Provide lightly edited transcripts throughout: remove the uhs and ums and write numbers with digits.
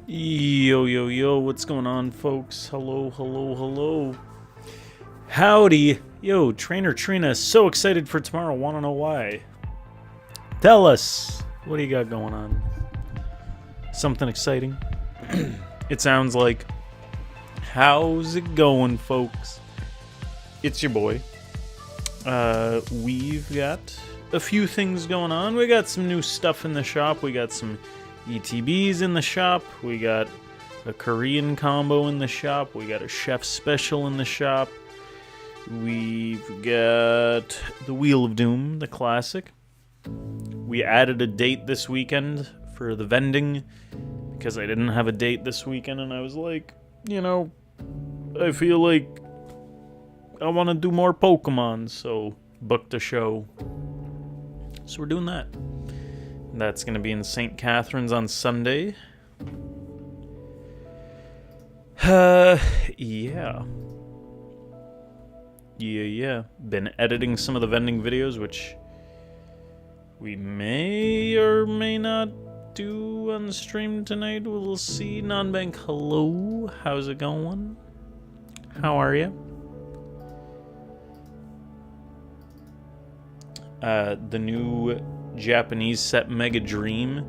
Yo, yo, yo, what's going on, folks? Hello, hello, hello. Howdy. Yo, Trainer Trina, so excited for tomorrow. Want to know why? Tell us. What do you got going on? Something exciting? It sounds like. How's it going, folks? It's your boy. We've got a few things going on. We got some new stuff in the shop. We got some ETBs in the shop. We got a Korean combo in the shop. We got a chef special in the shop. We've got the Wheel of Doom, the classic. We added a date this weekend for the vending because I didn't have a date this weekend, and I was like, I feel like I want to do more Pokemon, so booked a show. So we're doing that. That's going to be in St. Catharines on Sunday. Yeah. Been editing some of the vending videos, which we may or may not do on stream tonight. We'll see. Nonbank, hello. How's it going? How are you? The new Japanese set Mega Dream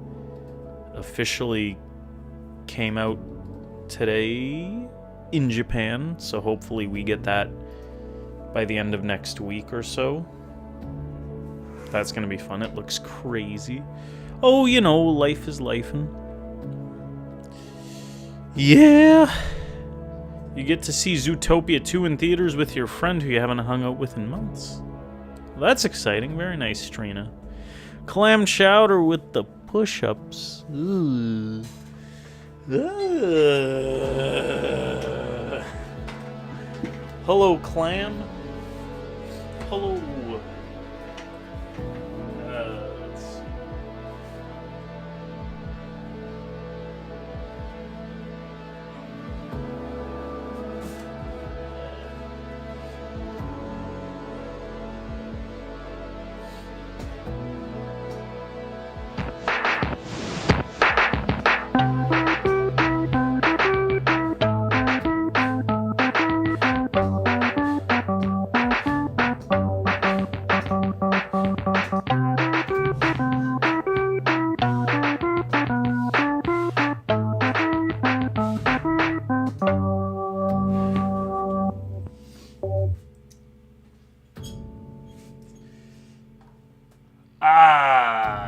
officially came out today in Japan, so hopefully we get that by the end of next week or so. That's gonna be fun. It looks crazy. Oh, life is lifin'. Yeah. You get to see Zootopia 2 in theaters with your friend who you haven't hung out with in months. Well, that's exciting. Very nice, Trina. Clam chowder with the push-ups. Hello, Clam. Hello. Let's see.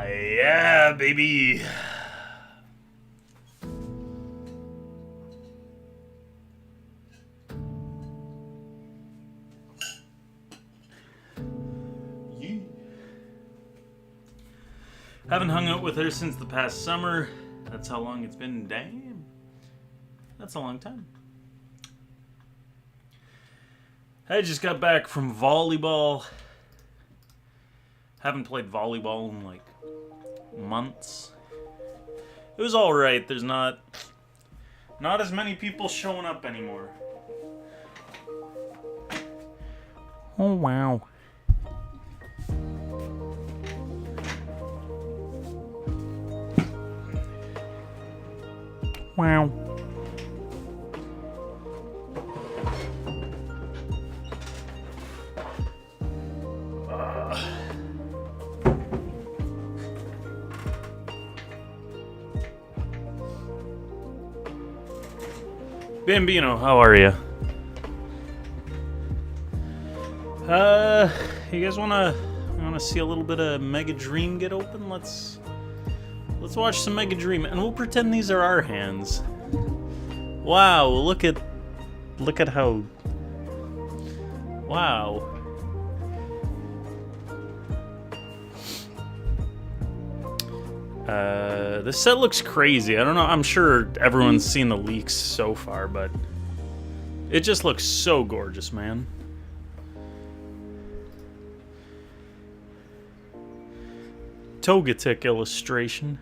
Yeah, baby. Haven't hung out with her since the past summer. That's how long it's been. Damn. That's a long time. I just got back from volleyball. Haven't played volleyball in like months. It was alright. There's not as many people showing up anymore. Oh, wow. Wow. Bambino, how are you? You guys wanna see a little bit of Mega Dream get open? Let's watch some Mega Dream, and we'll pretend these are our hands. Wow, look at how. Wow. This set looks crazy. I don't know. I'm sure everyone's seen the leaks so far, but it just looks so gorgeous, man. Togetic illustration.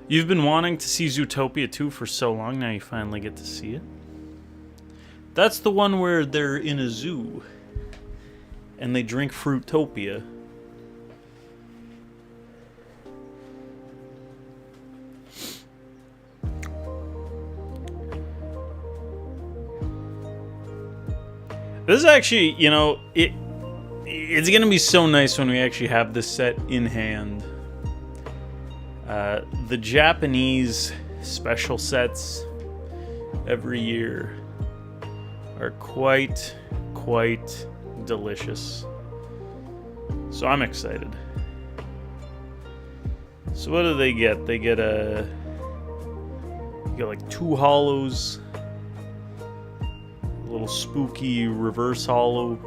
You've been wanting to see Zootopia 2 for so long, now you finally get to see it. That's the one where they're in a zoo and they drink Fruitopia. This is actually, you know, it's gonna be so nice when we actually have this set in hand. The Japanese special sets every year are quite delicious. So I'm excited. So what do they get? They get like 2 hollows, a little spooky reverse hollow.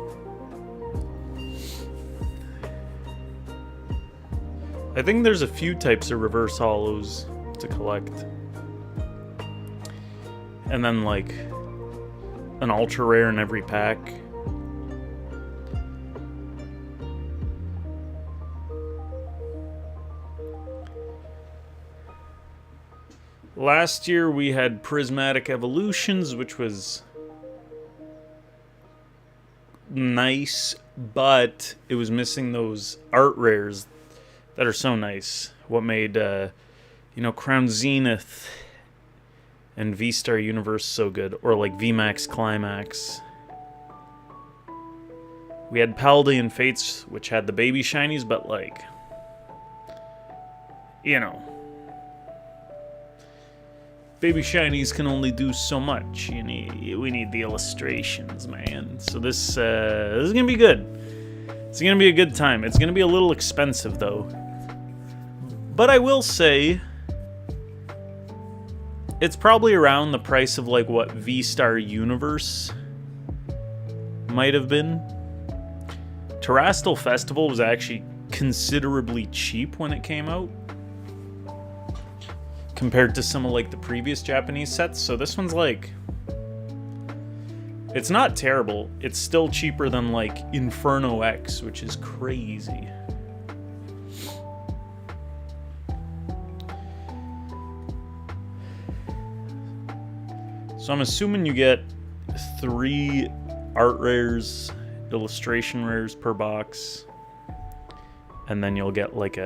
I think there's a few types of reverse hollows to collect. And then like an ultra rare in every pack. Last year we had Prismatic Evolutions, which was nice, but it was missing those art rares that are so nice. What made, Crown Zenith and V-Star Universe so good, or like VMAX Climax. We had Paldean Fates, which had the baby shinies, but like, you know, baby shinies can only do so much. We need the illustrations, man. So this is gonna be good. It's gonna be a good time. It's gonna be a little expensive though, but I will say it's probably around the price of like what V-Star Universe might have been. Terastal Festival was actually considerably cheap when it came out compared to some of like the previous Japanese sets. So this one's like, it's not terrible. It's still cheaper than like Inferno X, which is crazy. So I'm assuming you get 3 art rares, illustration rares per box, and then you'll get like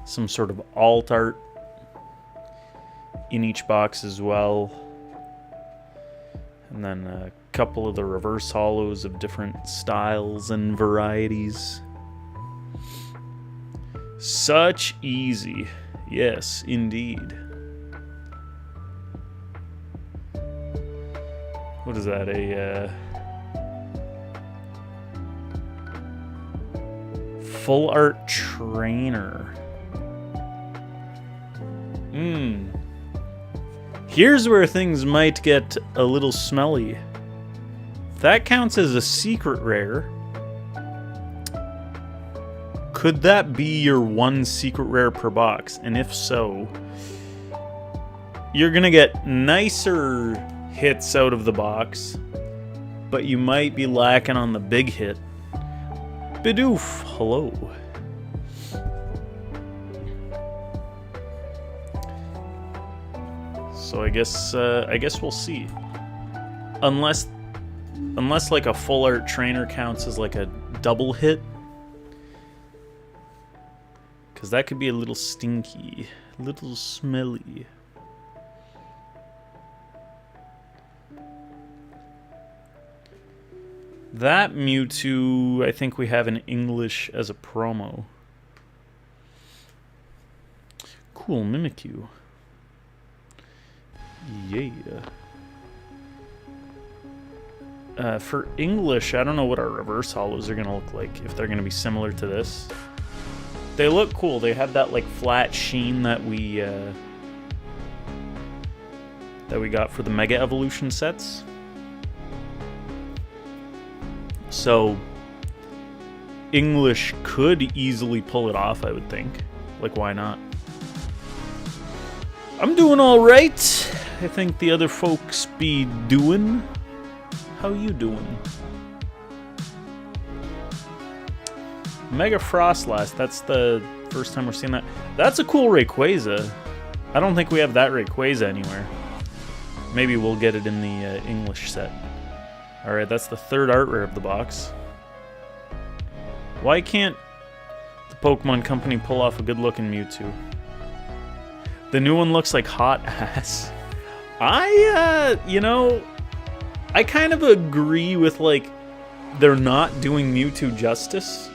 some sort of alt art in each box as well, and then a couple of the reverse hollows of different styles and varieties. Such easy. Yes, indeed. What is that, a full art trainer? Here's where things might get a little smelly. That counts as a secret rare. Could that be your 1 secret rare per box? And if so, you're gonna get nicer hits out of the box, but you might be lacking on the big hit. Bidoof, hello. So I guess we'll see. Unless like a full art trainer counts as like a double hit, because that could be a little stinky, a little smelly. That Mewtwo, I think we have in English as a promo. Cool, Mimikyu. Yeah. For English, I don't know what our reverse hollows are going to look like, if they're going to be similar to this. They look cool. They have that like flat sheen that we got for the Mega Evolution sets. So English could easily pull it off, I would think. Like, why not? I'm doing all right. I think the other folks be doing. How you doing? Mega Frostlass. That's the first time we're seeing that. That's a cool Rayquaza. I don't think we have that Rayquaza anywhere. Maybe we'll get it in the English set. Alright, that's the 3rd art rare of the box. Why can't the Pokemon Company pull off a good-looking Mewtwo? The new one looks like hot ass. I kind of agree with, like, they're not doing Mewtwo justice.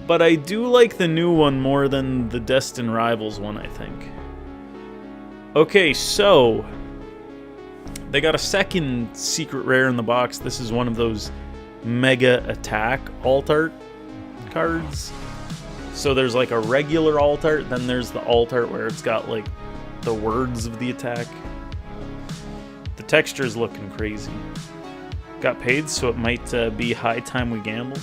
But I do like the new one more than the Destined Rivals one, I think. Okay, so they got a second secret rare in the box. This is one of those Mega Attack alt art cards. So there's like a regular alt art, then there's the alt art where it's got like the words of the attack. The texture's looking crazy. Got paid, so it might be high time we gamble.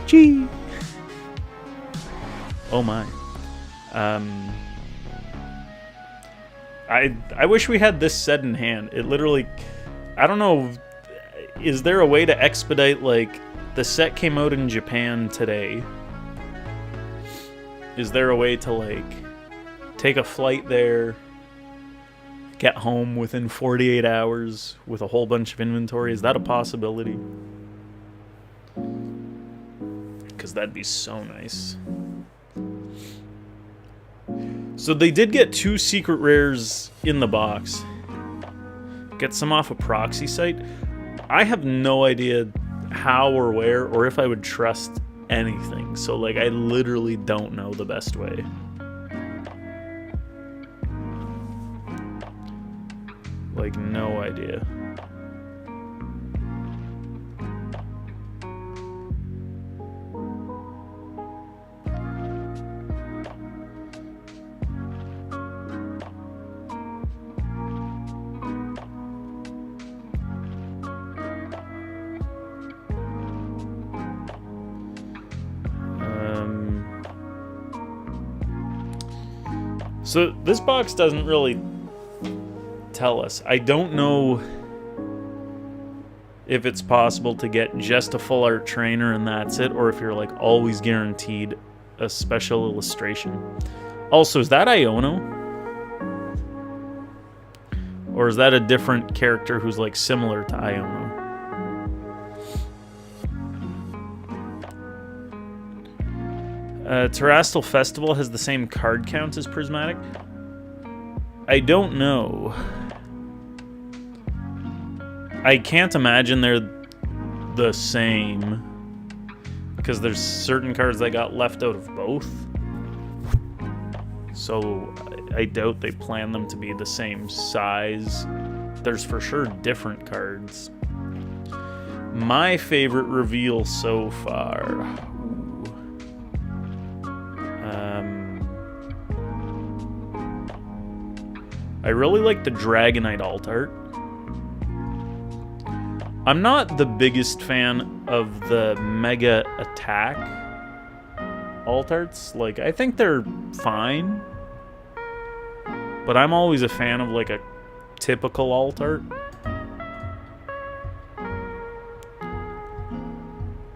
Gee. Oh my. I wish we had this set in hand. It literally, I don't know, is there a way to expedite, like, the set came out in Japan today. Is there a way to, like, take a flight there, get home within 48 hours with a whole bunch of inventory? Is that a possibility? Because that'd be so nice. So they did get 2 secret rares in the box. Get some off a proxy site. I have no idea how or where or if I would trust anything. So like I literally don't know the best way. Like no idea. So this box doesn't really tell us. I don't know if it's possible to get just a full art trainer and that's it, or if you're like always guaranteed a special illustration. Also, is that Iono? Or is that a different character who's like similar to Iono? Terastal Festival has the same card count as Prismatic? I don't know. I can't imagine they're the same, because there's certain cards that got left out of both. So I doubt they plan them to be the same size. There's for sure different cards. My favorite reveal so far. I really like the Dragonite alt art. I'm not the biggest fan of the Mega Attack alt arts. Like, I think they're fine. But I'm always a fan of, like, a typical alt art.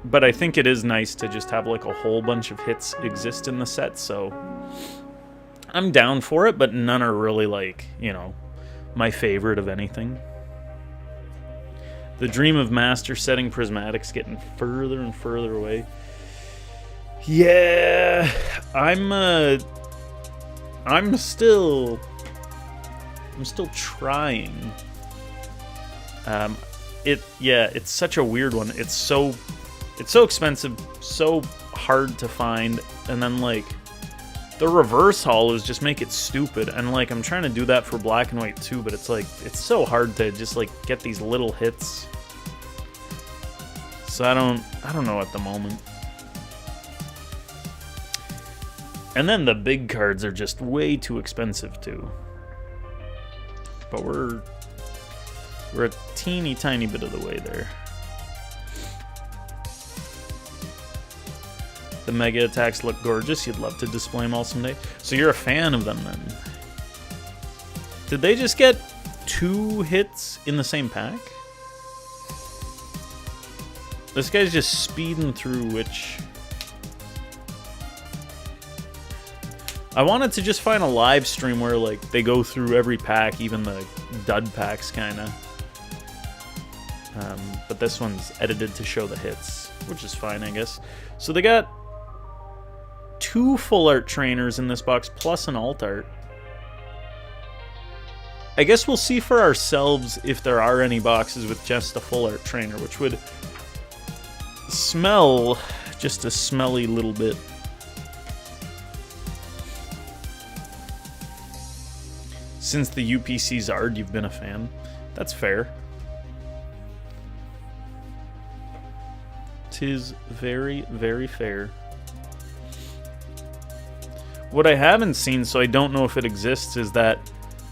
But I think it is nice to just have, like, a whole bunch of hits exist in the set, so I'm down for it, but none are really, like, you know, my favorite of anything. The dream of master setting Prismatic's getting further and further away. Yeah, I'm still trying. It's such a weird one. It's so expensive, so hard to find, and then like the reverse haulers just make it stupid, and like I'm trying to do that for Black and White too, but it's like it's so hard to just like get these little hits. So I don't know at the moment. And then the big cards are just way too expensive too. But we're a teeny tiny bit of the way there. The Mega Attacks look gorgeous. You'd love to display them all someday. So you're a fan of them then? Did they just get 2 hits in the same pack? This guy's just speeding through which... I wanted to just find a live stream where like they go through every pack, even the dud packs kinda. But this one's edited to show the hits, which is fine, I guess. So they got 2 full art trainers in this box, plus an alt art. I guess we'll see for ourselves if there are any boxes with just a full art trainer, which would smell just a smelly little bit. Since the UPC Zard, you've been a fan. That's fair. 'Tis very, very fair. What I haven't seen, so I don't know if it exists, is that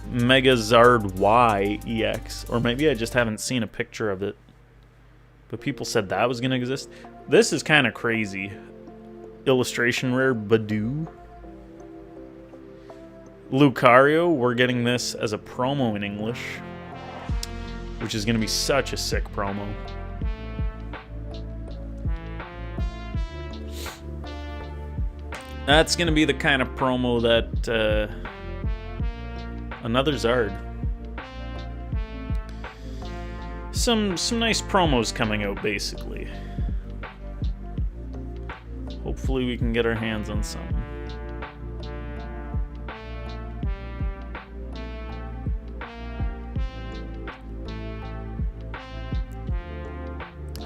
Mega Zard Y EX. Or maybe I just haven't seen a picture of it. But people said that was going to exist. This is kind of crazy. Illustration rare Badoo. Lucario, we're getting this as a promo in English. Which is going to be such a sick promo. That's going to be the kind of promo that... another Zard. Some nice promos coming out, basically. Hopefully we can get our hands on something.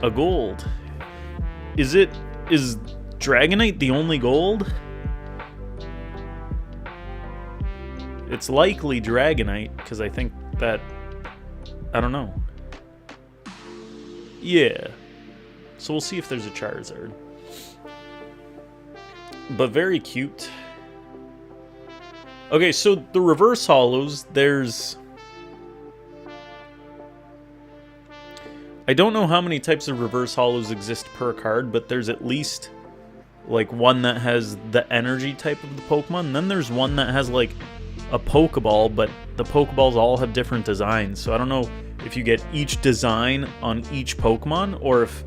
A gold. Is Dragonite the only gold? It's likely Dragonite, because I think that... I don't know. Yeah. So we'll see if there's a Charizard. But very cute. Okay, so the reverse holos, there's... I don't know how many types of reverse holos exist per card, but there's at least like one that has the energy type of the Pokemon, and then there's one that has like a Pokeball, but the Pokeballs all have different designs. So I don't know if you get each design on each Pokemon, or if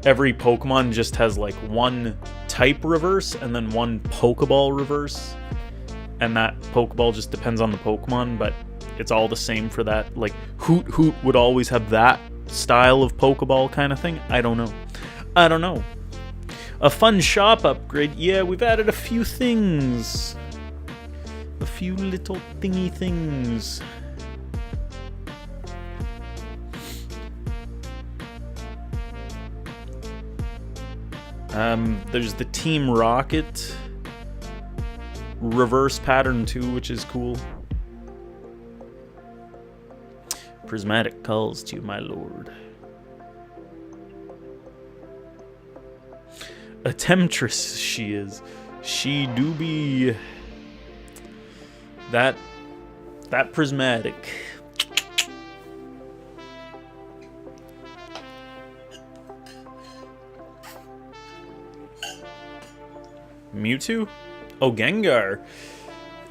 every Pokemon just has like one type reverse and then one Pokeball reverse, and that Pokeball just depends on the Pokemon, but it's all the same for that. Like Hoot Hoot would always have that style of Pokeball kind of thing. I don't know. A fun shop upgrade. Yeah, we've added a few things. A few little thingy things. There's the Team Rocket reverse pattern too, which is cool. Prismatic calls to you, my lord. A Temptress she is. She do be... That prismatic. Mewtwo? Oh, Gengar.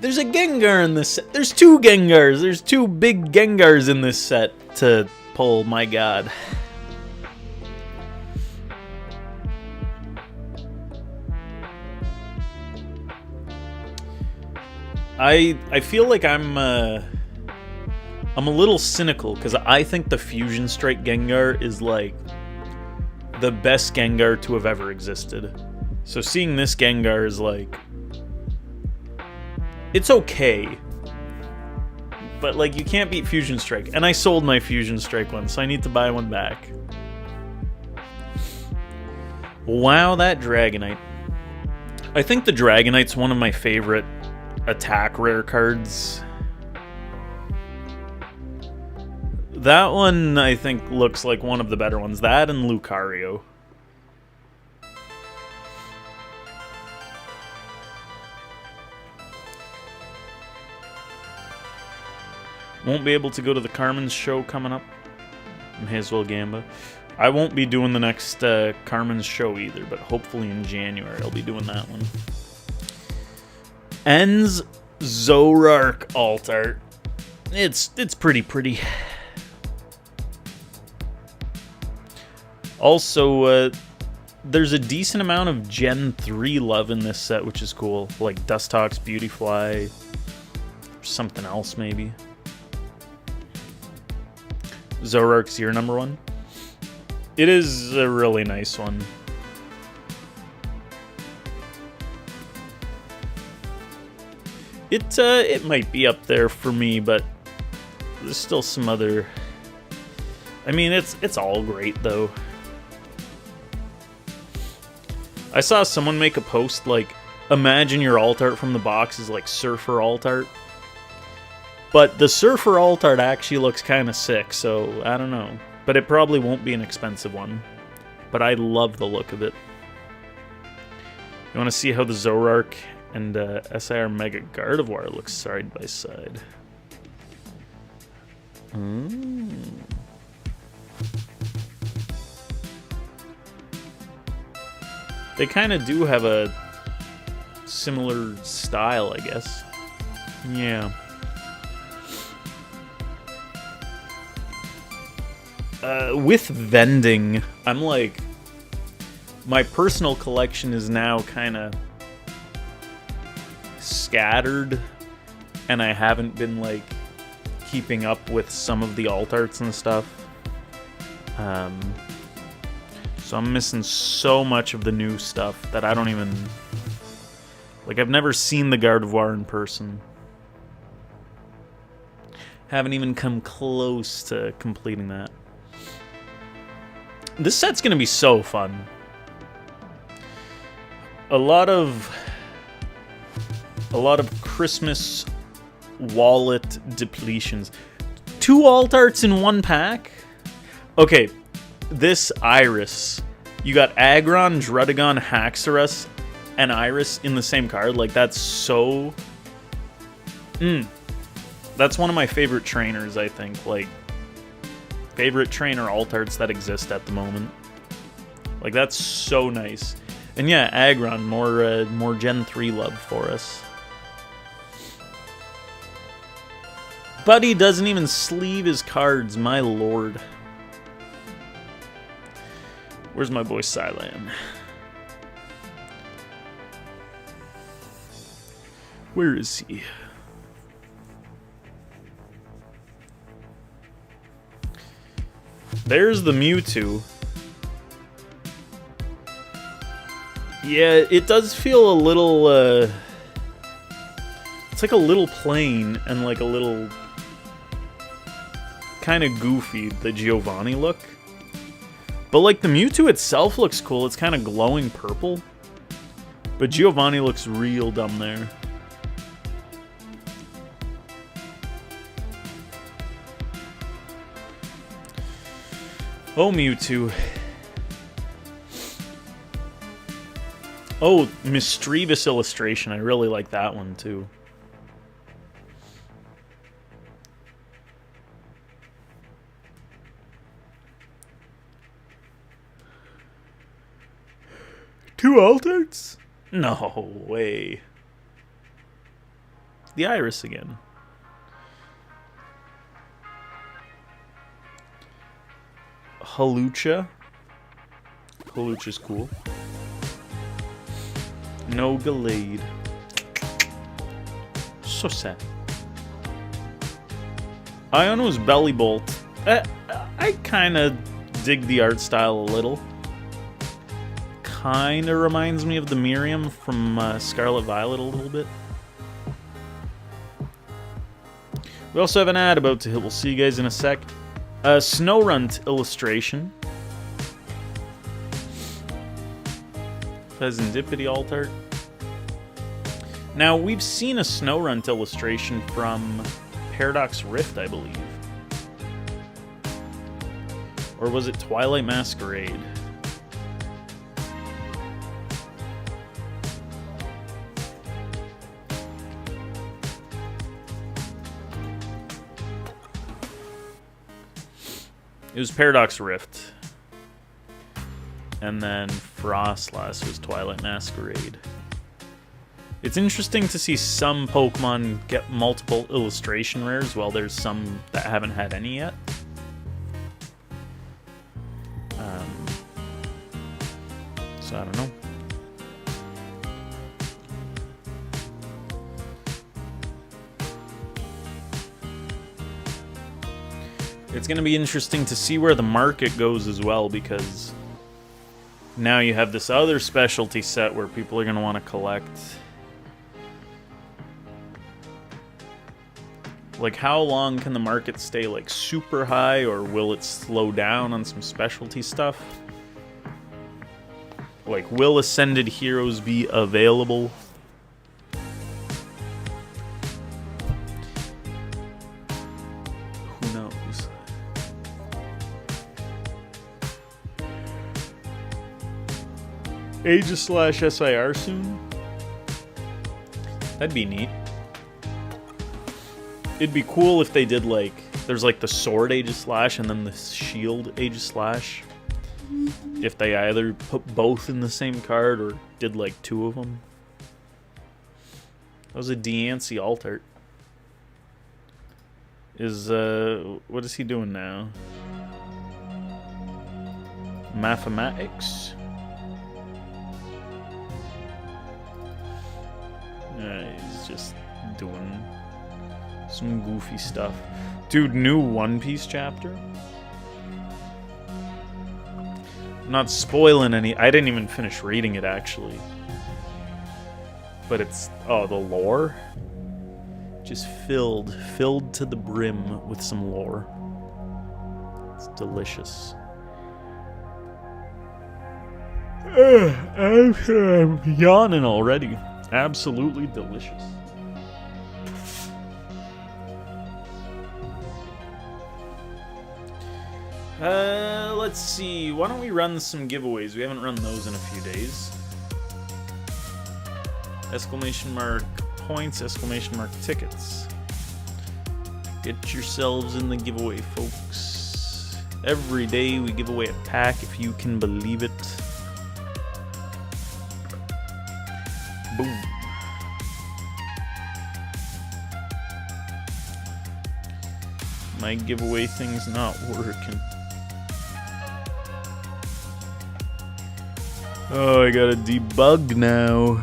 There's a Gengar in this set. There's two Gengars. There's two big Gengars in this set to pull. My god. I feel like I'm a little cynical, because I think the Fusion Strike Gengar is like the best Gengar to have ever existed. So seeing this Gengar is like, it's okay, but like you can't beat Fusion Strike. And I sold my Fusion Strike one, so I need to buy one back. Wow, that Dragonite. I think the Dragonite's one of my favorite attack rare cards. That one I think looks like one of the better ones. That and Lucario. Won't be able to go to the Carmen's show coming up in Hazelwell Gamba. I won't be doing the next Carmen's show either, but hopefully in January I'll be doing that one. Ends Zoroark alt art. It's pretty. Also, there's a decent amount of Gen 3 love in this set, which is cool. Like Dustox, Beautyfly, something else maybe. Zoroark's your number one. It is a really nice one. It might be up there for me, but There's still some other... I mean, it's all great, though. I saw someone make a post, like, imagine your alt art from the box is like Surfer alt art. But the Surfer alt art actually looks kind of sick, so I don't know. But it probably won't be an expensive one. But I love the look of it. You want to see how the Zoroark and SIR Mega Gardevoir looks side by side. They kind of do have a similar style, I guess. Yeah. With vending, I'm like... My personal collection is now kind of scattered, and I haven't been, like, keeping up with some of the alt arts and stuff. So I'm missing so much of the new stuff that I don't even... Like, I've never seen the Gardevoir in person. Haven't even come close to completing that. This set's gonna be so fun. A lot of Christmas wallet depletions. 2 alt arts in 1 pack? Okay, this Iris. You got Aggron, Druddigon, Haxorus, and Iris in the same card. Like, that's so... That's one of my favorite trainers, I think. Like, favorite trainer alt arts that exist at the moment. Like, that's so nice. And yeah, Aggron, more Gen 3 love for us. Buddy doesn't even sleeve his cards, my lord. Where's my boy Sylan? Where is he? There's the Mewtwo. Yeah, it does feel a little, it's like a little plain and like a little kind of goofy, the Giovanni look. But like the Mewtwo itself looks cool. It's kind of glowing purple. But Giovanni looks real dumb there. Oh, Mewtwo. Oh, Mischievous illustration. I really like that one, too. Two alt arts? No way. The Iris again. Hawlucha. Hawlucha's cool. No Gallade. So sad. Iono's Bellibolt. I kind of dig the art style a little. Kind of reminds me of the Miriam from Scarlet Violet a little bit. We also have an ad about to hit. We'll see you guys in a sec. Snorunt illustration. Pheasantipity alt art. Now, we've seen a Snorunt illustration from Paradox Rift, I believe. Or was it Twilight Masquerade? It was Paradox Rift. And then Frostlass was Twilight Masquerade. It's interesting to see some Pokemon get multiple illustration rares, while there's some that haven't had any yet. So I don't know. It's going to be interesting to see where the market goes as well, because now you have this other specialty set where people are going to want to collect. Like, how long can the market stay, like, super high, or will it slow down on some specialty stuff? Like, will Ascended Heroes be available? Who knows? Aegis/SIR soon? That'd be neat. It'd be cool if they did, like, there's like the sword Aegis/, and then the shield Aegis/. If they either put both in the same card or did like 2 of them. That was a Diancie alt-art. What is he doing now? Mathematics? He's just doing some goofy stuff. Dude, new One Piece chapter? I'm not spoiling any. I didn't even finish reading it, actually. But it's... Oh, the lore? Just filled to the brim with some lore. It's delicious. I'm yawning already. Absolutely delicious. Let's see. Why don't we run some giveaways? We haven't run those in a few days. Exclamation mark points, exclamation mark tickets. Get yourselves in the giveaway, folks. Every day we give away a pack, if you can believe it. Boom. My giveaway thing's not working. Oh, I gotta debug now.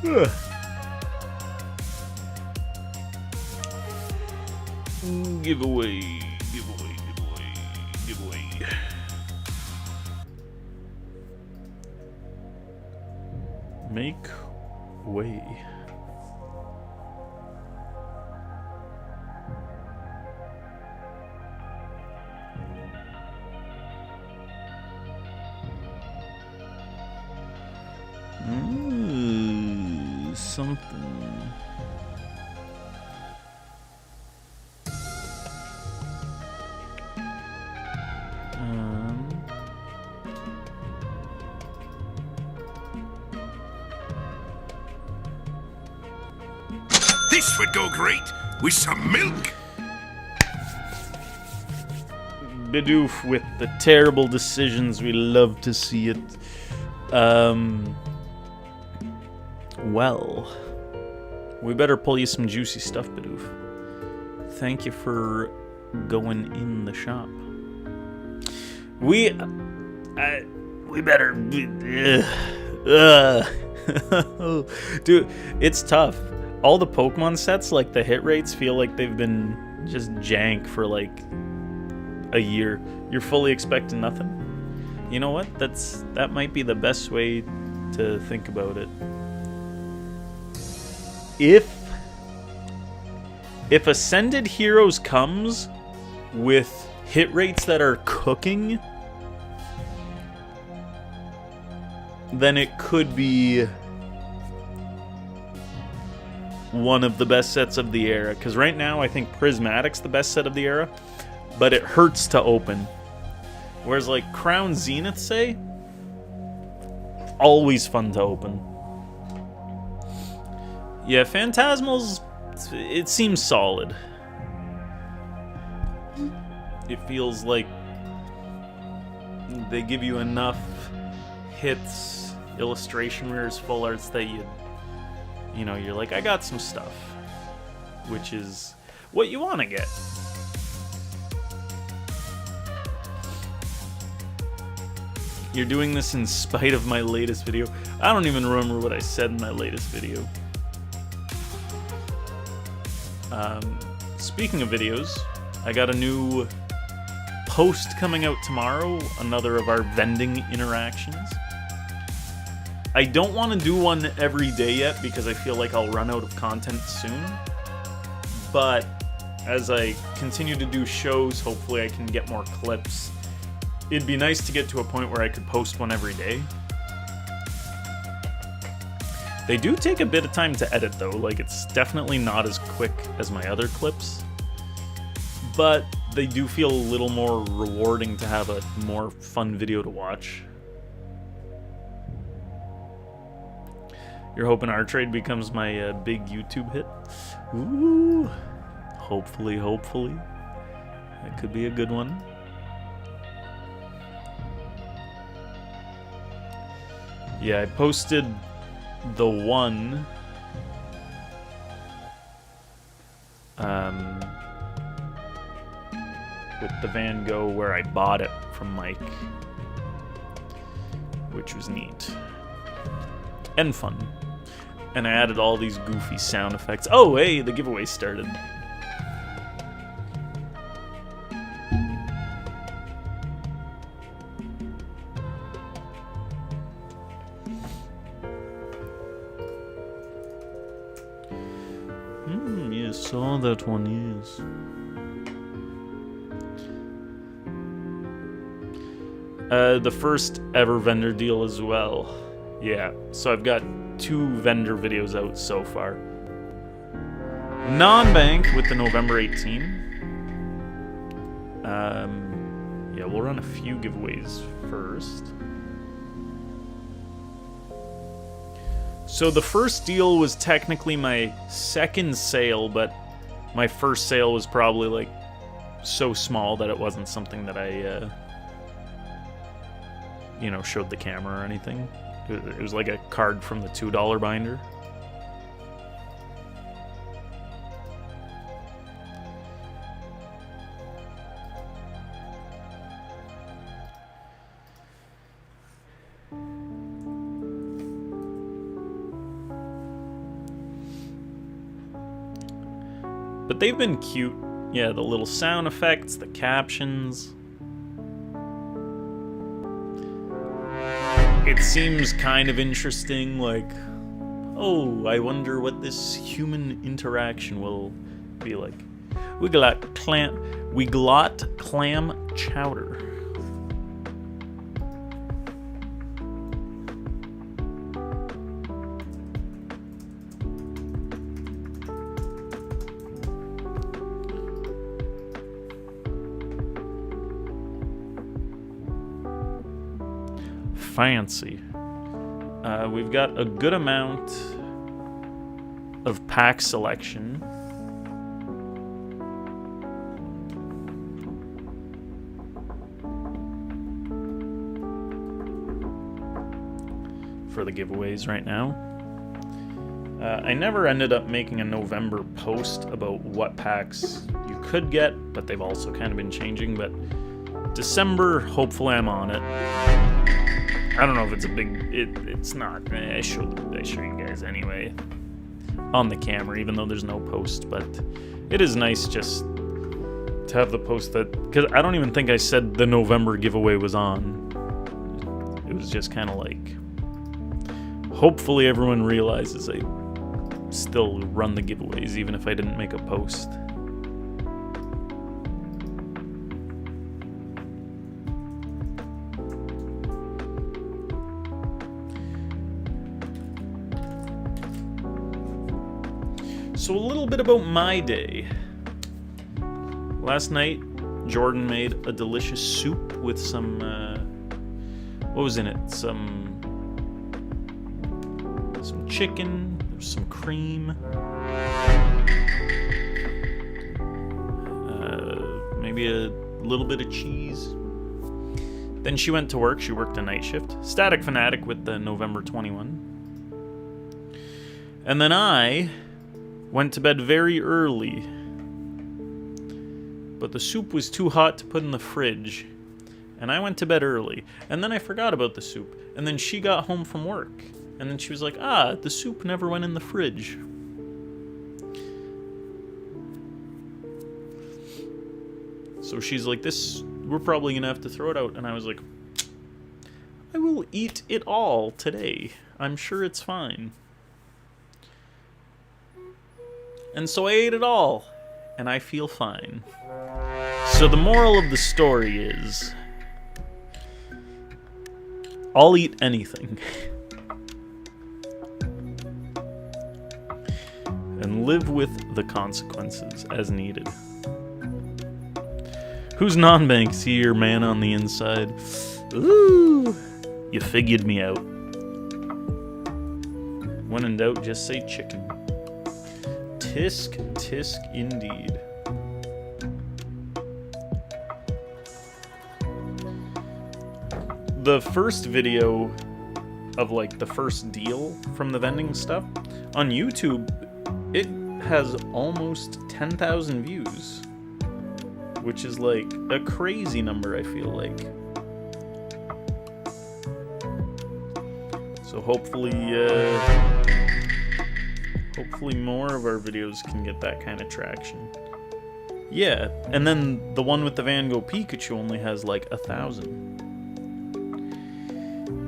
Ugh. Giveaway. Make way. Something. This would go great with some milk. Bidoof with the terrible decisions. We love to see it. Well, we better pull you some juicy stuff, Bidoof. Thank you for going in the shop. We better... Dude, it's tough. All the Pokemon sets, like, the hit rates feel like they've been just jank for, like, a year. You're fully expecting nothing? You know what? That might be the best way to think about it. If Ascended Heroes comes with hit rates that are cooking, then it could be one of the best sets of the era. Because right now, I think Prismatic's the best set of the era, but it hurts to open. Whereas, like, Crown Zenith, say, always fun to open. Yeah, Phantasmals, it seems solid. It feels like they give you enough hits, illustration rares, full arts that you know, you're like, I got some stuff. Which is what you want to get. You're doing this in spite of my latest video. I don't even remember what I said in my latest video. Speaking of videos, I got a new post coming out tomorrow, another of our vending interactions. I don't want to do one every day yet because I feel like I'll run out of content soon. But as I continue to do shows, hopefully I can get more clips. It'd be nice to get to a point where I could post one every day. They do take a bit of time to edit though, like it's definitely not as quick as my other clips. But they do feel a little more rewarding to have a more fun video to watch. You're hoping Our Trade becomes my big YouTube hit? Ooh, hopefully. That could be a good one. Yeah, I posted the one with the Van Gogh where I bought it from Mike, which was neat and fun. And I added all these goofy sound effects. Oh, hey, the giveaway started. Yes, saw that one, yes. The first ever vendor deal as well. Yeah, so I've got 2 vendor videos out so far. Non-bank with the November 18. Yeah, we'll run a few giveaways first. So the first deal was technically my second sale, but my first sale was probably like so small that it wasn't something that I, you know, showed the camera or anything. It was like a card from the $2 binder. But they've been cute. Yeah, the little sound effects, the captions. It seems kind of interesting, like, oh, I wonder what this human interaction will be like. We got clam chowder. Fancy. We've got a good amount of pack selection. For the giveaways right now. I never ended up making a November post about what packs you could get, but they've also kind of been changing. But December, hopefully I'm on it. I don't know if it's a big... It's not. I show you guys anyway on the camera, even though there's no post. But it is nice just to have the post that... Because I don't even think I said the November giveaway was on. It was just kind of like... Hopefully everyone realizes I still run the giveaways, even if I didn't make a post. So a little bit about my day. Last night, Jordan made a delicious soup with some, what was in it? Some chicken, some cream, maybe a little bit of cheese. Then she went to work. She worked a night shift. Static Fanatic with the November 21. And then I went to bed very early, but the soup was too hot to put in the fridge, and I went to bed early, and then I forgot about the soup, and then she got home from work, and then she was like, the soup never went in the fridge. So she's like, we're probably gonna have to throw it out, and I was like, I will eat it all today. I'm sure it's fine. And so I ate it all, and I feel fine. So the moral of the story is, I'll eat anything. And live with the consequences as needed. Who's non-banks here, man on the inside? Ooh, you figured me out. When in doubt, just say chicken. Tisk, tisk indeed. The first video of like the first deal from the vending stuff on YouTube, it has almost 10,000 views, which is like a crazy number, I feel like. So hopefully more of our videos can get that kind of traction. Yeah, and then the one with the Van Gogh Pikachu only has like 1,000.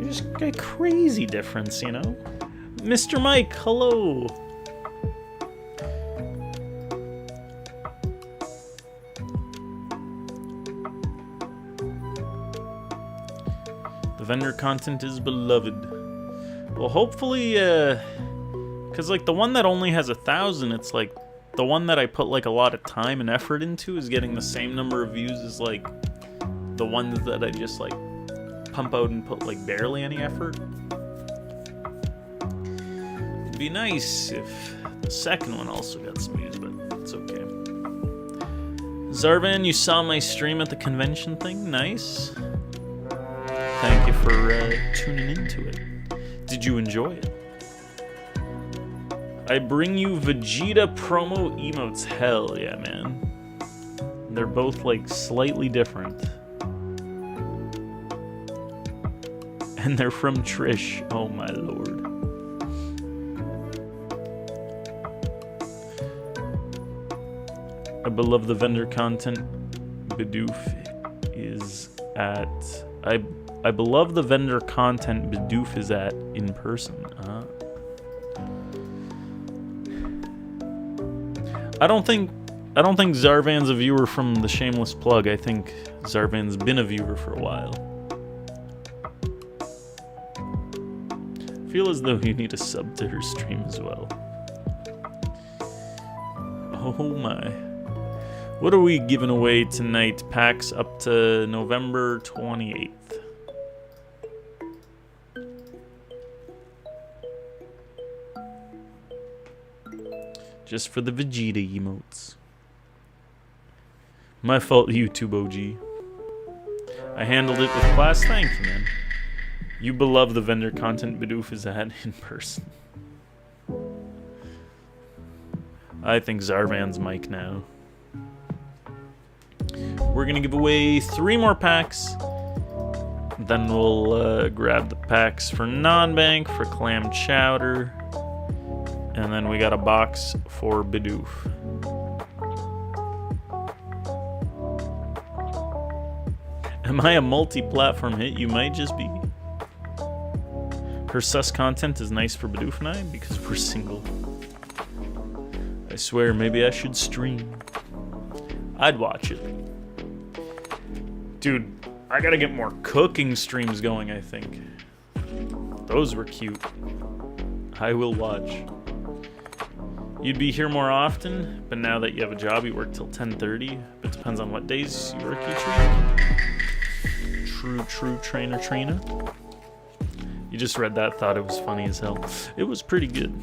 Just a crazy difference, you know? Mr. Mike, hello! The vendor content is beloved. Well, hopefully, because like the one that only has 1,000, it's like the one that I put like a lot of time and effort into is getting the same number of views as like the ones that I just like pump out and put like barely any effort. It'd be nice if the second one also got some views, but it's okay. Zarvan, you saw my stream at the convention thing? Nice. Thank you for tuning into it. Did you enjoy it? I bring you Vegeta promo emotes. Hell yeah, man. They're both like slightly different. And they're from Trish. Oh my lord. I beloved the vendor content Bidoof is at. I beloved the vendor content Bidoof is at in person. I don't think Zarvan's a viewer from the shameless plug. I think Zarvan's been a viewer for a while. Feel as though you need a sub to her stream as well. Oh my. What are we giving away tonight? Packs up to November 28th. Just for the Vegeta emotes. My fault, YouTube OG. I handled it with class. Thank you, man. You beloved the vendor content Bidoof is at in person. I think Zarvan's mic now. We're gonna give away 3 more packs. Then we'll grab the packs for non-bank, for clam chowder. And then we got a box for Bidoof. Am I a multi-platform hit? You might just be. Her sus content is nice for Bidoof and I because we're single. I swear, maybe I should stream. I'd watch it. Dude, I gotta get more cooking streams going, I think. Those were cute. I will watch. You'd be here more often, but now that you have a job, you work till 10:30. It depends on what days you work each week. True trainer. You just read that, thought it was funny as hell. It was pretty good.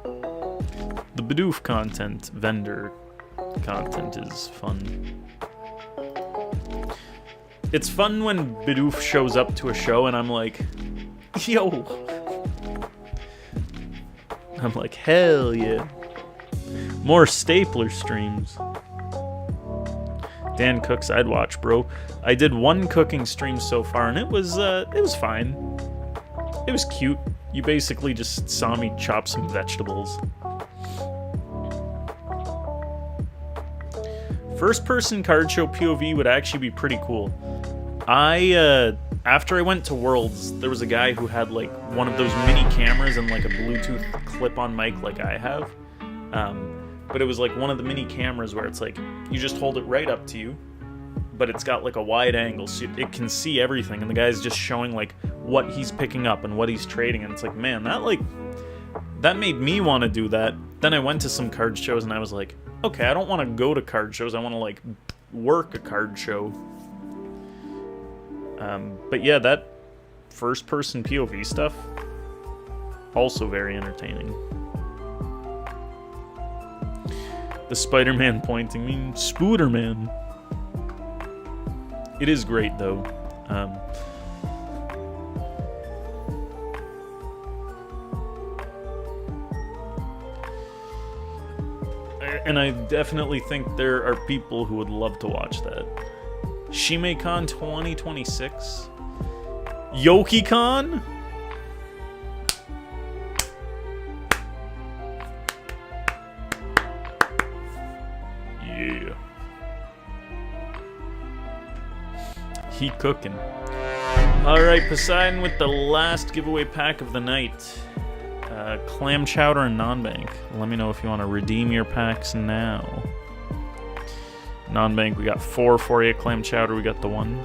The Bidoof content, vendor content is fun. It's fun when Bidoof shows up to a show and I'm like, yo. I'm like, hell yeah. More Stapler streams. Dan Cooks, I'd watch, bro. I did 1 cooking stream so far and it was fine. It was cute. You basically just saw me chop some vegetables. First person card show POV would actually be pretty cool. I after I went to Worlds, there was a guy who had like one of those mini cameras and like a Bluetooth clip-on mic like I have. But it was like one of the mini cameras where it's like you just hold it right up to you, but it's got like a wide angle so it can see everything, and the guy's just showing like what he's picking up and what he's trading, and it's like, man, that made me want to do that. Then I went to some card shows and I was like, okay, I don't want to go to card shows, I want to like work a card show. But yeah, that first-person POV stuff, also very entertaining. The Spider-Man pointing means Spooderman. It is great, though. And I definitely think there are people who would love to watch that. ShimeCon 2026? YokiCon? Yeah. He cooking. Alright, Poseidon with the last giveaway pack of the night. Clam Chowder and Non-Bank. Let me know if you want to redeem your packs now. Non-Bank, we got 4 for you. Clam Chowder, we got the 1.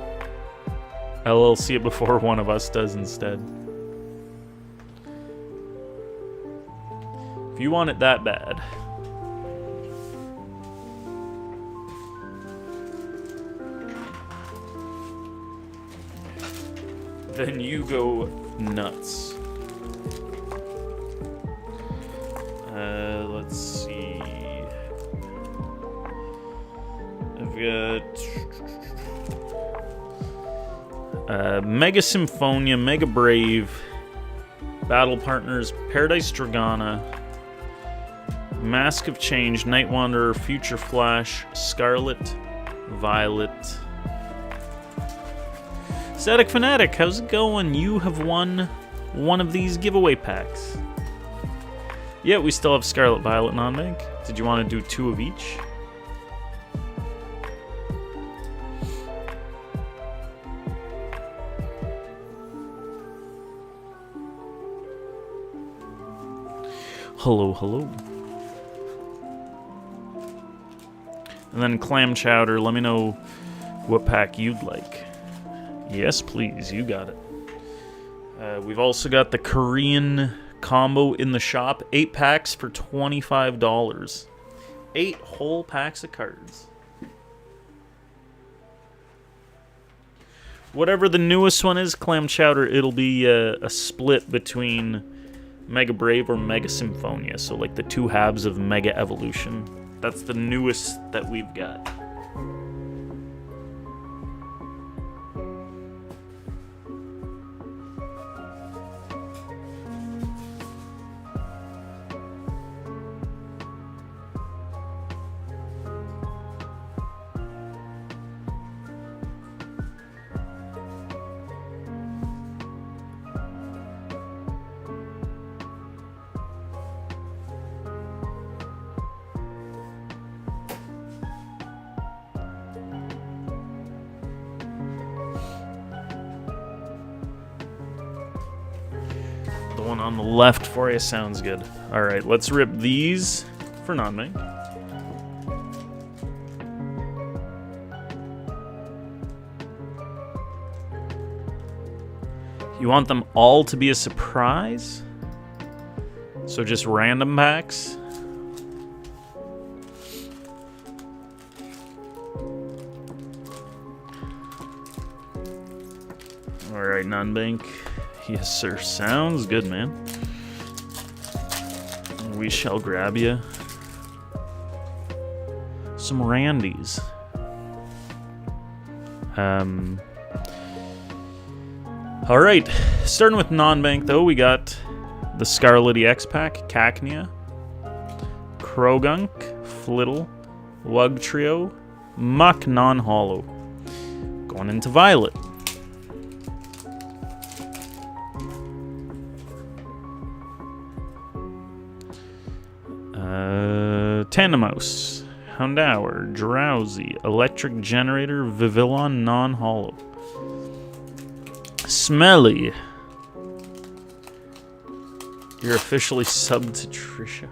LLC it before one of us does instead. If you want it that bad. Then you go nuts. Let's see. I've got Mega Symphonia, Mega Brave, Battle Partners, Paradise Dragana, Mask of Change, Night Wanderer, Future Flash, Scarlet, Violet. Static Fanatic, how's it going? You have won one of these giveaway packs. Yeah, we still have Scarlet Violet Non-Bank. Did you want to do 2 of each? Hello, hello. And then Clam Chowder, let me know what pack you'd like. Yes, please, you got it. We've also got the Korean combo in the shop. 8 packs for $25. 8 whole packs of cards. Whatever the newest one is, Clam Chowder, it'll be a split between Mega Brave or Mega Symphonia. So like the 2 halves of Mega Evolution. That's the newest that we've got. The one on the left for you sounds good. Alright, let's rip these for Non-Bank. You want them all to be a surprise? So just random packs? Alright, Non-Bank. Yes, sir. Sounds good, man. We shall grab you some Randys. All right. Starting with Non-Bank, though, we got the Scarlet EX pack, Cacnea, Krogunk, Flittle, Wugtrio, Muck non-hollow. Going into Violet. Tandemaus, Houndour, Drowsy, Electric Generator, Vivillon non-hollow. Smelly. You're officially subbed to Trisha.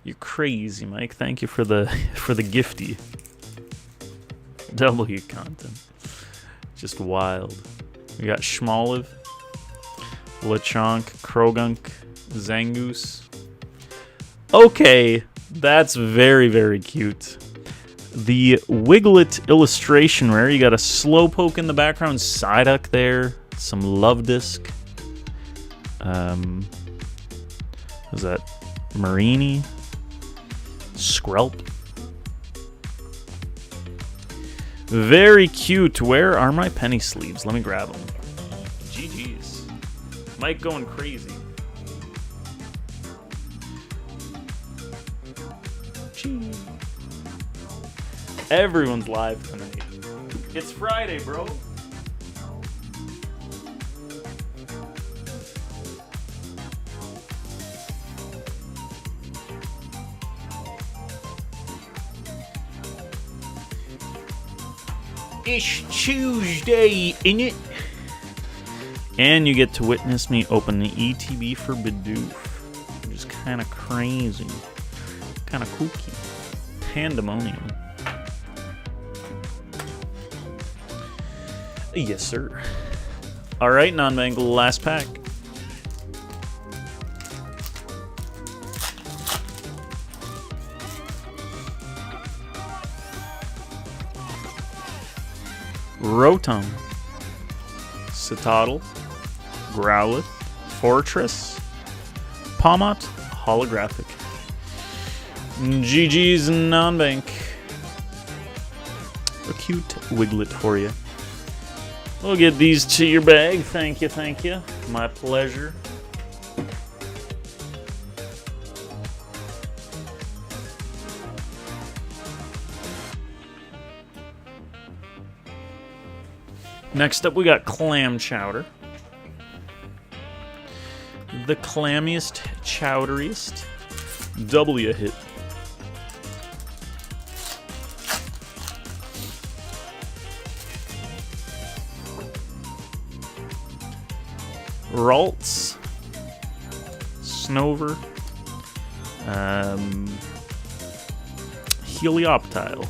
You're crazy, Mike. Thank you for the gifty. W content. Just wild. We got Schmoliv, Lechonk, Krogunk, Zangoose. Okay, that's very, very cute. The Wiglet illustration rare. You got a Slowpoke in the background, Psyduck there, some Love Disc. Was that Marini? Skrelp. Very cute. Where are my penny sleeves? Let me grab them. GG's. Mike going crazy. Gee. Everyone's live tonight. It's Friday, bro. It's Tuesday, innit? And you get to witness me open the ETB for Bidoof, which is kind of crazy. Kind of kooky. Pandemonium. Yes, sir. Alright, non-bangle, last pack. Rotom, Citadel, Growlithe, Fortress, Palmot, Holographic. GG's non-bank. A cute Wiglet for you. We'll get these to your bag. Thank you, thank you. My pleasure. Next up, we got Clam Chowder. The clammiest, chowderiest. W hit. Ralts. Snover. Helioptile.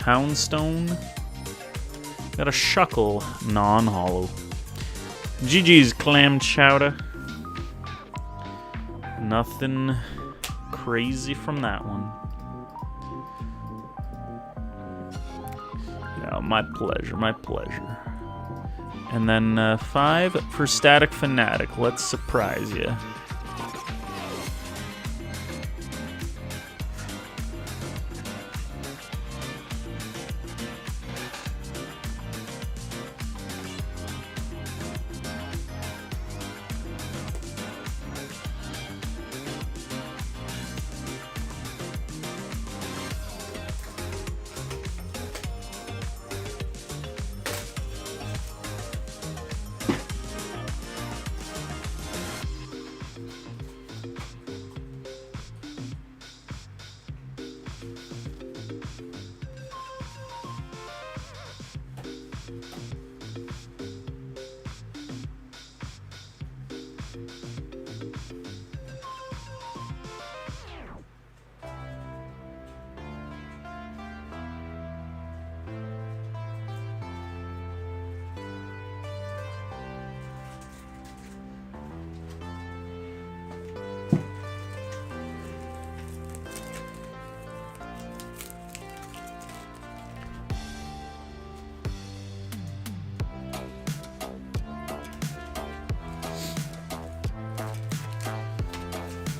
Houndstone. Got a Shuckle, non-hollow. GG's Clam Chowder. Nothing crazy from that one. Yeah, my pleasure, my pleasure. And then 5 for Static Fanatic. Let's surprise you.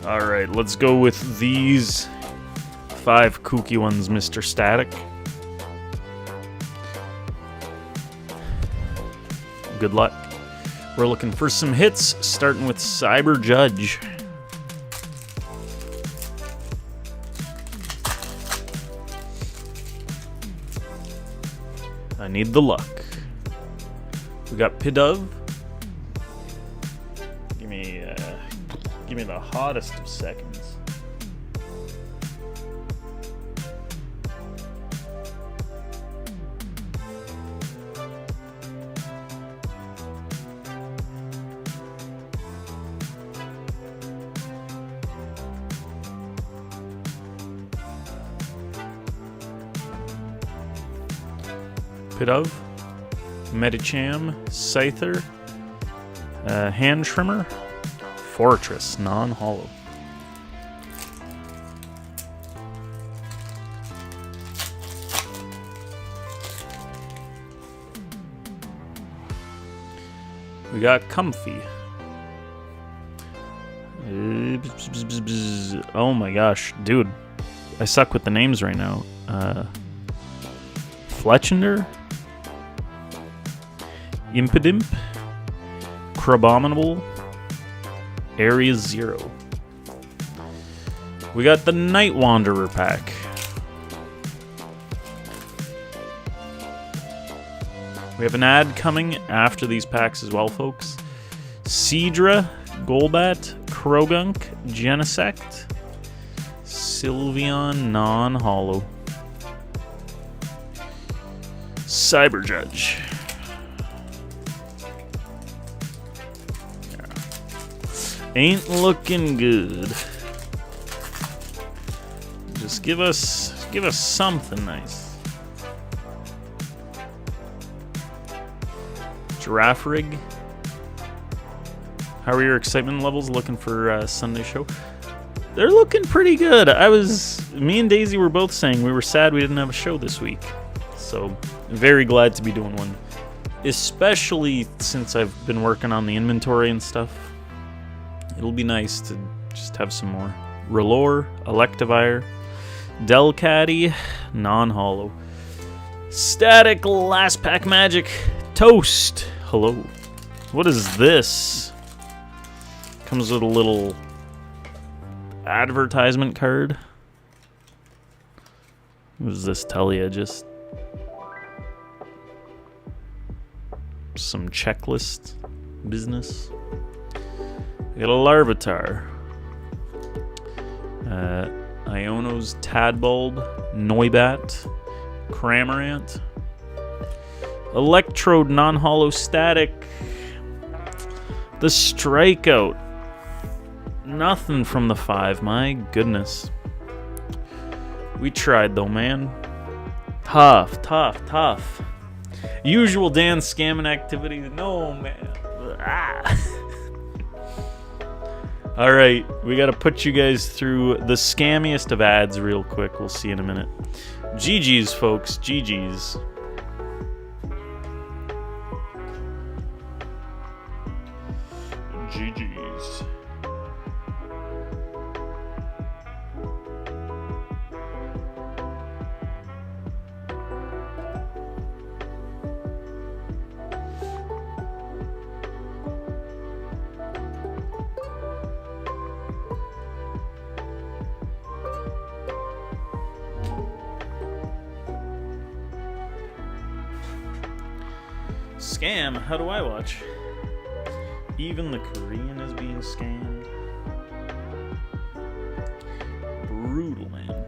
Alright, let's go with these 5 kooky ones, Mr. Static. Good luck. We're looking for some hits, starting with Cyber Judge. I need the luck. We got Pidove. Give me the hottest of seconds. Pidove, Medicham, Scyther, Hand Trimmer, Fortress, non-hollow. We got Comfy. Oh my gosh, dude. I suck with the names right now. Fletchender? Impidimp? Crabominable? Area 0. We got the Night Wanderer pack. We have an ad coming after these packs as well, folks. Seadra, Golbat, Krogunk, Genesect, Sylveon, non-hollow. Cyber Judge. Yeah. Ain't looking good. Just give us something nice. Giraffe Rig. How are your excitement levels looking for Sunday show? They're looking pretty good. Me and Daisy were both saying we were sad we didn't have a show this week. So, very glad to be doing one. Especially since I've been working on the inventory and stuff. It'll be nice to just have some more. Rellor, Electivire, Delcatty, non-hollow. Static Last Pack Magic, Toast. Hello. What is this? Comes with a little advertisement card. What does this tell you? Just some checklist business. We got a Larvitar. Iono's Tadbulb, Noibat, Cramorant, Electrode, non-hollow static. The Strikeout. Nothing from the 5, my goodness. We tried though, man. Tough. Usual Dan scamming activity. No, man. Alright, we gotta put you guys through the scammiest of ads real quick. We'll see in a minute. GG's, folks. GG's. GG's. Scam? How do I watch? Even the Korean is being scammed. Brutal, man.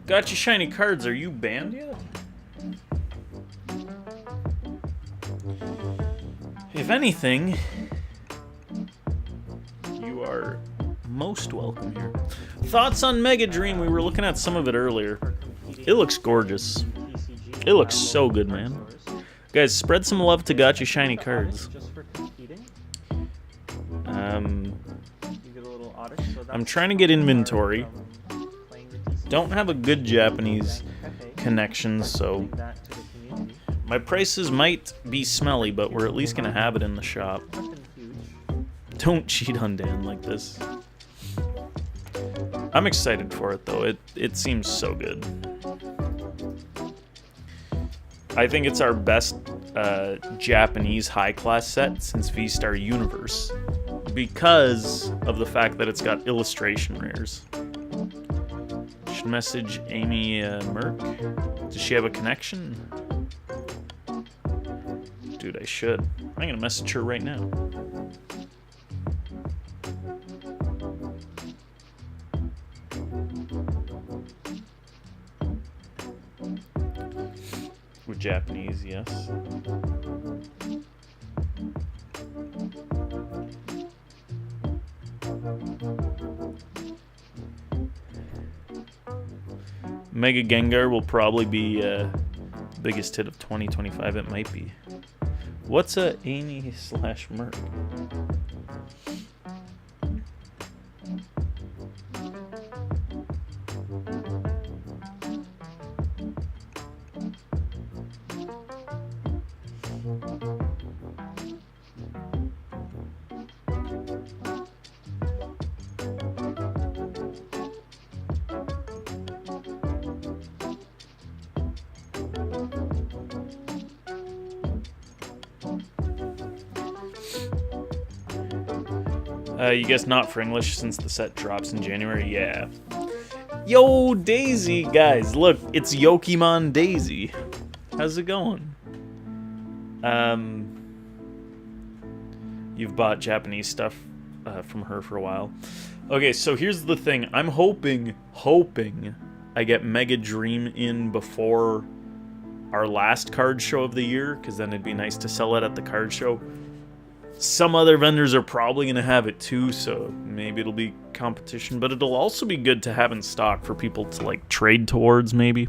Got you shiny cards. Are you banned yet? If anything, you are most welcome here. Thoughts on Mega Dream? We were looking at some of it earlier. It looks gorgeous. It looks so good, man. Guys, spread some love to Gacha Shiny Cards. I'm trying to get inventory. Don't have a good Japanese connection, so my prices might be smelly, but we're at least gonna have it in the shop. Don't cheat on Dan like this. I'm excited for it though. It seems so good. I think it's our best Japanese high-class set since V-Star Universe because of the fact that it's got illustration rares. Should message Amy Merck. Does she have a connection? Dude, I should. I'm gonna message her right now. With Japanese, yes. Mega Gengar will probably be biggest hit of 2025. It might be. What's a Amy/Merc? You guess not for English since the set drops in January? Yeah. Yo, Daisy! Guys, look, it's Yokimon Daisy. How's it going? You've bought Japanese stuff from her for a while. Okay, so here's the thing. I'm hoping I get Mega Dream in before our last card show of the year, because then it'd be nice to sell it at the card show. Some other vendors are probably going to have it too, so maybe it'll be competition, but it'll also be good to have in stock for people to, like, trade towards, maybe.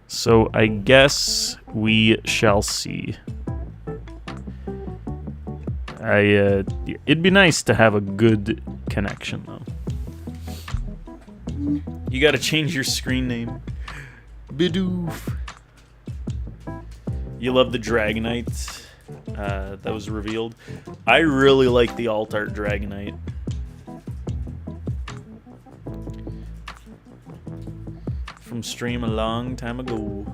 So I guess we shall see. It'd be nice to have a good connection, though. You gotta change your screen name. Bidoof. You love the Dragonite that was revealed. I really like the alt art Dragonite. From stream a long time ago.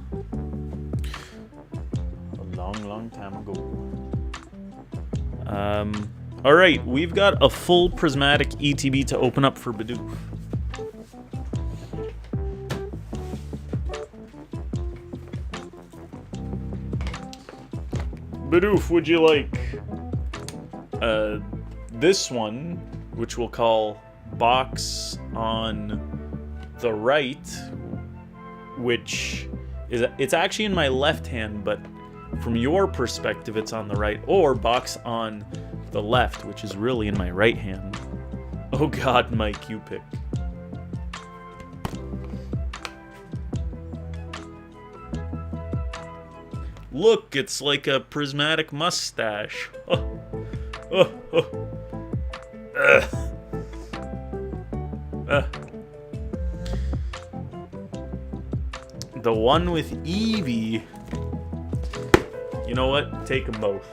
A long time ago. Alright, we've got a full prismatic ETB to open up for Bidoof. Bidoof, would you like this one, which we'll call box on the right, which is, it's actually in my left hand, but from your perspective it's on the right, or box on the left, which is really in my right hand. Oh god, Mike, you pick. Look, it's like a prismatic mustache. Oh. Oh. Oh. The one with Eevee. You know what? Take them both.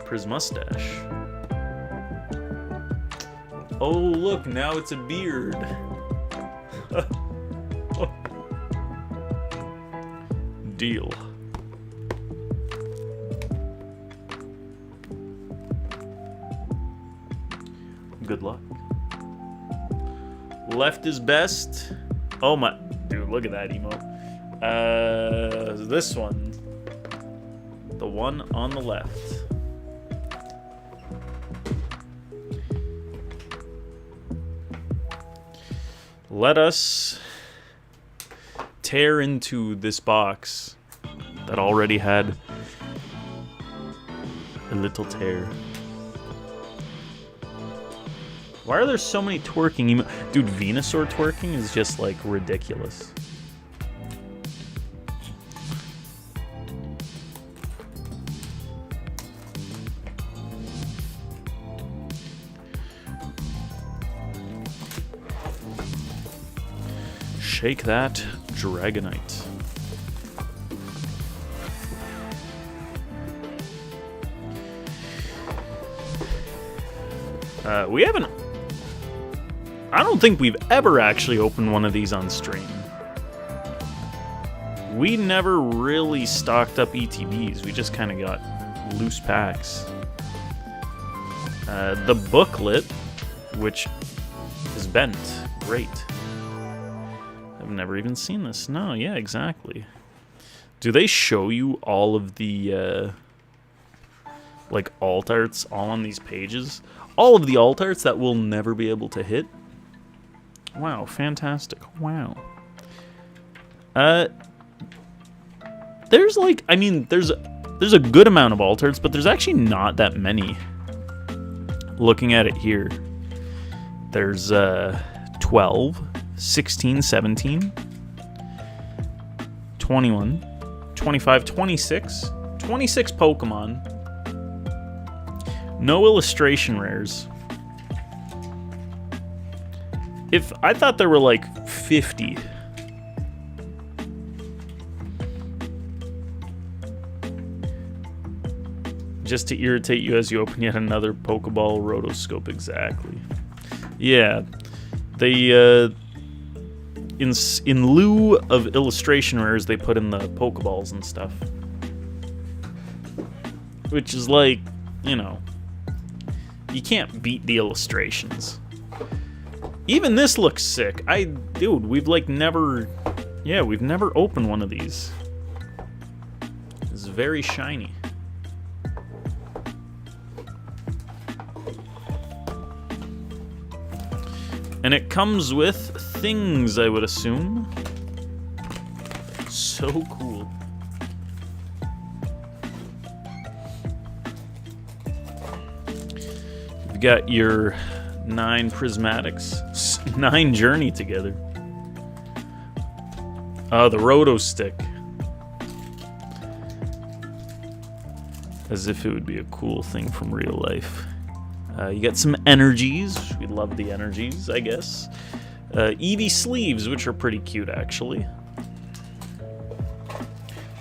Prismustache. Oh, look, now it's a beard. Deal. Good luck. Left is best. Oh my, dude, look at that emote. This one. The one on the left. Let us tear into this box that already had a little tear. Why are there so many twerking Dude, Venusaur twerking is just, like, ridiculous. Shake that Dragonite. We haven't... I don't think we've ever actually opened one of these on stream. We never really stocked up ETBs. We just kind of got loose packs. The booklet, which is bent. Great. I've never even seen this. No, yeah, exactly. Do they show you all of the, like, alt arts all on these pages? All of the alt arts that we'll never be able to hit? Wow, fantastic. Wow. There's, like, I mean, there's a good amount of alt arts, but there's actually not that many. Looking at it here. There's, 12... 16, 17, 21, 25, 26, 26 Pokemon. No illustration rares. I thought there were like 50. Just to irritate you as you open yet another Pokeball rotoscope, exactly. Yeah. They, in lieu of illustration rares, they put in the Pokeballs and stuff. Which is like, you know, you can't beat the illustrations. Even this looks sick. Dude, we've like never, yeah, we've never opened one of these. It's very shiny. And it comes with things, I would assume. So cool. You've got your 9 prismatics, 9 journey together. The Roto Stick. As if it would be a cool thing from real life. You got some energies. We love the energies, I guess. Eevee sleeves, which are pretty cute, actually.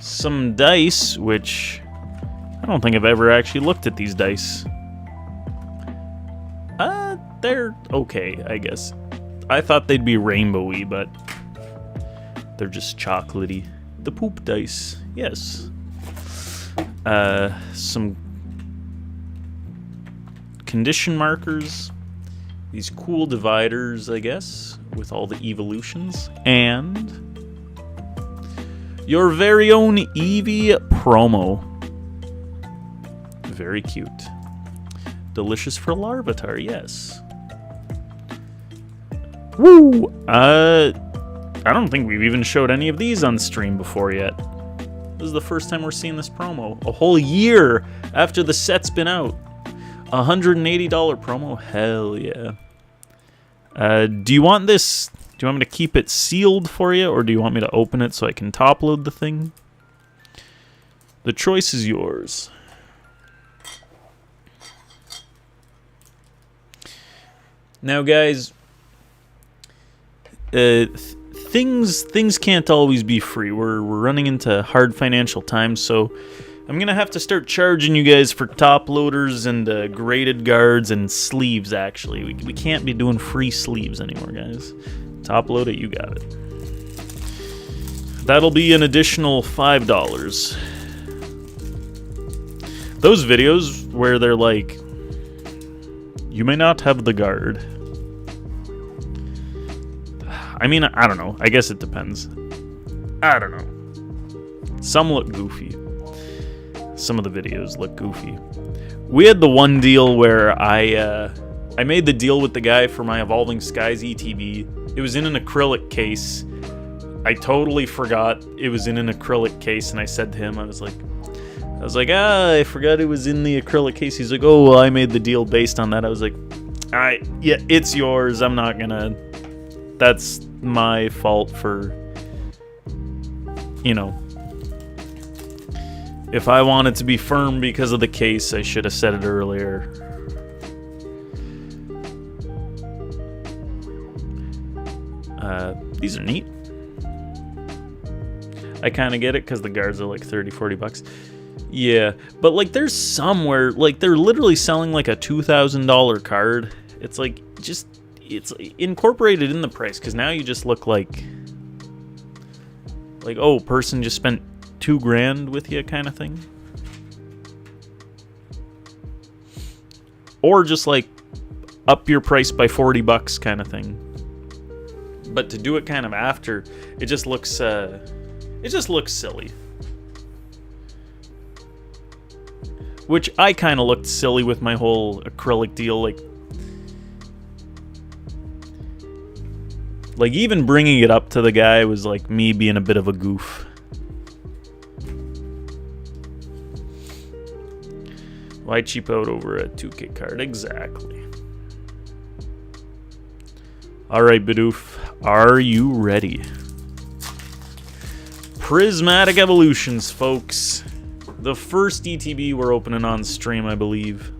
Some dice, which I don't think I've ever actually looked at these dice. They're okay, I guess. I thought they'd be rainbowy, but they're just chocolatey. The poop dice, yes. Some condition markers, these cool dividers, I guess, with all the evolutions, and your very own Eevee promo. Very cute. Delicious for Larvitar, yes. Woo! I don't think we've even showed any of these on stream before yet. This is the first time we're seeing this promo. A whole year after the set's been out. $180 promo? Hell yeah. Do you want this? Do you want me to keep it sealed for you, or do you want me to open it so I can top load the thing? The choice is yours. Now, guys, things can't always be free. We're running into hard financial times, so I'm gonna have to start charging you guys for top loaders and graded guards and sleeves. Actually, we can't be doing free sleeves anymore, guys. Top load it, you got it. That'll be an additional $5. Those videos where they're like, you may not have the guard. I mean, I don't know. I guess it depends. I don't know. Some look goofy. Some of the videos look goofy. We had the one deal where I made the deal with the guy for my Evolving Skies ETB. It was in an acrylic case. I totally forgot it was in an acrylic case, and I said to him, I was like, I forgot it was in the acrylic case. He's like, oh, well, I made the deal based on that. I was like, Yeah, it's yours. I'm not gonna... That's my fault for... You know... If I wanted to be firm because of the case, I should have said it earlier. These are neat. I kind of get it because the guards are like 30-40 bucks. Yeah, but like there's somewhere, like they're literally selling like a $2,000 card. It's like, just, it's incorporated in the price because now you just look like, oh, person just spent $2,000 with you kind of thing. Or just like up your price by 40 bucks kind of thing. But to do it kind of after, it just looks silly. Which I kind of looked silly with my whole acrylic deal, like even bringing it up to the guy was like me being a bit of a goof. Why cheap out over a 2K card? Exactly. Alright, Bidoof, are you ready? Prismatic Evolutions, folks. The first ETB we're opening on stream, I believe.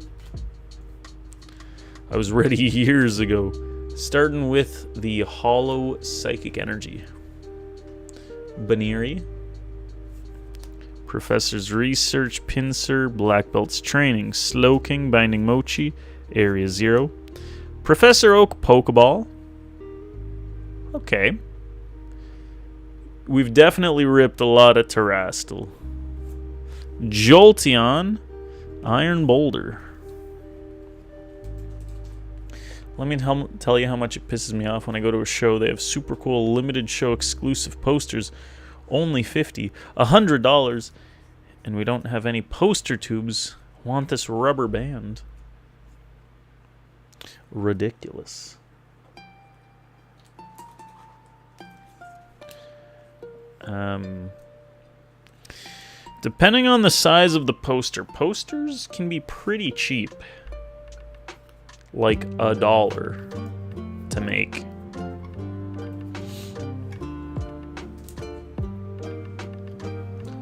I was ready years ago. Starting with the Hollow Psychic Energy. Baniri. Professor's Research, Pinsir, Black Belt's Training, Slowking, Binding Mochi, Area 0. Professor Oak Pokeball. Okay. We've definitely ripped a lot of Terastal. Jolteon, Iron Boulder. Let me tell you how much it pisses me off when I go to a show. They have super cool limited show exclusive posters, only $50, $100, and we don't have any poster tubes. Want this rubber band? Ridiculous. Depending on the size of the poster, posters can be pretty cheap. Like $1 to make.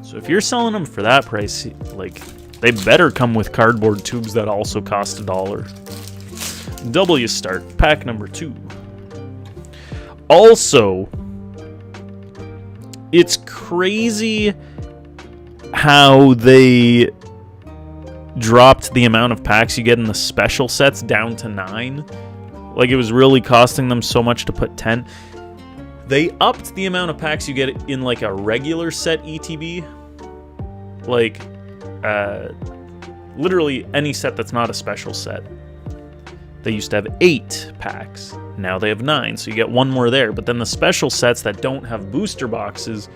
So if you're selling them for that price, like, they better come with cardboard tubes that also cost $1. W start, pack number 2. Also, it's crazy how they dropped the amount of packs you get in the special sets down to 9. Like, it was really costing them so much to put 10. They upped the amount of packs you get in, like, a regular set ETB. Like, literally any set that's not a special set. They used to have 8 packs. Now they have 9, so you get 1 more there. But then the special sets that don't have booster boxes,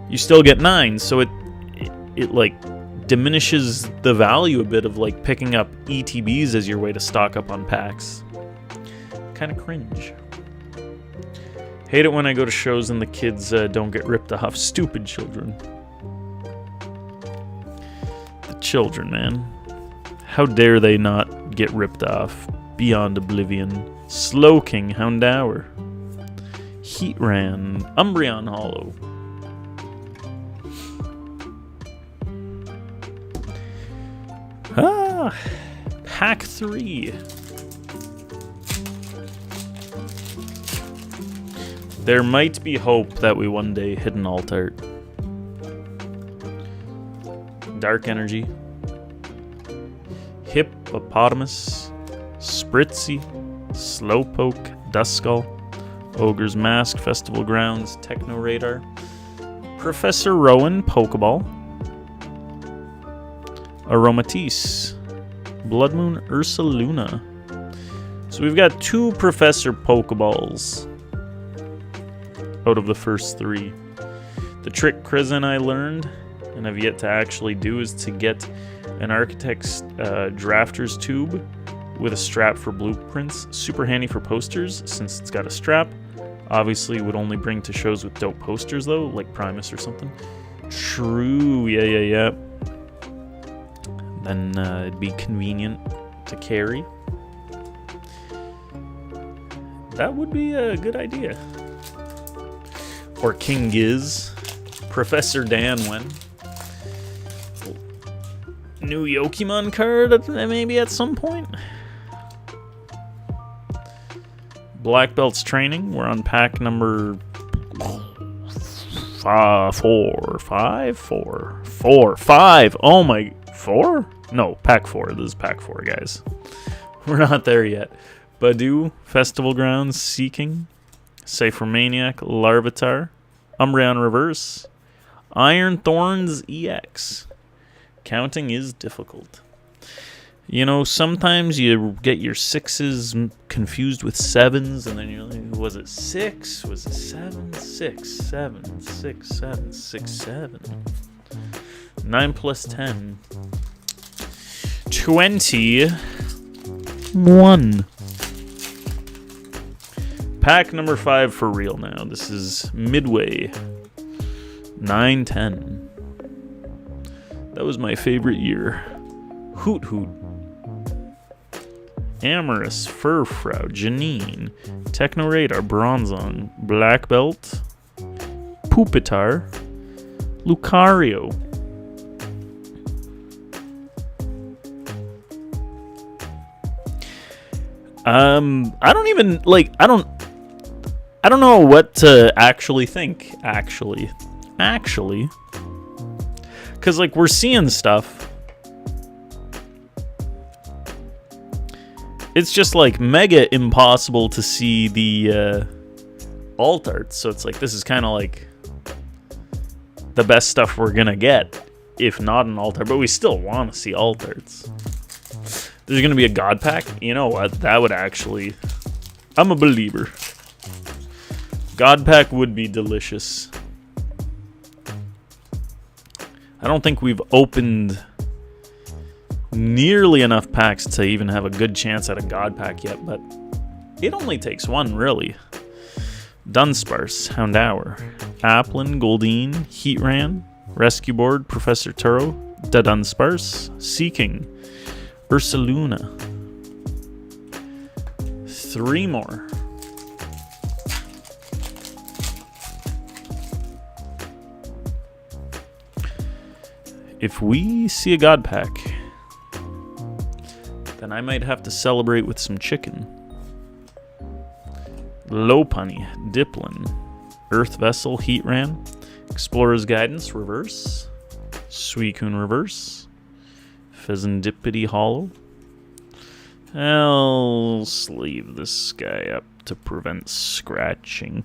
you still get 9. So it like diminishes the value a bit of like picking up ETBs as your way to stock up on packs. Kind of cringe. Hate it when I go to shows and the kids don't get ripped off. Stupid children. The children, man. How dare they not get ripped off? Beyond Oblivion. Slowking, Houndour. Heatran. Umbreon Hollow. Pack 3. There might be hope that we one day hit an alt-art. Dark Energy. Hippopotamus. Spritzy. Slowpoke. Duskull. Ogre's Mask. Festival Grounds. Techno Radar. Professor Rowan Pokeball. Aromatisse. Blood Moon Ursaluna. So we've got 2 Professor Pokeballs out of the first 3. The trick Krizen I learned and have yet to actually do is to get an Architect's Drafter's Tube with a strap for blueprints. Super handy for posters since it's got a strap. Obviously would only bring to shows with dope posters though, like Primus or something. True, yeah. Then it'd be convenient to carry. That would be a good idea. Or King Giz. Professor Danwen. New Yokimon card maybe at some point. Black Belts training. We're on pack number 5. Oh my, 4? No, pack 4. This is pack 4, guys. We're not there yet. Badu, Festival Grounds, Seeking, Cypher Maniac, Larvitar, Umbreon Reverse, Iron Thorns EX. Counting is difficult. You know, sometimes you get your 6s confused with 7s, and then you're like, was it 6? Was it 7? 6, 7, 6, 7, 6, 7. 9 plus 10. 21. Pack number 5 for real now. This is midway. 9-10. That was my favorite year. Hoot Hoot. Amorous, Furfrou, Janine, Techno Radar, Bronzong, Black Belt, Pupitar, Lucario. I don't even I don't know what to actually think. Actually, because like we're seeing stuff. It's just like mega impossible to see the alt art. So it's like this is kind of like the best stuff we're gonna get, if not an alt art. But we still want to see alt arts. There's gonna be a God Pack. You know what? That would actually. I'm a believer. God Pack would be delicious. I don't think we've opened nearly enough packs to even have a good chance at a God Pack yet, but it only takes one, really. Dunsparce, Houndour, Applin, Goldeen, Heatran, Rescue Board, Professor Turo, Dunsparce, Seeking, Ursaluna. 3 more. If we see a God Pack, then I might have to celebrate with some chicken. Lopunny, Diplin, Earth Vessel, Heatran, Explorer's Guidance, Reverse, Suicune Reverse, Pheasantipity Hollow. I'll sleeve this guy up to prevent scratching.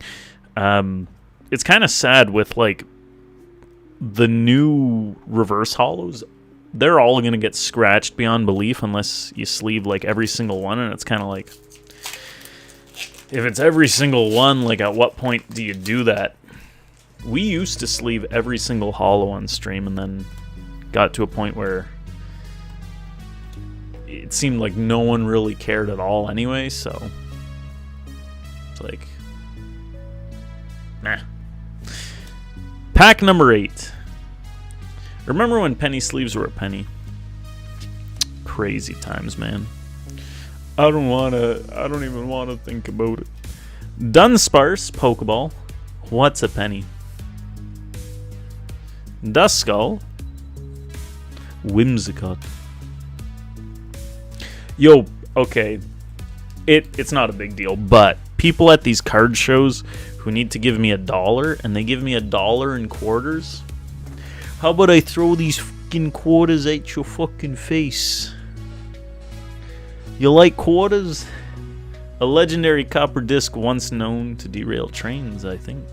It's kind of sad with like the new reverse hollows. They're all going to get scratched beyond belief unless you sleeve like every single one, and it's kind of like, if it's every single one, like at what point do you do that? We used to sleeve every single hollow on stream and then got to a point where it seemed like no one really cared at all anyway, so it's like, nah. Pack number 8. Remember when penny sleeves were a penny? Crazy times, man. I don't even wanna think about it. Dunsparce, Pokeball. What's a penny? Duskull. Whimsicott. Yo, okay. It's not a big deal, but people at these card shows who need to give me $1 and they give me $1 in quarters. How about I throw these fucking quarters at your fucking face? You like quarters? A legendary copper disc once known to derail trains, I think.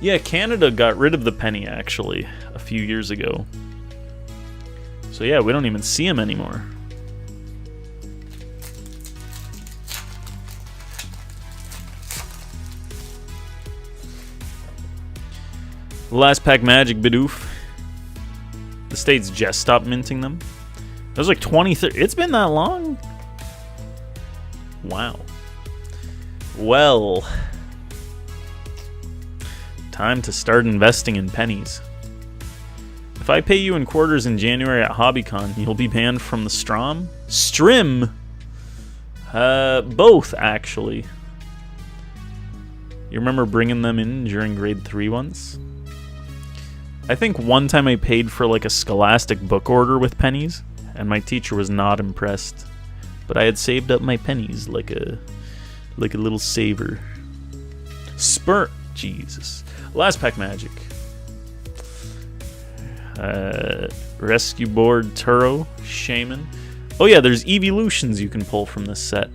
Yeah, Canada got rid of the penny actually a few years ago. So yeah, we don't even see them anymore. Last pack Magic Bidoof. The States just stopped minting them. It was like 2030. It's been that long? Wow. Well. Time to start investing in pennies. If I pay you in quarters in January at HobbyCon, you'll be banned from the Strom? Strim? Both, actually. You remember bringing them in during grade 3 once? I think one time I paid for like a Scholastic book order with pennies, and my teacher was not impressed. But I had saved up my pennies like a little saver. Jesus. Last pack magic. Rescue Board, Turo, Shaman. Oh yeah, there's evolutions you can pull from this set.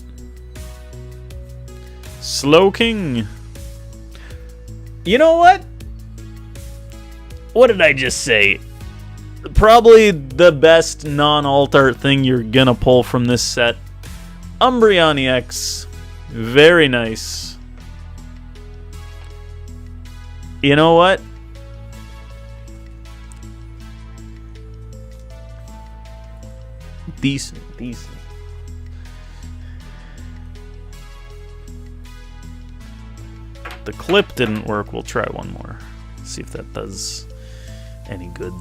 Slowking. You know what? What did I just say? Probably the best non-alt art thing you're gonna pull from this set. Umbreon EX. Very nice. You know what? Decent. The clip didn't work. We'll try one more. See if that does any good.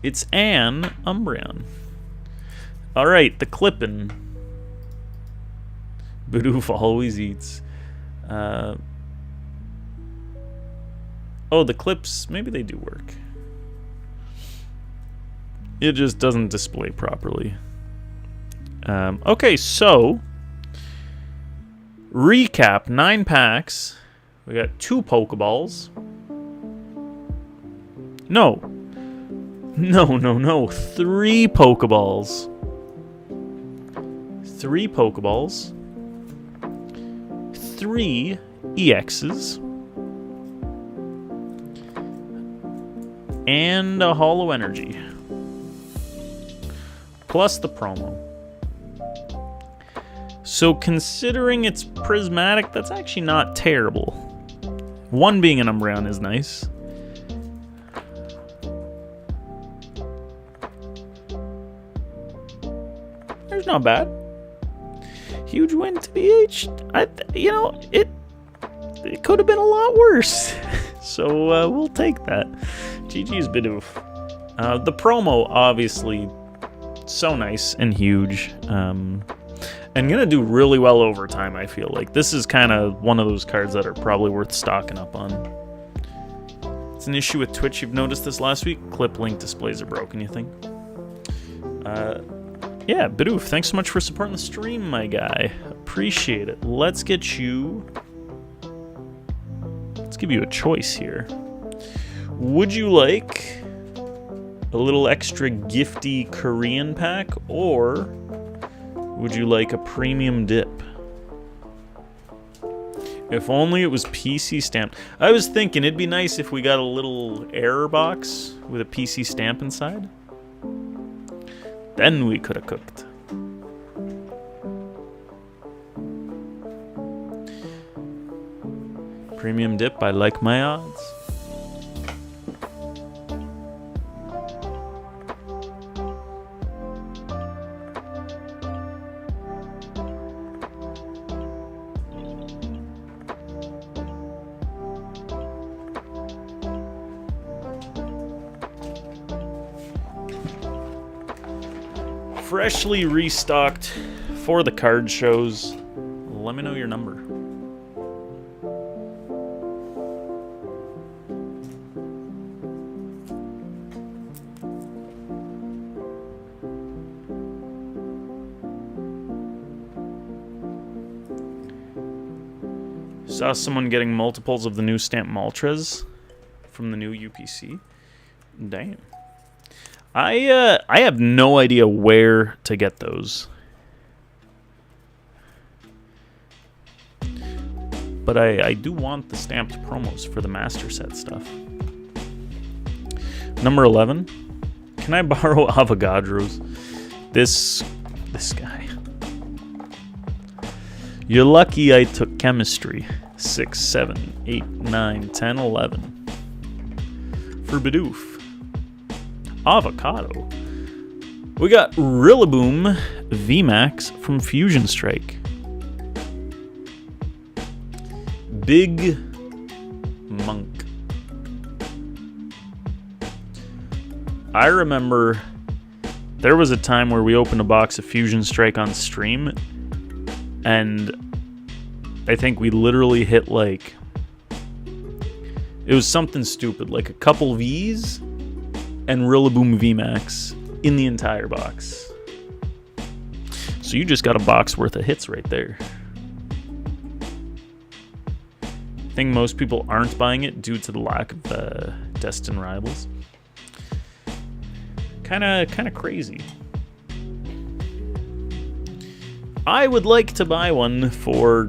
It's an Umbreon. Alright, the clippin'. Bidoof always eats. Oh, the clips, maybe they do work. It just doesn't display properly. Okay, so recap, 9 packs. We got 2 Pokeballs. No. 3 Pokeballs. 3 Pokeballs. 3 EXs. And a Holo Energy. Plus the promo. So considering it's prismatic, that's actually not terrible. 1 being an Umbreon is nice. There's not bad. Huge win to BH. It could have been a lot worse. So we'll take that. GG's Bidoof. The promo, obviously, so nice and huge. And gonna do really well over time, I feel like. This is kind of one of those cards that are probably worth stocking up on. It's an issue with Twitch. You've noticed this last week. Clip link displays are broken, you think? Yeah, Bidoof, thanks so much for supporting the stream, my guy. Appreciate it. Let's give you a choice here. Would you like a little extra gifty Korean pack, or would you like a premium dip? If only it was PC stamped. I was thinking it'd be nice if we got a little error box with a PC stamp inside. Then we could have cooked. Premium dip, I like my odds. Freshly restocked for the card shows. Let me know your number. Saw someone getting multiples of the new Stamp Moltres from the new UPC. Damn. I have no idea where to get those. But I do want the stamped promos for the Master Set stuff. Number 11. Can I borrow Avogadros? This guy. You're lucky I took chemistry. 6, 7, 8, 9, 10, 11. For Bidoof. Avocado. We got Rillaboom VMAX from Fusion Strike. Big Monk. I remember there was a time where we opened a box of Fusion Strike on stream, and I think we literally hit like... It was something stupid, like a couple Vs and Rillaboom VMAX in the entire box. So you just got a box worth of hits right there. I think most people aren't buying it due to the lack of Destined Rivals. Kind of crazy. I would like to buy one for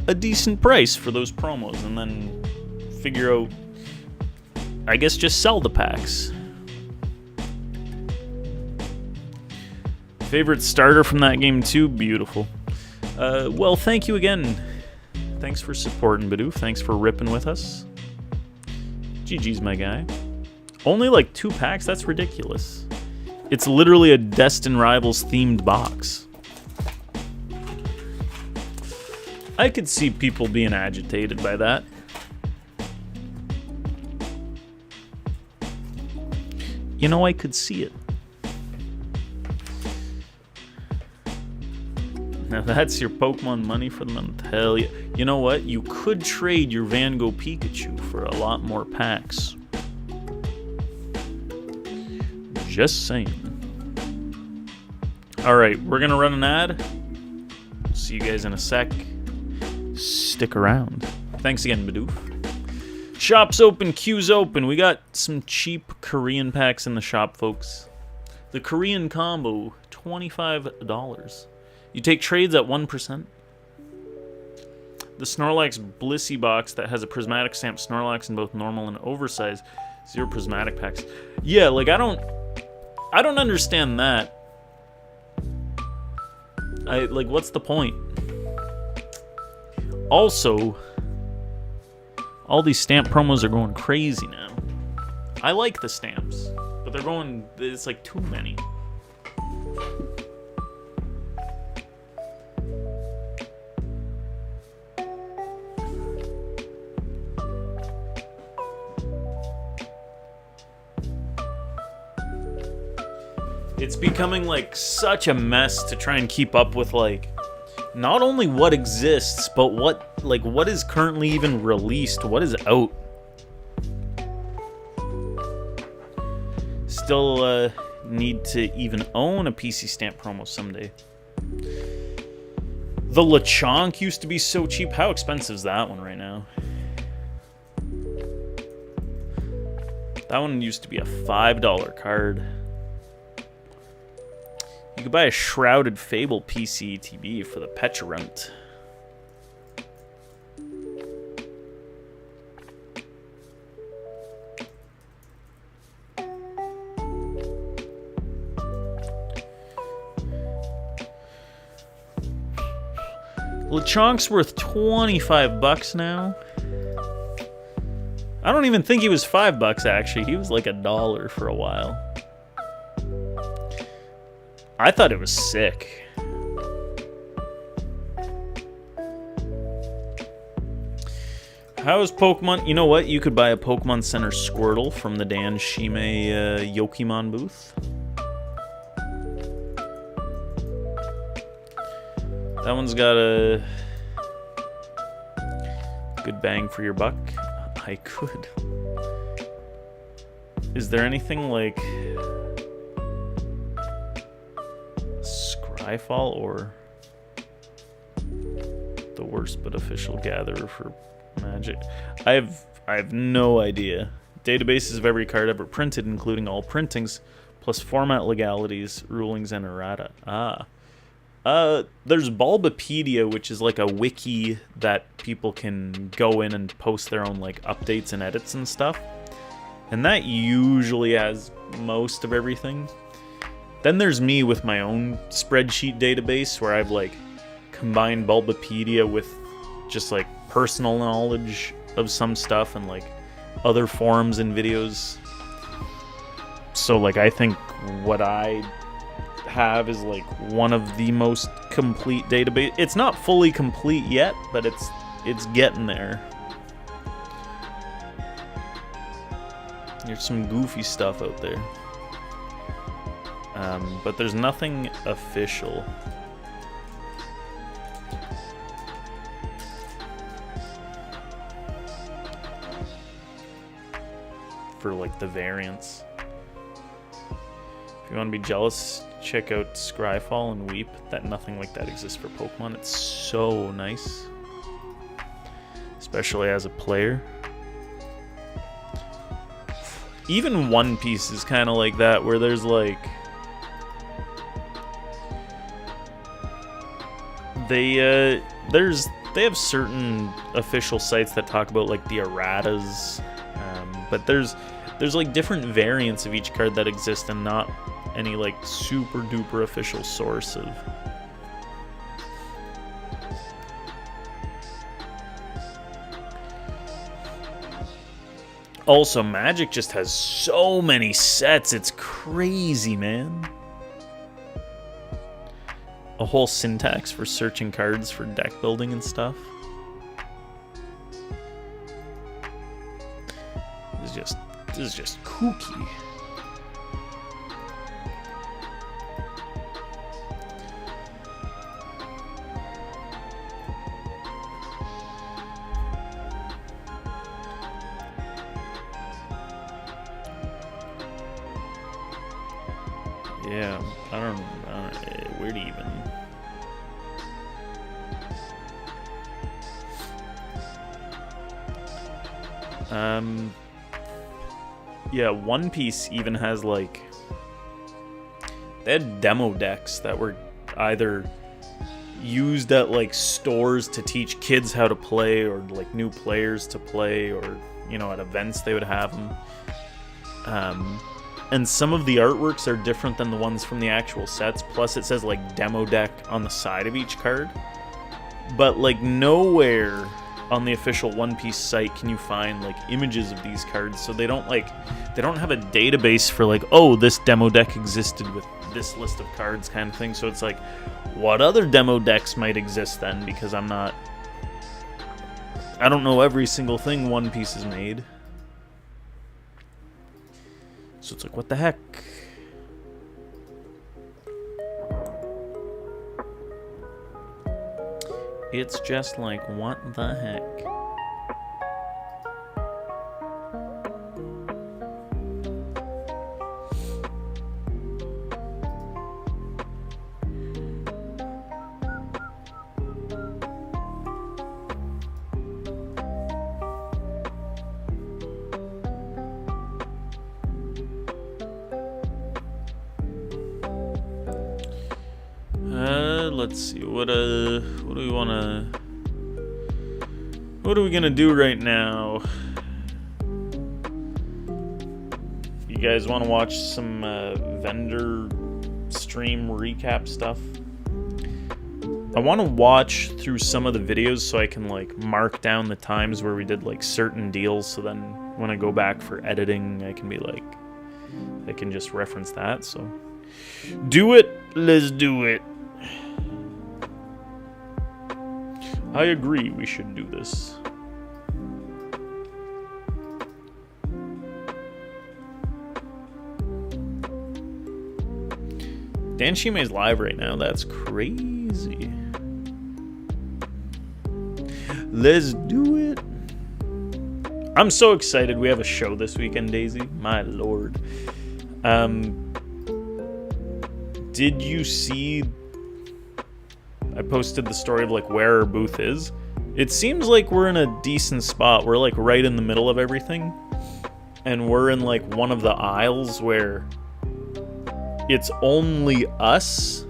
a decent price for those promos and then figure out, I guess, just sell the packs. Favorite starter from that game too? Beautiful. Well, thank you again. Thanks for supporting, Bidoof. Thanks for ripping with us. GG's, my guy. Only like 2 packs? That's ridiculous. It's literally a Destined Rivals themed box. I could see people being agitated by that. You know, I could see it. Now that's your Pokemon money for the month. Hell yeah. You know what? You could trade your Van Gogh Pikachu for a lot more packs. Just saying. Alright, we're gonna run an ad. See you guys in a sec. Stick around. Thanks again, Bidoof. Shop's open, queue's open. We got some cheap Korean packs in the shop, folks. The Korean combo, $25. You take trades at 1%. The Snorlax Blissey box that has a prismatic stamp Snorlax in both normal and oversized. 0 prismatic packs. Yeah, like I don't understand that. Like, what's the point? Also, all these stamp promos are going crazy now. I like the stamps, but it's like too many. It's becoming like such a mess to try and keep up with, like, not only what exists, but what is currently even released, what is out. Still need to even own a PC stamp promo someday. The Lechonk used to be so cheap. How expensive is that one right now? That one used to be a $5 card. You could buy a Shrouded Fable PCETB for the Pecharunt. Lechonk's worth $25 now. I don't even think he was $5 actually. He was like $1 for a while. I thought it was sick. How is Pokemon? You know what? You could buy a Pokemon Center Squirtle from the Dan Shime Yokimon booth. That one's got a good bang for your buck. I could. Is there anything like Scryfall or the worst but official gatherer for Magic? I have no idea. Databases of every card ever printed, including all printings, plus format legalities, rulings, and errata. There's Bulbapedia, which is like a wiki that people can go in and post their own like updates and edits and stuff. And that usually has most of everything. Then there's me with my own spreadsheet database where I've like combined Bulbapedia with just like personal knowledge of some stuff and like other forums and videos. So like I think what I have is like one of the most complete database. It's not fully complete yet, but it's getting there. There's some goofy stuff out there. But there's nothing official. for like the variants. If you want to be jealous, check out Scryfall and Weep. That nothing like that exists for Pokemon. It's so nice, especially as a player. Even One Piece is kind of like that, where there's like they have certain official sites that talk about like the erratas, but there's like different variants of each card that exist, and not any like super duper official source of. Also, Magic just has so many sets, it's crazy, man. A whole syntax for searching cards for deck building and stuff. This is just kooky. Yeah, I don't where to even. Yeah, One Piece even has like, they had demo decks that were either used at like stores to teach kids how to play, or like new players to play, or you know, at events they would have them. And some of the artworks are different than the ones from the actual sets. Plus, it says like demo deck on the side of each card. But like nowhere on the official One Piece site can you find like images of these cards. So they don't have a database for like, oh, this demo deck existed with this list of cards kind of thing. So it's like, what other demo decks might exist then? Because I don't know every single thing One Piece has made. So it's like, what the heck? It's just like, what the heck? Let's see, what do we gonna do right now? You guys want to watch some vendor stream recap stuff? I want to watch through some of the videos so I can like mark down the times where we did like certain deals, so then when I go back for editing, I can be like, I can just reference that. So do it, let's do it. I agree, we should do this. Dan Shime's live right now, that's crazy. Let's do it. I'm so excited we have a show this weekend, Daisy. My lord. Did you see... I posted the story of like where our booth is. It seems like we're in a decent spot. We're like right in the middle of everything. And we're in like one of the aisles where it's only us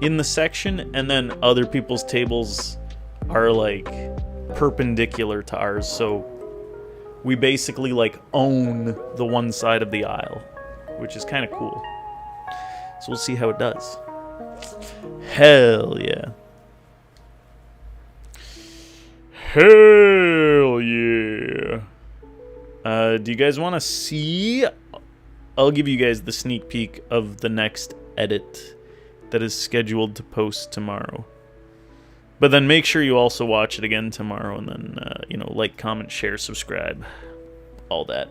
in the section, and then other people's tables are like perpendicular to ours. So we basically like own the one side of the aisle, which is kind of cool. So we'll see how it does. Hell yeah. Hell yeah. Do you guys want to see? I'll give you guys the sneak peek of the next edit that is scheduled to post tomorrow. But then make sure you also watch it again tomorrow, and then, you know, like, comment, share, subscribe. All that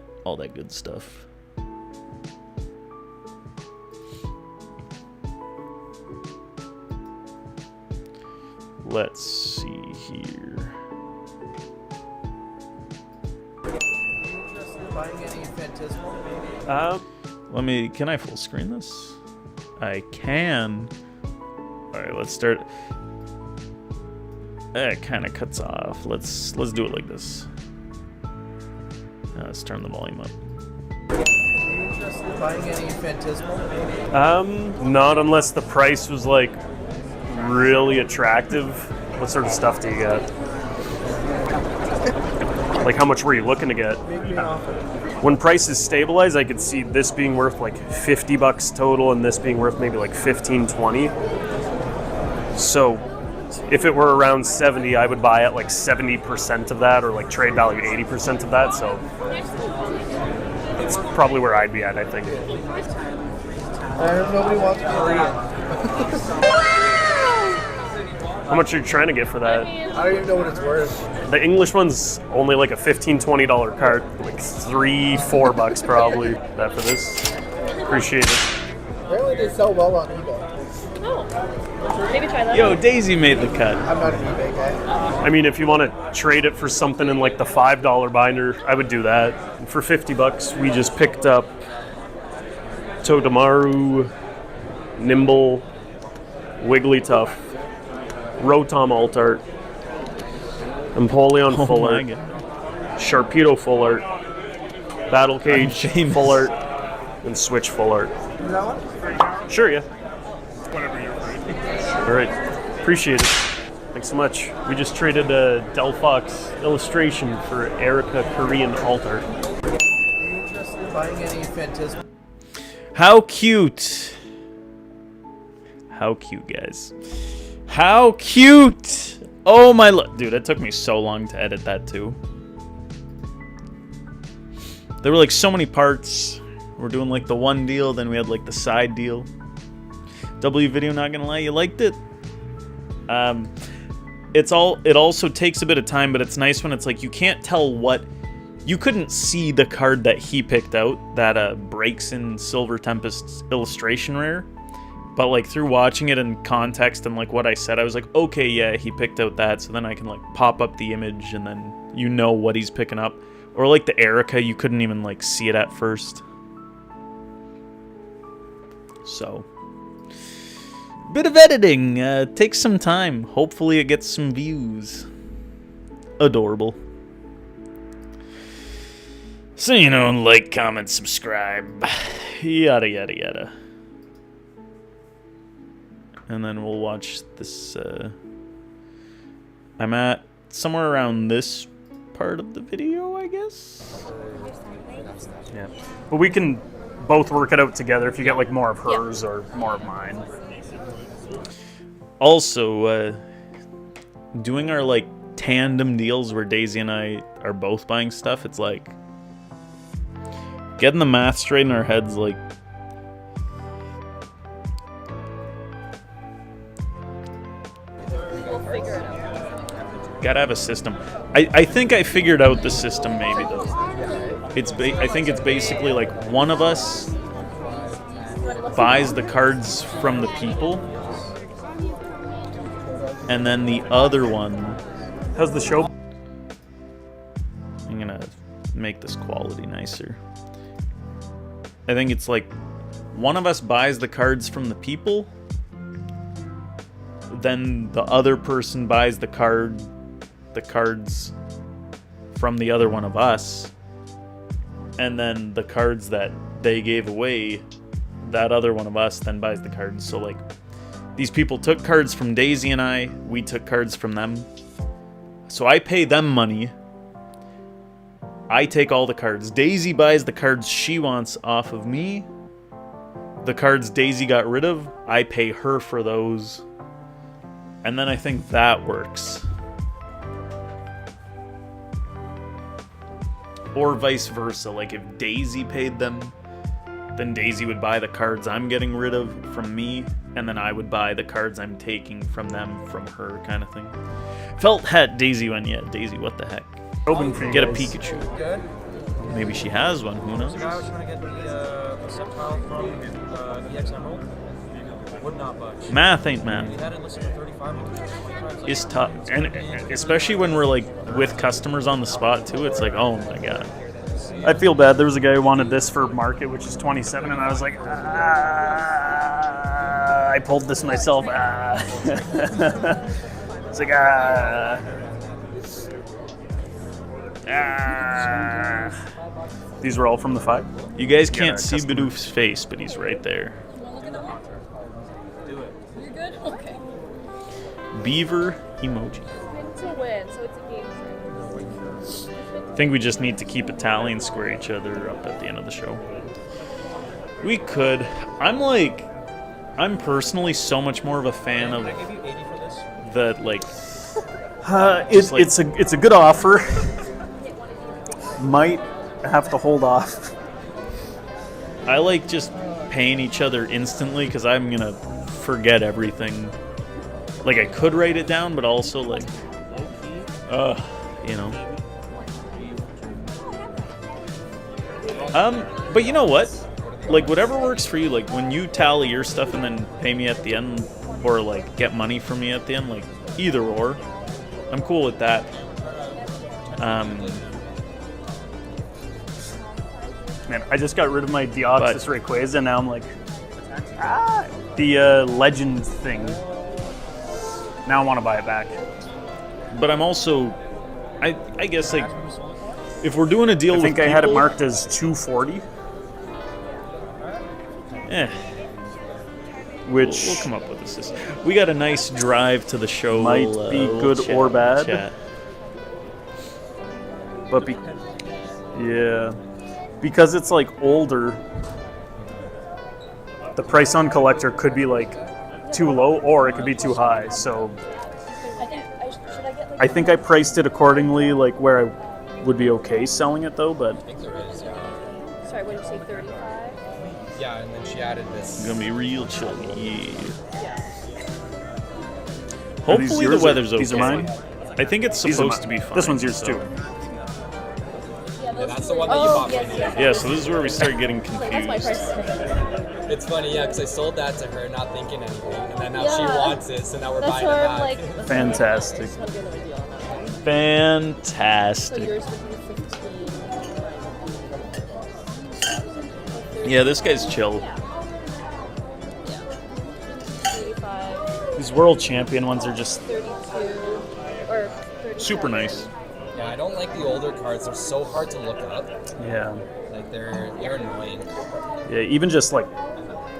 good stuff. Let's see here. Let me. Can I full screen this? I can. All right, let's start. It kind of cuts off. Let's do it like this. Let's turn the volume up. Are you interested in buying any Phantasmal? Not unless the price was like really attractive. What sort of stuff do you get? Like how much were you looking to get? Make me an offer. When prices stabilize, I could see this being worth like $50 total and this being worth maybe like 15, 20. So if it were around 70, I would buy at like 70% of that, or like trade value 80% of that. So it's probably where I'd be at, I think. I heard nobody wants Korean. How much are you trying to get for that? I don't even know what it's worth. The English one's only like a $15, $20 cart, like $3, $4 probably. That for this. Appreciate it. Apparently they sell well on eBay. Oh, maybe try that. Yo, Daisy made the cut. I'm not an eBay guy. I mean, if you want to trade it for something in like the $5 binder, I would do that. And for $50, we just picked up Togedemaru, Nimble, Wigglytuff, Rotom Altart, Empoleon Oh Full my Art, god. Sharpedo Full Art, Battle Cage famous. Full Art, and Switch Full Art. That one? Sure, yeah. All right, appreciate it. Thanks so much. We just traded a Delphox illustration for Erica Korean Altart. Are you interested in buying any Phantasmal? How cute. How cute, guys. How cute. Oh my dude, it took me so long to edit that too. There were like so many parts. We're doing like the one deal, then we had like the side deal. W video, not gonna lie, you liked it. It also takes a bit of time, but it's nice when it's like you can't tell what. You couldn't see the card that he picked out, that breaks in Silver Tempest's illustration rare. But like through watching it in context and like what I said, I was like, okay, yeah, he picked out that. So then I can like pop up the image and then you know what he's picking up. Or like the Erica, you couldn't even like see it at first. So, bit of editing, takes some time. Hopefully it gets some views. Adorable. So, you know, like, comment, subscribe, yada, yada, yada. And then we'll watch this, I'm at somewhere around this part of the video, I guess? Yeah. But we can both work it out together if you get like more of hers or more of mine. Also, doing our like tandem deals where Daisy and I are both buying stuff, it's like getting the math straight in our heads, like We'll figure it out. gotta have a system. I think I figured out the system maybe though. I think it's basically like one of us buys the cards from the people, and then the other one. How's the show? I'm gonna make this quality nicer. I think it's like one of us buys the cards from the people, then the other person buys the cards from the other one of us, and then the cards that they gave away, that other one of us then buys the cards. So like these people took cards from Daisy and I, we took cards from them. So I pay them money. I take all the cards. Daisy buys the cards she wants off of me. The cards Daisy got rid of, I pay her for those. And then I think that works. Or vice versa. Like if Daisy paid them, then Daisy would buy the cards I'm getting rid of from me, and then I would buy the cards I'm taking from them from her, kind of thing. Felt hat Daisy went, yeah, Daisy, what the heck? Open for you Get a guys. Pikachu. Good. Maybe she has one, who knows? The guy was trying to get the Sceptile from EX Emerald. Would not budge. Math ain't man. He had it listed for 35. It's tough, and especially when we're like with customers on the spot too. It's like, oh my god. I feel bad. There was a guy who wanted this for market, which is 27, and I was like, I pulled this myself. It's like, These were all from the 5? You guys can't our see customer. Bidoof's face, but he's right there. You want to look at that one? Do it. You're good? Okay. Beaver emoji. It's a win, so it's a game. I think we just need to keep a tally and square each other up at the end of the show. We could. I'm personally so much more of a fan of Can I give you 80 for this? that, like, It's like- it's a good offer. Might have to hold off. I like just paying each other instantly because I'm gonna forget everything. Like, I could write it down, but also, like, you know. But you know what? Like, whatever works for you. Like, when you tally your stuff and then pay me at the end, or like get money from me at the end, like either or, I'm cool with that. Man, I just got rid of my Deoxys Rayquaza, and now I'm like, the legend thing. Now I want to buy it back. But I'm also, I guess, like, if we're doing a deal I with think I had it people- marked as 240, which We'll come up with this. We got a nice drive to the show. Might be little good or bad. chat. but because it's like older, the price on collector could be like too low or it could be too high. So Should I get like I think I priced it accordingly, like where I would be okay selling it though. But I think there is, yeah. sorry, what did you say, 35? Yeah, and then she added this. It's gonna be real chilly. Yeah. Are these Hopefully yours the or- weather's okay. these are mine? I think it's These are supposed to mine. be fine. This one's yours so- too. Yeah, that's the one that you bought yes, from me. yes. Yeah, so this is where we start getting Like, that's my confused. price. It's funny, yeah, because I sold that to her, not thinking anything, and then now she Yeah. wants it, so now we're That's buying where it I'm back. like, Fantastic. I just want to do another deal on that one. So Fantastic. yours would be 15. Yeah, this guy's chill. Yeah. 35, These world champion ones are just 32, or 37. Super nice. Yeah, I don't like the older cards. They're so hard to look up. yeah. Like they're annoying. Yeah, even just like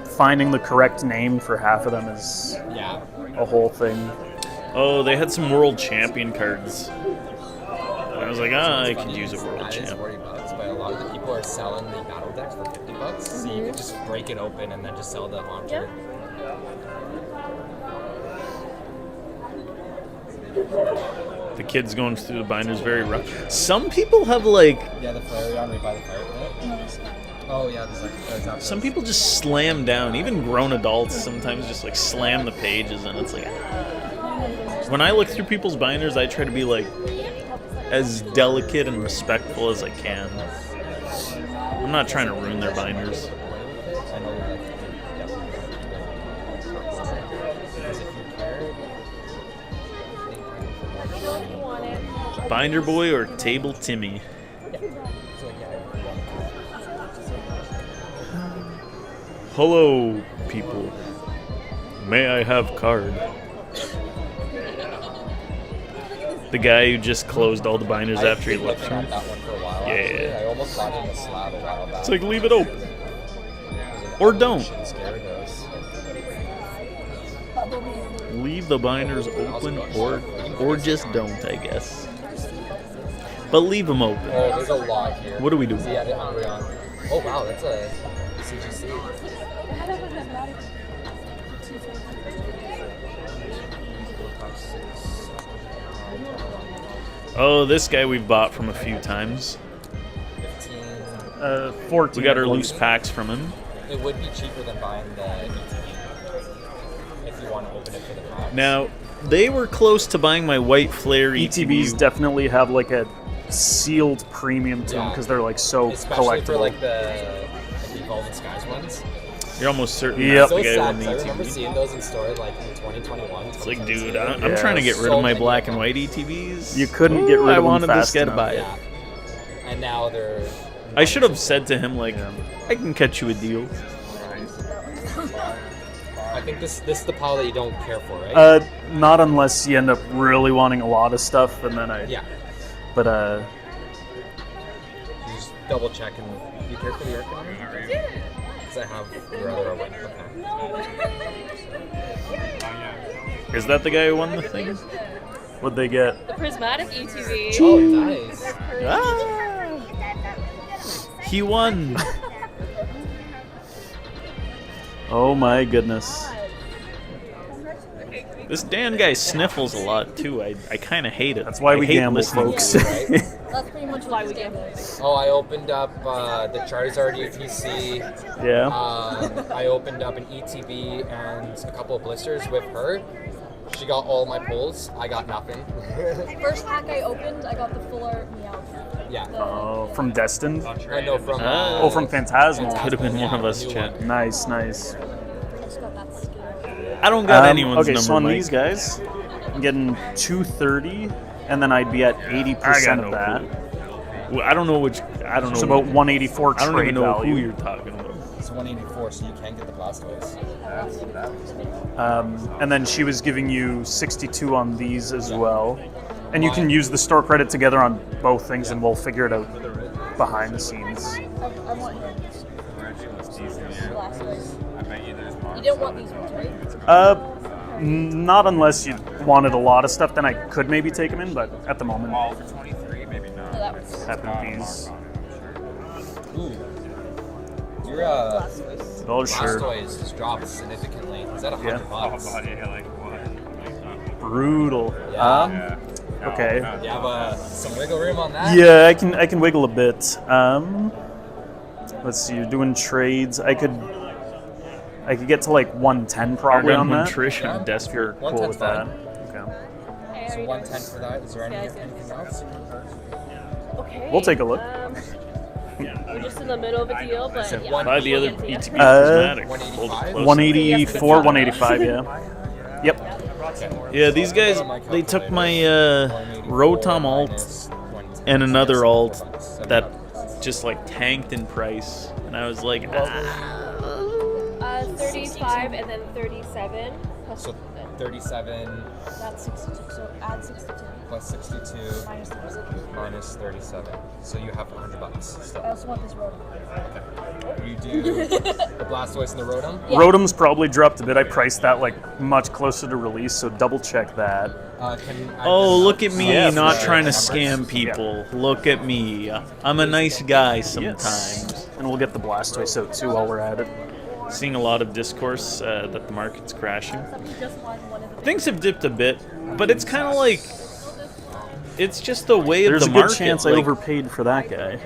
finding the correct name for half of them is Yeah. a whole thing. Oh, they had some world champion cards. And I was like, I could use a world That is champ. $40, but a lot of the people are selling the battle decks for $50. So you can just break it open and then just sell the haunter. The kid's going through the binders very rough. Some people have, like, Yeah, the Flareon, we buy the Fire Pit. Oh yeah, there's after some people just slam down. Even grown adults sometimes just, like, slam the pages, and it's like, when I look through people's binders, I try to be, like, as delicate and respectful as I can. I'm not trying to ruin their binders. I know you like because if you care, You want it? Binder Boy or Table Timmy? so like, yeah, Hello, people. May I have card? The guy who just closed all the binders I after he been left looking from. at that one for a while. Yeah. Actually. I almost bought it in a slab a while back. It's like, leave it open. Or don't. Gyarados. Leave the binders open or just don't, I guess. But leave them open. Oh, there's a lot here. What do we do? He added Umbreon. Oh wow, that's a CGC. Oh, this guy we've bought from a few times. 15. 14. We got our I believe. loose packs from him. It would be cheaper than buying the ETB if you want to open it for the packs. Now, they were close to buying my White Flare ETBs ETB. definitely have like a sealed premium to them Yeah. because they're like so especially for collectible. like the Evolving Skies ones. You're almost certain Yep. that's So the guy sad who 'cause won I the remember ETB. seeing those in store like in 2021. It's like, 2022. dude, I'm Yeah. trying to get rid So of my many black of and them. white ETBs. You couldn't get rid I of them wanted this fast guy to enough. buy it. Yeah. And now they're I should have said to him, like, I can catch you a deal. I think this is the pile that you don't care for, right? Not unless you end up really wanting a lot of stuff, and then Yeah. But You just double check and be careful for the air conditioner. Because I have your other one. Okay. Is that the guy who won the thing? What'd they get? The prismatic ETV. Oh, nice. Ah! He won. Oh my goodness. This Dan guy sniffles a lot too. I kind of hate it. that's why I we hate gamble, listening folks. to it. Right? That's pretty much why we gamble. Oh, I opened up the Charizard UTC. Yeah. I opened up an ETB and a couple of blisters with her. She got all my pulls. I got nothing. First pack I opened, I got the full art Meowth. Yeah. Oh, from Destined? I know from. Ah. From Phantasmal. Could have been one of us, the new chat. one. Nice. I just got that skill. I don't got anyone's okay, number. so on Mike. these guys, I'm getting 230, and then I'd be at 80% of that. Well, I don't know which. I don't know. It's about 184 I don't trade even know value. who you're talking about. It's 184, so you can get the Blastoise. And then she was giving you 62 on these as well. And you can use the store credit together on both things, and we'll figure it out behind the scenes. I want him. Blastoise. You didn't want these ones, right? Not unless you wanted a lot of stuff, then I could maybe take them in, but at the moment, No, that was happy with these. Ooh. Your Oh, sure. Blastoise just dropped significantly. Is that $100? Brutal. Yeah. Okay. You have some wiggle room on that? Yeah, I can wiggle a bit. Let's see, you're doing trades. I could get to like 110 probably on that. Trish Yeah. and Desperate. You're cool with 110's that. fine. Okay. So 110 for that. Is there anything else? okay. We'll take a look. We're just in the middle of a deal, but yeah. one- Buy the other We'll get to ETB you. prismatic. 185? Hold it close. 184, 185, yeah. Yep. Yeah, these guys, they took my Rotom alt and another alt that just like tanked in price, and I was like, 35 and then 37. Plus So 37 that's 62. So add 62. plus 62 Minus 37. minus 37. So you have $100 I still. also want this road. You do the Blastoise and the Rotom? Yeah. Rotom's probably dropped a bit. I priced that like much closer to release, so double check that. oh, look at me Yeah, for not sure. trying to scam people. Look at me. I'm a nice guy sometimes. And we'll get the Blastoise out too while we're at it. Seeing a lot of discourse that the market's crashing. Except you just won one of the Things have dipped a bit, but it's kind of like it's just the way There's of a the good market. chance I like, overpaid for that guy.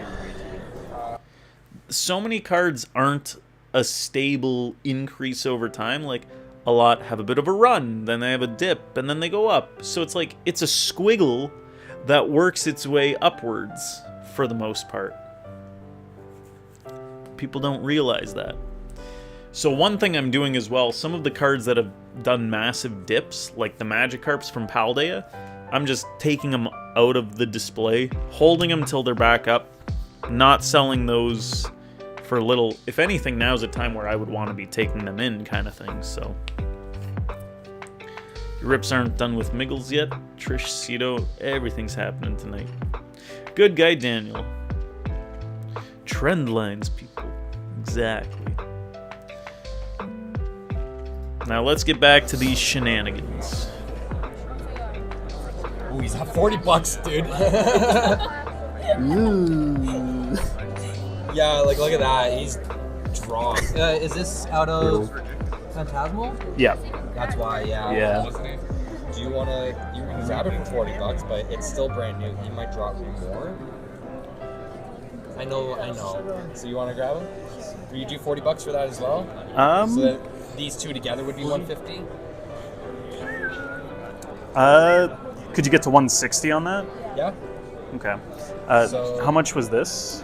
so many cards aren't a stable increase over time. Like a lot have a bit of a run, then they have a dip, and then they go up. So it's like it's a squiggle that works its way upwards for the most part. People don't realize that. So one thing I'm doing as well, some of the cards that have done massive dips, like the Magikarps from Paldea, I'm just taking them out of the display, holding them till they're back up, not selling those for little. If anything, now's a time where I would want to be taking them in, kind of thing. So your rips aren't done with Miggles yet. Trish, Cito, everything's happening tonight. Good guy, Daniel. Trend lines, people. Exactly. Now let's get back to these shenanigans. Ooh, he's at $40, dude. Yeah, like look at that. He's drawn. Is this out of Phantasmal? Yeah. That's why, yeah. Yeah. Do you want to? You can grab it for $40, but it's still brand new. He might drop more. I know. So you want to grab him? Will you do $40 for that as well? So that these two together would be $150. Could you get to 160 on that? Yeah. Okay. So- How much was this?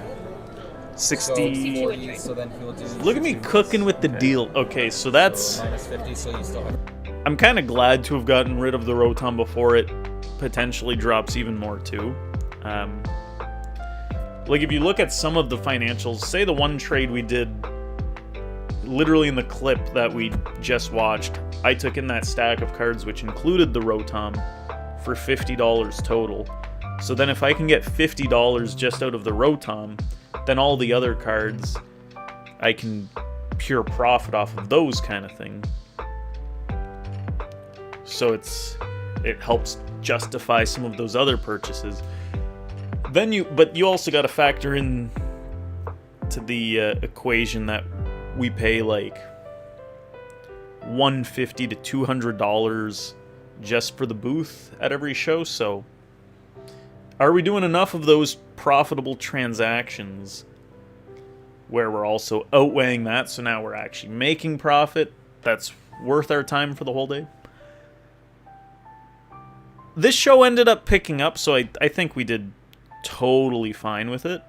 60. So then he'll do. Look at me cooking with the deal. Okay, so that's... minus 50. So you still have. I'm kind of glad to have gotten rid of the Rotom before it potentially drops even more too. Like, if you look at some of the financials, say the one trade we did, literally in the clip that we just watched, I took in that stack of cards, which included the Rotom, for $50 total. So then if I can get $50 just out of the Rotom, then all the other cards, I can pure profit off of those kind of thing. So it helps justify some of those other purchases. Then you also got to factor in to the equation that we pay like $150 to $200 just for the booth at every show. So are we doing enough of those profitable transactions where we're also outweighing that, so now we're actually making profit that's worth our time for the whole day? This show ended up picking up, so I think we did totally fine with it.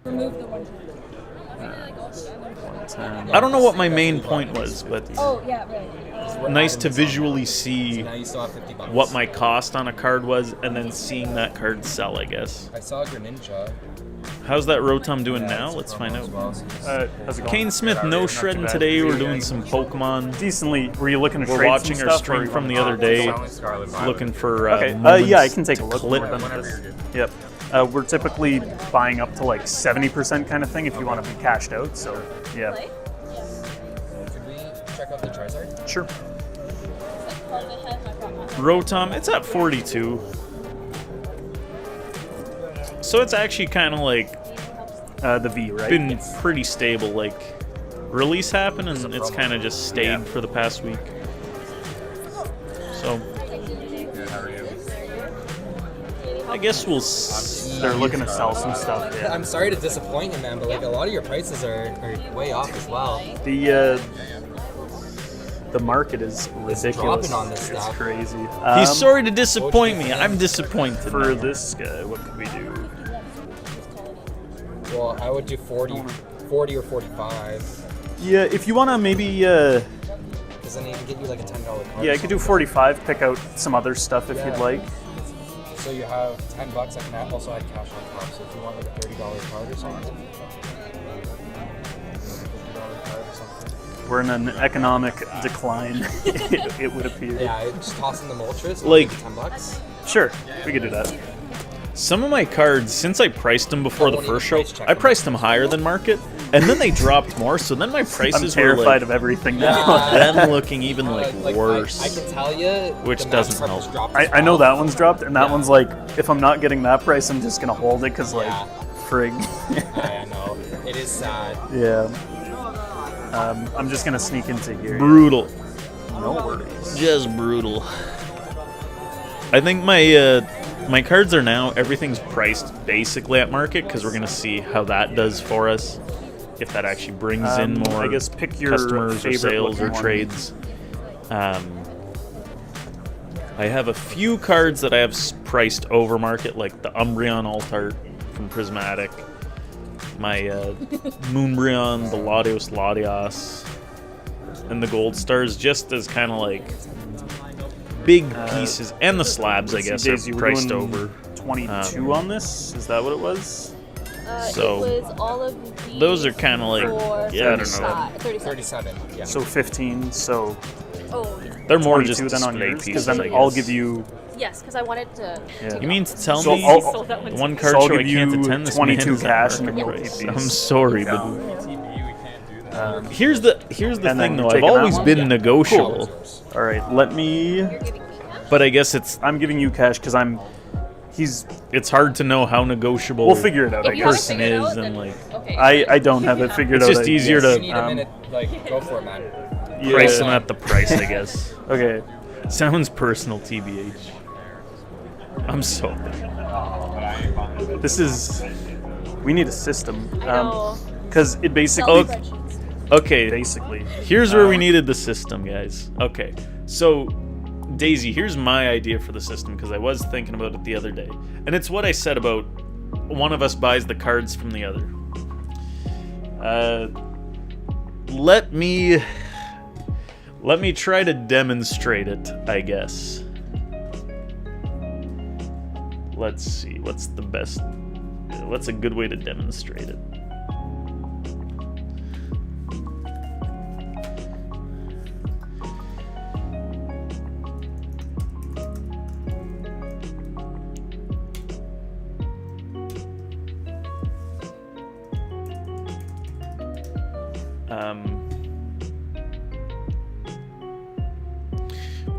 Remove the one. I don't know what my main point was, but Oh, yeah, right. nice to visually see Now you still have $50. what my cost on a card was, and then seeing that card sell, I guess. I saw Greninja. How's that Rotom doing now? Let's find out. How's it going? Kane Smith, no shredding bad. today. We're doing some Pokemon. Decently. Were you looking to We're trade watching some our stuff, or stream you from the want- other day, Scarlet looking for Okay. moments Yeah, I can take a to look. clip. Whenever you're good. Yep. We're typically buying up to like 70% kind of thing if you want to be cashed out. So yeah. Play? Could we check out the Charizard? Sure. Rotom, it's at 42. So it's actually kind of like The V, right? been pretty stable. Like, release happened and it's kind of just stayed Yeah. for the past week. So Good, how are you? I guess we'll. They're looking to sell some stuff. Yeah. I'm sorry to disappoint you, man, but like a lot of your prices are way off as well. The market is ridiculous. dropping on this It's stuff. crazy. He's sorry to disappoint me. I'm disappointed. For now. this guy, what could we do? Well, I would do 40 or 45, Yeah, if you want to maybe, because then you can get you like a $10 card. yeah, or I could do something. 45, pick out some other stuff if Yeah. you'd like. So you have $10. I can also add cash on top. So if you want like a $30 card or something. $50 card or something. We're in an economic decline, it would appear. Yeah, just toss in the Moltres. Like- $10. Sure, we could do that. Some of my cards, since I priced them before I the won't first even show, price check I them. priced them higher than market, and then they dropped more. So then my I'm prices were terrified like of everything now. then looking even like I worse. can tell you, Which the doesn't Magikarp has help. dropped as I know well. that one's dropped, and that Yeah. one's like, if I'm not getting that price, I'm just gonna hold it, because like, Yeah. frig. I know. It is sad. Yeah. I'm just gonna sneak into here. Brutal, No worries. just brutal. I think my cards are now, everything's priced basically at market, because we're gonna see how that does for us. If that actually brings in more I guess pick your customers or favorite sales or looking one. trades. I have a few cards that I have priced over market, like the Umbreon Altart from Prismatic, my Moonbreon, the Latios, and the Gold Stars, just as kind of like big pieces, and the slabs, I let's see, guess, Daisy, are we're priced doing over. 22 on this? Is that what it was? So, it was all of these those are kind of like, for yeah, I don't know. 37. 37. Yeah. So 15, so Oh, yeah. They're more 22 just then on display yours, pieces, because I then I'll guess. give you, Yes, because I wanted to. Yeah. You mean to tell So me I'll- sold that one one too. card So I'll show I give can't you attend this 22 man is at cash and market then we'll price. keep I'm these. sorry, but here's the thing And then though. you're I've taking that always one? been That negotiable, was yours. all right, let me, You're giving me cash? but I guess it's I'm giving you cash, because he's, hard to know how negotiable we'll figure it out, I If you have it guess. person figured is out, then- and like Okay. I don't have it figured It's out. just I easier guess. to- If you need a Um, minute, like, go for it, man. Yeah. price them at the price, I guess. Okay. Sounds personal, TBH. I'm sorry. This is, we need a system. I know. Because it basically, Oh, Spreadsheets. Okay, basically, here's where we needed the system, guys. Okay, so Daisy, here's my idea for the system, because I was thinking about it the other day, and it's what I said about one of us buys the cards from the other. Let me try to demonstrate it, I guess. let's see, what's a good way to demonstrate it?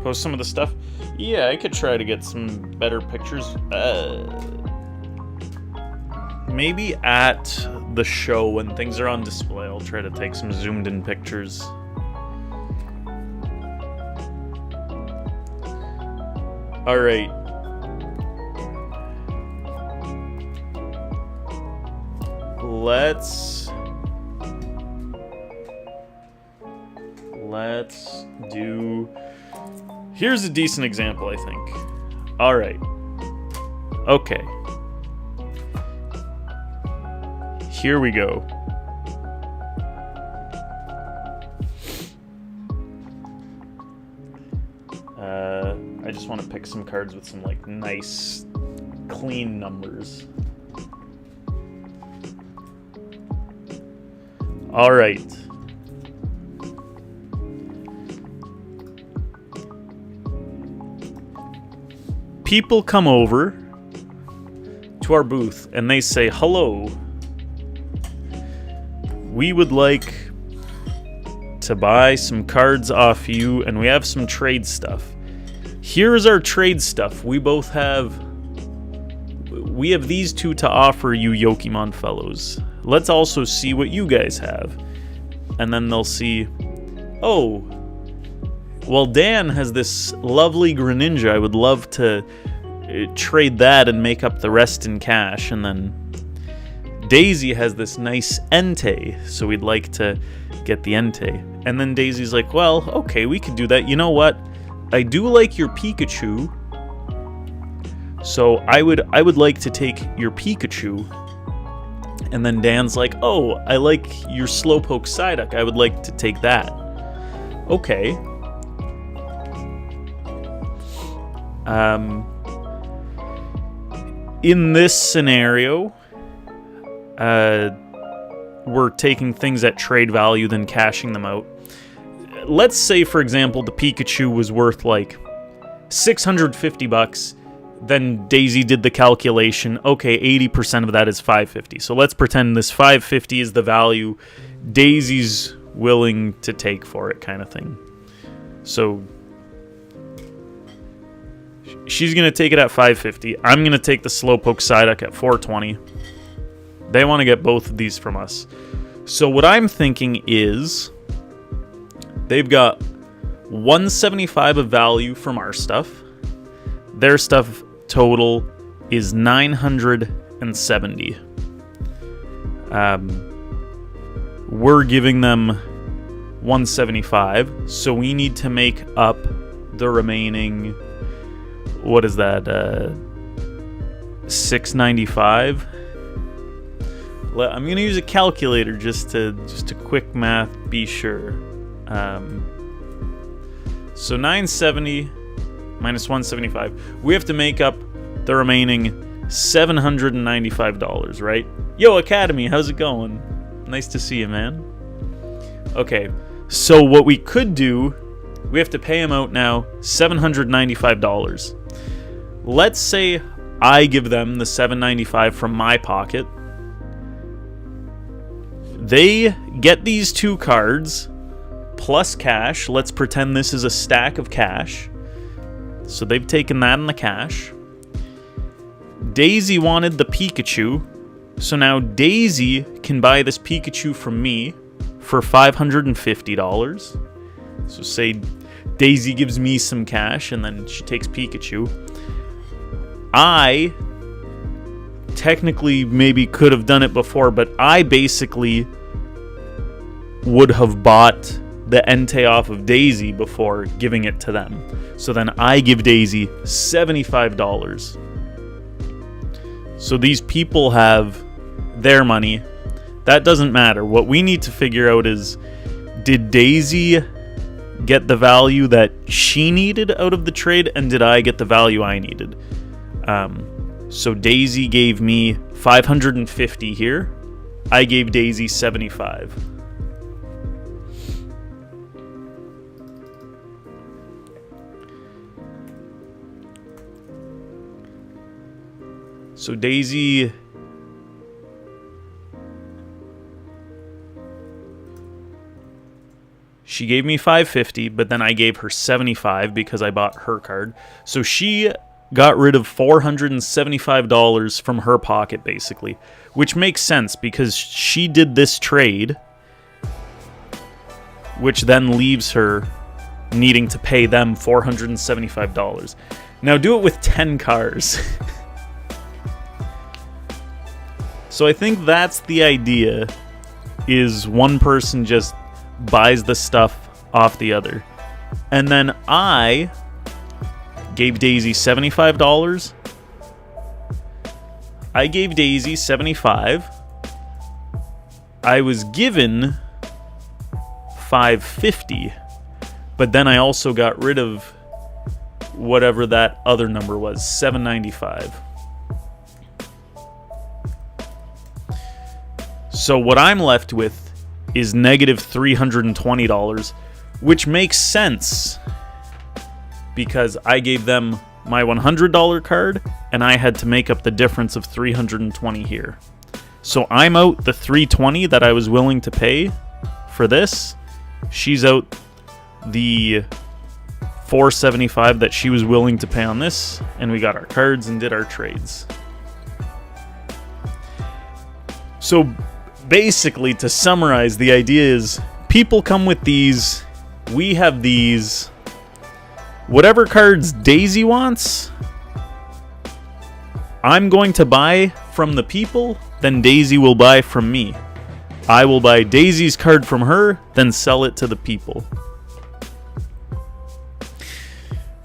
Post some of the stuff. Yeah, I could try to get some better pictures. Maybe at the show when things are on display, I'll try to take some zoomed in pictures. All right. Let's do... Here's a decent example, I think. All right. Okay. Here we go. I just want to pick some cards with some like nice, clean numbers. All right. People come over to our booth and they say, hello, we would like to buy some cards off you and we have some trade stuff. Here's our trade stuff. We have these two to offer you Yokimon fellows. Let's also see what you guys have. And then they'll see, oh, well, Dan has this lovely Greninja. I would love to trade that and make up the rest in cash. And then Daisy has this nice Entei, so we'd like to get the Entei. And then Daisy's like, well, okay, we could do that. You know what? I do like your Pikachu, so I would like to take your Pikachu. And then Dan's like, oh, I like your Slowpoke Psyduck. I would like to take that. Okay. In this scenario, we're taking things at trade value, then cashing them out. Let's say, for example, the Pikachu was worth like $650. Then Daisy did the calculation. Okay, 80% of that is $550. So let's pretend this $550 is the value Daisy's willing to take for it, kind of thing. So she's going to take it at $550. I'm going to take the Slowpoke Psyduck at $420. They want to get both of these from us. So what I'm thinking is they've got $175 of value from our stuff. Their stuff total is $970. We're giving them $175, so we need to make up the remaining, what is that, $695. I'm gonna use a calculator just to quick math, be sure. So 970 minus 175. We have to make up the remaining $795, right? Yo, Academy, how's it going? Nice to see you, man. Okay, so what we could do, we have to pay him out now $795. Let's say I give them the $795 from my pocket. They get these two cards plus cash. Let's pretend this is a stack of cash. So they've taken that in the cash. Daisy wanted the Pikachu. So now Daisy can buy this Pikachu from me for $550. So say Daisy gives me some cash and then she takes Pikachu. I technically maybe could have done it before, but I basically would have bought the Entei off of Daisy before giving it to them. So then I give Daisy $75. So these people have their money. That doesn't matter. What we need to figure out is, did Daisy get the value that she needed out of the trade, and did I get the value I needed? So Daisy gave me 550 here. I gave Daisy 75. So Daisy... She gave me 550, but then I gave her 75 because I bought her card. So she got rid of $475 from her pocket, basically. Which makes sense because she did this trade, which then leaves her needing to pay them $475. Now do it with 10 cars. So I think that's the idea, is one person just buys the stuff off the other. And then I gave Daisy $75. I gave Daisy 75. I was given 550, but then I also got rid of whatever that other number was, 795. So what I'm left with is negative $320, which makes sense because I gave them my $100 card and I had to make up the difference of $320 here. So I'm out the $320 that I was willing to pay for this. She's out the $475 that she was willing to pay on this, and we got our cards and did our trades. So basically, to summarize, the idea is people come with these, we have these, whatever cards Daisy wants, I'm going to buy from the people, then Daisy will buy from me. I will buy Daisy's card from her, then sell it to the people.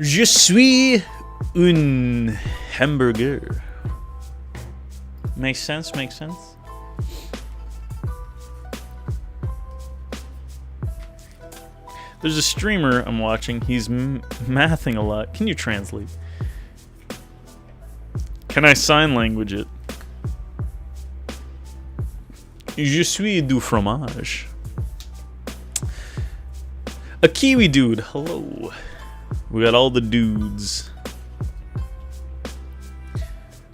Je suis un hamburger. Makes sense, makes sense. There's a streamer I'm watching. He's mathing a lot. Can you translate? Can I sign language it? Je suis du fromage. A Kiwi dude. Hello. We got all the dudes.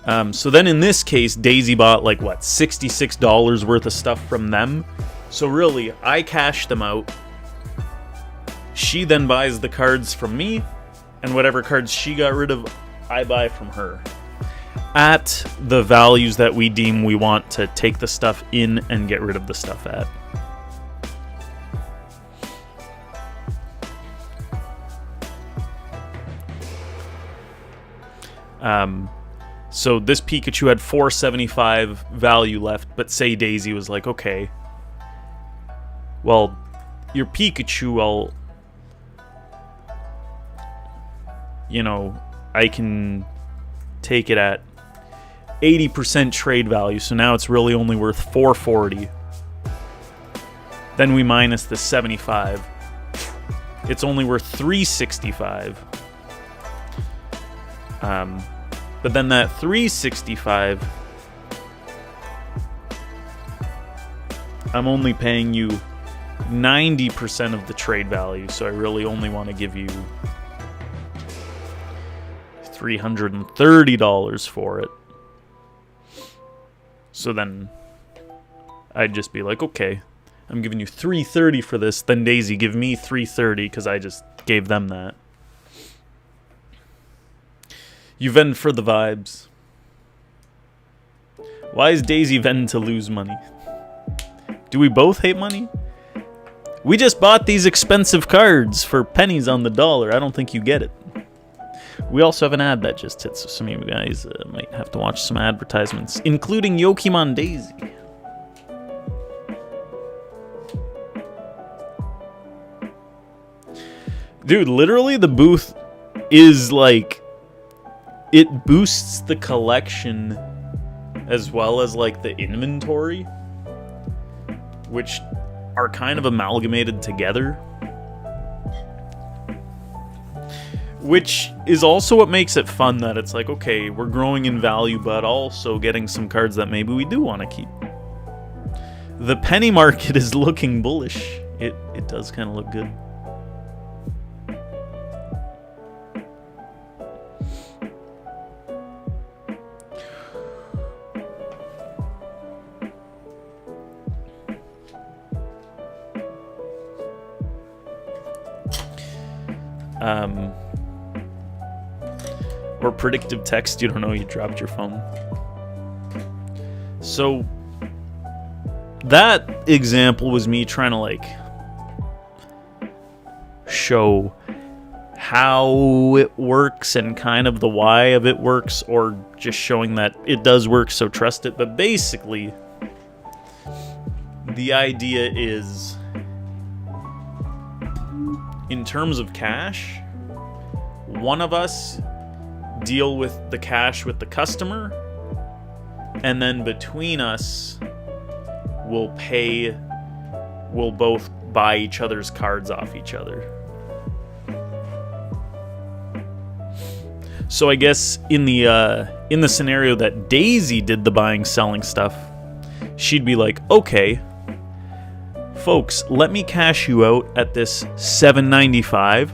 So then in this case, Daisy bought like what, $66 worth of stuff from them. So really, I cashed them out. She then buys the cards from me, and whatever cards she got rid of, I buy from her. At the values that we deem we want to take the stuff in and get rid of the stuff at. So this Pikachu had $475 value left, but say Daisy was like, okay, well, your Pikachu, I can take it at 80% trade value, so now it's really only worth $440. Then we minus the 75. It's only worth $365. But then that $365, I'm only paying you 90% of the trade value, so I really only want to give you $330 for it. So then I'd just be like, okay, I'm giving you $330 for this, then Daisy give me $330 because I just gave them that. You vend for the vibes. Why is Daisy vend to lose money? Do we both hate money? We just bought these expensive cards for pennies on the dollar. I don't think you get it. We also have an ad that just hit, so some of you guys might have to watch some advertisements, including Yokimon Daisy. Dude, literally the booth is like, it boosts the collection as well as like the inventory, which are kind of amalgamated together. Which is also what makes it fun, that it's like, okay, we're growing in value, but also getting some cards that maybe we do want to keep. The penny market is looking bullish. It does kind of look good. Or predictive text, you don't know you dropped your phone. So that example was me trying to like show how it works and kind of the why of it works, or just showing that it does work, so trust it. But basically, the idea is, in terms of cash, one of us deal with the cash with the customer, and then between us we'll both buy each other's cards off each other. So I guess in the scenario that Daisy did the buying selling stuff, she'd be like, okay folks, let me cash you out at this $7.95.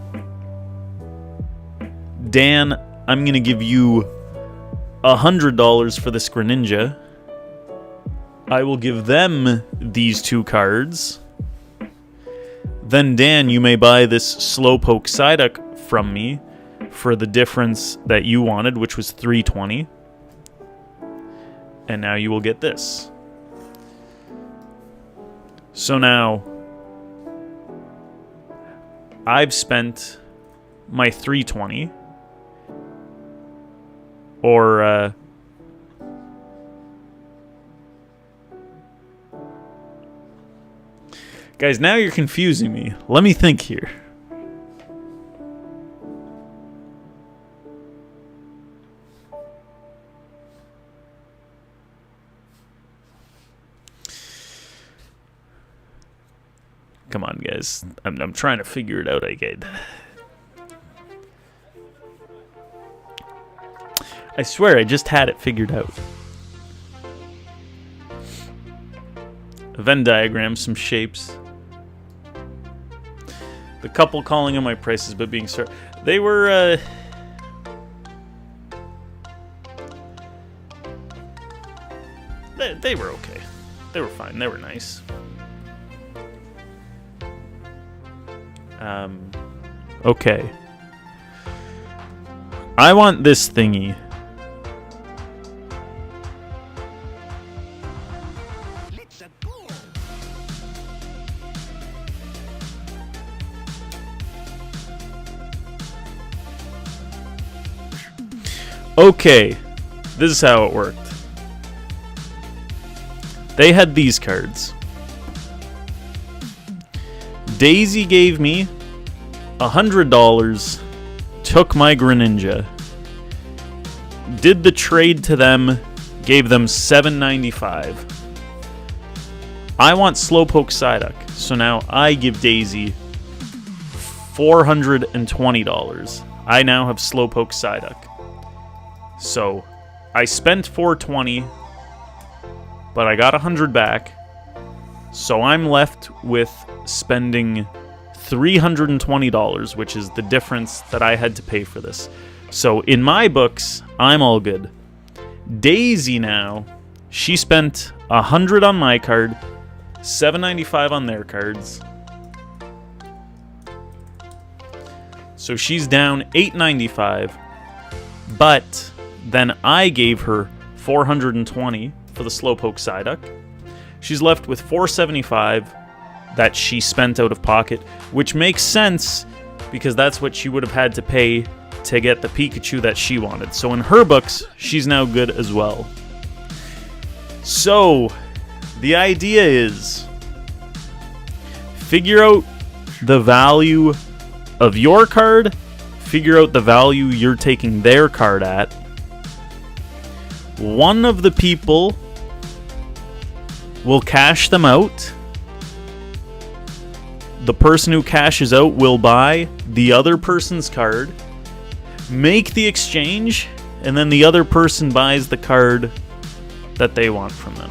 Dan, I'm gonna give you $100 for this Greninja. I will give them these 2 cards. Then Dan, you may buy this Slowpoke Psyduck from me for the difference that you wanted, which was $3.20. And now you will get this. So now I've spent my $3.20, or guys, now you're confusing me. Let me think here. Come on, guys. I'm trying to figure it out. I swear I just had it figured out. A Venn diagram, some shapes. The couple calling on my prices but being sorry. They were they were okay. They were fine. They were nice. Okay. I want this thingy. Okay, this is how it worked. They had these cards. Daisy gave me $100, took my Greninja, did the trade to them, gave them $7.95. I want Slowpoke Psyduck, so now I give Daisy $420. I now have Slowpoke Psyduck. So I spent $420, but I got $100 back. So I'm left with spending $320, which is the difference that I had to pay for this. So in my books, I'm all good. Daisy now, she spent $100 on my card, $7.95 on their cards. So she's down $8.95, but then I gave her $420 for the Slowpoke Psyduck. She's left with $475 that she spent out of pocket, which makes sense because that's what she would have had to pay to get the Pikachu that she wanted. So in her books, she's now good as well. So the idea is figure out the value of your card, figure out the value you're taking their card at. One of the people will cash them out. The person who cashes out will buy the other person's card, make the exchange, and then the other person buys the card that they want from them.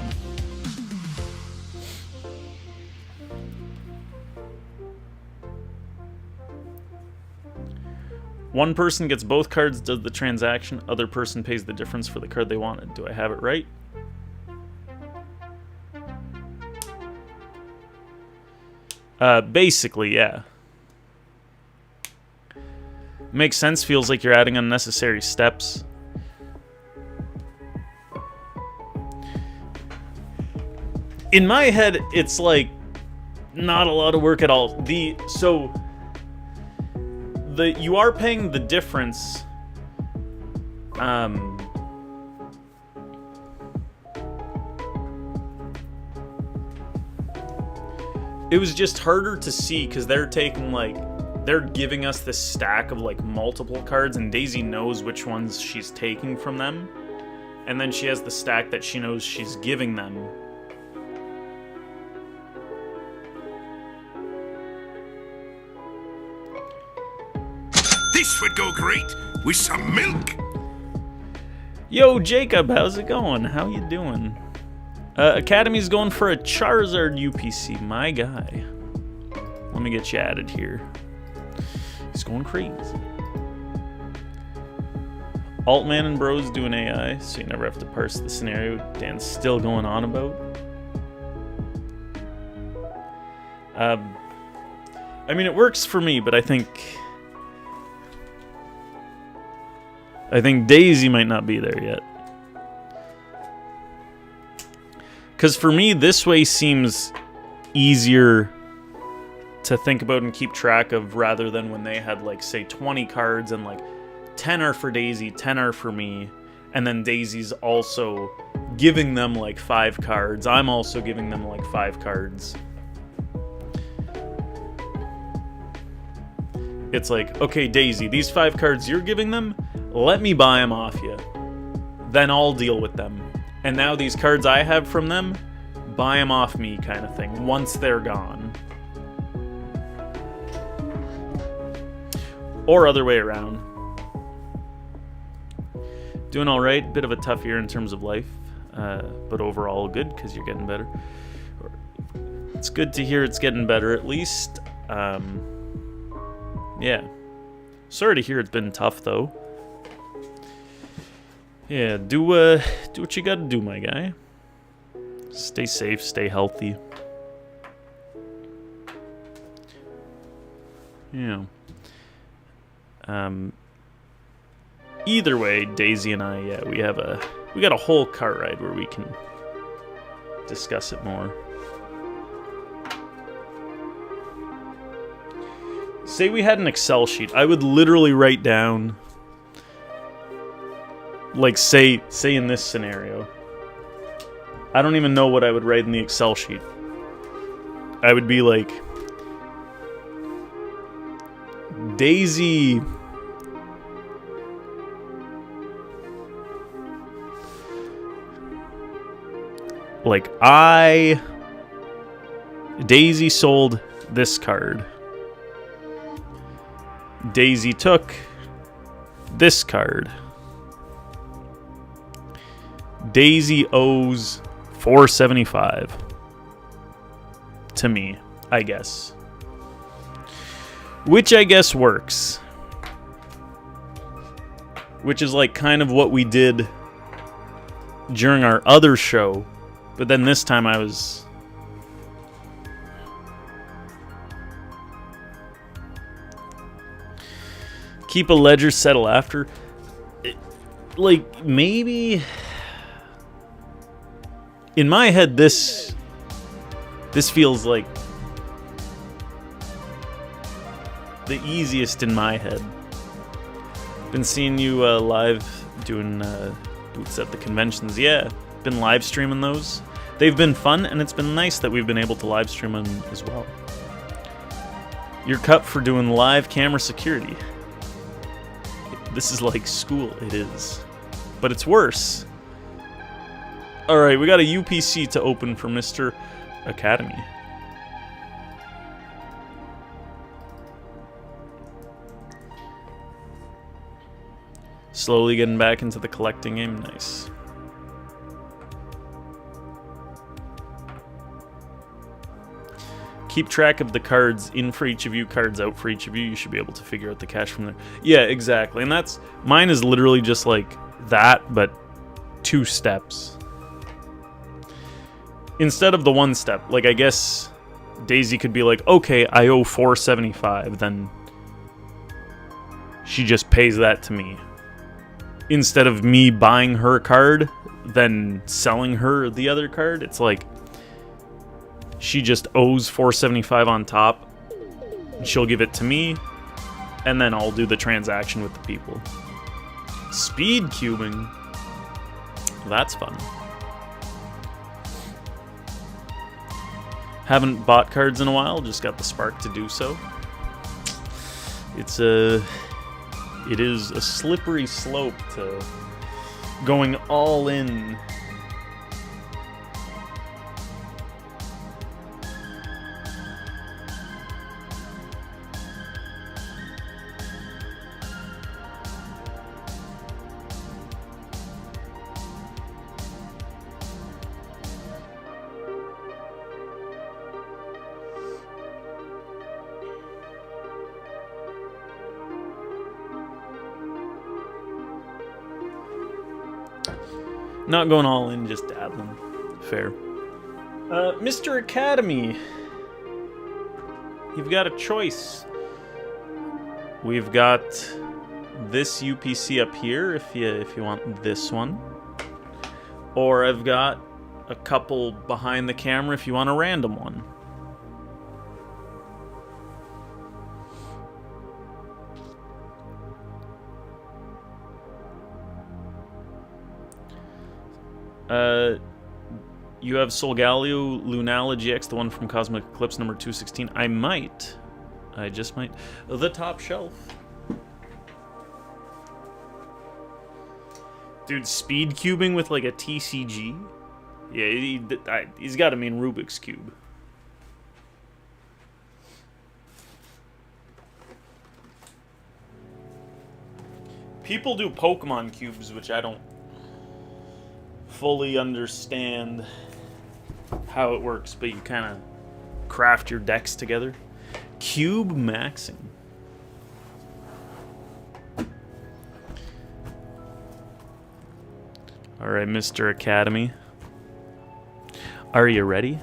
One person gets both cards, does the transaction, other person pays the difference for the card they wanted. Do I have it right? Basically, yeah. Makes sense, feels like you're adding unnecessary steps. In my head, it's like not a lot of work at all. You are paying the difference. It was just harder to see because they're giving us this stack of like multiple cards, and Daisy knows which ones she's taking from them, and then she has the stack that she knows she's giving them. This would go great with some milk. Yo, Jacob, how's it going? How you doing? Academy's going for a Charizard UPC, my guy. Let me get you added here. He's going crazy. Altman and Bros do an AI, so you never have to parse the scenario Dan's still going on about. I mean, it works for me, but I think Daisy might not be there yet. Because for me, this way seems easier to think about and keep track of rather than when they had, like, say, 20 cards and, like, 10 are for Daisy, 10 are for me, and then Daisy's also giving them, like, 5 cards. I'm also giving them, like, 5 cards. It's like, okay, Daisy, these 5 cards you're giving them, let me buy them off you. Then I'll deal with them. And now these cards I have from them, buy them off me kind of thing, once they're gone. Or other way around. Doing alright, bit of a tough year in terms of life, but overall good, because you're getting better. It's good to hear it's getting better, at least. Yeah. Sorry to hear it's been tough, though. Yeah, do what you gotta do, my guy. Stay safe, stay healthy. Yeah. Either way, Daisy and I, yeah, we got a whole cart ride where we can discuss it more. Say we had an Excel sheet, I would literally write down, like, say in this scenario, I don't even know what I would write in the Excel sheet. I would be like, Daisy, like, Daisy sold this card. Daisy took this card. Daisy owes $475 to me, I guess. Which I guess works. Which is like kind of what we did during our other show. But then this time I was... Keep a ledger, settle after. Like, maybe... In my head, this feels like the easiest in my head. Been seeing you live doing booths at the conventions. Yeah, been live streaming those. They've been fun, and it's been nice that we've been able to live stream them as well. Your cup for doing live camera security. This is like school, it is. But it's worse. Alright, we got a UPC to open for Mr. Academy. Slowly getting back into the collecting game. Nice. Keep track of the cards in for each of you, cards out for each of you. You should be able to figure out the cash from there. Yeah, exactly. And that's... Mine is literally just like that, but 2 steps. Instead of the 1 step. Like, I guess Daisy could be like, okay, I owe $4.75. Then she just pays that to me. Instead of me buying her a card, then selling her the other card. It's like... She just owes $4.75 on top. She'll give it to me, and then I'll do the transaction with the people. Speed cubing. That's fun. Haven't bought cards in a while, just got the spark to do so. It is a slippery slope to going all in. Not going all in, just dabbling. Fair. Mr. Academy. You've got a choice. We've got this UPC up here if you want this one. Or I've got a couple behind the camera if you want a random one. You have Solgaleo Lunala GX, the one from Cosmic Eclipse number 216. I just might. The top shelf. Dude, speed cubing with like a TCG? Yeah, he's got to mean Rubik's Cube. People do Pokemon cubes, which I don't fully understand how it works, but you kind of craft your decks together. Cube maxing. All right, Mr. Academy. Are you ready?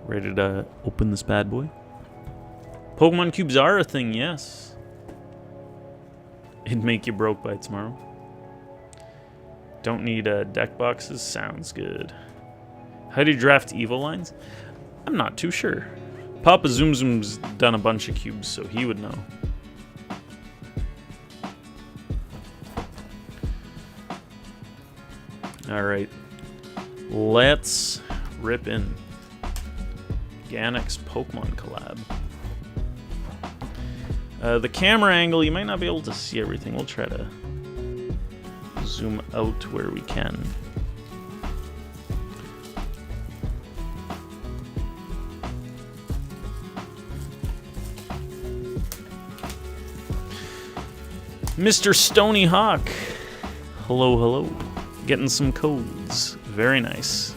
Ready to open this bad boy? Pokemon cubes are a thing, yes. It'd make you broke by tomorrow. Don't need deck boxes? Sounds good. How do you draft Evo lines? I'm not too sure. Papa Zoom Zoom's done a bunch of cubes, so he would know. Alright. Let's rip in. Ganex Pokemon collab. The camera angle, you might not be able to see everything. We'll try to zoom out where we can. Mr. Stony Hawk. Hello, hello. Getting some codes. Very nice.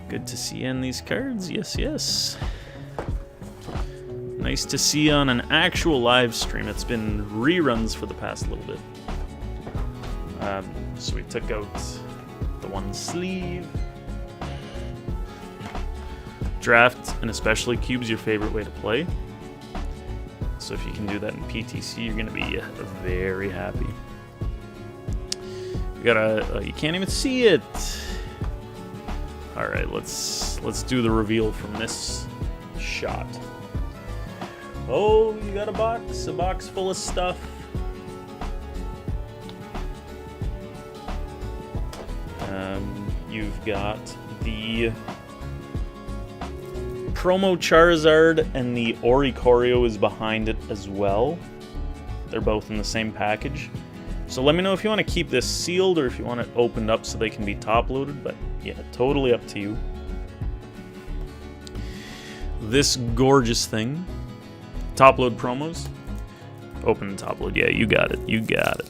Good to see you in these cards. Yes, yes. Nice to see you on an actual live stream. It's been reruns for the past little bit. So we took out the one sleeve. Draft, and especially cubes, your favorite way to play. So if you can do that in PTC, you're going to be very happy. We got a... you can't even see it. All right, let's do the reveal from this shot. Oh, you got a box full of stuff. You've got the promo Charizard and the Oricorio is behind it as well. They're both in the same package. So let me know if you want to keep this sealed or if you want it opened up so they can be top loaded, but yeah, totally up to you. This gorgeous thing. Top load promos. Open and top load. Yeah, you got it. You got it.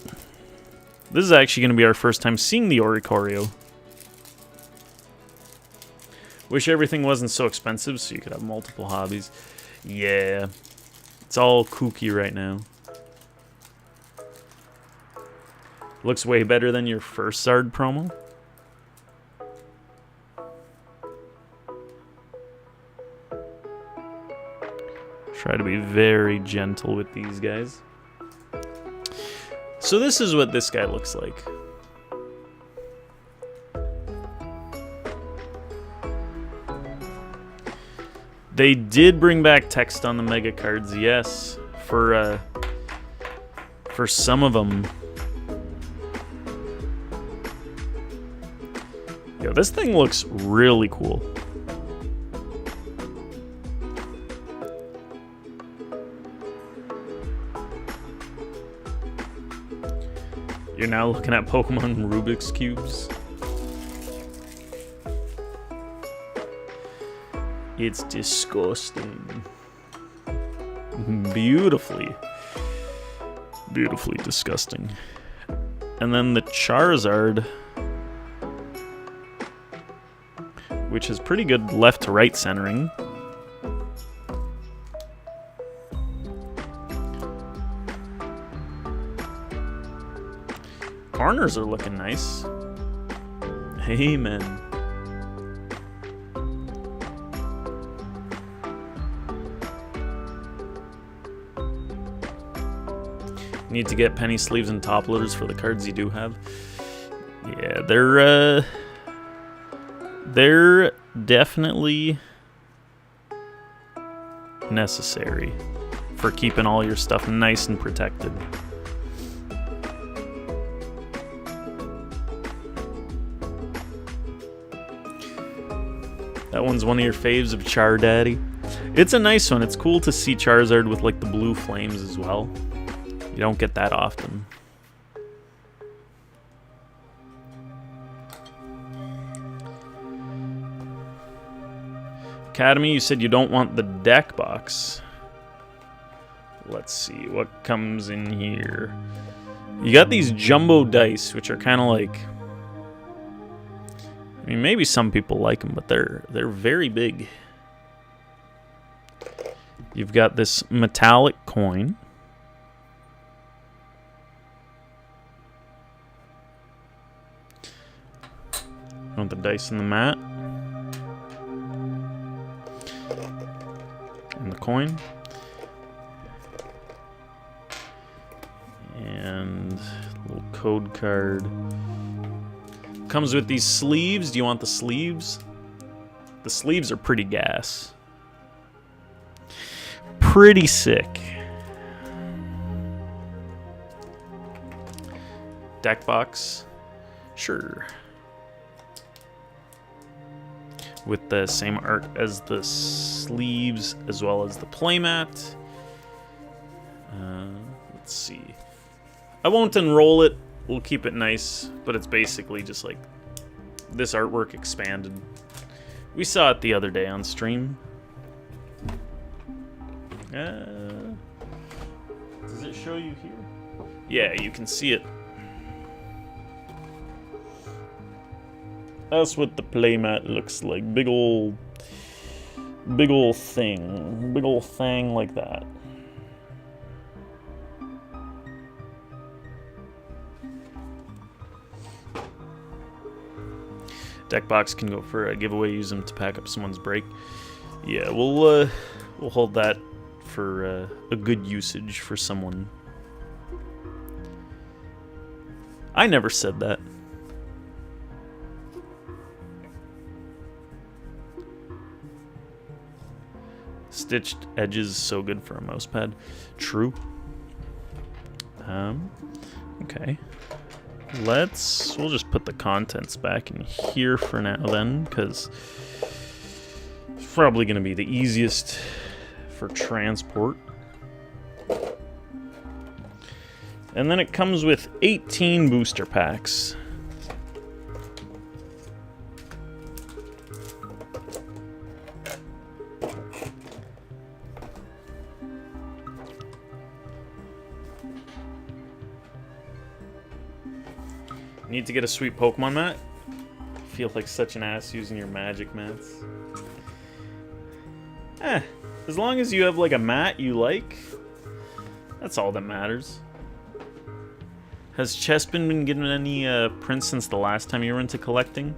This is actually going to be our first time seeing the Oricorio. Wish everything wasn't so expensive so you could have multiple hobbies. Yeah. It's all kooky right now. Looks way better than your first Zard promo. Try to be very gentle with these guys. So this is what this guy looks like. They did bring back text on the mega cards, yes, for some of them. Yo, this thing looks really cool. You're now looking at Pokemon Rubik's Cubes. It's disgusting. Beautifully disgusting. And then the Charizard, which is pretty good left to right centering. Corners are looking nice. Amen. Need to get penny sleeves and top loaders for the cards you do have. Yeah, they're definitely necessary for keeping all your stuff nice and protected. That one's one of your faves of Char Daddy. It's a nice one. It's cool to see Charizard with like the blue flames as well. You don't get that often. Academy, you said you don't want the deck box. Let's see what comes in here. You got these jumbo dice, which are kind of like... I mean, maybe some people like them, but they're very big. You've got this metallic coin. Want the dice in the mat. And the coin. And a little code card. Comes with these sleeves. Do you want the sleeves? The sleeves are pretty gas. Pretty sick. Deck box. Sure. With the same art as the sleeves as well as the playmat. Let's see. I won't unroll it. We'll keep it nice, but it's basically just like this artwork expanded. We saw it the other day on stream. Does it show you here? Yeah, you can see it. That's what the playmat looks like. Big ol' thing. Big ol' thing like that. Deck box can go for a giveaway. Use them to pack up someone's break. Yeah, we'll hold that for a good usage for someone. I never said that. Stitched edges so good for a mouse pad. True. Okay. We'll just put the contents back in here for now then, because probably going to be the easiest for transport. And then it comes with 18 booster packs. Need to get a sweet Pokemon mat. Feel like such an ass using your magic mats. As long as you have like a mat you like, that's all that matters. Has Chespin been getting any prints since the last time you were into collecting?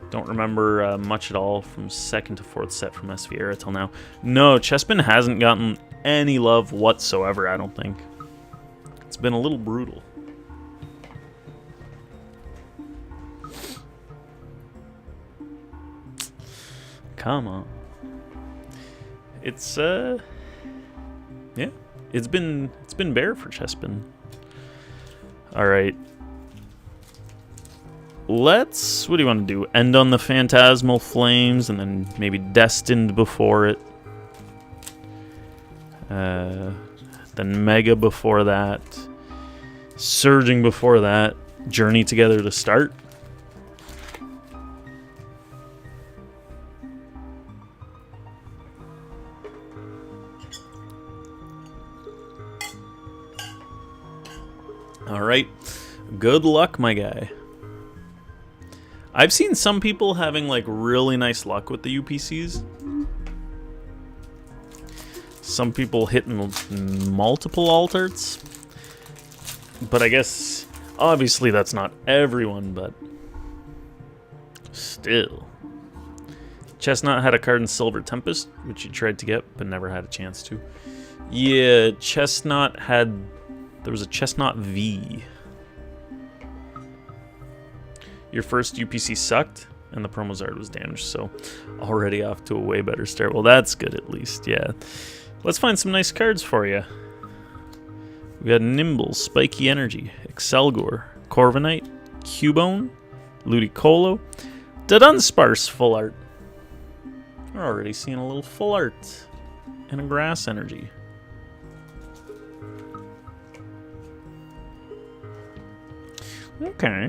Don't remember much at all from 2nd to 4th set from SV Era till now. No, Chespin hasn't gotten any love whatsoever, I don't think. It's been a little brutal. Come on. It's yeah. It's been bare for Chespin. Alright. Let's... What do you want to do? End on the Phantasmal Flames and then maybe Destined before it. Then Mega before that. Surging before that. Journey Together to start. Alright, good luck, my guy. I've seen some people having, like, really nice luck with the UPCs. Some people hitting multiple alterts. But I guess, obviously that's not everyone, but still. Chestnut had a card in Silver Tempest, which he tried to get, but never had a chance to. Yeah, Chestnut had... There was a Chestnut V. Your first UPC sucked, and the promo Zard was damaged, so already off to a way better start. Well, that's good at least, yeah. Let's find some nice cards for you. We got Nimble, Spiky Energy, Excelgor, Corviknight, Cubone, Ludicolo, Dunsparce full art. We're already seeing a little full art and a Grass Energy. Okay.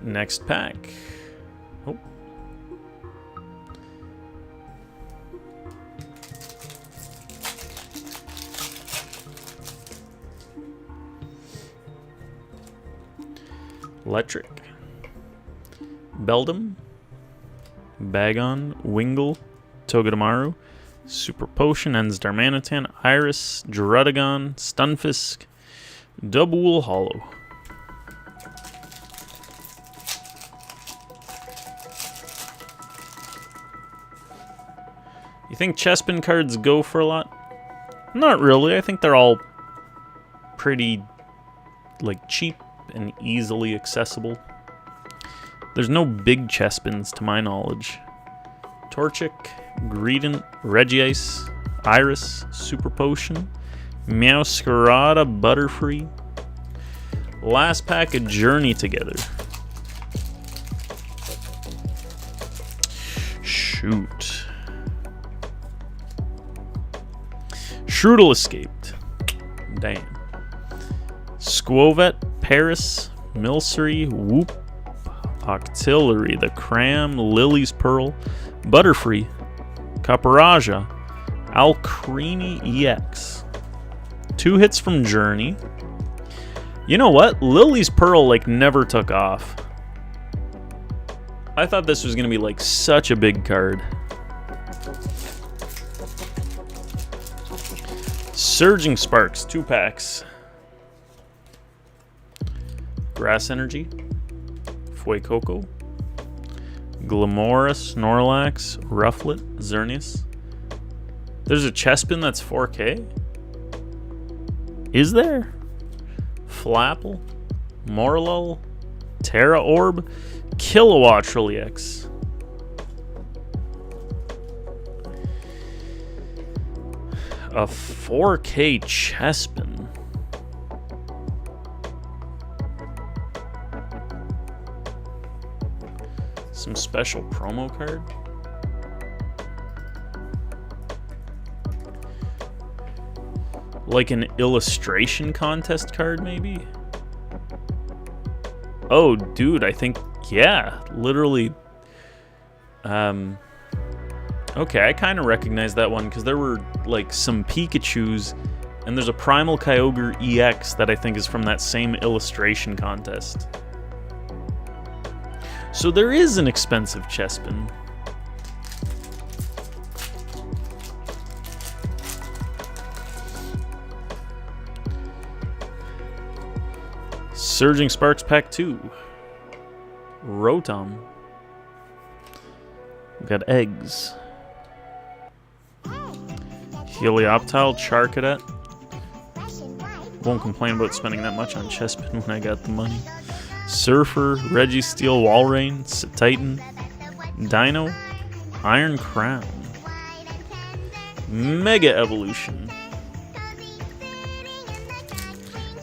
Next pack. Oh. Electric. Beldum. Bagon. Wingull. Togedemaru. Super Potion, Ends Darmanitan, Iris, Druddigon, Stunfisk, Double Hollow. You think Chespin cards go for a lot? Not really. I think they're all pretty, like, cheap and easily accessible. There's no big Chespins to my knowledge. Torchic, Greedent, Regice, Iris, Super Potion, Meowscarada, Butterfree. Last pack of Journey Together. Shoot. Shroodle escaped. Damn. Squovet, Paris, Milcery, Whoop, Octillery, the Cram, Lily's Pearl, Butterfree, Caparaja, Alcremie EX. 2 hits from Journey. You know what? Lily's Pearl, like, never took off. I thought this was going to be, like, such a big card. Surging Sparks, 2 packs. Grass Energy, Fuecoco, Glamora, Snorlax, Rufflet, Xerneas. There's a Chespin that's 4K? Is there? Flapple, Morlul, Terra Orb, Kilowattrel EX. A 4K Chespin. Some special promo card. Like an illustration contest card, maybe? Oh, dude, I think, yeah, literally. Okay, I kind of recognize that one because there were like some Pikachus, and there's a Primal Kyogre EX that I think is from that same illustration contest. So there is an expensive Chespin. Surging Sparks Pack 2. Rotom. We've got eggs. Helioptile, Charcadet. Won't complain about spending that much on Chespin when I got the money. Surfer, Registeel, Walrein, Titan, Dino, Iron Crown. Mega Evolution.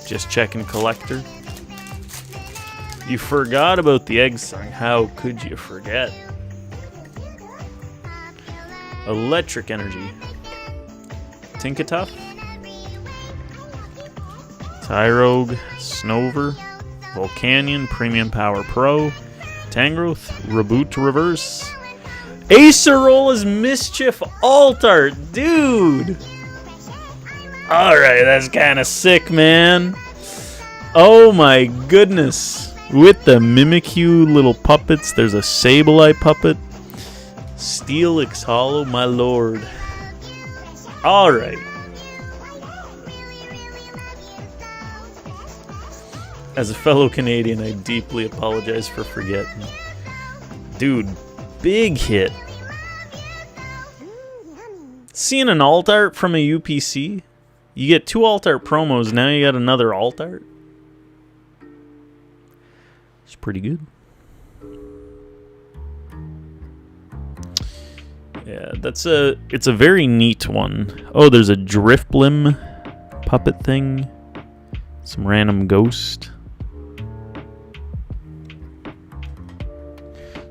Just checking collector. You forgot about the egg song. How could you forget? Electric Energy. Tinkatuff. Tyrogue. Snover. Volcanion. Premium Power Pro. Tangrowth. Reboot Reverse. Acerola's Mischief Alt-Art. Dude! Alright, that's kind of sick, man. Oh my goodness. With the Mimikyu little puppets, there's a Sableye puppet. Steelix Hollow, my lord. Alright. As a fellow Canadian, I deeply apologize for forgetting. Dude, big hit. Seeing an alt-art from a UPC? You get 2 alt-art promos, now you got another alt-art? It's pretty good. Yeah, it's a very neat one. Oh, there's a Drifblim puppet thing. Some random ghost.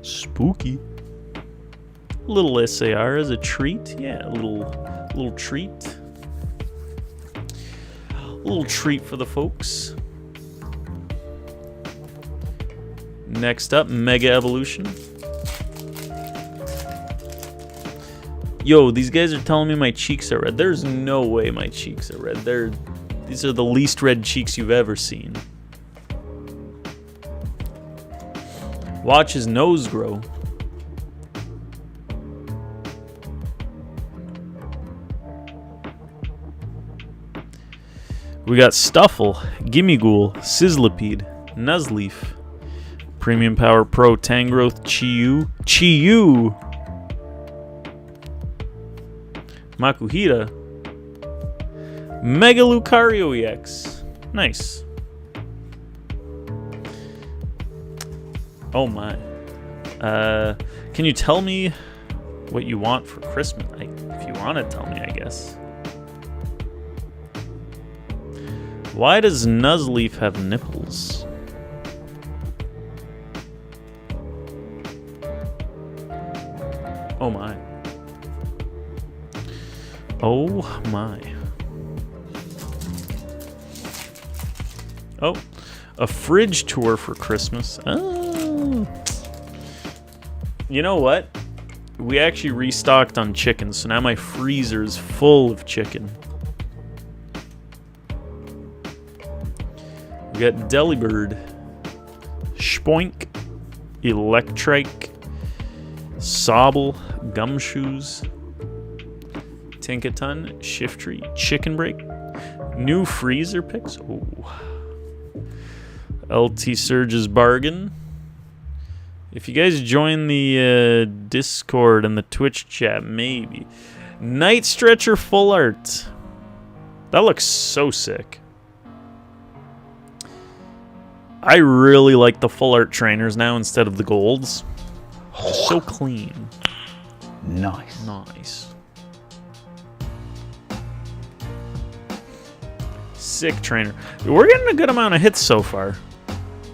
Spooky. Little SAR as a treat. Yeah, a little treat. A little treat for the folks. Next up, Mega Evolution. Yo, these guys are telling me my cheeks are red. There's no way my cheeks are red. These are the least red cheeks you've ever seen. Watch his nose grow. We got Stuffle, Gimmighoul, Sizzlipede, Nuzleaf, Premium Power Pro, Tangrowth, Chi-Yu, Makuhita, Mega Lucario EX. Nice. Oh my. Can you tell me what you want for Christmas? If you want to tell me, I guess. Why does Nuzleaf have nipples? Oh my. Oh my. Oh, a fridge tour for Christmas. Oh. You know what? We actually restocked on chicken, so now my freezer is full of chicken. We got Delibird, Spoink, Electrike, Sobble, Gumshoes, Tinkaton, Shiftry, Chicken Break, new freezer picks. Ooh. LT Surge's Bargain. If you guys join the Discord and the Twitch chat, maybe. Night Stretcher Full Art. That looks so sick. I really like the Full Art trainers now instead of the golds. So clean. Nice. Nice. Sick trainer. We're getting a good amount of hits so far.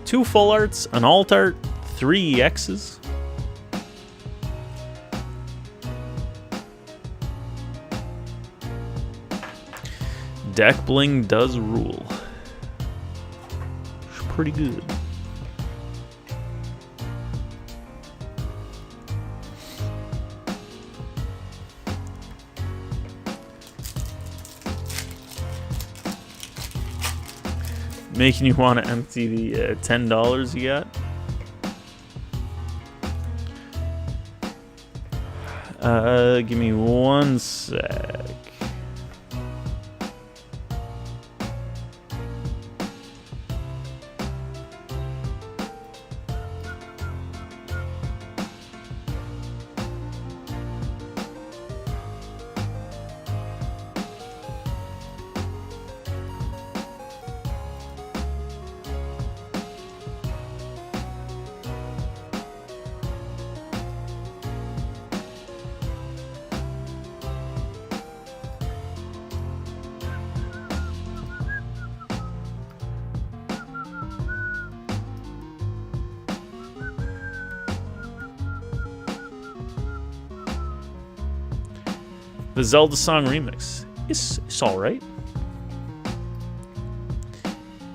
2 Full Arts, an Alt Art, 3 EXs. deck bling does rule. It's pretty good. Making you want to empty the $10 you got? Give me one sec. The Zelda song remix. It's alright.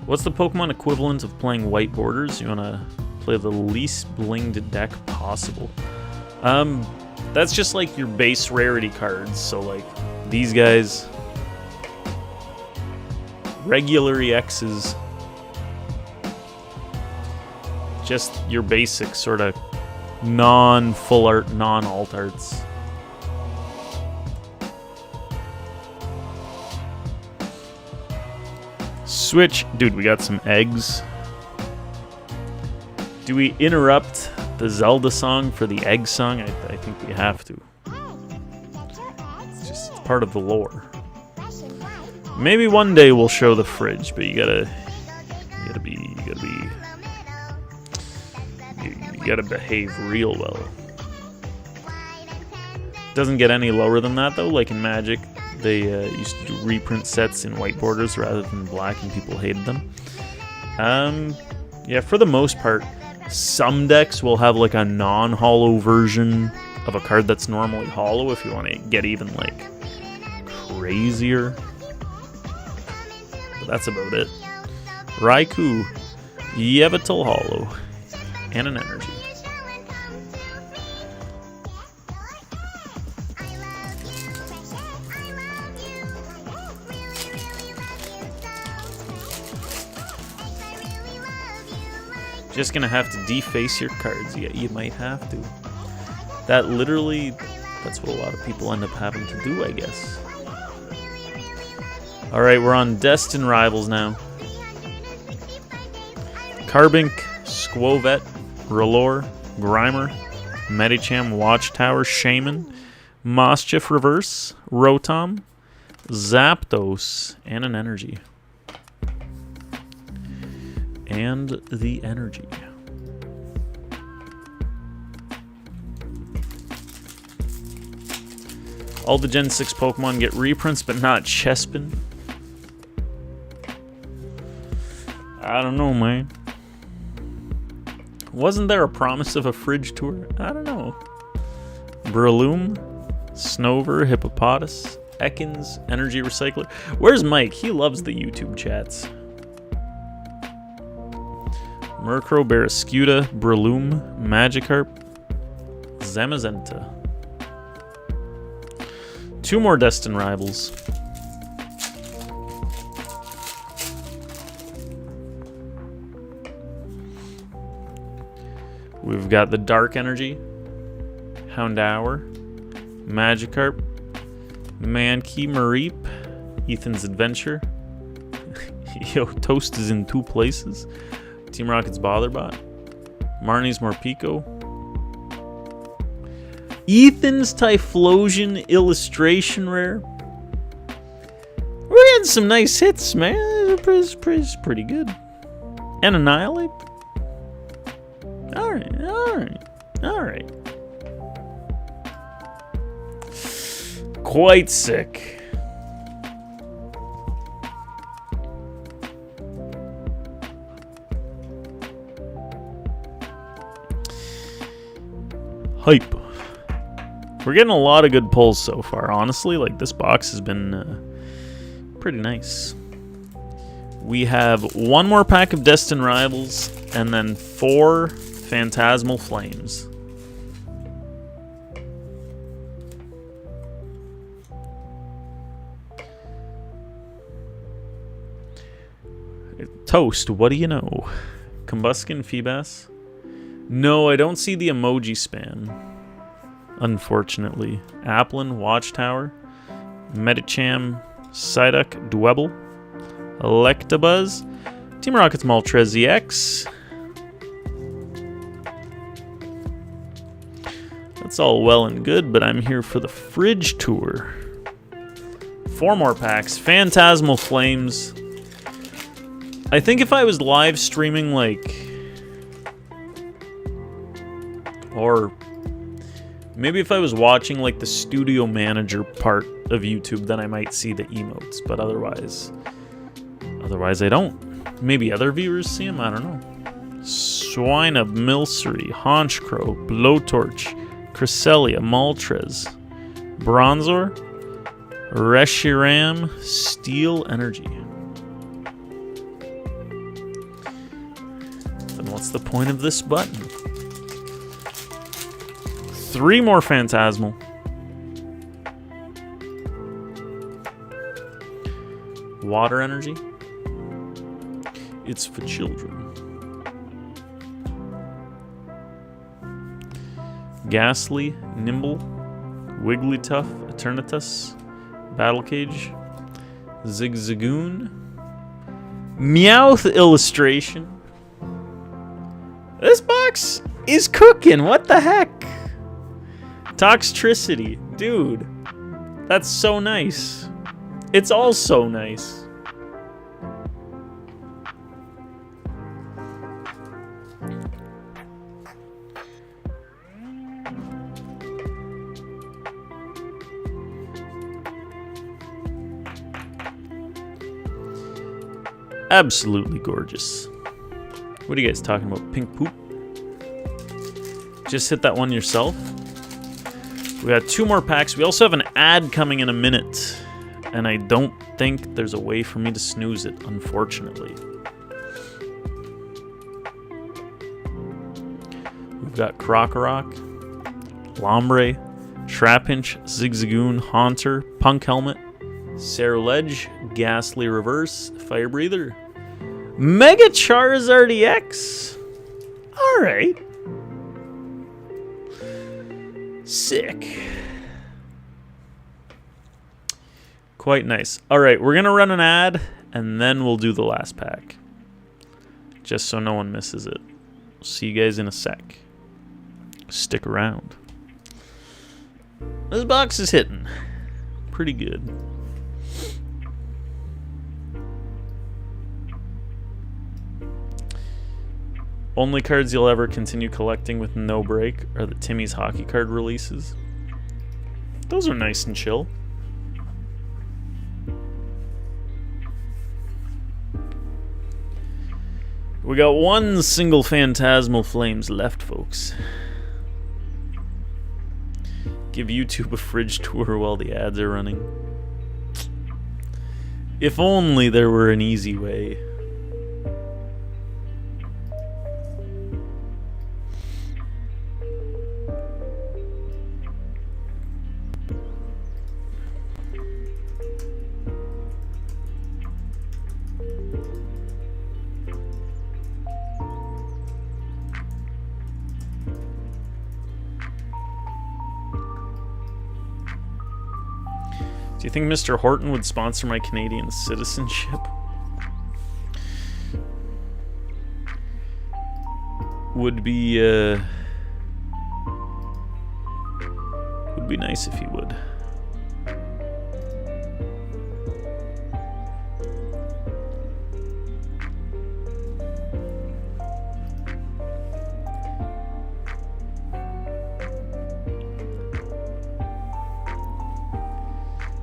What's the Pokemon equivalent of playing white borders? You want to play the least blinged deck possible. That's just like your base rarity cards. So like these guys, regular EXs, just your basic sort of non-full art, non-alt arts. Switch. Dude, we got some eggs. Do we interrupt the Zelda song for the egg song? I think we have to. It's part of the lore. Maybe one day we'll show the fridge, but you gotta behave real well. Doesn't get any lower than that though. Like in Magic, they used to do reprint sets in white borders rather than black, and people hated them. Yeah, for the most part, some decks will have like a non-holo version of a card that's normally holo if you want to get even like crazier. But that's about it. Raikou, Yveltal holo, and an energy. Just gonna have to deface your cards. Yeah, you might have to. That's what a lot of people end up having to do, I guess. Alright, we're on Destined Rivals now. Carbink, Skwovet, R'hllor, Grimer, Medicham, Watchtower, Shaman, Moschiff Reverse, Rotom, Zapdos, and an energy. And the energy. All the Gen 6 Pokemon get reprints, but not Chespin. I don't know, man. Wasn't there a promise of a fridge tour? I don't know. Breloom, Snover, Hippopotas, Ekans, Energy Recycler. Where's Mike? He loves the YouTube chats. Murkrow, Barraskewda, Breloom, Magikarp, Zamazenta. 2 more Destined Rivals. We've got the Dark Energy, Houndour, Magikarp, Mankey, Mareep, Ethan's Adventure. Yo, Toast is in 2 places. Team Rocket's Botherbot, Marnie's Morpeko, Ethan's Typhlosion illustration rare. We're getting some nice hits, man. It's pretty good. And Annihilate. Alright. Quite sick. Hype. We're getting a lot of good pulls so far, honestly. Like, this box has been Pretty nice. We have one more pack of Destined Rivals and then 4 Phantasmal Flames. Toast, what do you know? Combuskin, Feebas? No, I don't see the emoji span. Unfortunately. Applin, Watchtower, Medicham, Psyduck, Dwebble, Electabuzz, Team Rocket's Moltres EX. That's all well and good, but I'm here for the fridge tour. 4 more packs. Phantasmal Flames. I think if I was live streaming, like... Or... Maybe if I was watching, like, the studio manager part of YouTube, then I might see the emotes. But otherwise... Otherwise, I don't. Maybe other viewers see them? I don't know. Swinub, Milcery, Honchcrow, Blowtorch, Cresselia, Moltres, Bronzor, Reshiram, Steel Energy. Then what's the point of this button? 3 more Phantasmal. Water Energy. It's for children. Ghastly, Nimble, Wigglytuff, Eternatus, Battle Cage, Zigzagoon, Meowth illustration. This box is cooking. What the heck? Toxtricity. Dude, that's so nice. It's all so nice. Absolutely gorgeous. What are you guys talking about? Pink poop? Just hit that one yourself. We got 2 more packs. We also have an ad coming in a minute. And I don't think there's a way for me to snooze it, unfortunately. We've got Krokorok, Lombre, Trapinch, Zigzagoon, Haunter, Punk Helmet, Ceruledge, Ghastly Reverse, Fire Breather, Mega Charizard EX. Alright. Sick. Quite nice. Alright, we're going to run an ad, and then we'll do the last pack. Just so no one misses it. See you guys in a sec. Stick around. This box is hitting pretty good. Only cards you'll ever continue collecting with no break are the Timmy's hockey card releases. Those are nice and chill. We got 1 single Phantasmal Flames left, folks. Give YouTube a fridge tour while the ads are running. If only there were an easy way. Do you think Mr. Horton would sponsor my Canadian citizenship? Would be nice if he would.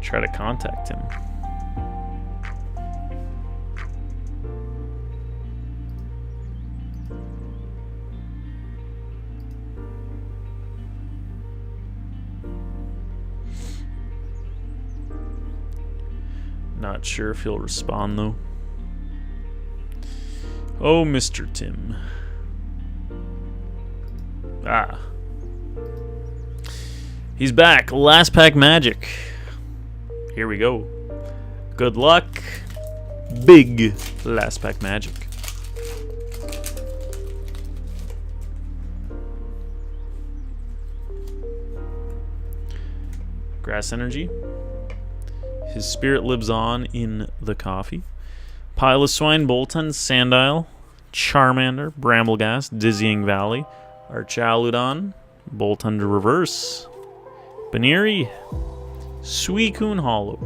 Try to contact him. Not sure if he'll respond, though. Oh, Mr. Tim. Ah. He's back. Last pack magic. Here we go. Good luck. Big last pack magic. Grass energy. His spirit lives on in the coffee. Piloswine, Boltund, Sandile, Charmander, Brambleghast, Dizzying Valley, Archaludon, Boltund reverse, Baneri, Suicune Hollow.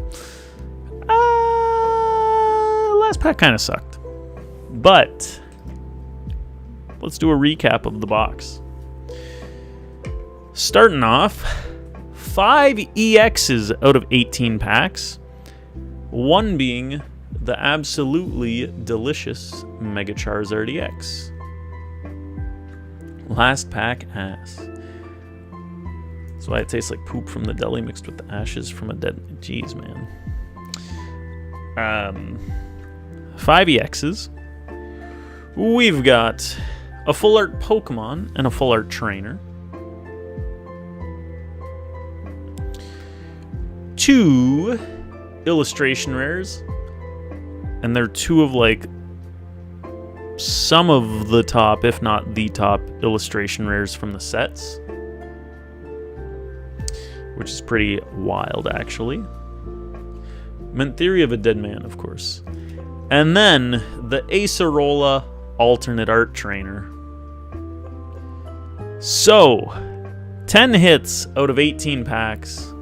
Last pack kind of sucked. But let's do a recap of the box. Starting off, 5 EXs out of 18 packs. One being the absolutely delicious Mega Charizard EX. Last pack ass. That's why it tastes like poop from the deli mixed with the ashes from a dead... Jeez, man. 5 EXs. We've got a full art Pokemon and a full art trainer. 2 illustration rares. And they're 2 of, like, some of the top, if not the top, illustration rares from the sets. Which is pretty wild, actually. Mint Theory of a Dead Man, of course. And then the Acerola alternate art trainer. So, 10 hits out of 18 packs.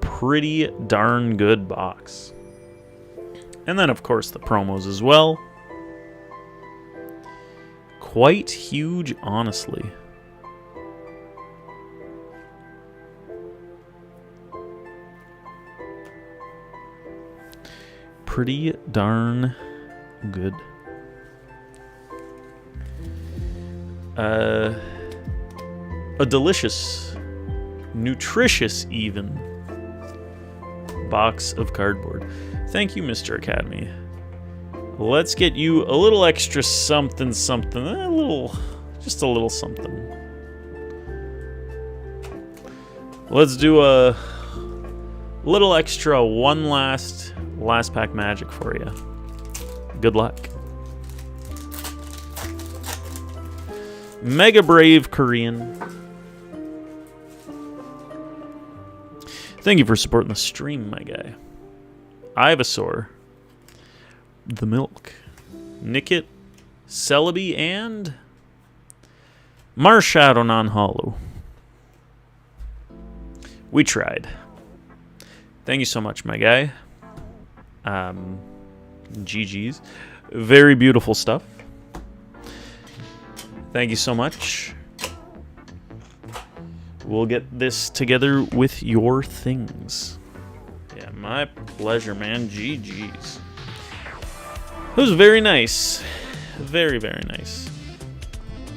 Pretty darn good box. And then, of course, the promos as well. Quite huge, honestly. Pretty darn good. A delicious, nutritious even, box of cardboard. Thank you, Mr. Academy. Let's get you a little extra something, something. Just a little something. Let's do a little extra one last pack magic for you. Good luck. Mega Brave Korean. Thank you for supporting the stream, my guy. Ivysaur. The Milk. Nickit. Celebi and Marshadow non-hollow. We tried. Thank you so much, my guy. GG's. Very beautiful stuff. Thank you so much. We'll get this together with your things. Yeah, my pleasure, man. GG's. It was very nice. Very, very nice.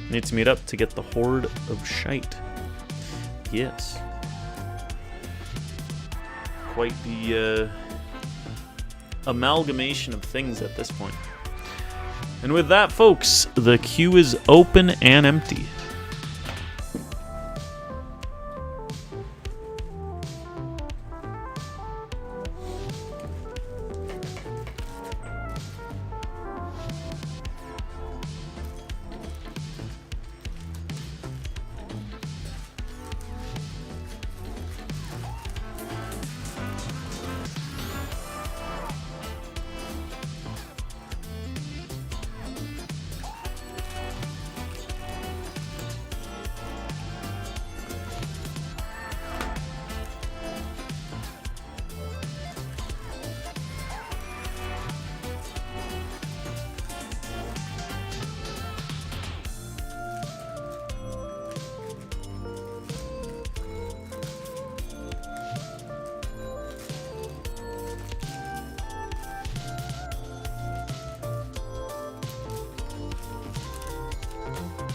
Need to meet up to get the Horde of Shite. Yes. Quite the amalgamation of things at this point. And with that, folks, the queue is open and empty.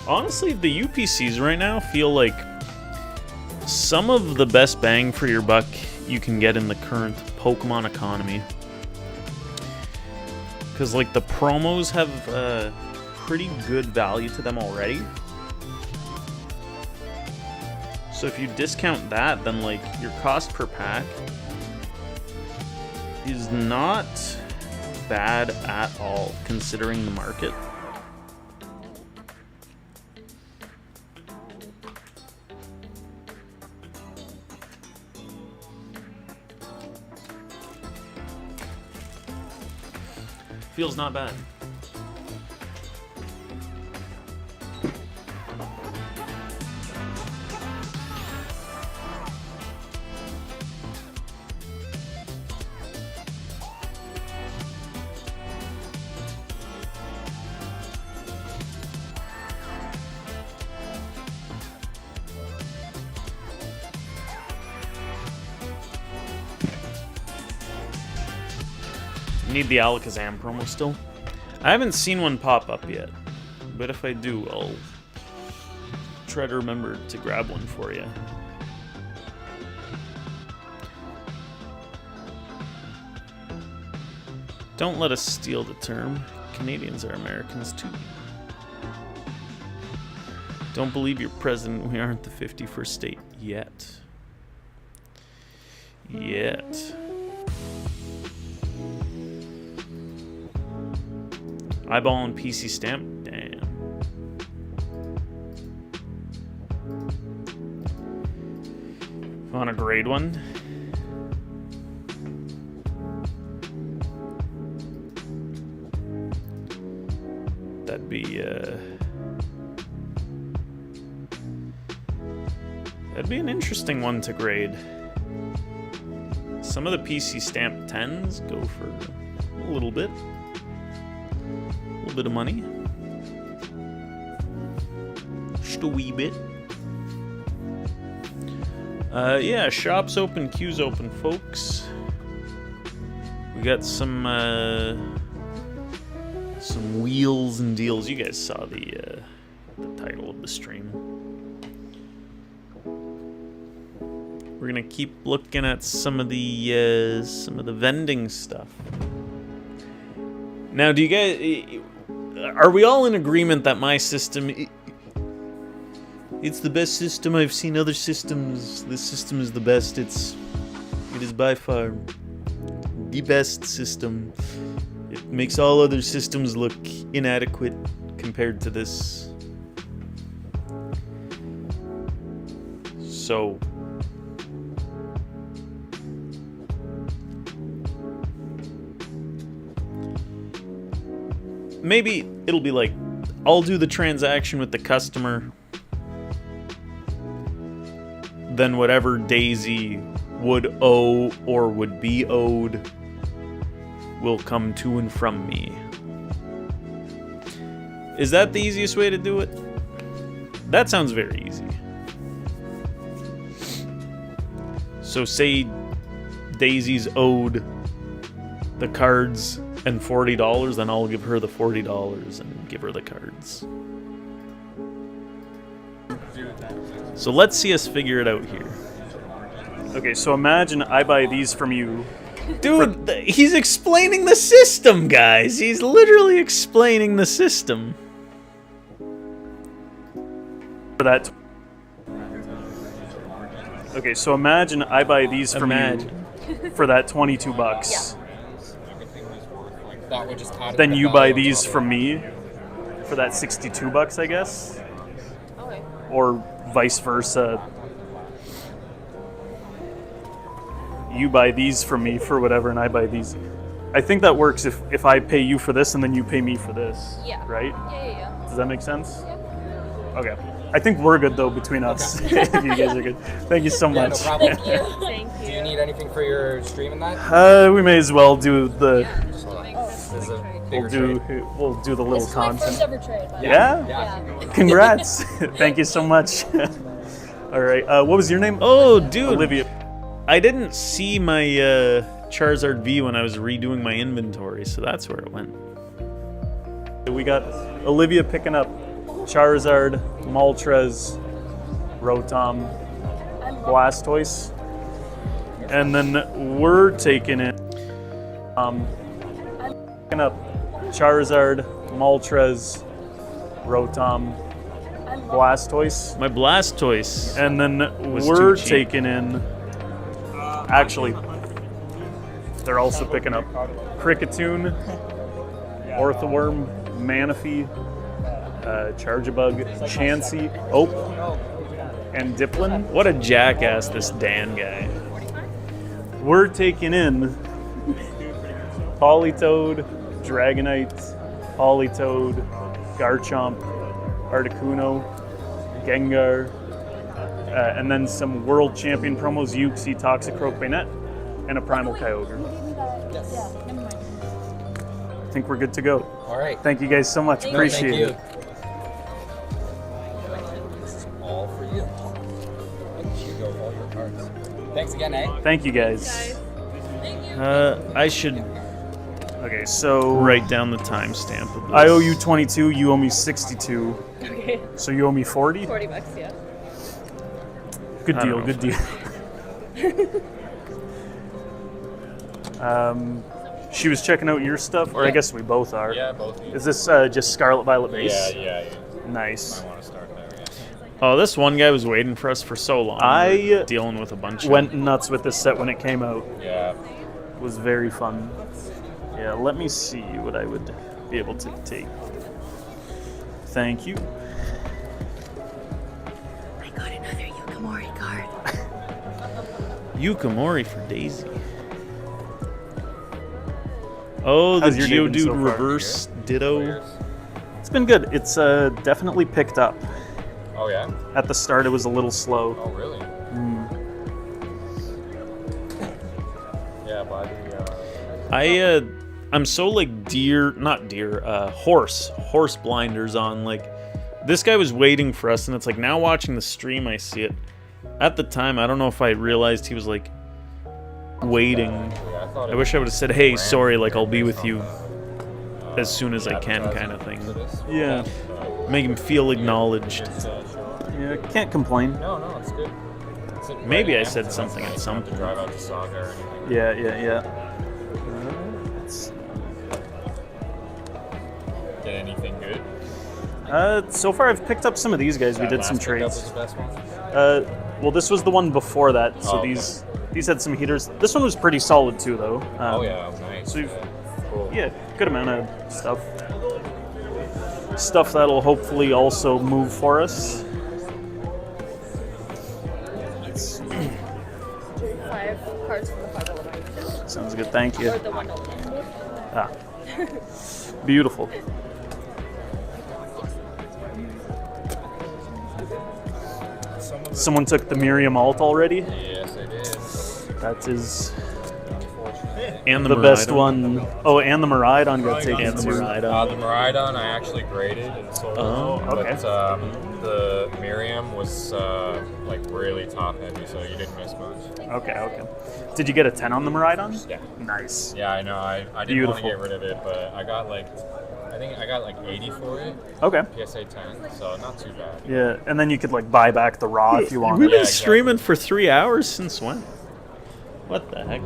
Honestly, the UPCs right now feel like some of the best bang for your buck you can get in the current Pokemon economy. Because, like, the promos have pretty good value to them already. So if you discount that, then, like, your cost per pack is not bad at all, considering the market. Feels not bad. Need the Alakazam promo still. I haven't seen one pop up yet, but if I do, I'll try to remember to grab one for you. Don't let us steal the term. Canadians are Americans too. Don't believe your president, we aren't the 51st state yet. Yet. Eyeball and PC stamp? Damn. Want a grade one? That'd be an interesting one to grade. Some of the PC stamp 10s go for a little bit. Bit of money, just a wee bit. Yeah, shop's open, queue's open, folks. We got some wheels and deals. You guys saw the title of the stream. We're gonna keep looking at some of the vending stuff. Now, do you guys? Are we all in agreement that my system, it's the best system? I've seen other systems. This system is the best. It is by far the best system. It makes all other systems look inadequate compared to this. So, maybe it'll be like, I'll do the transaction with the customer, then whatever Daisy would owe or would be owed will come to and from me. Is that the easiest way to do it? That sounds very easy. So say Daisy's owed the cards and $40, then I'll give her the $40 and give her the cards. So let's see us figure it out here. Okay, so imagine I buy these from you. Dude, he's explaining the system, guys. He's literally explaining the system. For that. Okay, so imagine I buy these from you for that $22. That would just add Then the you value buy on these top from me for that $62, I guess. Okay. Or vice versa. You buy these from me for whatever, and I buy these. I think that works if I pay you for this and then you pay me for this. Yeah. Right? Yeah. Does that make sense? Yeah. Okay. I think we're good though between us. If you guys are good. Thank you so Yeah, much. no problem. Thank you. Thank you. Do you need anything for your stream and that? We may as well do the. This is a We'll bigger do. trade. We'll do the little This is my content. first ever trade. by the way. Yeah? Yeah. Congrats. Thank you so much. All right. What was your name? Oh, dude. Olivia. I didn't see my Charizard V when I was redoing my inventory, so that's where it went. We got Olivia picking up Charizard, Moltres, Rotom, Blastoise. And then we're taking it. Picking up Charizard, Moltres, Rotom, Blastoise. My Blastoise. And then Was we're too cheap. taking in. Actually, they're also picking up Kricketune, Orthworm, Manaphy, Charjabug, Chansey, and Dipplin. What a jackass this Dan guy. We're taking in Politoed, Dragonite, Politoed, Garchomp, Articuno, Gengar, and then some World Champion promos, Uxie, Toxicroak, Banette, and a Primal Kyogre. I think we're good to go. All right. Thank you guys so much. Appreciate Thank you. it. This is all for you. Here you go, all your cards. Thanks again, eh? Thank you guys. I should Okay, so write down the timestamp of this. I owe you 22, you owe me 62. Okay. So you owe me 40? $40, yeah. Good I deal, don't good deal. She was checking out your stuff, or I guess we both are. Yeah, both of you. Is this just Scarlet Violet base? Yeah. Nice. I want to start there, yeah. Oh, this one guy was waiting for us for so long. I We're dealing with a bunch Went of nuts with this set when it came out. Yeah. It was very fun. Yeah, let me see what I would be able to take. Thank you. I got another Yukamori card. Yukamori for Daisy. Oh, the How's your day been Geodude so far? reverse Ditto. It's been good. It's definitely picked up. Oh, yeah? At the start, it was a little slow. Oh, really? Yeah, by the, I'm so like horse blinders on. Like, this guy was waiting for us, and it's like now watching the stream, I see it. At the time, I don't know if I realized he was like waiting. I wish I would have said, "Hey, sorry, like I'll be with you as soon as I can," kind of thing. Yeah. Make him feel acknowledged. Yeah, can't complain. No, it's good. Maybe I said something at some To point. drive out to Saga or anything. Yeah. Get anything good? So far I've picked up some of these guys. We That did some last pickup trades. was the best one? Well, this was the one before that, so Oh, okay. these had some heaters. This one was pretty solid too, though. Oh, yeah, nice. So we've, Cool. yeah, good amount of stuff. Stuff that'll hopefully also move for us. 5 cards from the 5 element. Sounds good. Thank you. Or the 1 element. Ah, beautiful. Someone took the Miriam alt already. Yes, I did. That is And the best one. Oh, and the Miraidon got taken And the too. Miraidon. The Miraidon I actually graded and sold. Oh, okay. But the Miriam was like really top heavy, so you didn't miss much. Okay. Did you get a 10 on the Miraidon? Yeah. Nice. Yeah, I know. I didn't want to Beautiful. get rid of it, but I think I got like 80 for it. Okay. PSA 10, so not too bad. Yeah, and then you could like buy back the raw if you We've wanted. been Yeah, exactly. streaming for 3 hours since when? What the heck?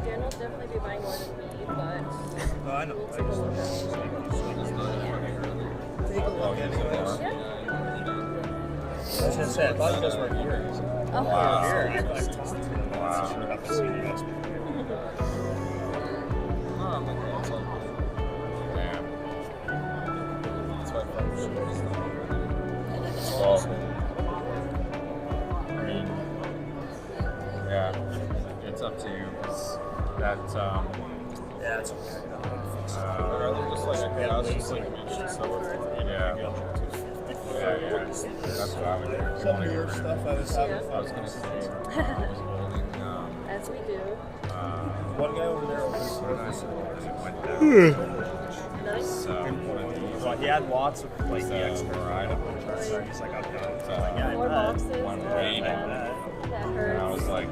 Dan will definitely be buying more than me, but I know. I was gonna say, I thought you guys were here. oh, Damn. That's what well, I mean, yeah, it's up to you. 'Cause that, Yeah, it's okay. I was just like, yeah. That's what I would do. Some of your stuff I was having I fun. was gonna say, I was holding, as we do. One guy over there was Nice. well, he had lots of like the extra ride. So he's like, okay. So like, yeah, More boxes. one Yeah, way that and I hurts. was like,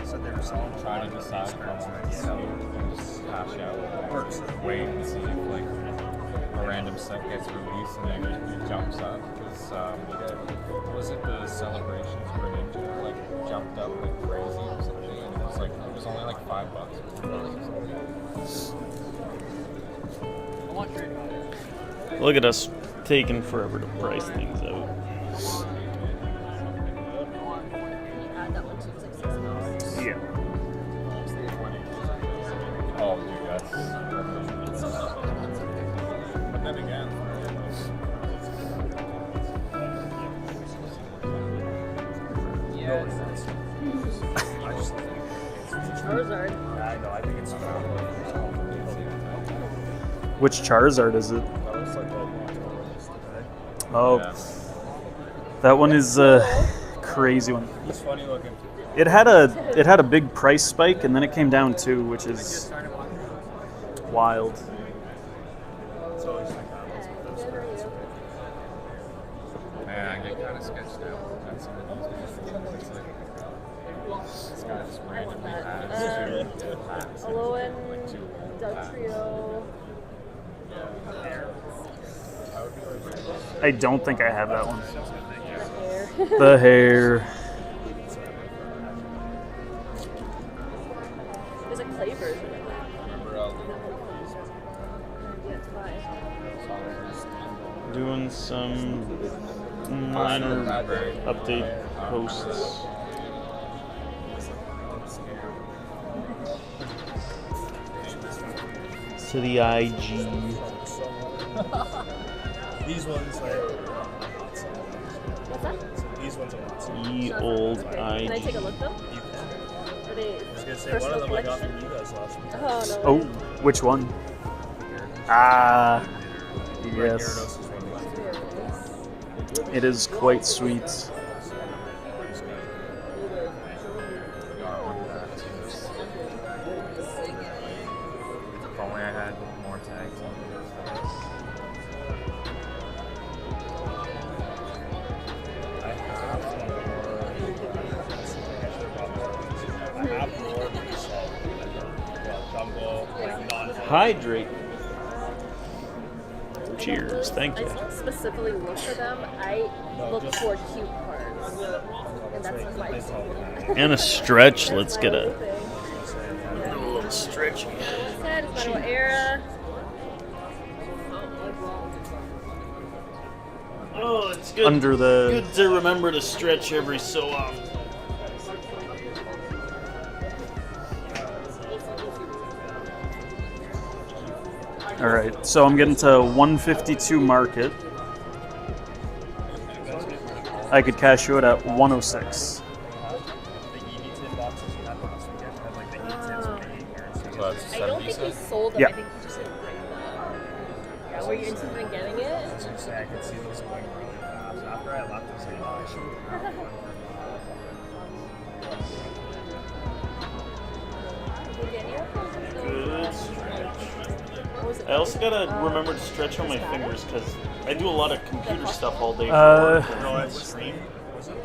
So they were selling trying to decide if I wanted to sell and just cash out or wait and see if like a random set gets released and then it jumps up. Because was it the celebrations for Ninja? Like jumped up like crazy or something, and it was only like $5. Look at us taking forever to price things out. That one too was like $6. Yeah. Oh, dude, that's. But then again. Charizard. Yeah, I know. I think it's Which Charizard is it? that looks like Oh, Yeah. that one is crazy one. he's funny looking. It had a big price spike and then it came down too, which is wild. It's always like that. Man, I get kind of sketched out. That's some of these guys. It's like, this guy just randomly has two packs. Alolan, Like two packs. Dugtrio. I don't think I have that one. Hair. The hair. There's a clay version of that. Remember all Yeah, it's fine. Doing some minor update posts. To the IG. These ones are. What's that? These ones are not. Ye old Can I take IG. a look though? You can. Are they I was gonna say one personal of them I got collection? from you guys last week. Oh, no. Oh, which one? Ah, yes. Gyarados is one of It is quite sweet. If only I had more tags on I have more of these Dumbo, like non Hydrate. Cheers. Thank I you. don't specifically look for them. I look just- for cute cards. And that's my thing. And a stretch. Let's get a Yeah. little stretchy. Said, it's Manuel Era. Oh, it's good. Under the Good to remember to stretch every so often. all right, so I'm getting to 152 market. I could cash you it at 106. the EV tin boxes you had last weekend. Had like the E-tins for the 8 years. So that's I don't think he sold them. Yeah. I think he just didn't bring them. Yeah, were you interested in getting it? So I could see those going really fast. After I left, I was like, oh, I should grab one. Did you get any of them? Good stretch. What was it? I also gotta remember to stretch on my fingers because I do a lot of computer stuff all day. For Uh, work. No, it was green. Was it?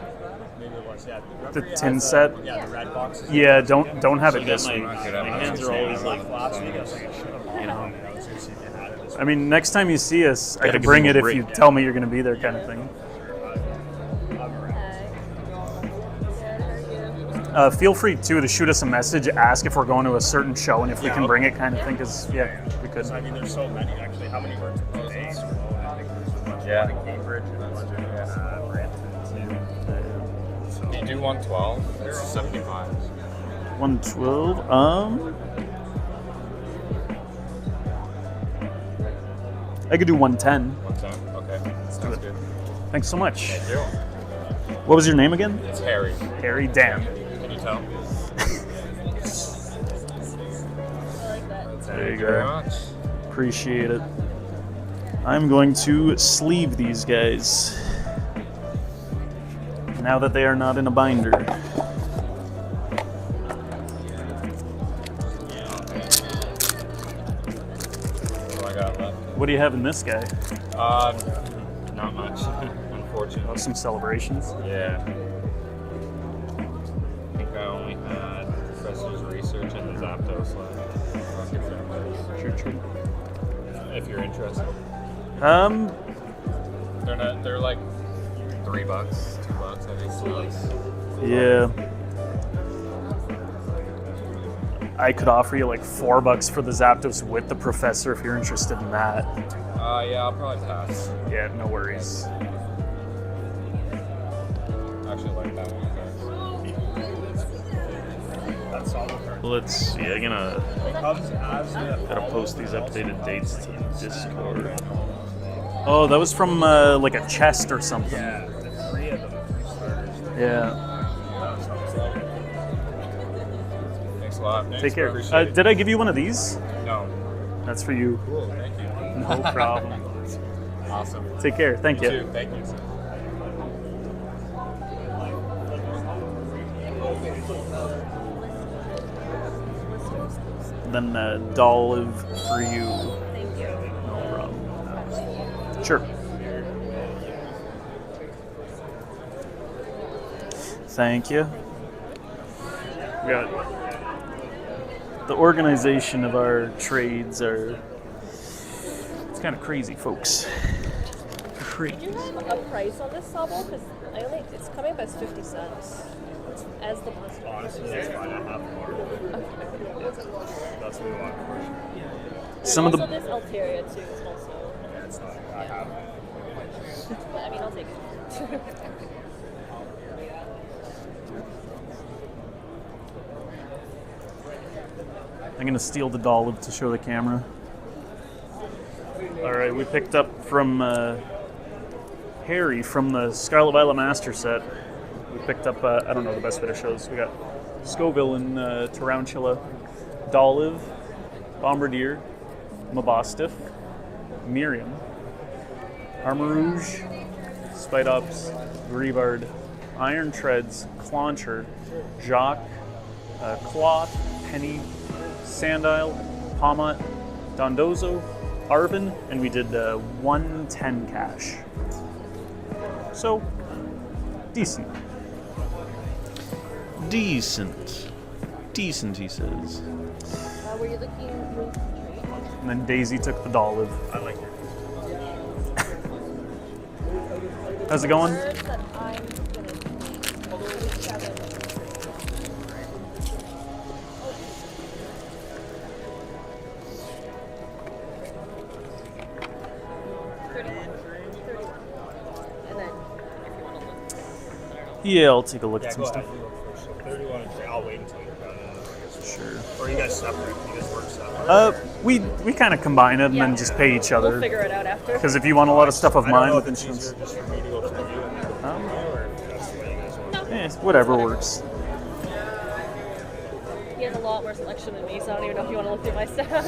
Maybe it was. Yeah. The Remember you tin had set? Yeah, the red boxes. Yeah, don't have So it I got this my, week. my hands are always like, Last week I was like, I should have. you know. I was gonna see if you had it this I mean, next time you see us, I Gotta could give bring them it a if break. you tell me you're going to be there, kind of thing. Feel free too to shoot us a message, ask if we're going to a certain show and if we can bring it, kind of thing. Because yeah, we could. I mean, there's so many actually. How many were today? I think there's a bunch Yeah. in Cambridge and a bunch in Brampton too. Can you do 112? It's 75. 112. I could do 110. 110. Okay. Sounds good. Thanks so much. Thank you. What was your name again? It's Harry. Harry. Damn. Can you tell? There you Thank you very go. much. Appreciate it. I'm going to sleeve these guys now that they are not in a binder. What do I got left? What do you have in this guy? Not much, unfortunately. Oh, some celebrations. Yeah. I think I only had Professor's Research and the Zapdos left. Rocket Zapdos. True. If you're interested. They're like $3, $2, I think. So Yeah. I could offer you like $4 for the Zapdos with the Professor if you're interested in that. yeah, I'll probably pass. Yeah, no worries. I actually like that one. That's solid. Let's see. I'm gotta post these updated dates to Discord. Oh, that was from like a chest or something. Yeah, the 3 of them, 3 starters. Yeah. Thanks a lot. Take care. Appreciate it. Did I give you one of these? No. That's for you. Cool, thank you. No problem. Awesome. Take care. Thank you. Too. Thank you. Then Dolive for you. Thank you. No problem. Sure. Thank you. We got the organization of our trades are. It's kind of crazy, folks. Crazy. Do you have a price on this Sobble? Because it's coming up as 50 cents. As the plus. Honestly, that's fine. I have more. That's what we want. Some of the. Also, this Altaria too is also. Yeah, it's not. I have. But I mean, I'll take it. I'm gonna steal the Dolive to show the camera. All right, we picked up from Harry from the Scarlet Violet Master set. We picked up, I don't know the best way to show this. We got Scoville and Tarantula, Dolive, Bombardier, Mabostiff, Miriam, Armarouge, Spidops, Grievard, Iron Treads, Clauncher, Jacques, Cloth, Penny, Sandile, Palmot, Dondozo, Arvin, and we did 110 cash. So, decent. Decent. Decent, he says. Were you looking to trade? And then Daisy took the Dolive. I like it. How's it going? Words that I'm gonna need. 7. And then, if you want to look, Yeah, I'll take a look Yeah, at some go stuff. ahead. You look first. 31. I'll wait until you're done. Sure. Or you guys separate. You guys work separate. We kind of combine it and Yeah. then just pay each we'll other. figure it out after. Because if you want a lot of stuff of I don't mine know with if it's insurance, easier just for me to go through you and then go through you, or if that's the way you guys work. whatever works. He has a lot more selection than me, so I don't even know if you want to look through my stuff. Hi,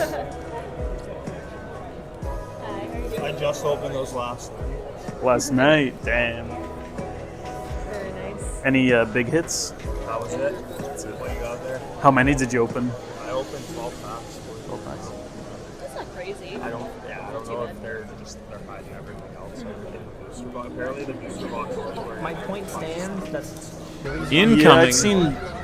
how are you doing? I just opened those last night. Last night, damn. Very nice. Any big hits? That was it. That's it. What you got there? How many did you open? I opened 12 packs. 12 packs. That's not crazy. I don't know if they're hiding everything else. Or in the booster box. Apparently the booster box is where My point stands. That's the reason Yeah, Incoming. I've seen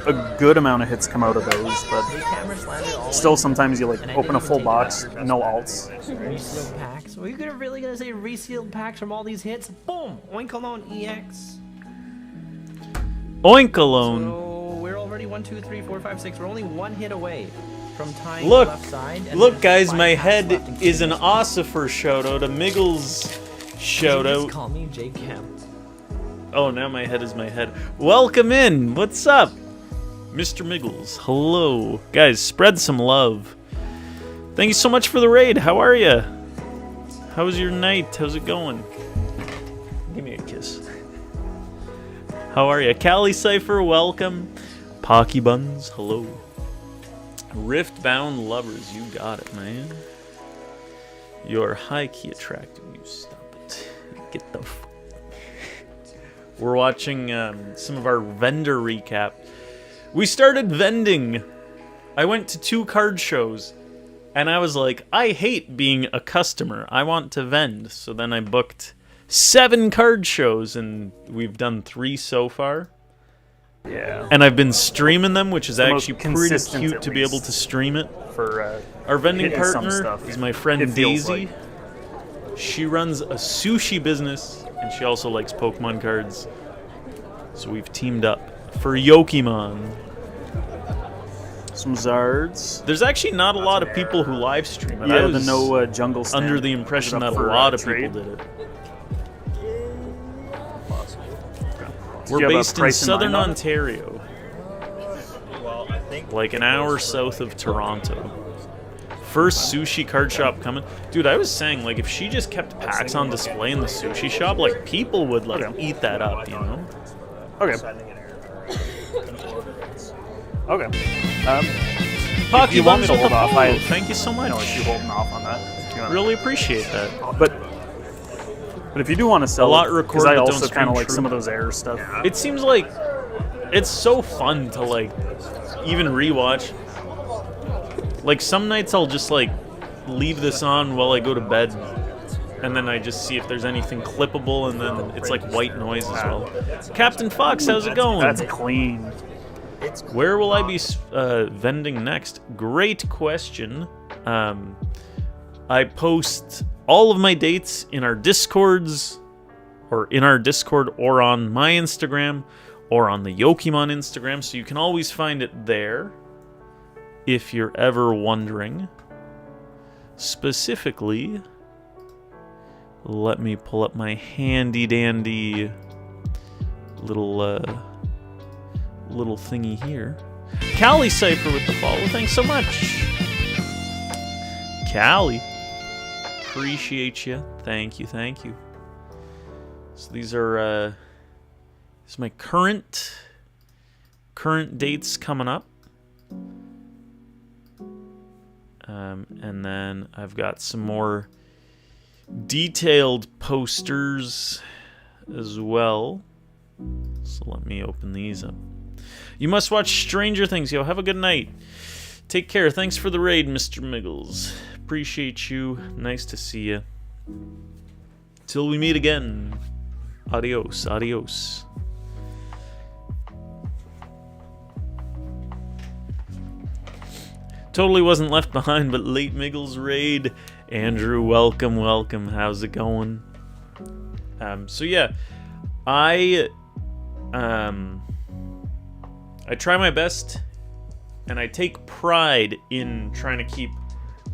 a good amount of hits come out of those, but the camera slammed all still in. sometimes you like And I open a didn't full even take it box, out. no alts. Resealed packs. Were you really gonna say resealed packs from all these hits? Boom! Oinkalone EX. Oinkalone. So we're already 1, 2, 3, 4, 5, 6. We're only one hit away from tying Look, the left side. And look, there's guys, 5 my packs head left in is an case. Ossifer shout out, a Miggles shout Just out. call me J Camp. Oh, now my head is my head. Welcome in. What's up? Mr. Miggles. Hello. Guys, spread some love. Thank you so much for the raid. How are you? How was your night? How's it going? Give me a kiss. How are you? Cali Cypher, welcome. Pocky Buns, hello. Riftbound lovers, you got it, man. You're high-key attractive, you stop it. Get the f... We're watching some of our vendor recap. We started vending. I went to 2 card shows, and I was like, I hate being a customer. I want to vend. So then I booked 7 card shows, and we've done 3 so far. Yeah. And I've been streaming them, which is The most actually pretty consistent, cute at to be able least. to stream it. For Our vending hitting some partner stuff, is my friend it feels Daisy. like. She runs a sushi business, and she also likes Pokemon cards. So we've teamed up for Yokimon. Some Zards. There's actually not a lot of people who live stream it. Yeah, I was the no jungle stand. under the impression Is it that up a for, lot of trade? people did it. Did We're you have a based in price in southern mind on it? Ontario, Well, I think like an hour south of Toronto. First sushi card shop coming. Dude, I was saying, like, if she just kept packs on display in the sushi shop, like, people would, like, Okay. eat that up, you know? Okay. Okay. Pocky you want me Bums to with hold the off, follow. I Thank you so much. know if you holding off on that. If you wanna- Really appreciate that. But if you do want to sell A lot it, recorded, I don't also stream kind of like true. some of those error stuff. It seems like it's so fun to, like, even rewatch. Like, some nights I'll just, like, leave this on while I go to bed, and then I just see if there's anything clippable, and then it's like white noise as well. Captain Fox, how's it going? That's clean. Where will I be vending next? Great question. I post all of my dates in our Discords, or in our Discord, or on my Instagram, or on the Yokimon Instagram, so you can always find it there if you're ever wondering. Specifically, let me pull up my handy dandy little little thingy here. Callie Cypher with the follow. Thanks so much. Callie. Appreciate you. Thank you, thank you. So these are this is my current dates coming up. And then I've got some more detailed posters as well. So let me open these up. You must watch Stranger Things. Yo, have a good night. Take care. Thanks for the raid, Mr. Miggles. Appreciate you. Nice to see you. Till we meet again. Adios. Adios. Totally wasn't left behind, but late Miggles raid. Andrew, welcome, welcome. How's it going? So yeah, I try my best, and I take pride in trying to keep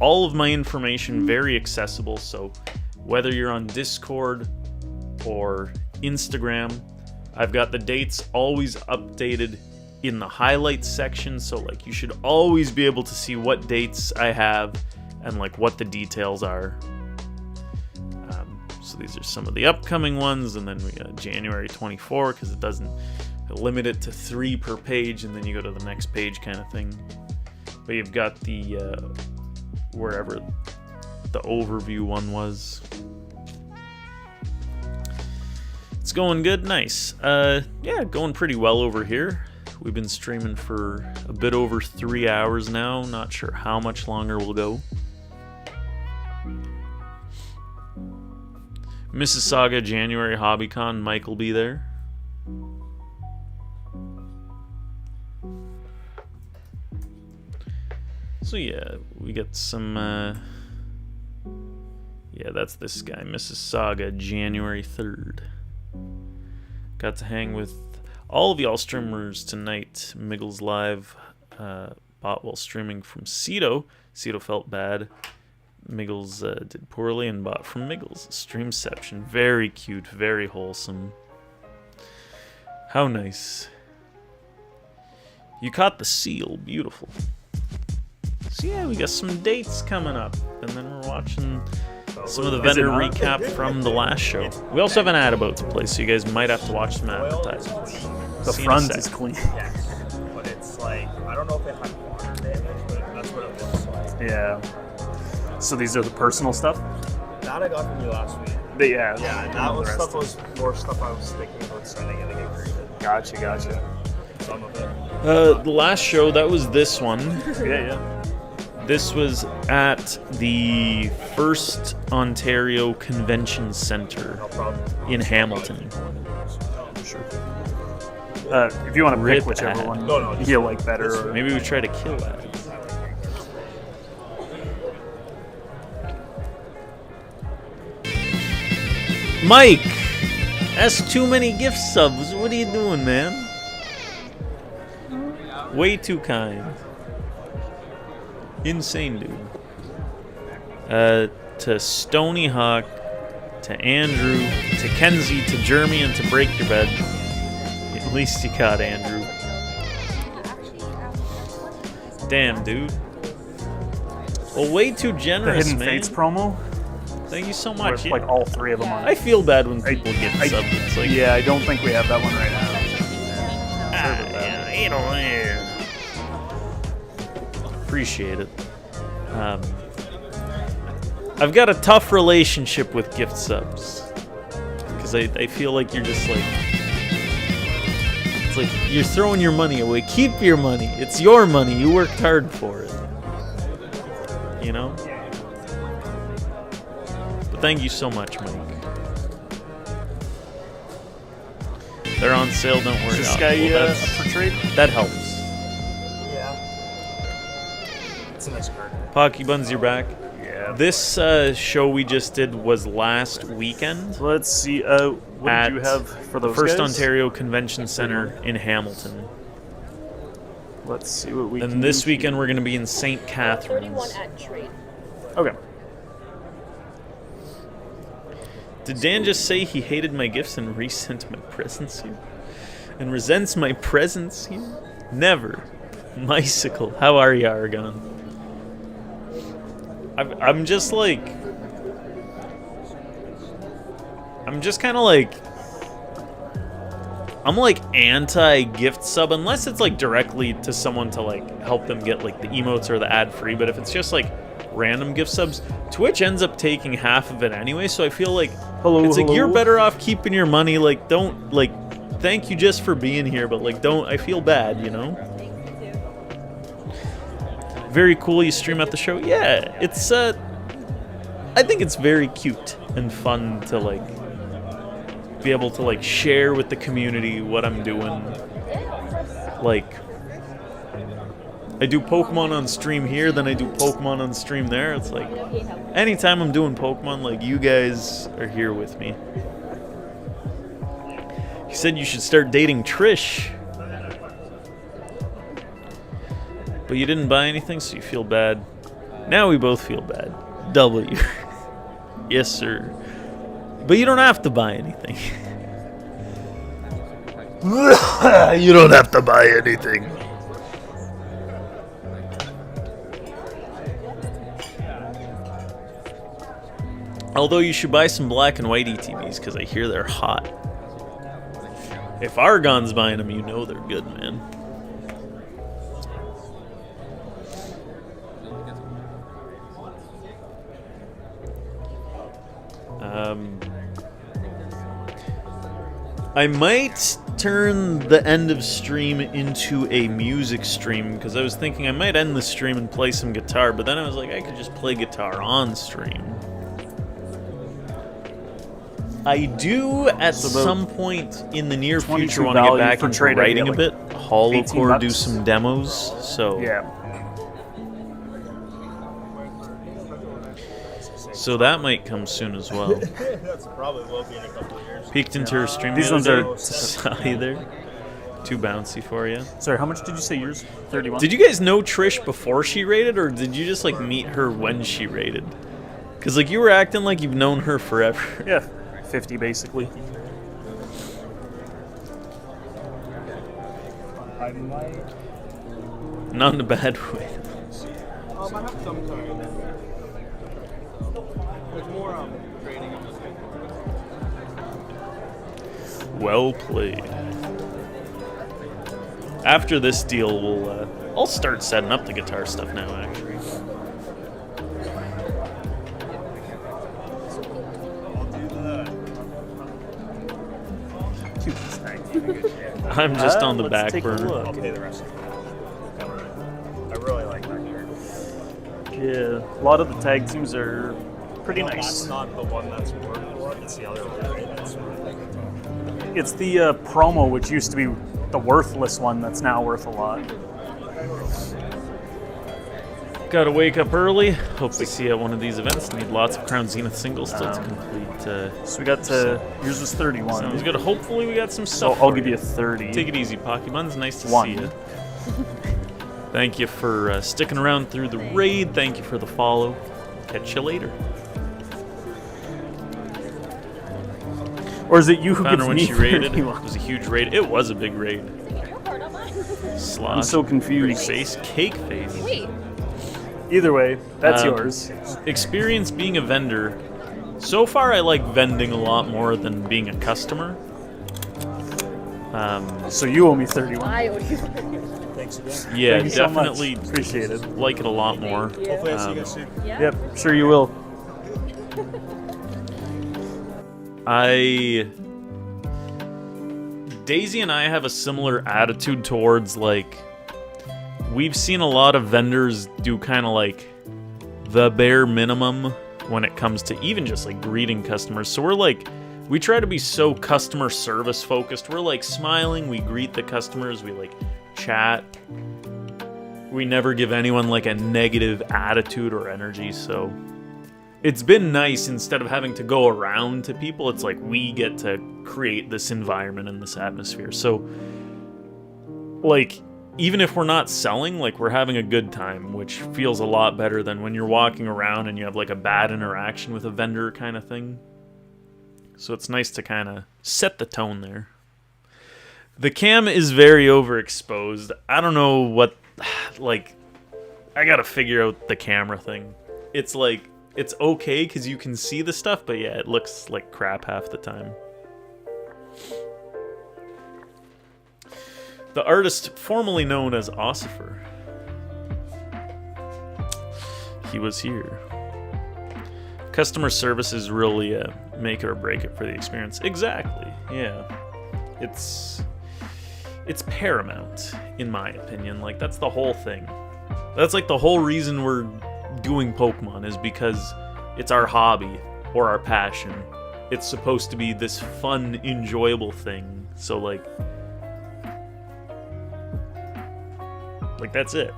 all of my information very accessible. So whether you're on Discord or Instagram, I've got the dates always updated in the highlights section, so like you should always be able to see what dates I have and like what the details are. So these are some of the upcoming ones, and then we got January 24 because it doesn't limit it to 3 per page, and then you go to the next page kind of thing. But you've got the wherever the overview one was. It's going good, nice. Yeah, going pretty well over here. We've been streaming for a bit over 3 hours now. Not sure how much longer we'll go. Mississauga January HobbyCon. Mike will be there. So yeah, we got some. Yeah, that's this guy, Mississauga January 3rd. Got to hang with all of y'all streamers tonight. Miggles Live bought while streaming from Cedo. Cedo felt bad. Miggles did poorly and bought from Miggles. Streamception. Very cute, very wholesome. How nice. You caught the seal. Beautiful. So yeah, we got some dates coming up. And then we're watching some of the vendor recap from the last show. We also have an ad about to play, so you guys might have to watch some advertisements. The See you in a front sec. is clean. Yes, but it's like I don't know if it had water damage, but that's what it looks like. Yeah. So these are the personal stuff? That I got from you last week. Yeah. Yeah, and that was stuff was more stuff I was thinking about sending in to get graded. Gotcha. Some of it. The last show, that was this one. Yeah. This was at the First Ontario Convention Center No problem. in Hamilton. Sure. If you want to Rip pick whichever ad. one No, you like better. Or... Maybe we try to kill that. Mike! That's too many gift subs. What are you doing, man? Way too kind. Insane, dude. To Stony Hawk, to Andrew, to Kenzie, to Jeremy, and to Break Your Bed. At least you caught Andrew. Damn, dude. Well, way too The generous, Hidden man. Fates promo. Thank you so much. With, like all three of them on. I feel bad when people get I- subbed. It's like, Yeah, I don't think we have that one right now. you know, appreciate it. I've got a tough relationship with gift subs because I feel like you're just like, it's like you're throwing your money away. Keep your money. It's your money. You worked hard for it. You know. But thank you so much, Mike. They're on sale. Don't worry. Is this Oh, guy well, up for trade? that helps. Yeah. It's a nice card. Pocky Buns, you're back. Yeah. This show we just did was last weekend Let's see. What at did you have for those First guys? Ontario Convention Center in Hamilton. Let's see what we can And this do weekend we're going to be in St. 31 Catharines. at trade. Okay. Did Dan just say he hated my gifts and resent my presents here? And resents my presence here? Never. Mycicle, how are you, Aragon? I'm just like... I'm just kind of like... I'm like anti-gift sub, unless it's like directly to someone to like help them get like the emotes or the ad-free, but if it's just like random gift subs, Twitch ends up taking half of it anyway, so I feel like it's like you're better off keeping your money, like don't, like, thank you just for being here, but like don't, I feel bad, you know? Very cool you stream at the show. Yeah, it's I think it's very cute and fun to like be able to like share with the community what I'm doing. Like I do Pokemon on stream here, then I do Pokemon on stream there. It's like anytime I'm doing Pokemon, like you guys are here with me. You said you should start dating Trish. But you didn't buy anything, so you feel bad. Now we both feel bad. W. Yes, sir. But you don't have to buy anything. You don't have to buy anything. Although you should buy some black and white ETBs, because I hear they're hot. If Argon's buying them, you know they're good, man. I might turn the end of stream into a music stream, because I was thinking I might end the stream and play some guitar, but then I was like, I could just play guitar on stream. I do at some point in the near future want to get back into writing a bit. Holocore, do some demos, so Yeah. so that might come soon as well. That's probably will be in a couple of years. Peeked into her stream. These the ones other are- day. Saw you there. Too bouncy for you. Sorry, how much did you say yours? 31? Did you guys know Trish before she raided, or did you just like meet her when she raided? Because like you were acting like you've known her forever. Yeah, 50 basically. I might. Not in a bad way. I have some time. It's more trading. Well played. After this deal, we'll I'll start setting up the guitar stuff now. Actually, I'm just on the let's back take a burner. look. I'll pay the rest. I really like that here. Yeah, a lot of the tag teams are pretty That's nice. not the one that's worth a lot. It's the other one. Right? That's It's the promo, which used to be the worthless one, that's now worth a lot. Gotta wake up early. Hope to see you at one of these events. Need lots of Crown Zenith singles still to complete. So we got to. Yours was 31. Sounds good. Hopefully we got some So stuff. I'll for give you a 30. Take it easy, Pokemon's nice to One. see you. Thank you for sticking around through the raid. Thank you for the follow. Catch you later. Or is it you who Found gives her when me she raided. 31? It was a huge raid. It was a big raid. Your card, not mine. Slosh. I'm so confused. Pretty face, cake face. Wait. Either way, that's Um, yours. Experience being a vendor. So far, I like vending a lot more than being a customer. So you owe me 31. I owe you. Thanks again. Yeah, Thank you so much. definitely Appreciate it. like it a lot more. Hopefully I see you guys soon. Yeah. Yep, sure you will. Daisy and I have a similar attitude towards, like, we've seen a lot of vendors do kind of like the bare minimum when it comes to even just like greeting customers. So we're like, we try to be so customer service focused. We're like smiling, we greet the customers, we like chat. We never give anyone like a negative attitude or energy, so it's been nice. Instead of having to go around to people, it's like we get to create this environment and this atmosphere. So, like, even if we're not selling, like, we're having a good time, which feels a lot better than when you're walking around and you have, like, a bad interaction with a vendor kind of thing. So it's nice to kind of set the tone there. The cam is very overexposed. I don't know what, like, I gotta figure out the camera thing. It's like, it's okay because you can see the stuff, but yeah, it looks like crap half the time. The artist formerly known as Ossifer. He was here. Customer service is really make it or break it for the experience. Exactly, yeah. It's paramount, in my opinion. Like, that's the whole thing. That's like the whole reason we're doing Pokemon, is because it's our hobby or our passion. It's supposed to be this fun, enjoyable thing. So like that's it.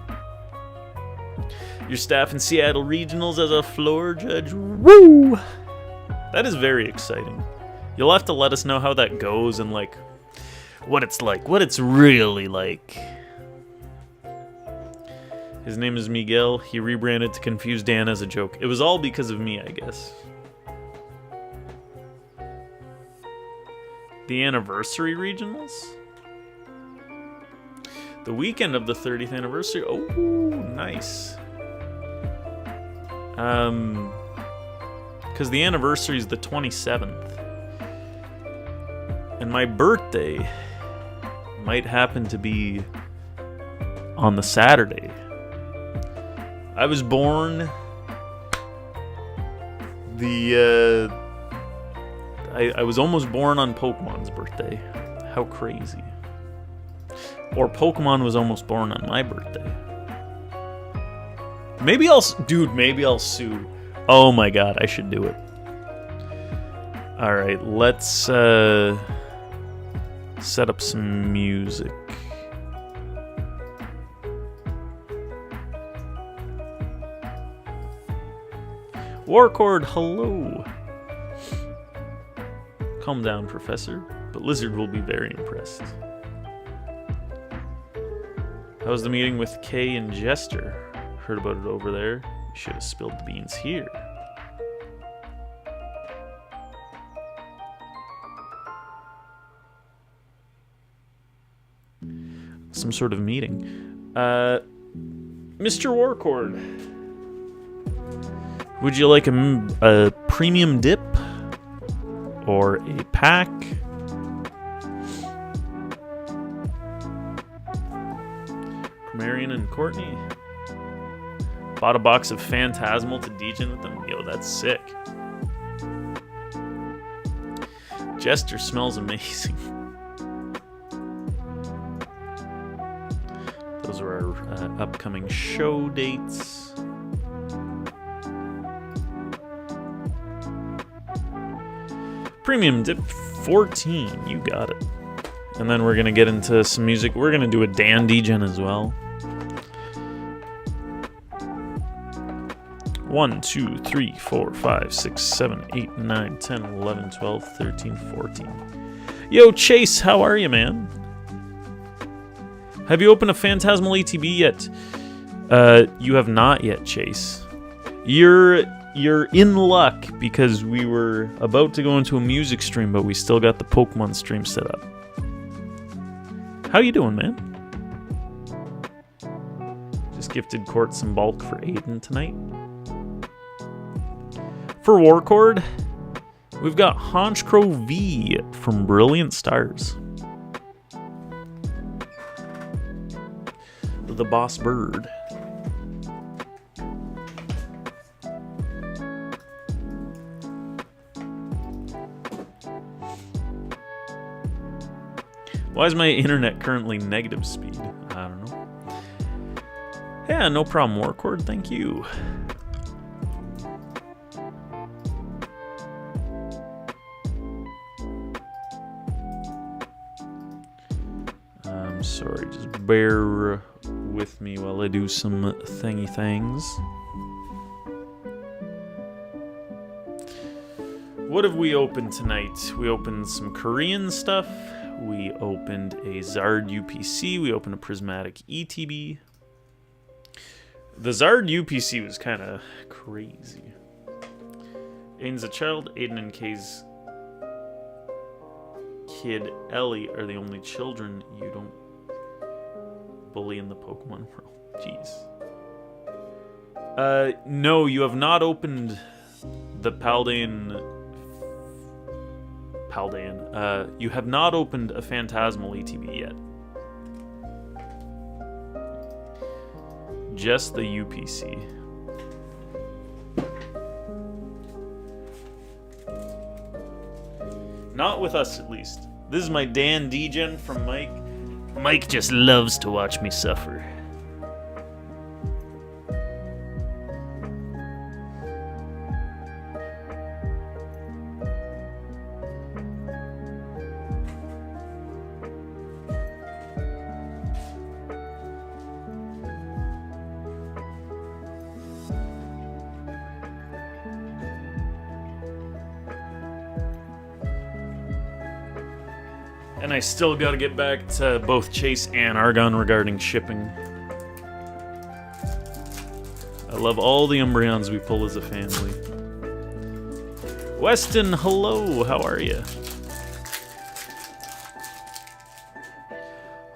Your staff in Seattle Regionals as a floor judge. Woo! That is very exciting. You'll have to let us know how that goes and like what it's really like. His name is Miguel. He rebranded to confuse Dan as a joke. It was all because of me, I guess. The anniversary regionals? The weekend of the 30th anniversary. Oh, nice. Because the anniversary is the 27th. And my birthday might happen to be on the Saturday. I was born I was almost born on Pokemon's birthday. How crazy. Or Pokemon was almost born on my birthday. Maybe I'll sue. Oh my god, I should do it. Alright, let's set up some music. Warcord, hello. Calm down, Professor, but Lizard will be very impressed. How was the meeting with Kay and Jester? Heard about it over there. You should have spilled the beans here. Some sort of meeting. Mr. Warcord, would you like a premium dip? Or a pack? Marion and Courtney bought a box of Phantasmal to degen with them. Yo, that's sick. Jester smells amazing. Those are our upcoming show dates. Premium dip 14, you got it. And then we're gonna get into some music. We're gonna do a Dan degen as well. 1, 2, 3, 4, 5, 6, 7, 8, 9, 10, 11, 12, 13, 14. Yo, Chase, how are you, man? Have you opened a Phantasmal ATB yet? You have not yet, Chase. You're in luck because we were about to go into a music stream, but we still got the Pokemon stream set up. How you doing, man? Just gifted Court some bulk for Aiden tonight. For Warcord, we've got Honchcrow V from Brilliant Stars. The Boss Bird. Why is my internet currently negative speed? I don't know. Yeah, no problem, Warcord. Thank you. I'm sorry, just bear with me while I do some thingy things. What have we opened tonight? We opened some Korean stuff. We opened a Zard UPC. We opened a Prismatic ETB. The Zard UPC was kind of crazy. Aiden's a child. Aiden and Kay's kid, Ellie, are the only children you don't bully in the Pokemon world. Jeez. No, you have not opened the Paldean. You have not opened a Phantasmal ETB yet. Just the UPC. Not with us, at least. This is my Dan Degen from Mike. Mike just loves to watch me suffer. And I still gotta get back to both Chase and Argon regarding shipping. I love all the Umbreons we pull as a family. Weston, hello, how are you?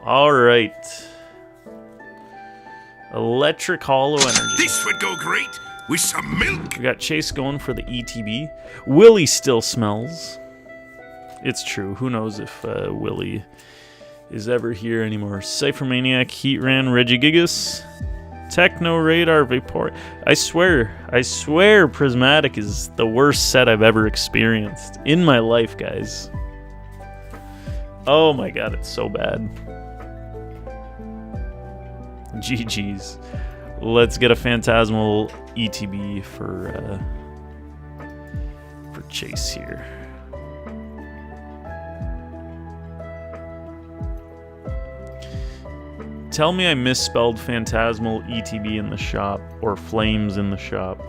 Alright. Electric Hollow Energy. This would go great with some milk. We got Chase going for the ETB. Willie still smells. It's true. Who knows if Willie is ever here anymore. Cyphermaniac, Heatran, Regigigas, Techno Radar, Vapor. I swear Prismatic is the worst set I've ever experienced in my life, guys. Oh my god, it's so bad. GG's. Let's get a Phantasmal ETB for Chase here. Tell me I misspelled Phantasmal ETB in the shop, or Flames in the shop.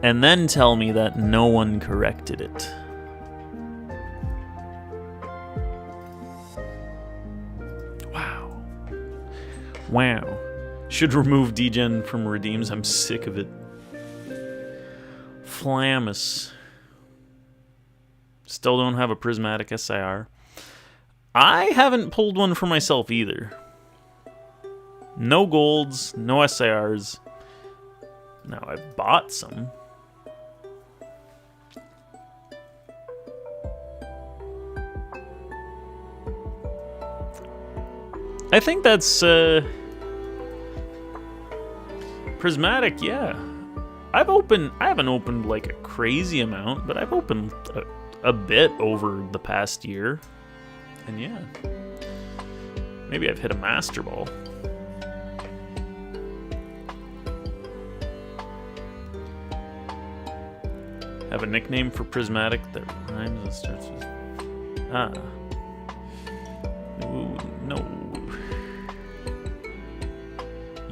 And then tell me that no one corrected it. Wow. Wow. Should remove Degen from redeems. I'm sick of it. Flamus. Still don't have a Prismatic SIR. I haven't pulled one for myself either. No golds, no SIRs. Now, I've bought some. I think that's Prismatic, yeah. I haven't opened like a crazy amount, but I've opened a bit over the past year. And yeah, maybe I've hit a Master Ball. Have a nickname for Prismatic that rhymes and starts with... Ah. Ooh, no.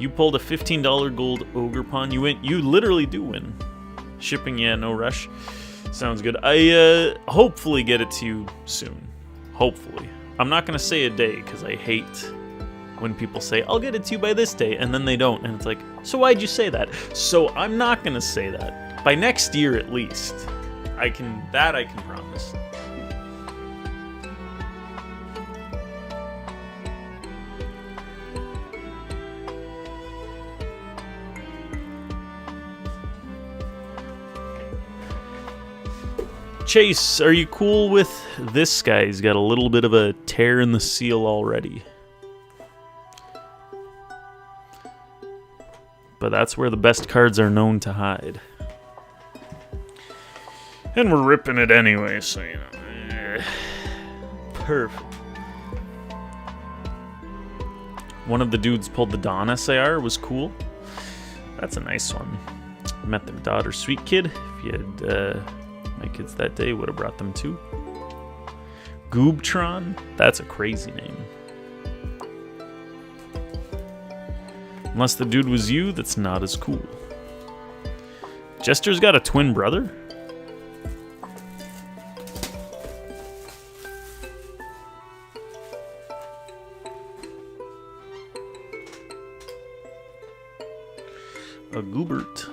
You pulled a $15 gold Ogerpon. You literally do win. Shipping, yeah, no rush. Sounds good. I hopefully get it to you soon. Hopefully. I'm not going to say a day because I hate when people say, I'll get it to you by this day, and then they don't. And it's like, so why'd you say that? So I'm not going to say that. By next year at least. I can promise. Chase, are you cool with this guy? He's got a little bit of a tear in the seal already. But that's where the best cards are known to hide. And we're ripping it anyway, so you know. Perfect. One of the dudes pulled the Dawn SAR, was cool. That's a nice one. Met their daughter, Sweet Kid. If you had my kids that day, would have brought them too. Goobtron? That's a crazy name. Unless the dude was you, that's not as cool. Jester's got a twin brother? A Goobert.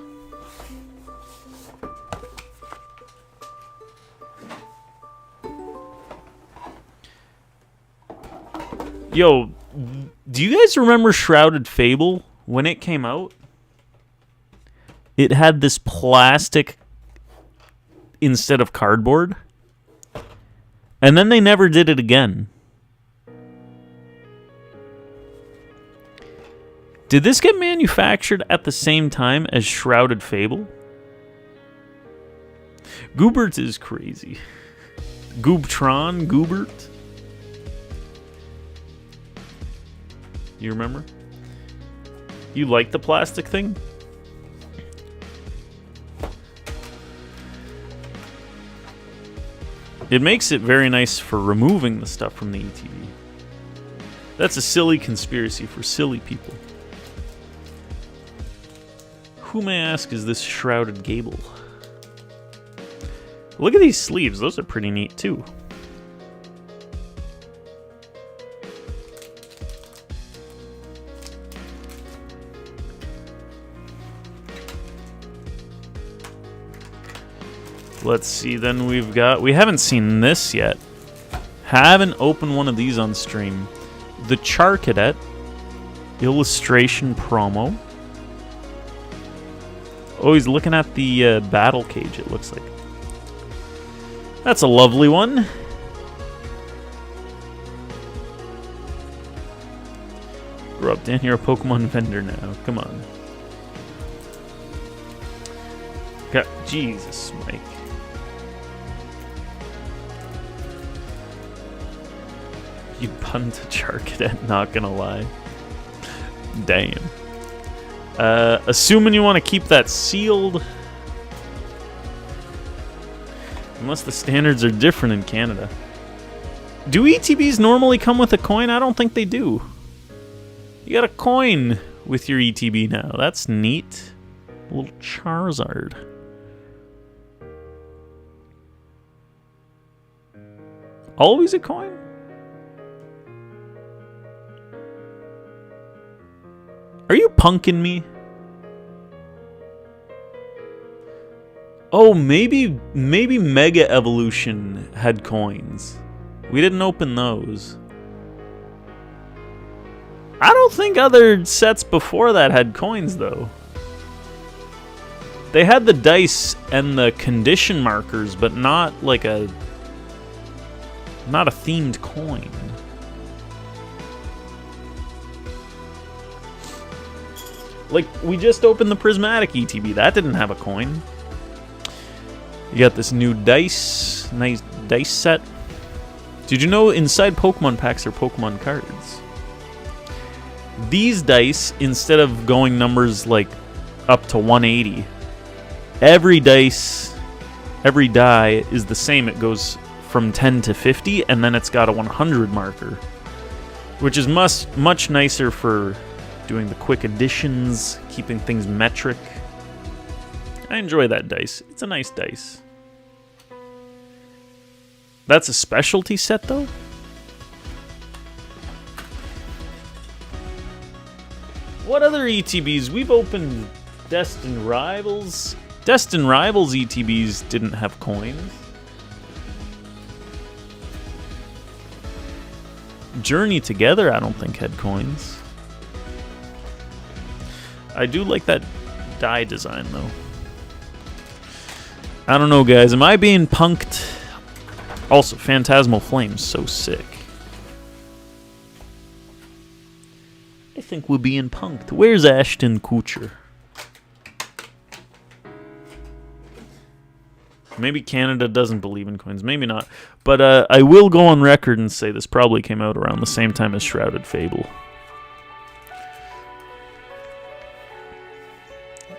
Yo, do you guys remember Shrouded Fable when it came out? It had this plastic instead of cardboard. And then they never did it again. Did this get manufactured at the same time as Shrouded Fable? Goobert is crazy. Goobtron? Goobert? You remember? You like the plastic thing? It makes it very nice for removing the stuff from the ETB. That's a silly conspiracy for silly people. Who, may I ask, is this Shrouded Gable? Look at these sleeves. Those are pretty neat, too. Let's see, then we haven't seen this yet. Haven't opened one of these on stream. The Charcadet illustration promo. Oh, he's looking at the battle cage, it looks like. That's a lovely one. Grow up, Dan, you're a Pokemon vendor now. Come on. God, Jesus, Mike. You punned to Charcadet, not gonna lie. Damn. Assuming you want to keep that sealed. Unless the standards are different in Canada. Do ETBs normally come with a coin? I don't think they do. You got a coin with your ETB now. That's neat. A little Charizard. Always a coin? Are you punking me? Oh, maybe Mega Evolution had coins. We didn't open those. I don't think other sets before that had coins, though. They had the dice and the condition markers, but not like a themed coin. Like, we just opened the Prismatic ETB. That didn't have a coin. You got this new nice dice set. Did you know inside Pokemon packs are Pokemon cards? These dice, instead of going numbers like up to 180, every die is the same. It goes from 10 to 50, and then it's got a 100 marker, which is much nicer for doing the quick additions, keeping things metric. I enjoy that dice. It's a nice dice. That's a specialty set, though? What other ETBs? We've opened Destined Rivals. Destined Rivals ETBs didn't have coins. Journey Together, I don't think, had coins. I do like that die design, though. I don't know, guys. Am I being punked? Also, Phantasmal Flames, so sick. I think we're being punked. Where's Ashton Kutcher? Maybe Canada doesn't believe in coins. Maybe not. But I will go on record and say this probably came out around the same time as Shrouded Fable.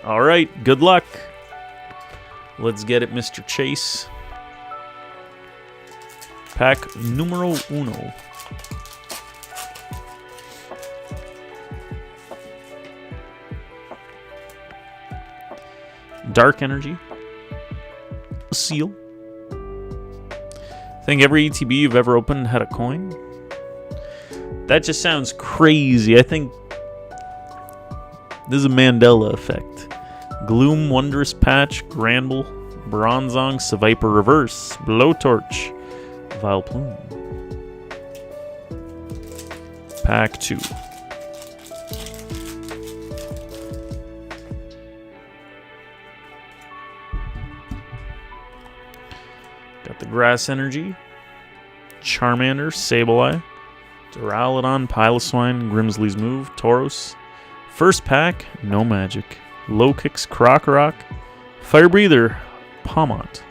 Alright, good luck. Let's get it, Mr. Chase. Pack numero uno. Dark Energy. Seal. I think every ETB you've ever opened had a coin. That just sounds crazy. I think this is a Mandela effect. Gloom, Wondrous Patch, Granbull, Bronzong, Seviper Reverse, Blowtorch, Vileplume. Pack 2. Got the Grass Energy, Charmander, Sableye, Duraludon, Piloswine, Grimsley's Move, Tauros. First pack, no magic. Low Kicks, Krokorok, Fire Breather, Pawmont.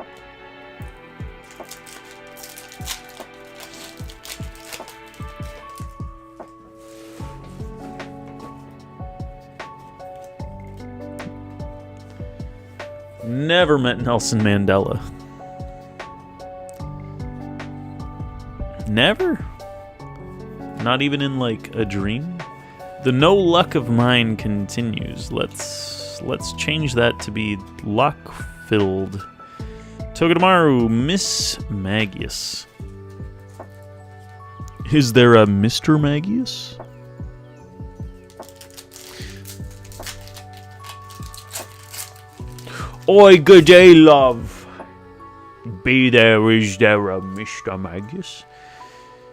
Never met Nelson Mandela. Never? Not even in like a dream? The no luck of mine continues. Let's change that to be luck-filled. Togedemaru, Miss Magius. Is there a Mr. Magius? Oi, good day, love. Be there, is there a Mr. Magius?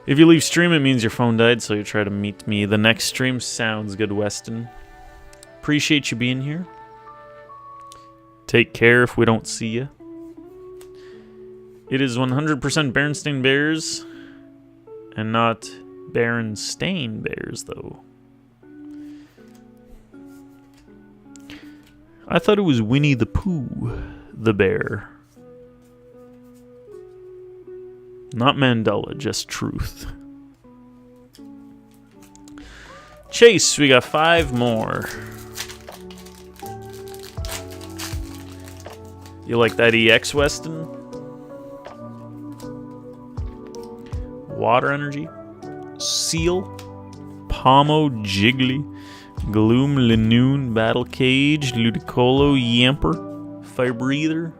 If you leave stream, it means your phone died, so you try to meet me the next stream. Sounds good, Weston. Appreciate you being here. Take care if we don't see you. It is 100% Berenstain Bears, and not Berenstain Bears, though. I thought it was Winnie the Pooh, the bear. Not Mandela, just truth. Chase, we got 5 more. You like that EX, Weston? Water Energy, Seal, Pomo, Jiggly, Gloom, Linoon, Battle Cage, Ludicolo, Yamper, Fire Breather,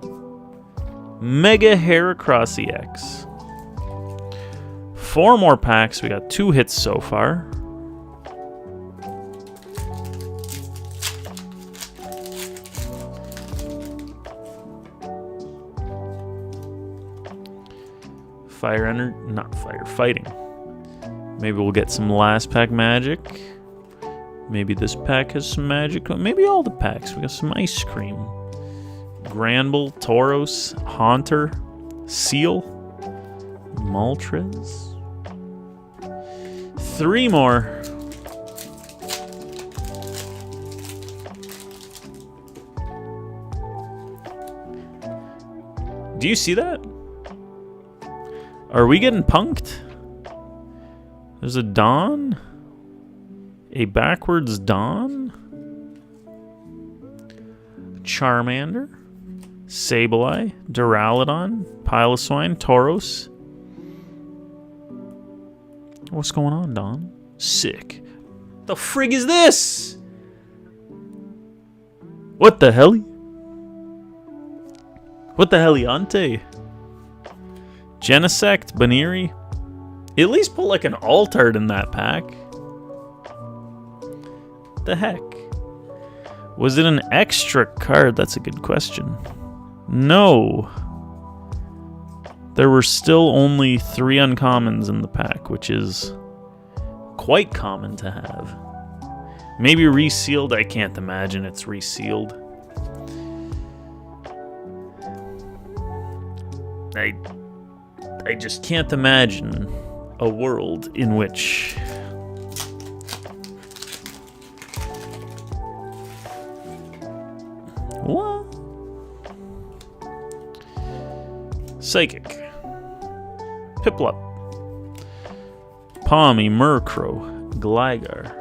Mega Heracross EX. 4 more packs. We got 2 hits so far. Fighting. Maybe we'll get some last pack magic. Maybe this pack has some magic. Maybe all the packs. We got some ice cream. Granbull, Tauros, Haunter, Seal, Moltres. 3 more. Do you see that? Are we getting punked? There's a Dawn? A backwards Dawn? Charmander? Sableye? Duraludon? Piloswine? Tauros? What's going on, Dawn? Sick. The frig is this? What the hell? What the heliante? Genesect, Baniri. At least put like an Altart in that pack. The heck? Was it an extra card? That's a good question. No. There were still only 3 uncommons in the pack, which is quite common to have. Maybe resealed? I can't imagine it's resealed. I just can't imagine a world in which what? Psychic, Piplup, Palmy, Murkrow, Gligar,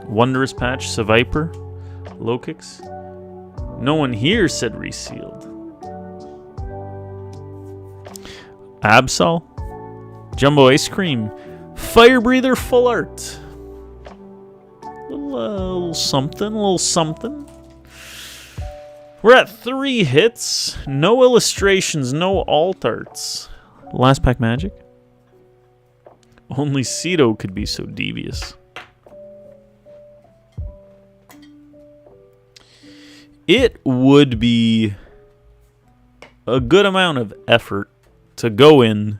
Wondrous Patch, Seviper, Lokix. No one here said resealed. Absol, Jumbo Ice Cream, Fire Breather, Full Art. Little something. We're at 3 hits, no illustrations, no alt arts. Last pack magic. Only Cedo could be so devious. It would be a good amount of effort to go in,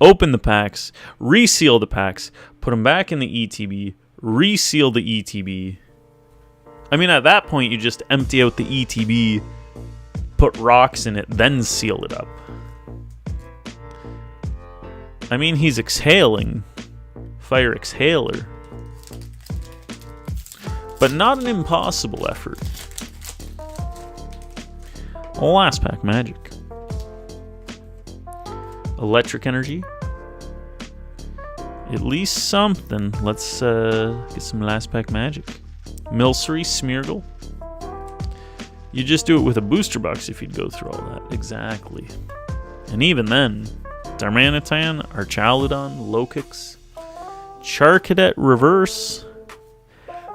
open the packs, reseal the packs, put them back in the ETB, reseal the ETB. I mean, at that point, you just empty out the ETB, put rocks in it, then seal it up. I mean, he's exhaling. Fire Exhaler. But not an impossible effort. Last pack magic. Electric Energy. At least something. Let's get some last pack magic. Milcery, Smeargle. You just do it with a booster box if you'd go through all that. Exactly. And even then, Darmanitan, Archaludon, Lokix, Charcadet Reverse,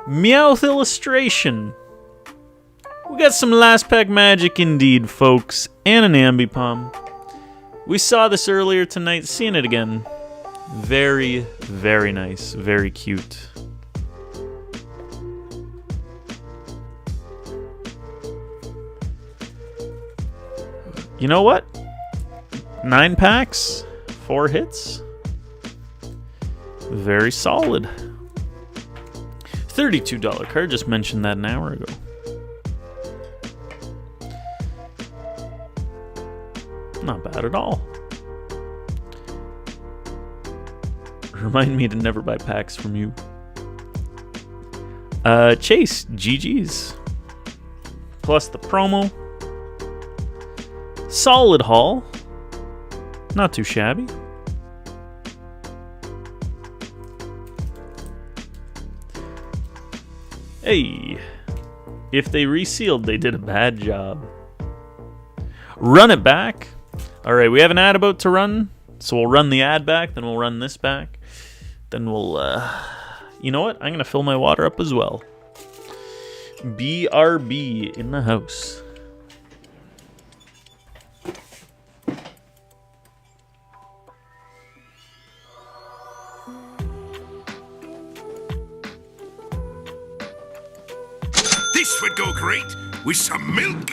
Meowth Illustration. We got some last pack magic indeed, folks, and an Ambipom. We saw this earlier tonight, seeing it again. Very, very nice, very cute. You know what? 9 packs, 4 hits. Very solid. $32 card, just mentioned that an hour ago. Not bad at all. Remind me to never buy packs from you. Chase, GG's. Plus the promo. Solid haul. Not too shabby. Hey, if they resealed, they did a bad job. Run it back. Alright, we have an ad about to run, so we'll run the ad back, then we'll run this back. Then we'll, you know what? I'm going to fill my water up as well. BRB in the house. This would go great with some milk.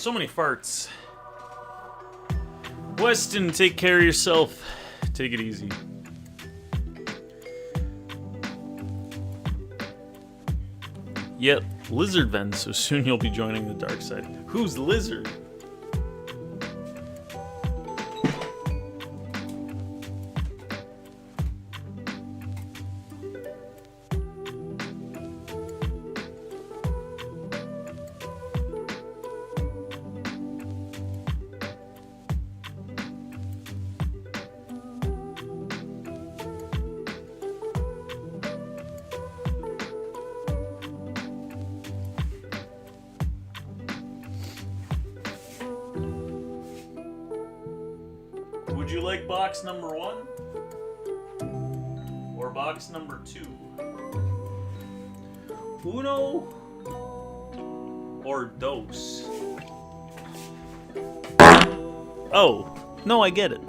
So many farts. Weston, take care of yourself. Take it easy. Yep, Lizard Ven, so soon you'll be joining the dark side. Who's Lizard? Would you like box number 1? Or box number 2? Uno or dos? Oh, no, I get it.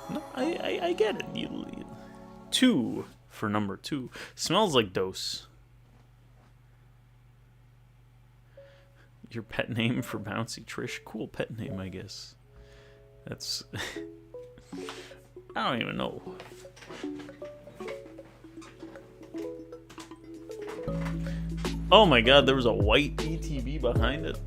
No, I get it. 2 for number 2. Smells like dos. Your pet name for Bouncy Trish? Cool pet name, I guess. That's... I don't even know. Oh my god, there was a white ETB behind it.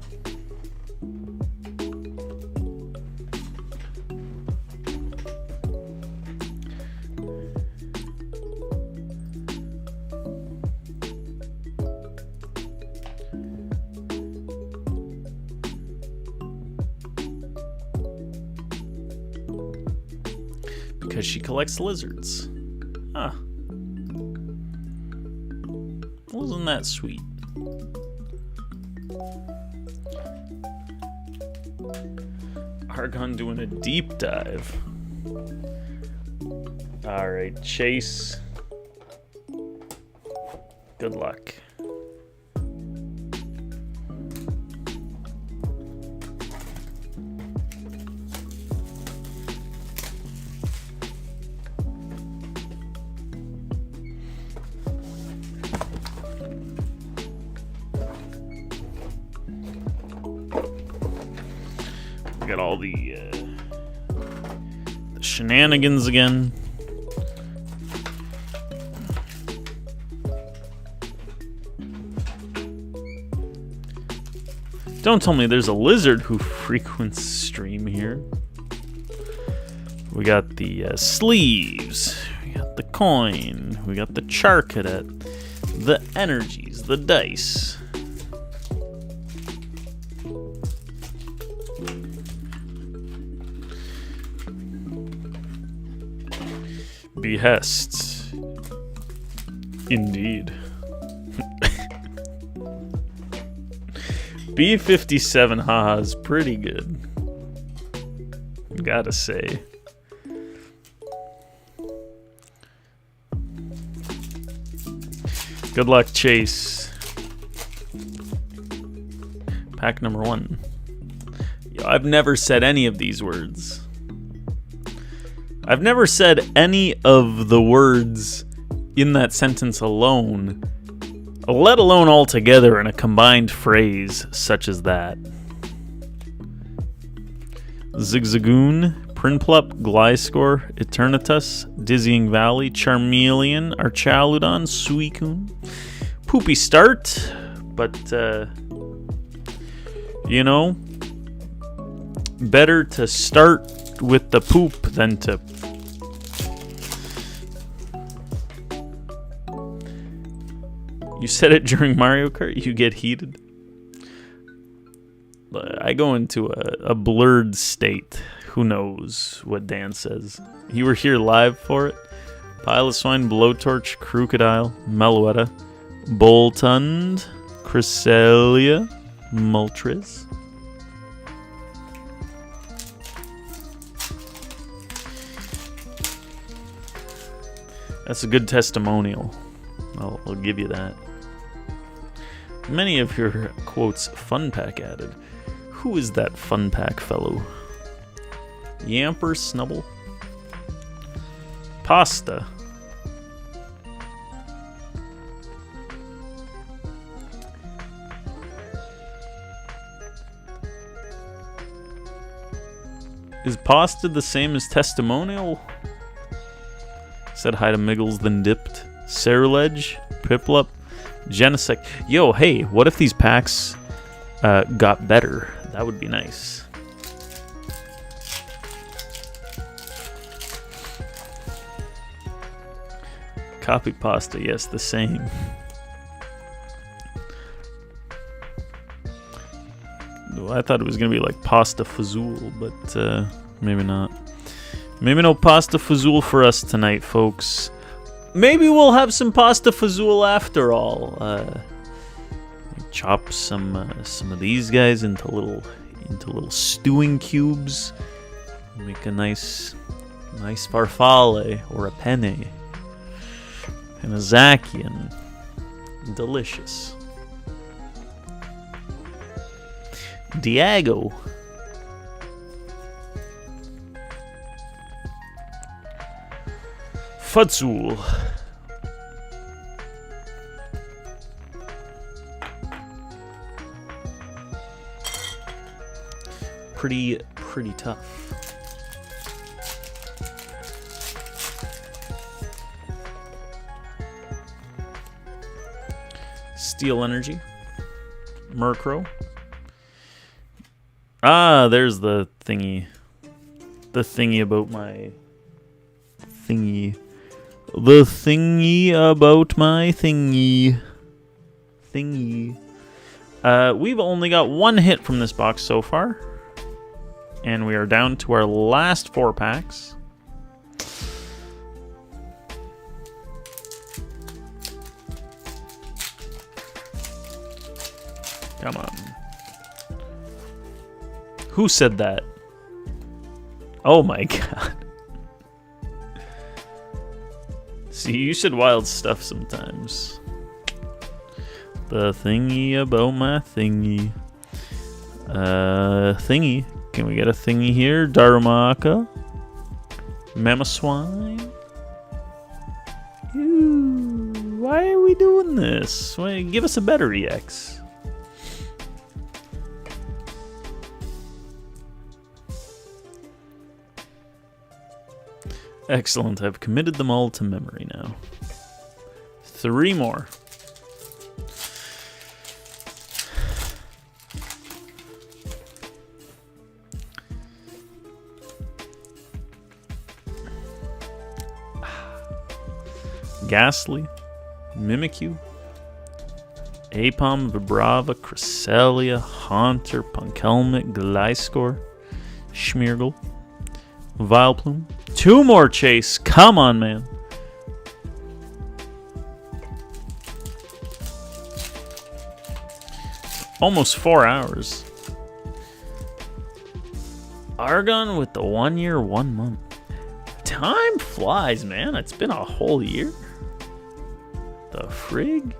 Because she collects lizards. Huh. Wasn't that sweet? Argon doing a deep dive. Alright, Chase. Good luck. Got all the shenanigans again. Don't tell me there's a lizard who frequents stream here. We got the sleeves. We got the coin. We got the char cadet. The energies. The dice. Behest. Indeed. B57 haha is pretty good. Gotta say. Good luck, Chase. Pack number 1. Yo, I've never said any of these words. I've never said any of the words in that sentence alone, let alone all together in a combined phrase such as that. Zigzagoon, Prinplup, Gliscor, Eternatus, Dizzying Valley, Charmeleon, Archaludon, Suicune. Poopy start, but, you know, better to start with the poop than to... You said it during Mario Kart, you get heated. I go into a blurred state. Who knows what Dan says? You were here live for it? Piloswine, Blowtorch, Crocodile, Meloetta, Boltund, Cresselia, Moltres. That's a good testimonial. I'll give you that. Many of your quotes fun pack added. Who is that fun pack fellow? Yamper Snubble? Pasta. Is pasta the same as testimonial? Said hi to Miggles, then dipped. Ceruledge, Piplup, Genesect. Yo, hey, what if these packs got better? That would be nice. Copy pasta, yes, the same. Well, I thought it was gonna be like pasta fazool, but maybe not. Maybe no pasta fazool for us tonight, folks. Maybe we'll have some pasta fazool after all. Chop some of these guys into little stewing cubes. Make a nice farfalle or a penne and a zakian. Delicious. Diago. Futzul. Pretty tough. Steel Energy. Murkrow. Ah, there's the thingy. The thingy about my thingy. The thingy about my thingy. Thingy. We've only got one hit from this box so far. And we are down to our last 4 packs. Come on. Who said that? Oh my god. See, you said wild stuff sometimes. The thingy about my thingy. Thingy. Can we get a thingy here? Darumaka. Mamoswine. Ew, why are we doing this? Why, give us a better EX. Excellent. I've committed them all to memory now. 3 more. Ghastly, Mimikyu, Apom, Vibrava, Cresselia, Haunter, Punkelmit, Gliscor, Schmeargle, Vileplume. 2 more, Chase. Come on, man. Almost 4 hours. Argon with the 1 year, 1 month. Time flies, man. It's been a whole year. The frig?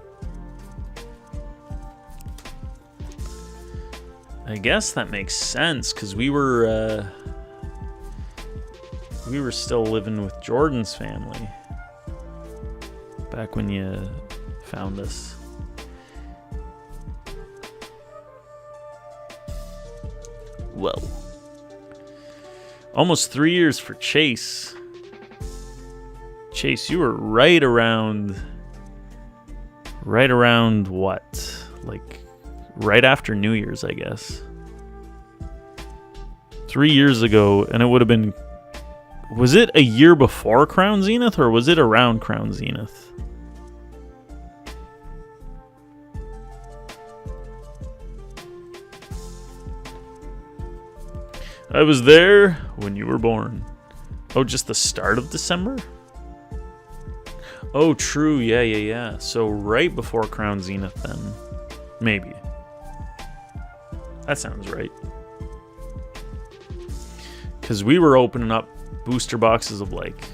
I guess that makes sense, because we were still living with Jordan's family back when you found us. Well, almost 3 years for Chase. Chase, you were right around what? Like, right after New Year's, I guess. 3 years ago, and it would have been... Was it a year before Crown Zenith, or was it around Crown Zenith? I was there when you were born. Oh, just the start of December? Oh, true. Yeah. So right before Crown Zenith, then. Maybe. That sounds right. Because we were opening up booster boxes of, like,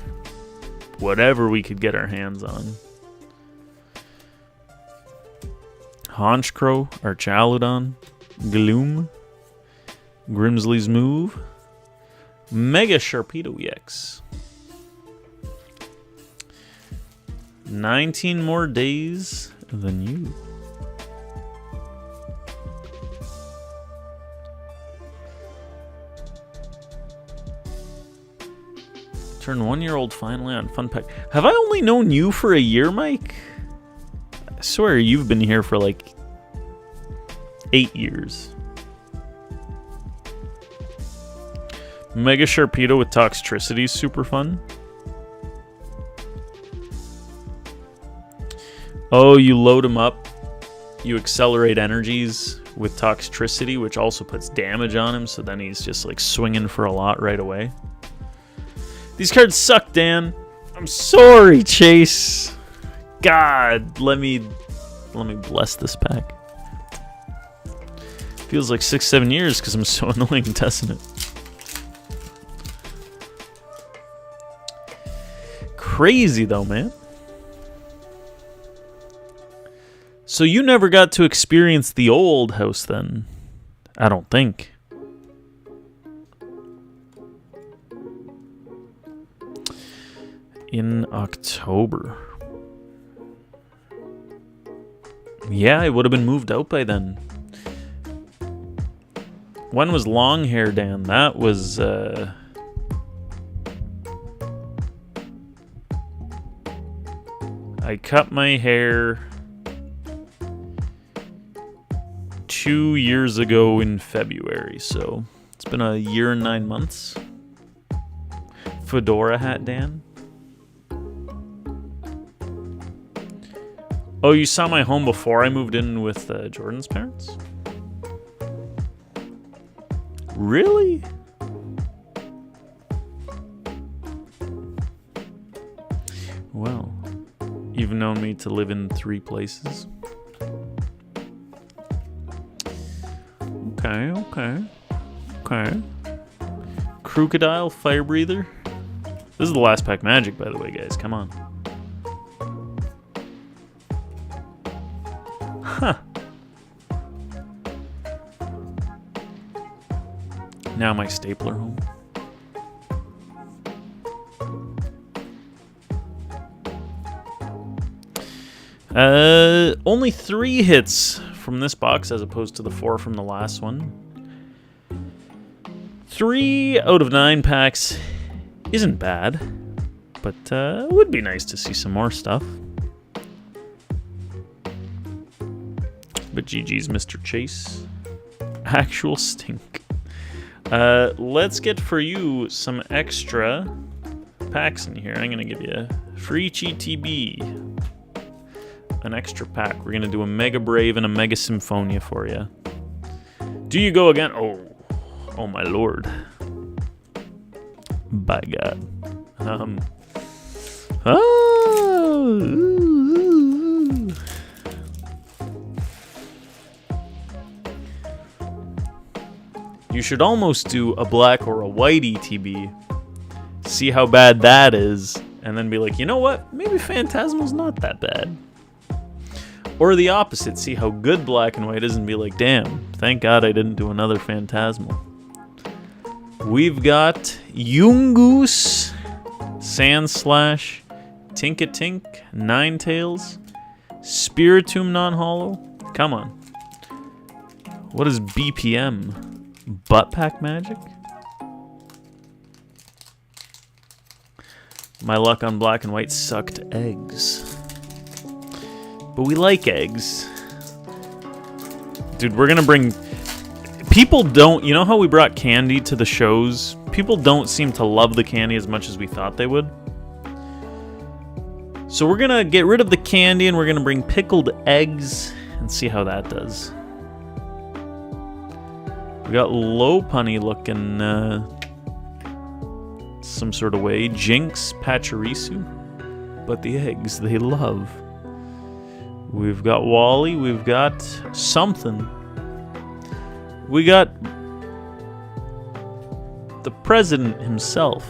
whatever we could get our hands on. Honchkrow, Archaludon, Gloom, Grimsley's Move, Mega Sharpedo EX. 19 more days than you. Turned 1 year old finally on Fun Pack. Have I only known you for a year, Mike? I swear you've been here for like 8 years. Mega Sharpedo with Toxtricity is super fun. Oh, you load him up. You accelerate energies with Toxtricity, which also puts damage on him, so then he's just like swinging for a lot right away. These cards suck, Dan. I'm sorry, Chase. God, let me bless this pack. Feels like 6-7 years because I'm so annoying, doesn't it? Crazy though, man. So you never got to experience the old house then? I don't think. In October. Yeah, it would have been moved out by then. When was long hair, Dan? That was I cut my hair 2 years ago in February, so it's been a year and 9 months. Fedora hat, Dan. Oh, you saw my home before I moved in with Jordan's parents? Really? Well, you've known me to live in 3 places. Okay. Crocodile, Fire Breather. This is the last pack magic, by the way, guys. Come on. Huh. Now my stapler home. Only 3 hits from this box as opposed to the 4 from the last one. 3 out of 9 packs isn't bad, but it would be nice to see some more stuff. But GG's, Mr. Chase. Actual stink. Let's get for you some extra packs in here. I'm going to give you a free GTB. An extra pack. We're going to do a Mega Brave and a Mega Symphonia for you. Do you go again? Oh my lord. By God. You should almost do a black or a white ETB. See how bad that is. And then be like, you know what? Maybe Phantasmal's not that bad. Or the opposite. See how good black and white is and be like, damn, thank God I didn't do another Phantasmal. We've got Yungoos, Sandslash, Tinkatink, Ninetales, Spiritomb non-holo. Come on. What is BPM? Butt pack magic? My luck on black and white sucked eggs. But we like eggs. Dude, we're gonna bring... People don't... You know how we brought candy to the shows? People don't seem to love the candy as much as we thought they would. So we're gonna get rid of the candy and we're gonna bring pickled eggs and see how that does. We got Lopunny looking some sort of way. Jinx, Pachirisu. But the eggs they love. We've got Wally. We've got something. We got the president himself.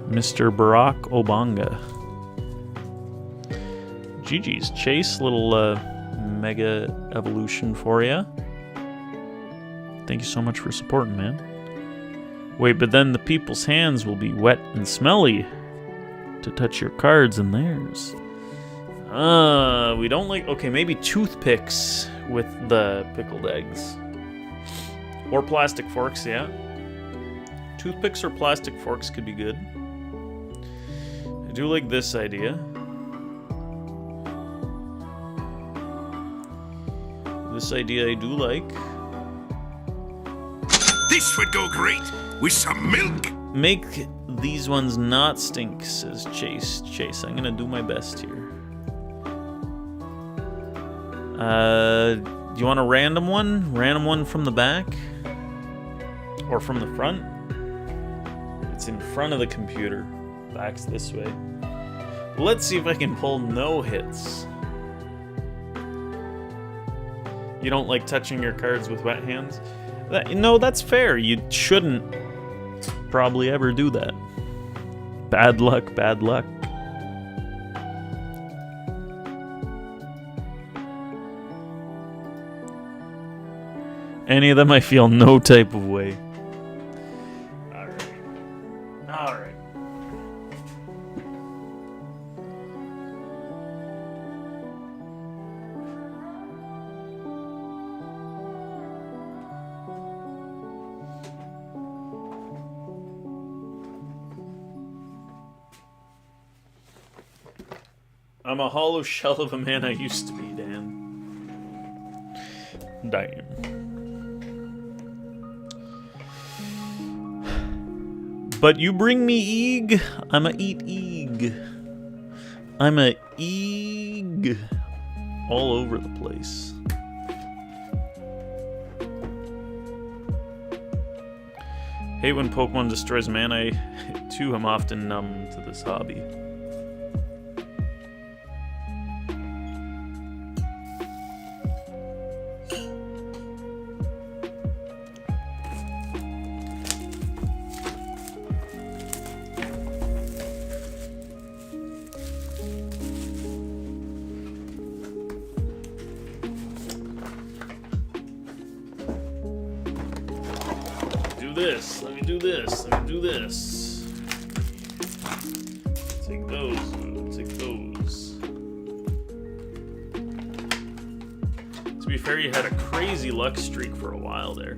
Mr. Barack Obama. GG's. Chase, little mega evolution for you. Thank you so much for supporting, man. Wait, but then the people's hands will be wet and smelly to touch your cards and theirs. We don't like... Okay, maybe toothpicks with the pickled eggs. Or plastic forks, yeah. Toothpicks or plastic forks could be good. I do like this idea. This idea I do like. This would go great with some milk. Make these ones not stink, says Chase. Chase, I'm gonna do my best here. Do you want a random one? Random one from the back? Or from the front? It's in front of the computer. Back's this way. Let's see if I can pull no hits. You don't like touching your cards with wet hands? No, that's fair. You shouldn't probably ever do that. Bad luck, bad luck. Any of them I feel no type of way. Alright. Alright. I'm a hollow shell of a man I used to be, Dan. Damn. But you bring me eeg, I'ma eat eeg. I'ma eeg all over the place. Hate when Pokemon destroys mana. Too, I'm often numb to this hobby. Let me do this. Take those. To be fair, you had a crazy luck streak for a while there.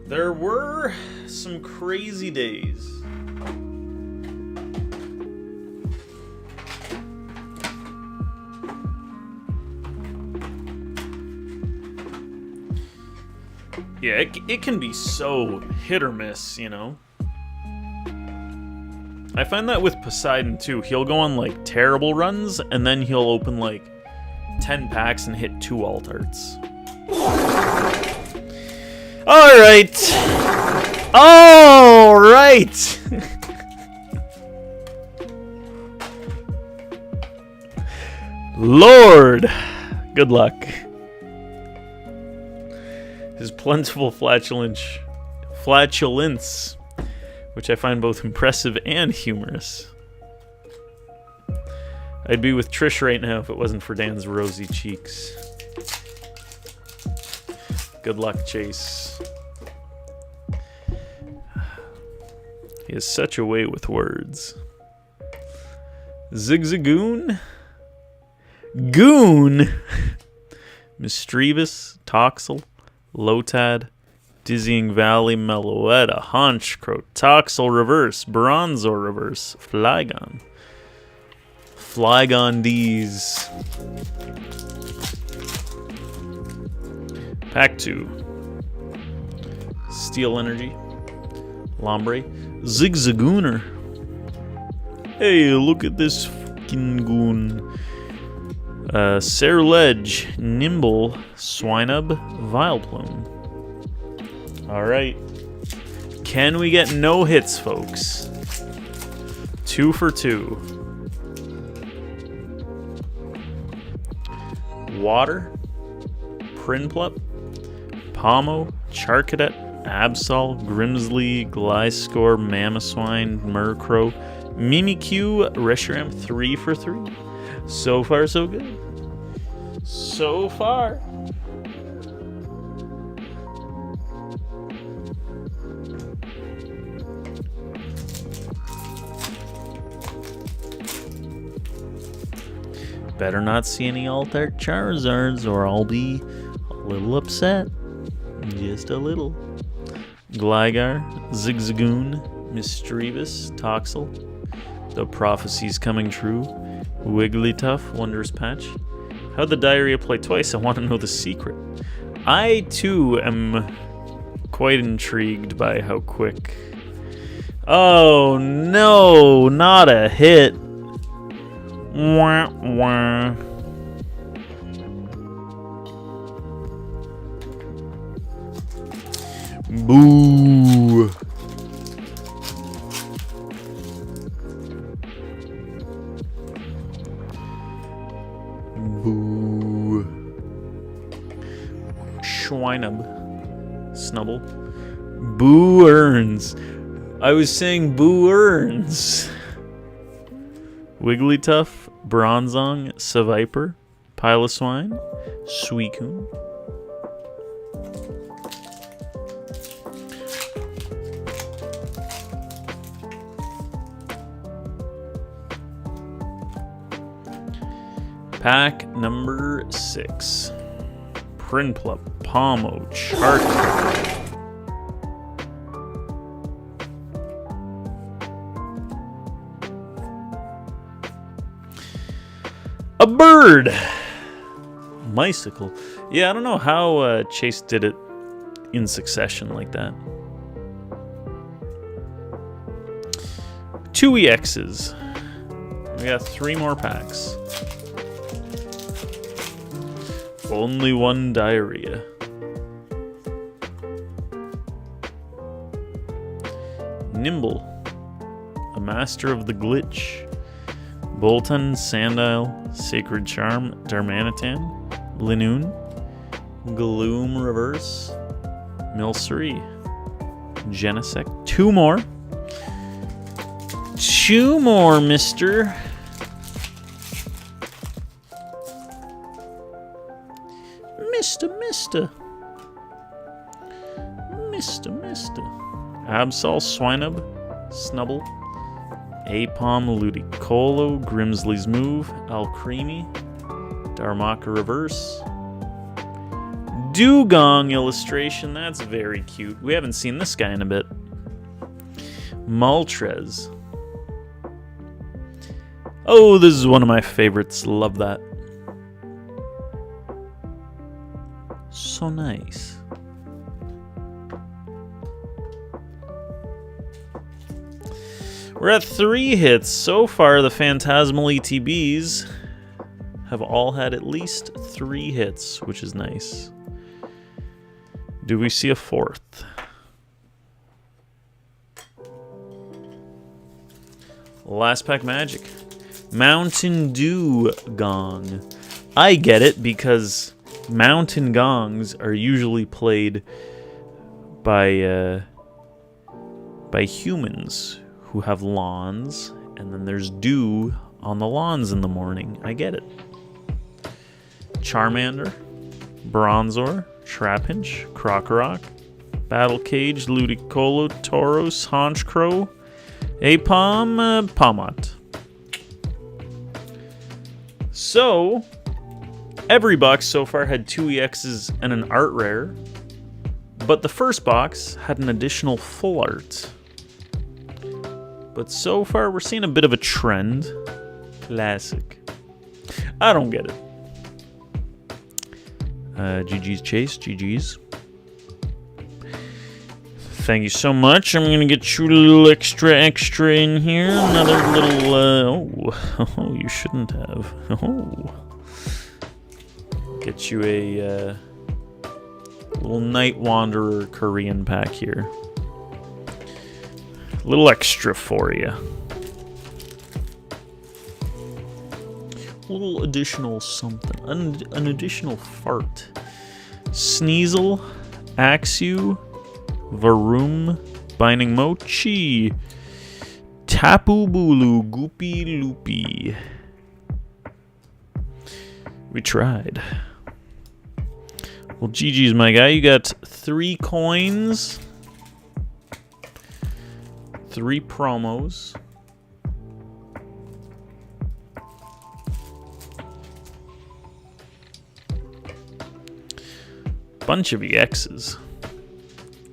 There were some crazy days. Yeah, it can be so hit or miss, you know? I find that with Poseidon, too. He'll go on, like, terrible runs, and then he'll open, like, 10 packs and hit 2 alt arts. Alright! Alright! Lord! Good luck. His plentiful flatulence, which I find both impressive and humorous. I'd be with Trish right now if it wasn't for Dan's rosy cheeks. Good luck, Chase. He has such a way with words. Zigzagoon? Goon! Mischievous, Toxel, Lotad, Dizzying Valley, Meloetta, Honchcrow, Toxel Reverse, Bronzor Reverse, Flygon. Flygon D's. Pack 2. Steel Energy, Lombre, Zigzagooner. Hey, look at this fucking goon. Ceruledge, Nimble, Swinub, Vileplume. Alright. Can we get no hits, folks? 2 for 2. Water, Prinplup, Pomo, Charcadet, Absol, Grimsley, Gliscor, Mamoswine, Murkrow, Mimikyu, Reshiram. 3 for 3. So far, so good. So far. Better not see any Alt-Art Charizards or I'll be a little upset. Just a little. Gligar, Zigzagoon, Mischievous, Toxel. The prophecy's coming true. Wigglytuff, Wondrous Patch. How'd the diarrhea play twice? I want to know the secret. I, too, am quite intrigued by how quick... Oh, no! Not a hit! Wah, wah. Boo! Boo. Schweinub. Snubble. Boo earns. I was saying Boo earns. Wigglytuff, Bronzong, Seviper, Piloswine, Suicune. Pack number 6. Prinplup, Palmo, Charter. A bird! Mycicle. Yeah, I don't know how Chase did it in succession like that. 2 EXs. We got 3 more packs. Only 1 diarrhea. Nimble. A master of the glitch. Bolton, Sandile, Sacred Charm, Darmanitan, Linoon, Gloom Reverse, Milcery, Genesect. 2 more. 2 more, mister. Mister. Absol, Swinub, Snubble, Apom, Ludicolo, Grimsley's Move, Alcremie, Darmaka Reverse, Dugong illustration. That's very cute. We haven't seen this guy in a bit. Moltres. Oh, this is one of my favorites. Love that. So nice. We're at 3 hits. So far, the Phantasmal ETBs have all had at least 3 hits, which is nice. Do we see a 4th? Last pack magic. Mountain Dew Gong. I get it because mountain gongs are usually played by humans who have lawns, and then there's dew on the lawns in the morning. I get it. Charmander, Bronzor, Trapinch, Krokorok, Battle Cage, Ludicolo, Tauros, Honchkrow, Apom, Pomot. So, every box so far had 2 EXs and an art rare, but the first box had an additional full art. But so far, we're seeing a bit of a trend. Classic. I don't get it. GG's Chase, GG's. Thank you so much. I'm going to get you a little extra in here. Another little, oh, you shouldn't have. Oh. Get you a little Night Wanderer Korean pack here. A little extra for you. A little additional something. An additional fart. Sneasel, Axew, Varoom, Binding Mochi, Tapu Bulu, Goopy Loopy. We tried. Well, GG's, my guy. You got 3 coins, 3 promos, bunch of EXs.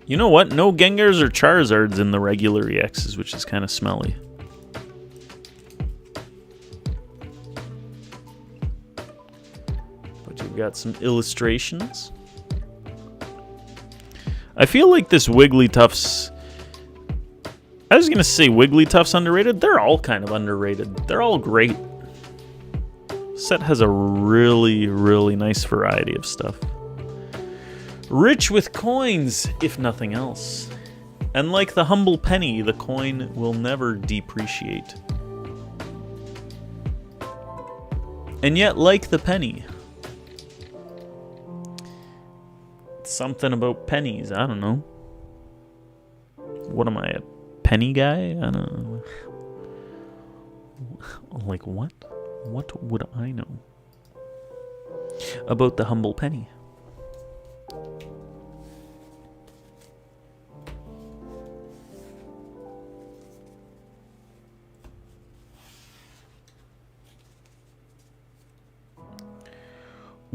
You know what? No Gengars or Charizards in the regular EXs, which is kind of smelly. But you've got some illustrations. I feel like this Wigglytuff's... I was going to say Wigglytuff's underrated. They're all kind of underrated. They're all great. Set has a really, really nice variety of stuff. Rich with coins, if nothing else. And like the humble penny, the coin will never depreciate. And yet, like the penny, something about pennies, I don't know. What am I, a penny guy? I don't know. Like what? What would I know about the humble penny?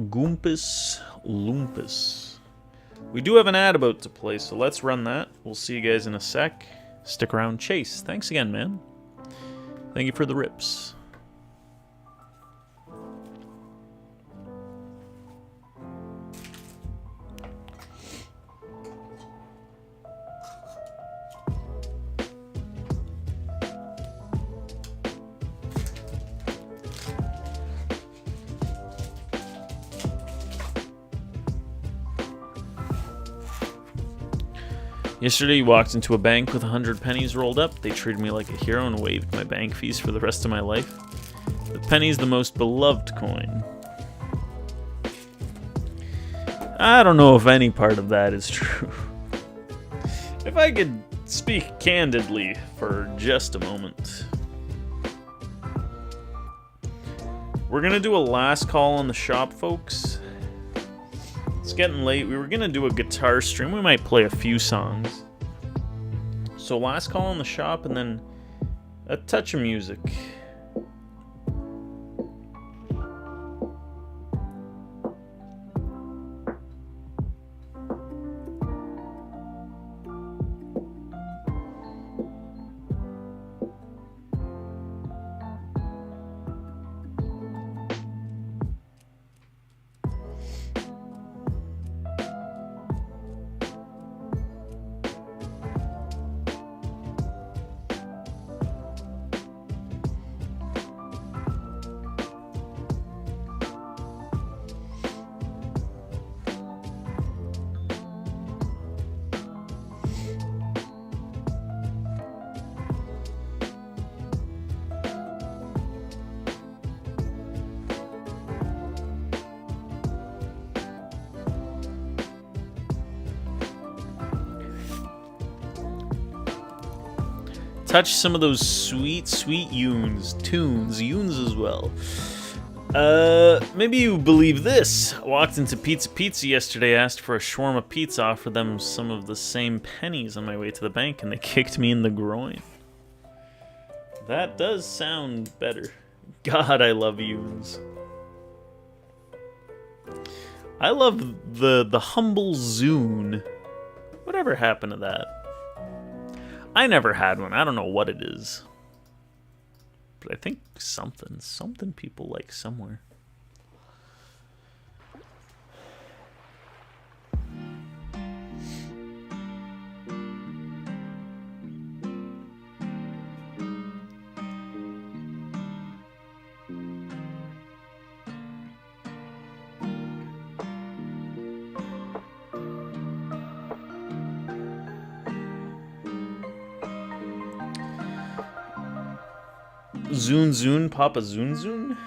Goompus Loompas. We do have an ad about to play, so let's run that. We'll see you guys in a sec. Stick around, Chase. Thanks again, man. Thank you for the rips. Yesterday, you walked into a bank with 100 pennies rolled up. They treated me like a hero and waived my bank fees for the rest of my life. The penny's the most beloved coin. I don't know if any part of that is true. If I could speak candidly for just a moment. We're gonna do a last call on the shop, folks. It's getting late. We were gonna do a guitar stream. We might play a few songs. So last call on the shop and then a touch of music. Touch some of those sweet, sweet tunes as well. Maybe you believe this. I walked into Pizza yesterday, asked for a shawarma pizza, offered them some of the same pennies on my way to the bank, and they kicked me in the groin. That does sound better. God, I love Yunes. I love the humble Zune. Whatever happened to that? I never had one. I don't know what it is. But I think something people like somewhere. Zune, Papa Zune?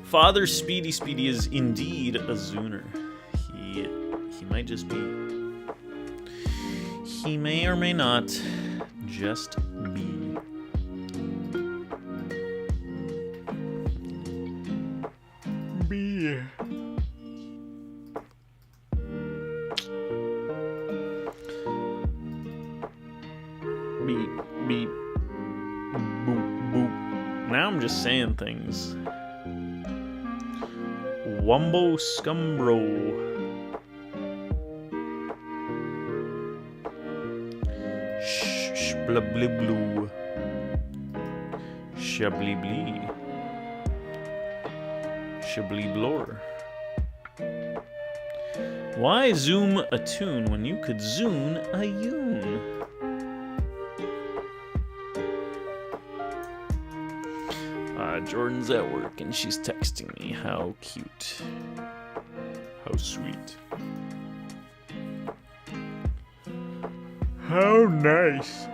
Father Speedy is indeed a Zuner. He might just be. he may or may not just be. Beep, beep, boop, boop. Now I'm just saying things. Wumbo Scumbro. Shblibbliblu. Shablibli. Shabliblor. Why zoom a tune when you could zoom a yoon? Jordan's at work and she's texting me. How cute. How sweet. How nice.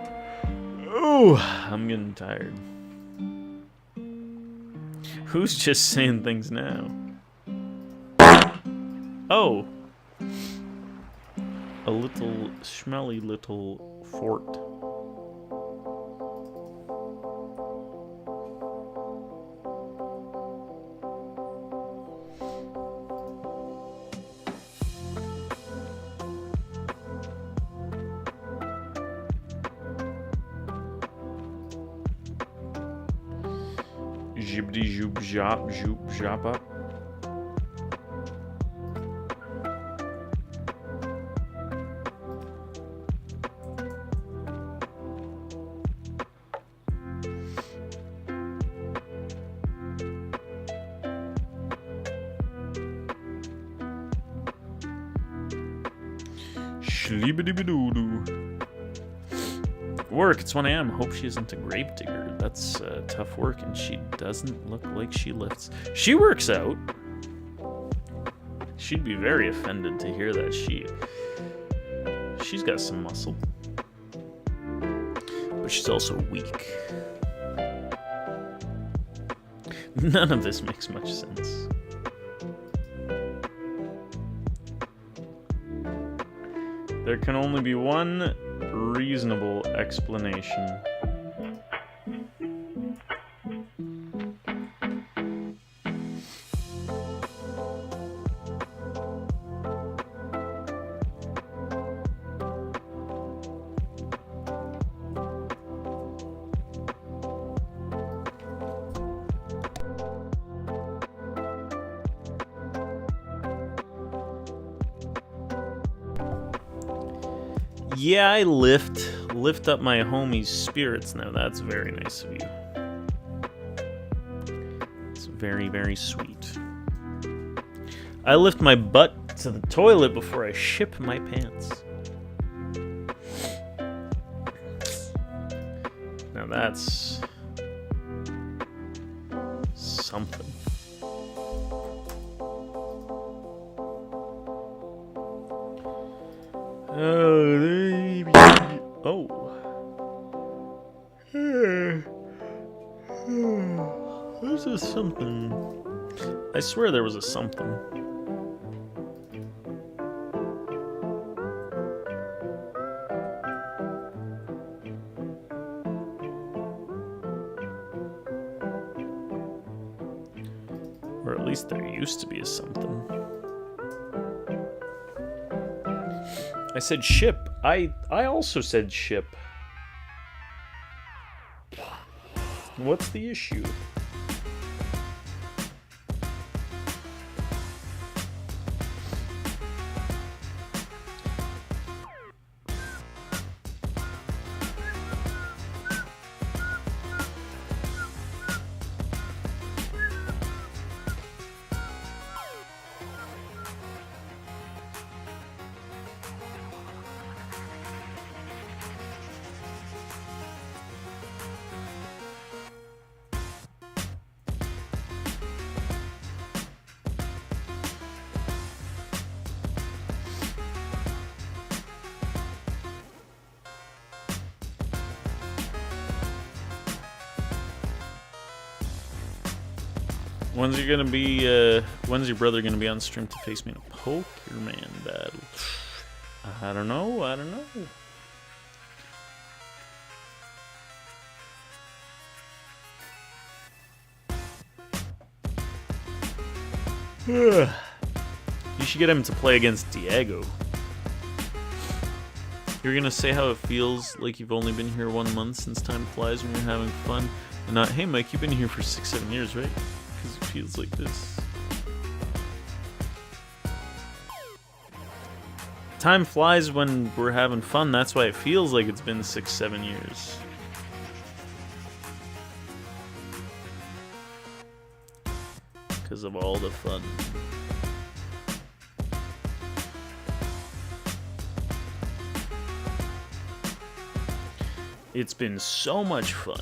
Oh, I'm getting tired. Who's just saying things now? Oh. A little smelly little fort. Jibdi joop jop joop jop up. Shleebidibidoo. Work, it's 1 a.m. Hope she isn't a grave digger. That's tough work, and she doesn't look like she lifts. She works out. She'd be very offended to hear that. She's got some muscle. But she's also weak. None of this makes much sense. There can only be one reasonable explanation. Yeah, I lift up my homie's spirits now. That's very nice of you. It's very, very sweet. I lift my butt to the toilet before I ship my pants. Now that's something. This is something. I swear there was a something. Or at least there used to be a something. I said ship. I also said ship. What's the issue? When's your brother gonna be on stream to face me in a Pokemon battle? I don't know. You should get him to play against Diego. You're gonna say how it feels like you've only been here 1 month since time flies when you're having fun, and not, hey Mike, you've been here for 6-7 years, right? Because it feels like this. Time flies when we're having fun. That's why it feels like it's been 6-7 years. Because of all the fun. It's been so much fun.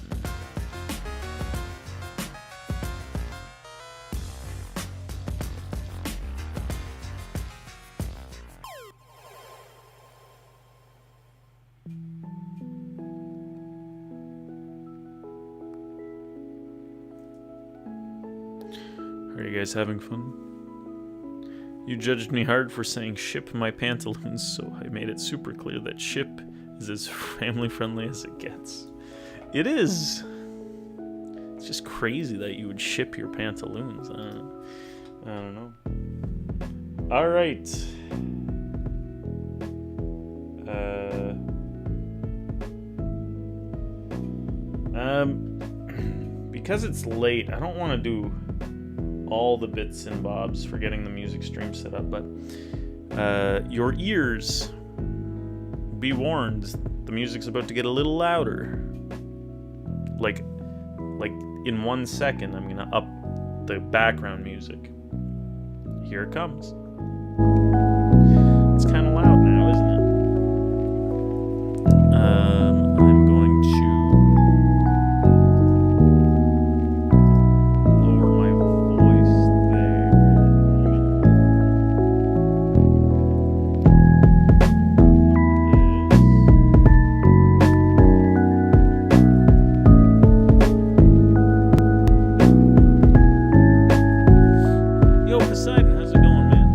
Are you guys having fun? You judged me hard for saying ship my pantaloons, so I made it super clear that ship is as family friendly as it gets. It is. It's just crazy that you would ship your pantaloons. I don't know. All right. Because it's late, I don't want to do all the bits and bobs for getting the music stream set up, but your ears, be warned, the music's about to get a little louder. Like in 1 second, I'm gonna up the background music. Here it comes. It's kind of loud now, isn't it? I'm going to lower my voice there. Yo, Poseidon, how's it going, man?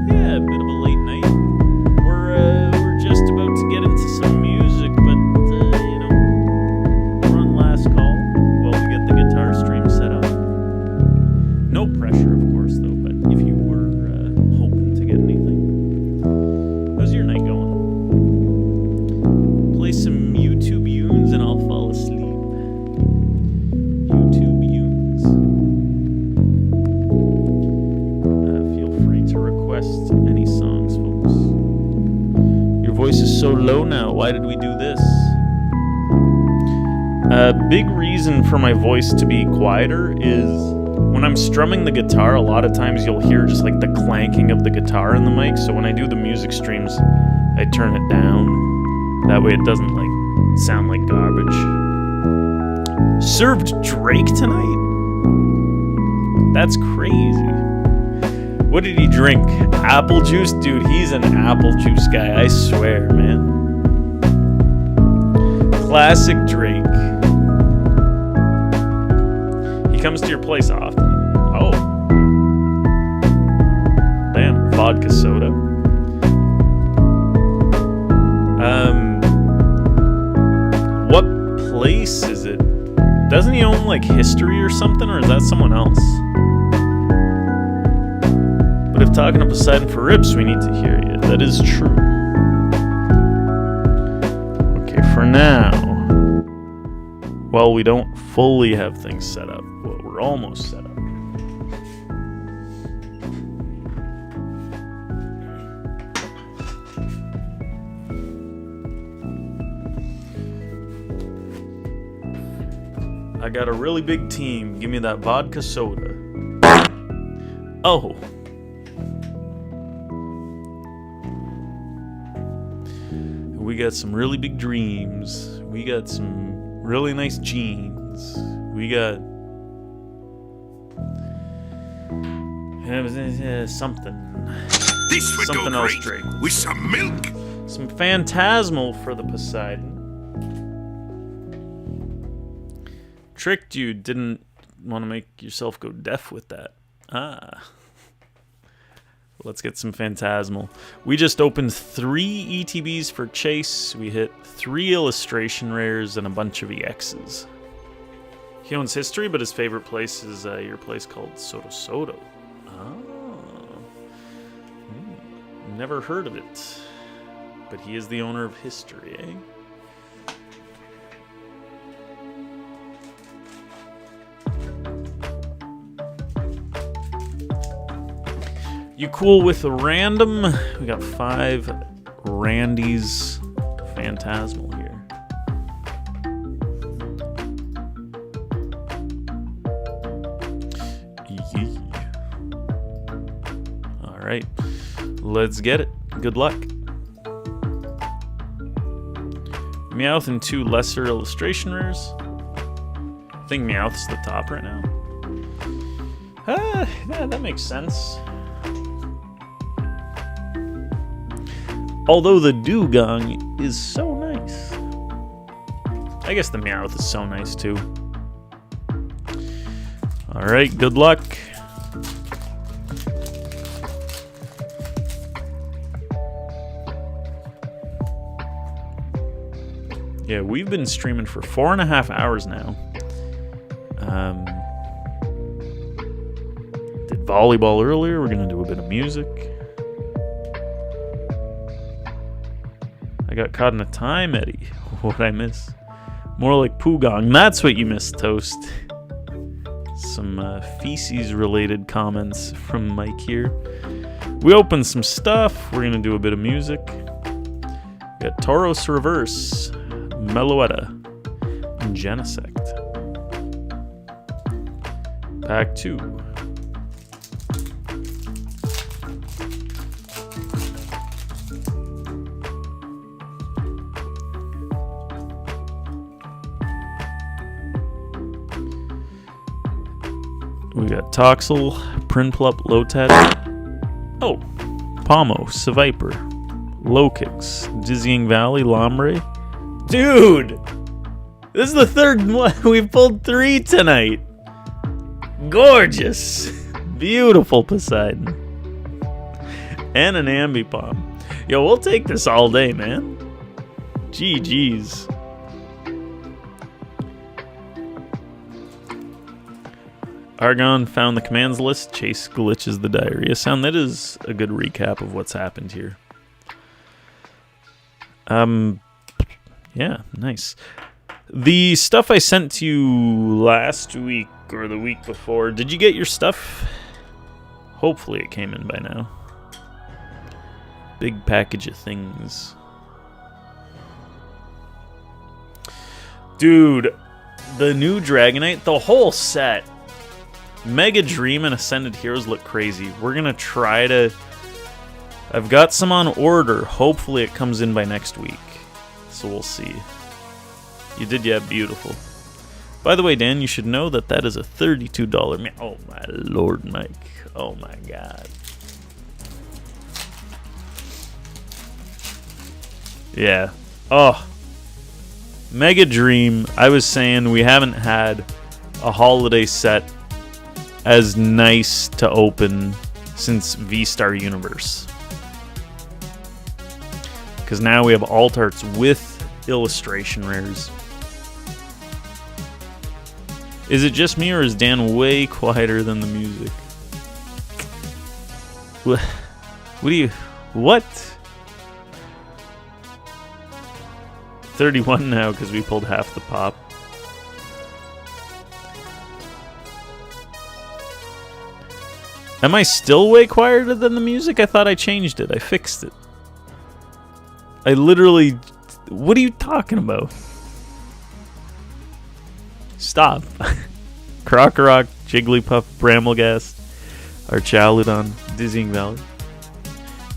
Yeah, a bit of a late night. We're just about to get into some music, but you know, we're on last call while we get the guitar stream set up. No pressure, of course, though. But if you were hoping to get anything, how's your night going? Play some YouTube Yunes and I'll fall asleep. YouTube Yunes. Feel free to request any songs, folks. Your voice is so low now. Why did we do this? A big reason for my voice to be quieter is when I'm strumming the guitar, a lot of times you'll hear just like the clanking of the guitar in the mic. So when I do the music streams, I turn it down. That way it doesn't like sound like garbage. Served Drake tonight? That's crazy. What did he drink? Apple juice? Dude, he's an apple juice guy, I swear, man. Classic Drake. He comes to your place often. Oh. Damn, vodka soda. What place is it? Doesn't he own like History or something, or is that someone else? But if talking to Poseidon for rips, we need to hear you. That is true. Okay, for now, well, we don't fully have things set up. Well, we're almost set up. I got a really big team. Give me that vodka soda. Oh. We got some really big dreams. We got some really nice jeans. We got something. This would Something go else, great Drake. with some milk. Some Phantasmal for the Poseidon. Tricked you, didn't want to make yourself go deaf with that. Ah. Let's get some Phantasmal. We just opened 3 ETBs for Chase. We hit 3 illustration rares and a bunch of EXs. He owns History, but his favorite place is your place called Soto Soto. Oh. Never heard of it. But he is the owner of history, eh? You cool with a random? We got 5 Randy's Phantasmal here. Yee. All right, let's get it. Good luck. Meowth and 2 lesser illustration rares. I think Meowth's the top right now. Yeah, that makes sense. Although the Dugong is so nice. I guess the Meowth is so nice too. Alright, good luck. Yeah, we've been streaming for 4.5 hours now. Did volleyball earlier. We're gonna do a bit of music. I got caught in a time, Eddie. What'd I miss? More like Pugong. That's what you missed, Toast. Some feces-related comments from Mike here. We opened some stuff. We're gonna do a bit of music. We got Tauros Reverse, Meloetta, and Genesect. Pack 2. We got Toxel, Prinplup, Lotad. Oh, Pomo, Seviper, Lokix, Dizzying Valley, Lombre. Dude! This is the 3rd one. We've pulled 3 tonight. Gorgeous. Beautiful Poseidon. And an Ambipom. Yo, we'll take this all day, man. GG's. Argon found the commands list. Chase glitches the diarrhea sound. That is a good recap of what's happened here. Yeah, nice. The stuff I sent to you last week or the week before, did you get your stuff? Hopefully it came in by now. Big package of things. Dude, the new Dragonite, the whole set. Mega Dream and Ascended Heroes look crazy. We're gonna try to... I've got some on order. Hopefully it comes in by next week. So we'll see. You did, yeah, beautiful. By the way, Dan, you should know that that is a $32... Oh my lord, Mike. Oh my god. Yeah. Oh. Mega Dream. I was saying we haven't had a holiday set as nice to open since V-Star Universe. Because now we have alt arts with illustration rares. Is it just me or is Dan way quieter than the music? What do you... What? 31 now because we pulled half the pop. Am I still way quieter than the music? I thought I changed it. I fixed it. I literally... What are you talking about? Stop. Krokorok, Jigglypuff, Bramblegast, Archaludon, Dizzying Valley.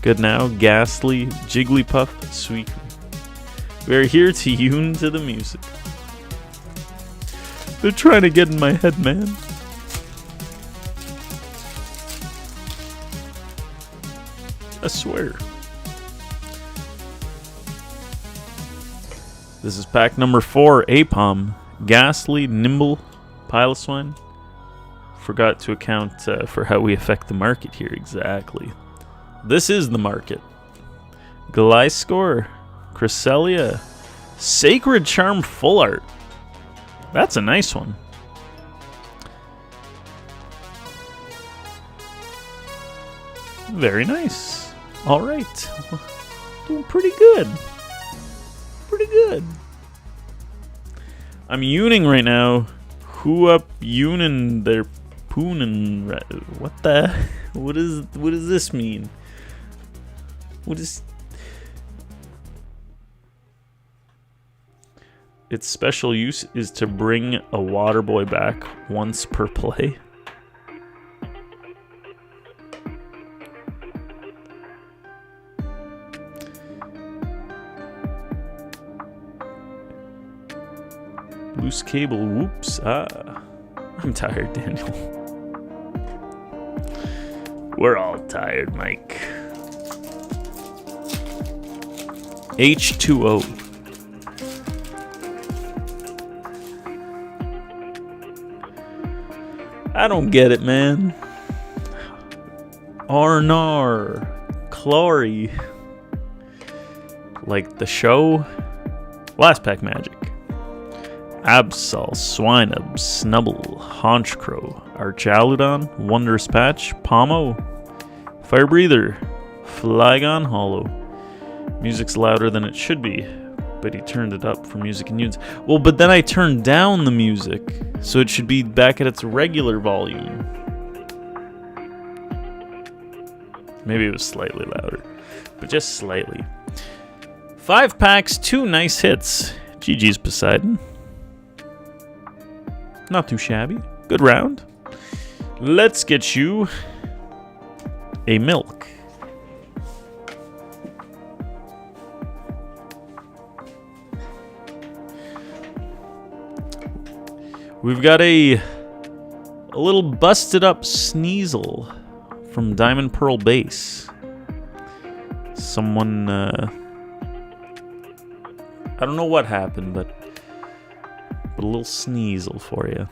Good now, Ghastly, Jigglypuff, Suicune. We are here to tune to the music. They're trying to get in my head, man. I swear. This is pack number 4, Apom, Ghastly, Nimble, Piloswine. Forgot to account for how we affect the market here exactly. This is the market. Gliscor, Cresselia, Sacred Charm Full Art. That's a nice one. Very nice. All right. Doing pretty good. Pretty good. I'm Yuning right now. Who up Yunin? They're poonin'. What the? What does this mean? What is? Its special use is to bring a water boy back once per play. Loose cable, whoops. I'm tired, Daniel. We're all tired, Mike. H2O. I don't get it, man. Arnar. Clory. Like the show? Last Pack Magic. Absol, Swinub, Snubble, Haunchcrow, Archaludon, Wondrous Patch, Pomo, Fire Breather, Flygon Hollow. Music's louder than it should be, but he turned it up for music and units. Well, but then I turned down the music, so it should be back at its regular volume. Maybe it was slightly louder, but just slightly. 5 packs, 2 nice hits. GG's Poseidon. Not too shabby. Good round. Let's get you a milk. We've got a little busted up Sneasel from Diamond Pearl Base. Someone, I don't know what happened, but a little Sneasel for you.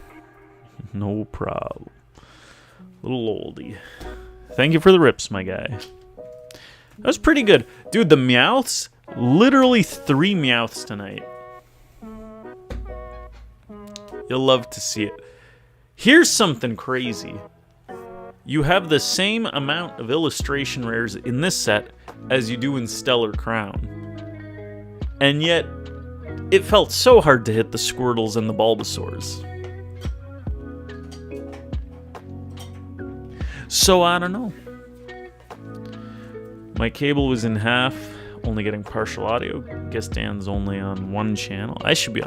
No problem. Little oldie. Thank you for the rips, my guy. That was pretty good. Dude, the Meowths, literally 3 Meowths tonight. You'll love to see it. Here's something crazy. You have the same amount of illustration rares in this set as you do in Stellar Crown. And yet, it felt so hard to hit the Squirtles and the Bulbasaurs. So, I don't know. My cable was in half, only getting partial audio. Guess Dan's only on 1 channel. I should be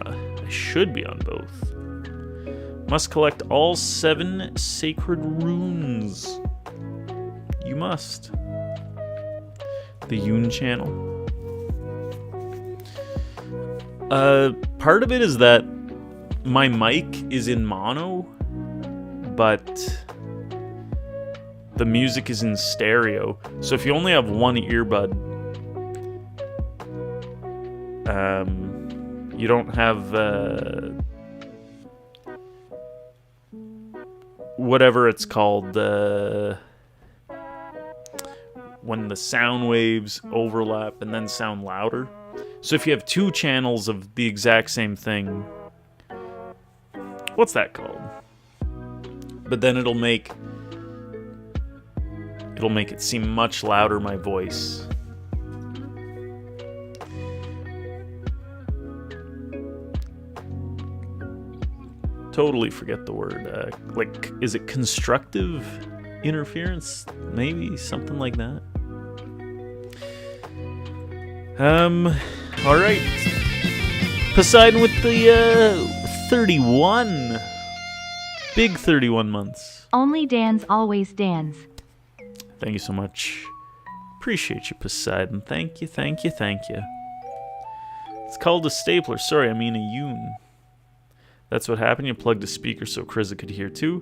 on both. Must collect all 7 sacred runes. You must. The Yoon channel. Part of it is that my mic is in mono, but the music is in stereo. So if you only have 1 earbud, you don't have whatever it's called, when the sound waves overlap and then sound louder. So if you have 2 channels of the exact same thing, what's that called? But then it'll make it seem much louder, my voice. Totally forget the word. Like, is it constructive interference? Maybe something like that. All right. Poseidon with the 31. Big 31 months. Only Dan's always Dan's. Thank you so much. Appreciate you, Poseidon. Thank you, thank you, thank you. It's called a stapler. Sorry, I mean a Yoon. That's what happened. You plugged a speaker so Kriza could hear too,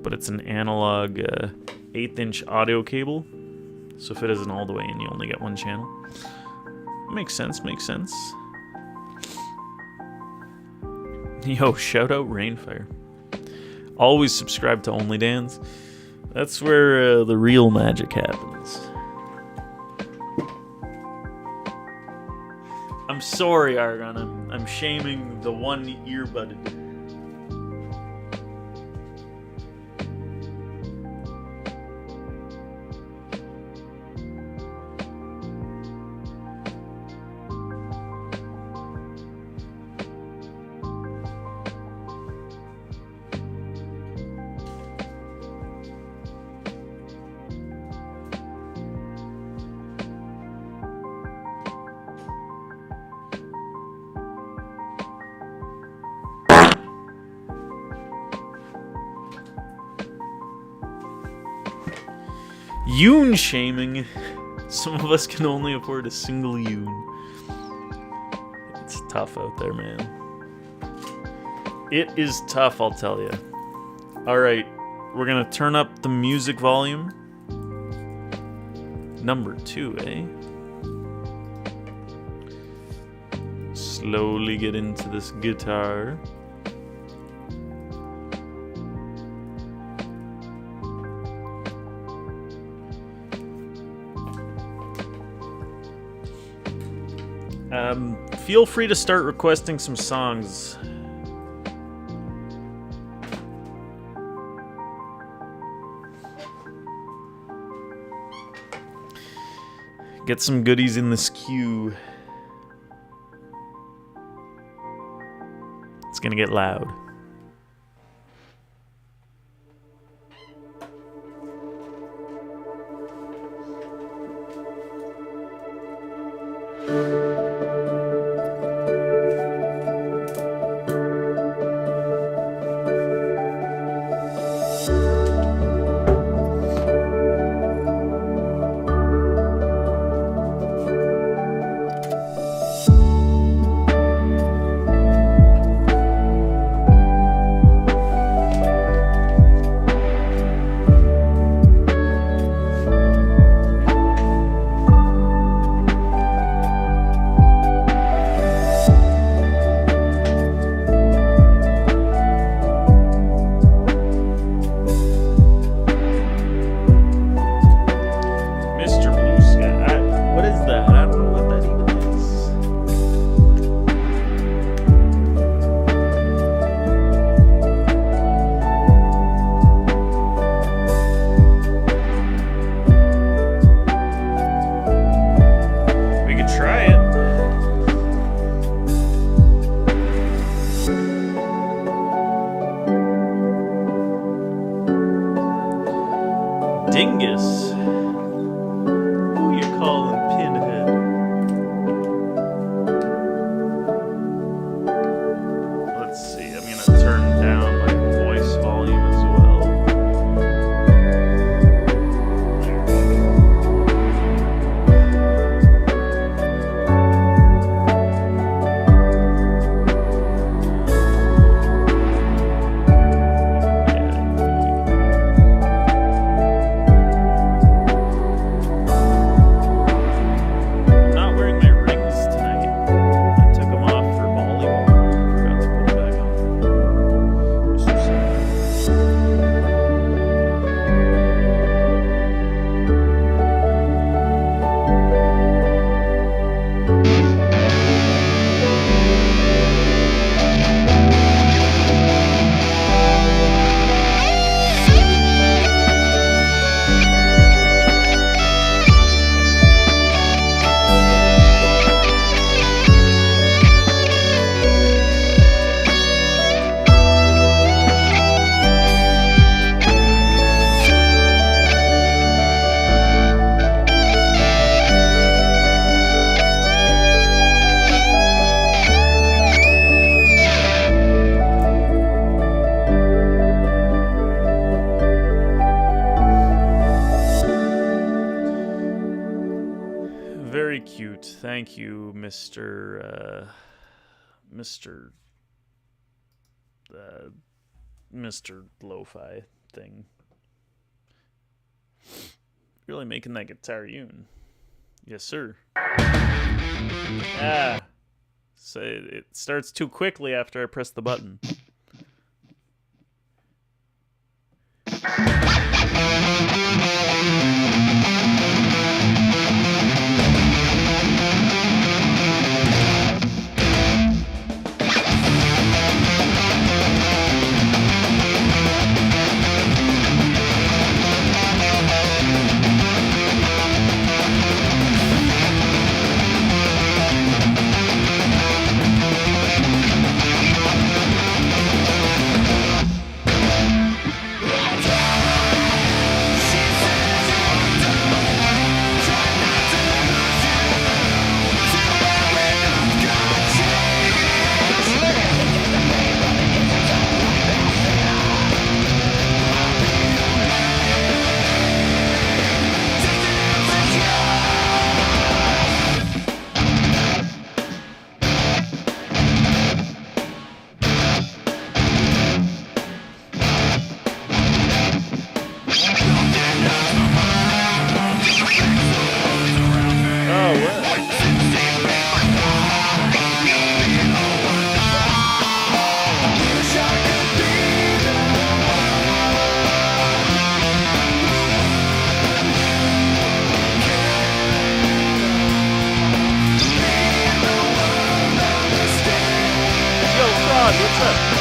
but it's an analog 1/8" audio cable. So if it isn't all the way in, you only get 1 channel. Makes sense, makes sense. Yo, shout out Rainfire. Always subscribe to Only Dan's. That's where the real magic happens. I'm sorry, Argon. I'm shaming the 1 earbud. Yoon shaming. Some of us can only afford a single yoon. It's tough out there, man. It is tough, I'll tell you. Alright, we're gonna turn up the music volume. Number 2, eh? Slowly get into this guitar. Feel free to start requesting some songs. Get some goodies in this queue. It's gonna get loud. Dingus. Who you calling Pinhead? Let's see, I'm gonna turn down my voice volume as well. Very cute. Thank you, Mr. Lo-Fi thing. Really making that guitar yoon. Yes, sir. Ah. So it starts too quickly after I press the button. Yo, Frog, what's up?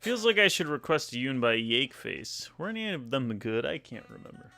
Feels like I should request a Yoon by Yakeface. Were any of them good? I can't remember.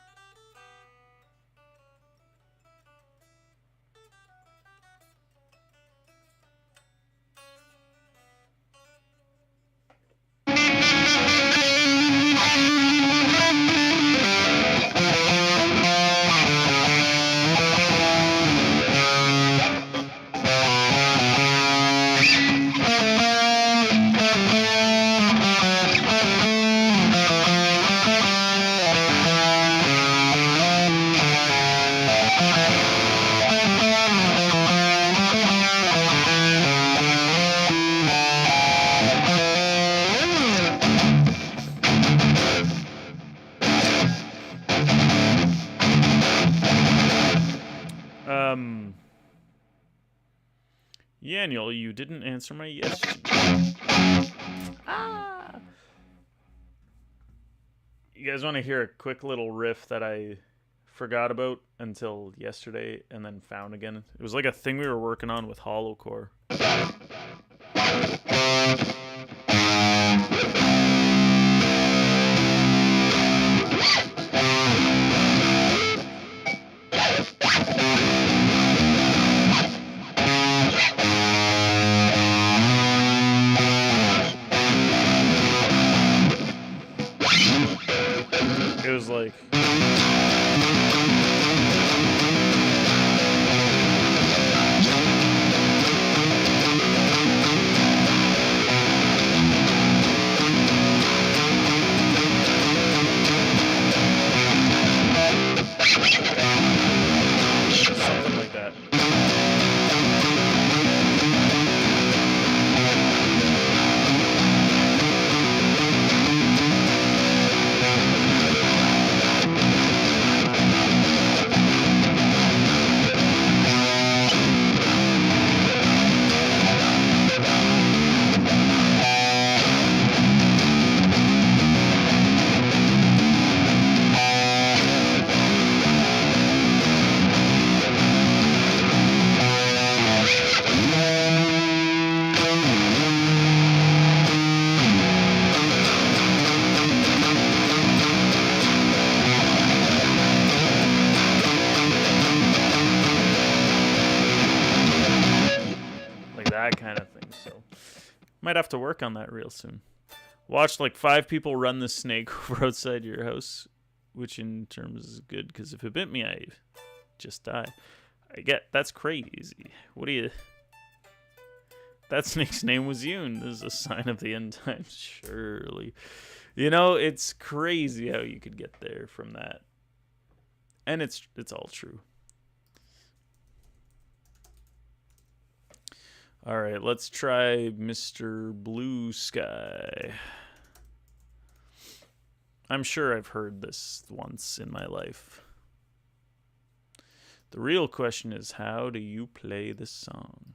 Daniel, you didn't answer my yes. You guys want to hear a quick little riff that I forgot about until yesterday and then found again? It was like a thing we were working on with Hollowcore. Might have to work on that real soon. Watched like 5 people run the snake over outside your house, which in terms is good because if it bit me, I just die. I get that's crazy. What do you? That snake's name was Yoon. This is a sign of the end times, surely. You know, it's crazy how you could get there from that, and it's all true. All right, let's try Mr. Blue Sky. I'm sure I've heard this once in my life. The real question is, how do you play this song?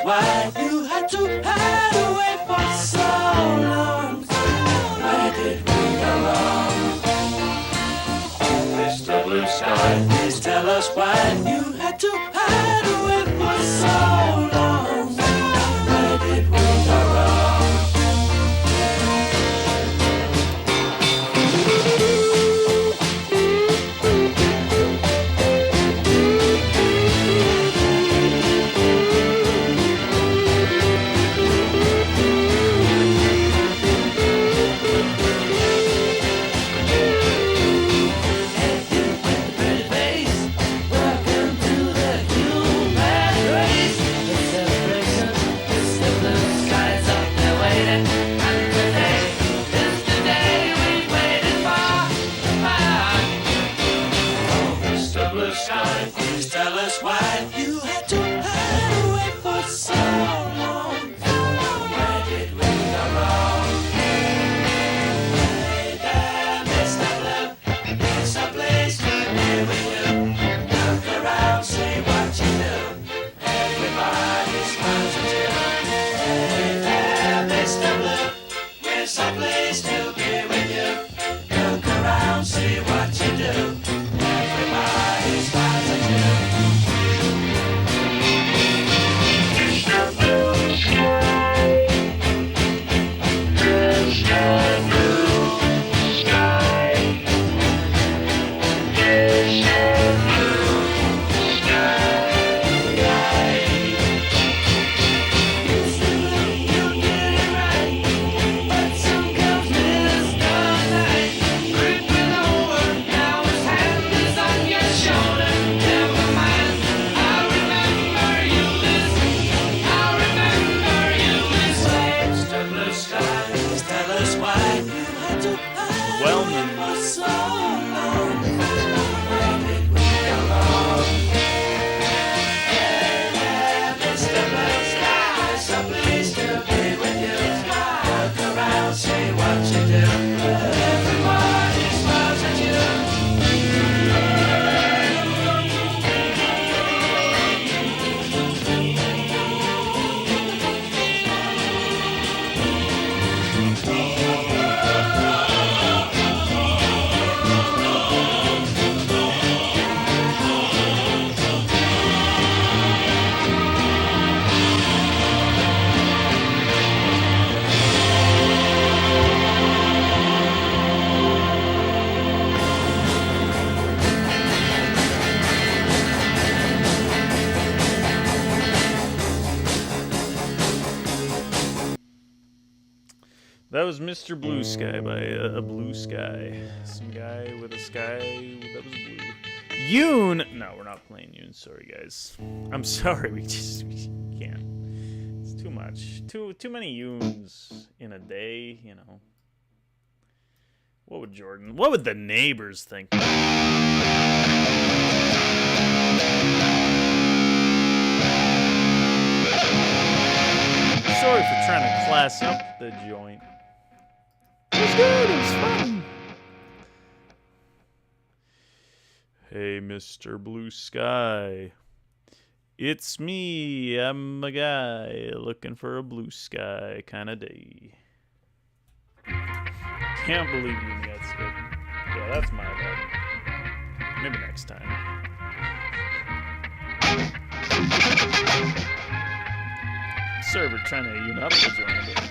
Why you had to hide away for so long? Where did we go wrong? Mr. Blue Sky, please tell us why you had to hide away for so long. Where did we go wrong? That was Mr. Blue Sky by a blue sky. Some guy with a sky that was blue. Yoon! No, we're not playing Yoon. Sorry, guys. I'm sorry. We can't. It's too much. Too many Yoons in a day, you know. What would the neighbors think? Sorry for trying to class up the joint. It was good. It was fun. Hey, Mr. Blue Sky. It's me. I'm a guy looking for a blue sky kind of day. Can't believe you got sick. Yeah, that's my bad. Maybe next time. Server trying to une up the joint a bit.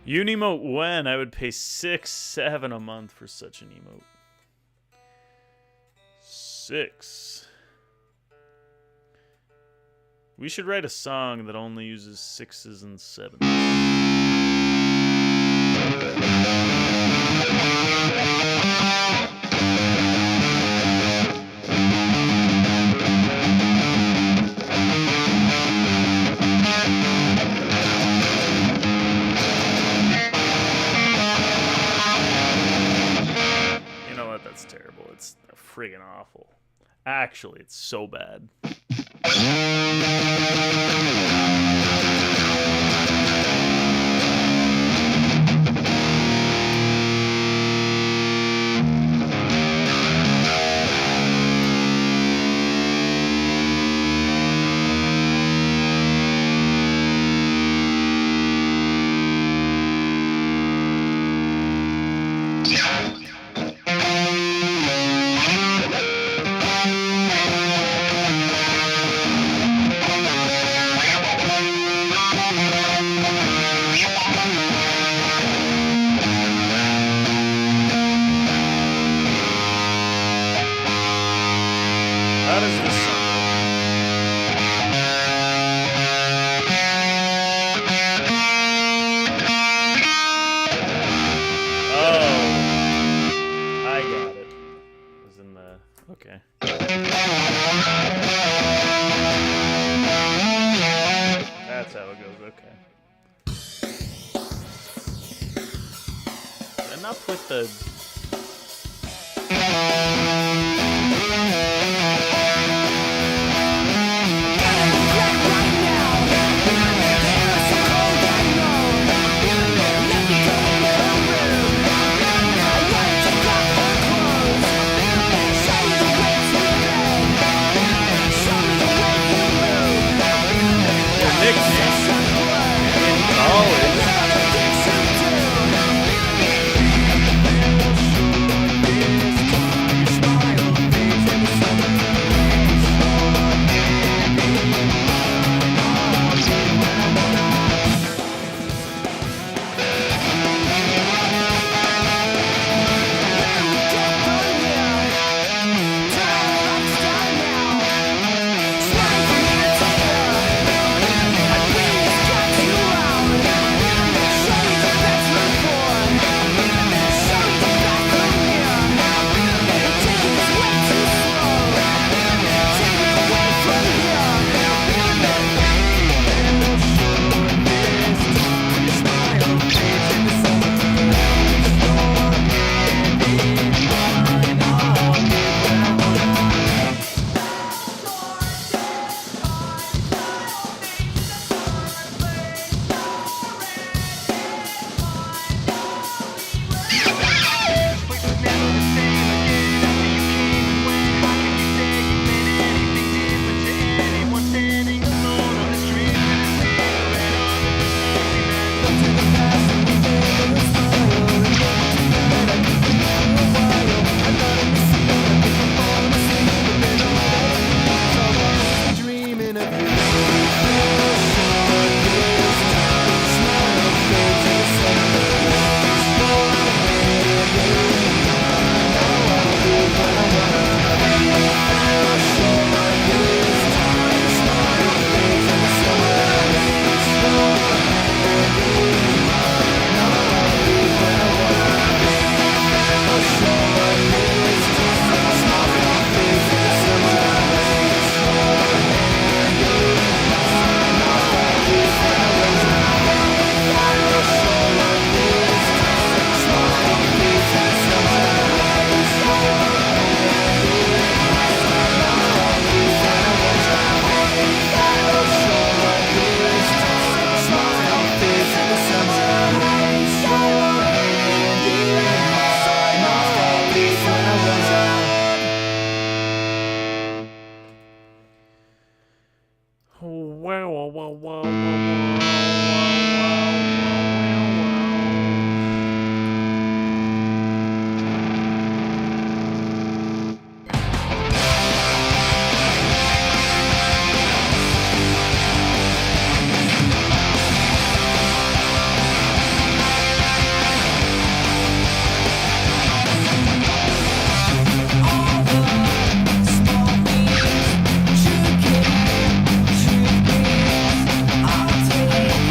Unimote when? I would pay $6-7 a month for such an emote. 6. We should write a song that only uses 6s and 7s. That's terrible. It's friggin' awful. Actually, it's so bad. up with the... I'll take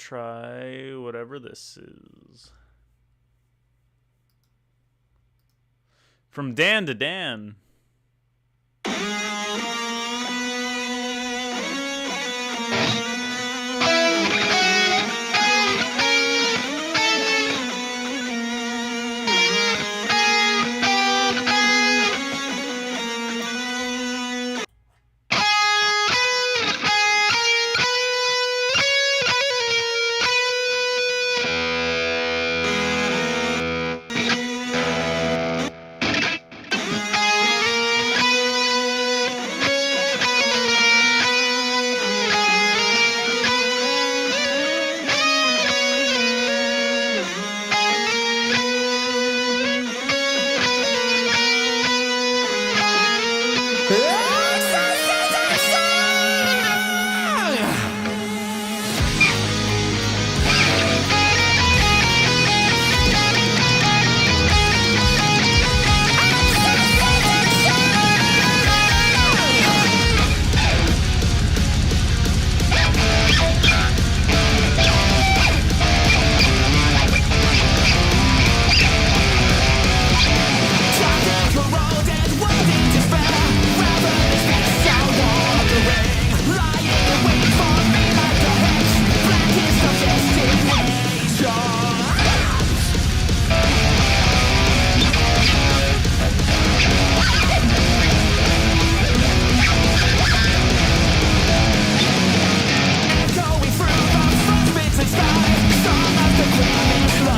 try whatever this is. From Dan to Dan.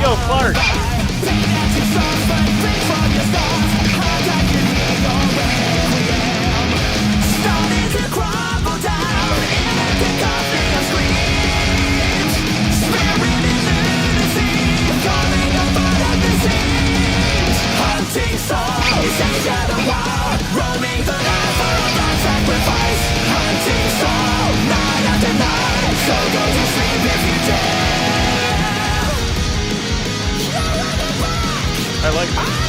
Yo, Clark. I like it.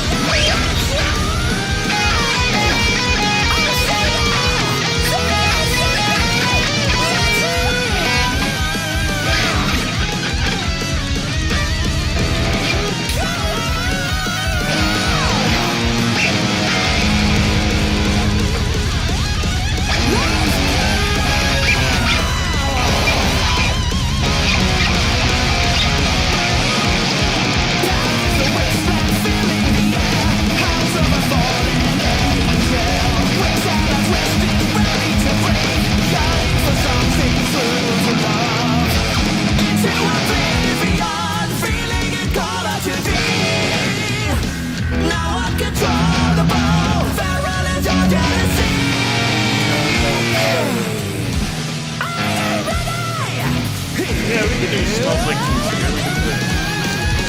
Yeah, we could do Smells Like Teen Spirit. We could put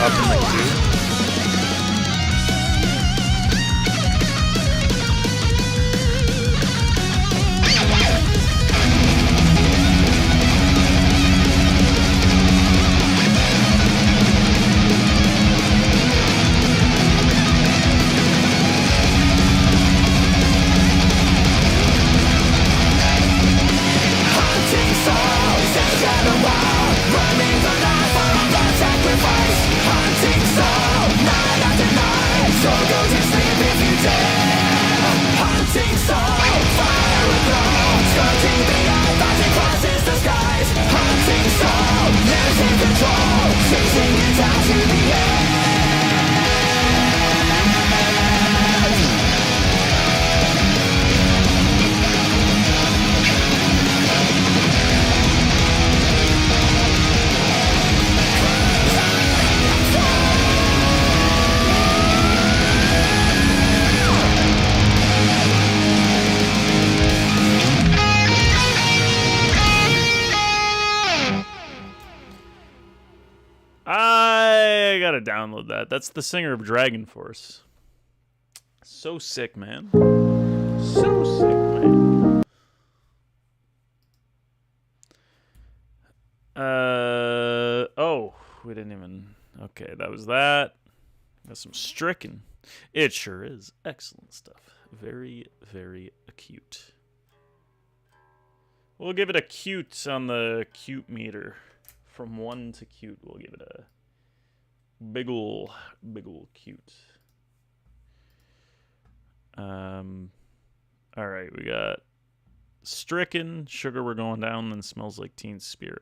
up in like 2. I gotta download that. That's the singer of Dragon Force. So sick, man. So sick, man. Oh, we didn't even. Okay, that was that. Got some Stricken. It sure is. Excellent stuff. Very, very acute. We'll give it a cute on the cute meter from 1 to cute, we'll give it a big ol' cute. All right, we got Stricken, Sugar We're Going Down, then Smells Like Teen Spirit.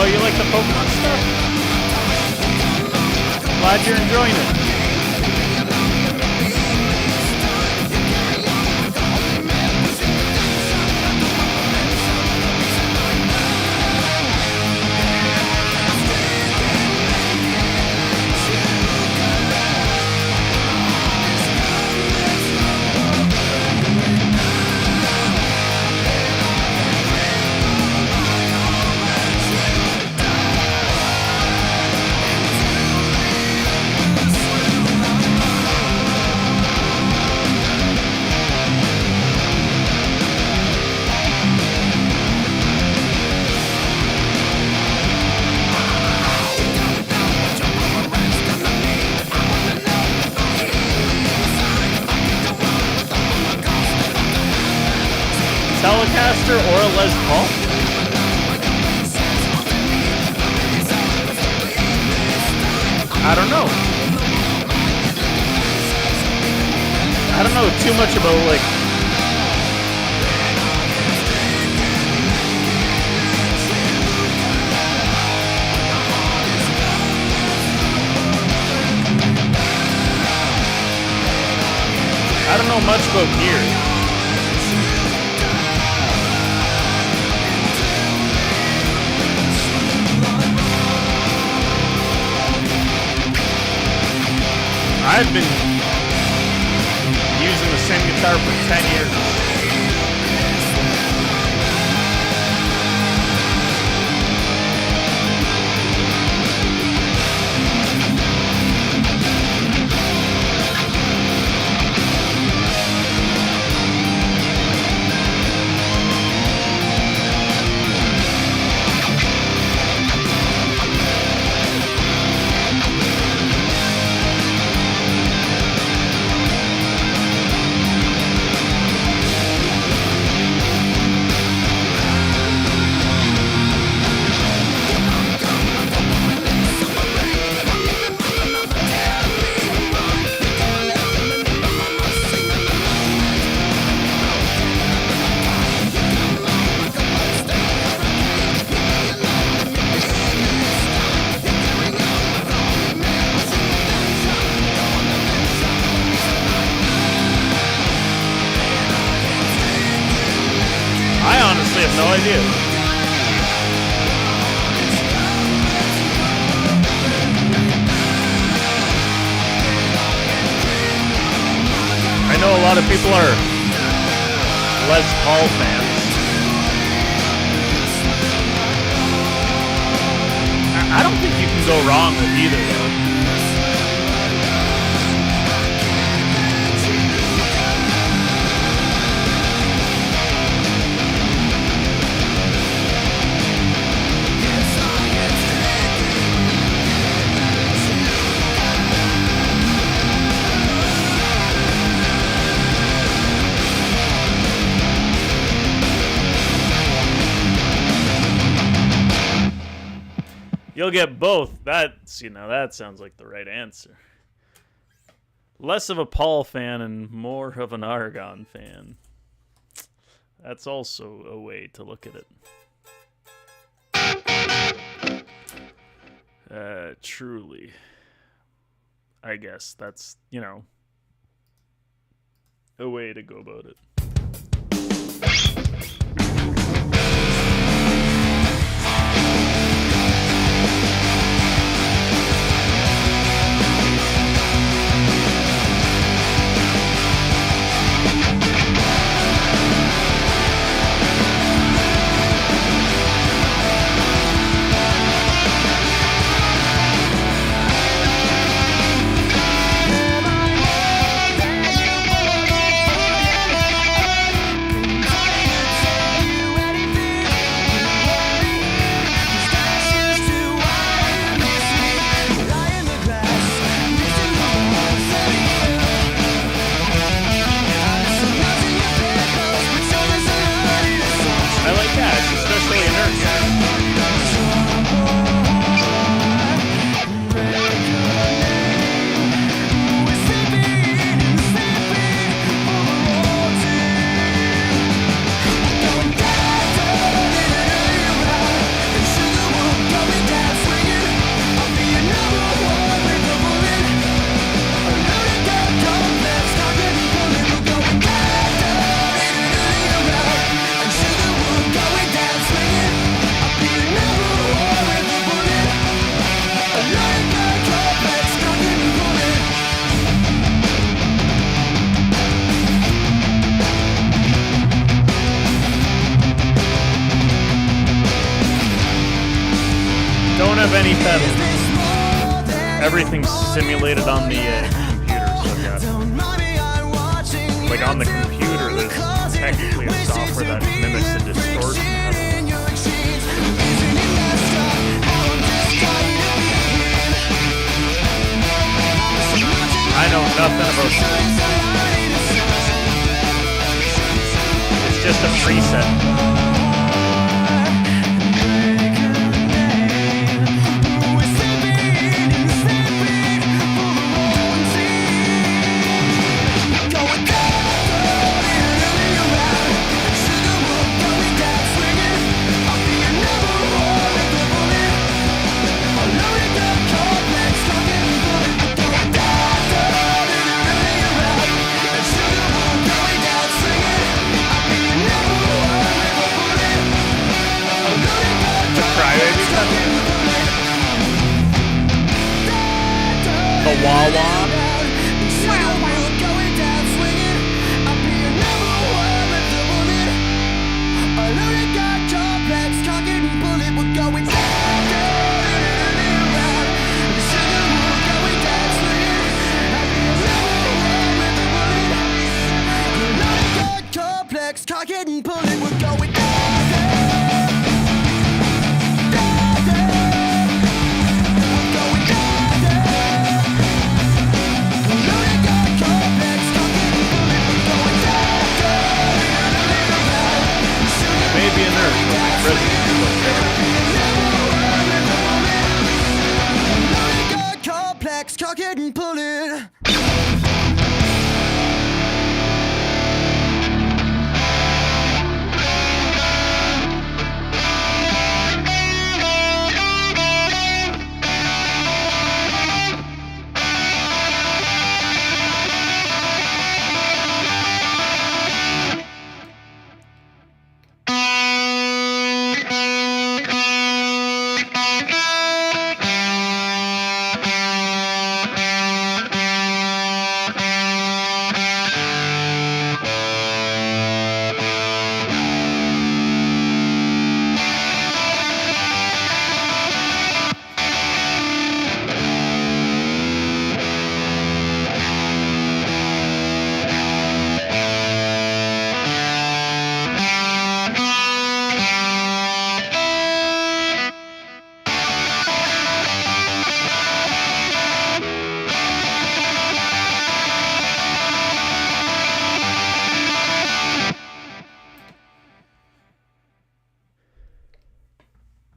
Oh, you like the Pokemon stuff? Glad you're enjoying it. Telecaster or a Les Paul? I don't know. I don't know too much about like I don't know much about gear. I've been using the same guitar for 10 years. I have no idea. I know a lot of people are Les Paul fans. I don't think you can go wrong with either, though. You'll get both. That sounds like the right answer. Less of a Paul fan and more of an Argon fan. That's also a way to look at it. Truly. I guess that's, a way to go about it. have any pedals. Everything's simulated on the computer, so I've got, like on the computer, there's technically a software that mimics the distortion pedal. I know nothing about this. It's just a preset. The wah-wah. Cock it and pull it, we're going down. Maybe a nurse, but my presence is complex, cock it and pull it.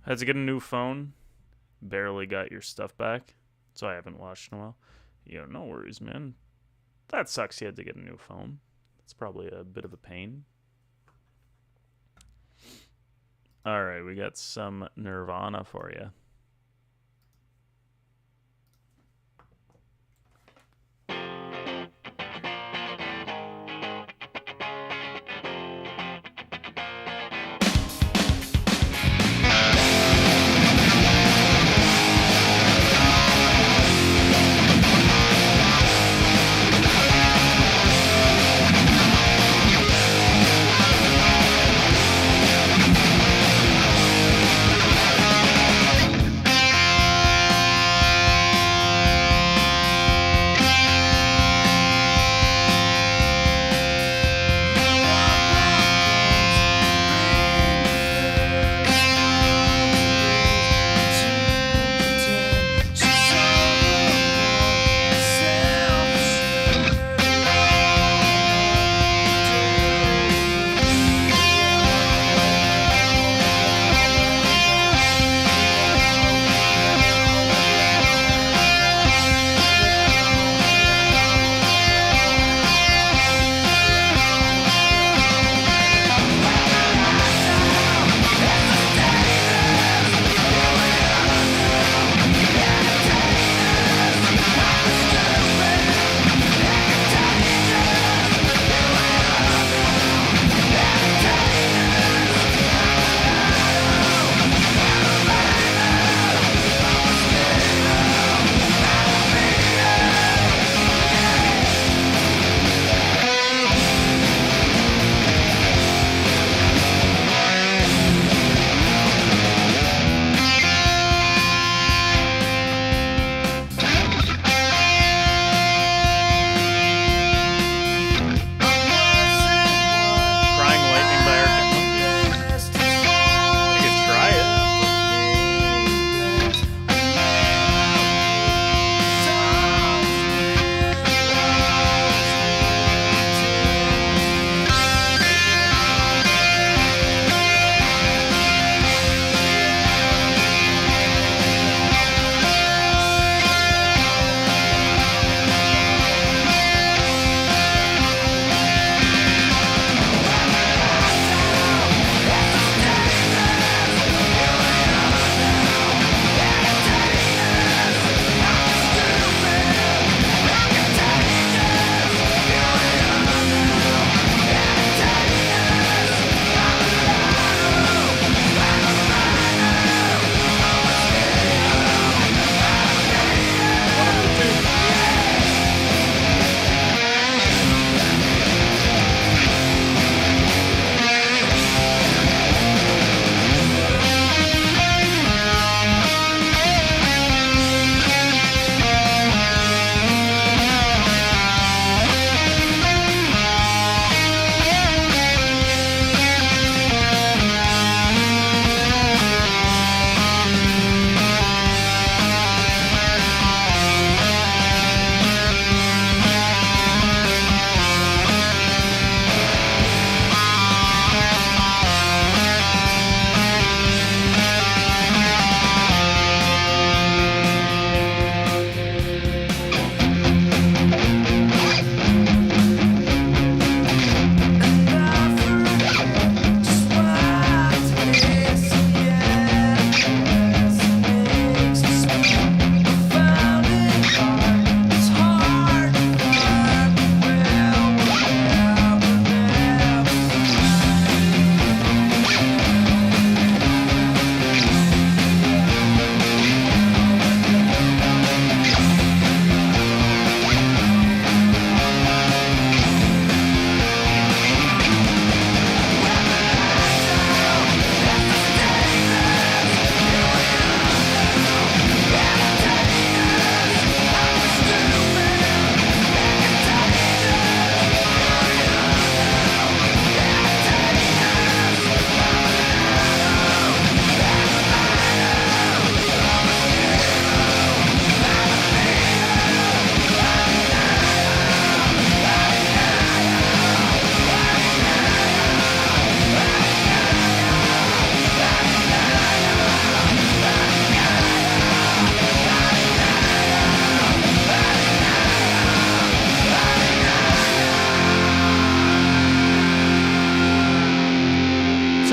Had to get a new phone. Barely got your stuff back. So I haven't watched in a while. Yeah, no worries, man. That sucks you had to get a new phone. It's probably a bit of a pain. Alright, we got some Nirvana for you.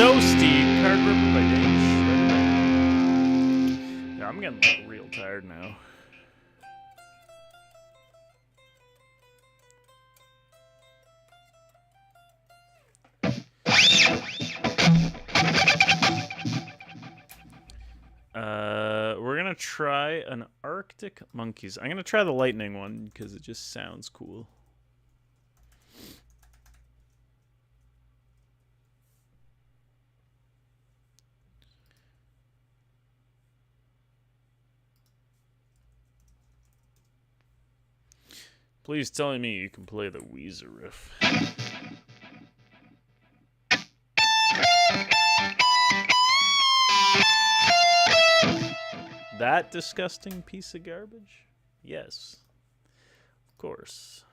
Toasty, Card Ripper by Dave Shredder. Yeah, I'm getting like, real tired now. We're gonna try an Arctic Monkeys. I'm gonna try the lightning one because it just sounds cool. Please tell me you can play the Weezer riff. That disgusting piece of garbage? Yes. Of course.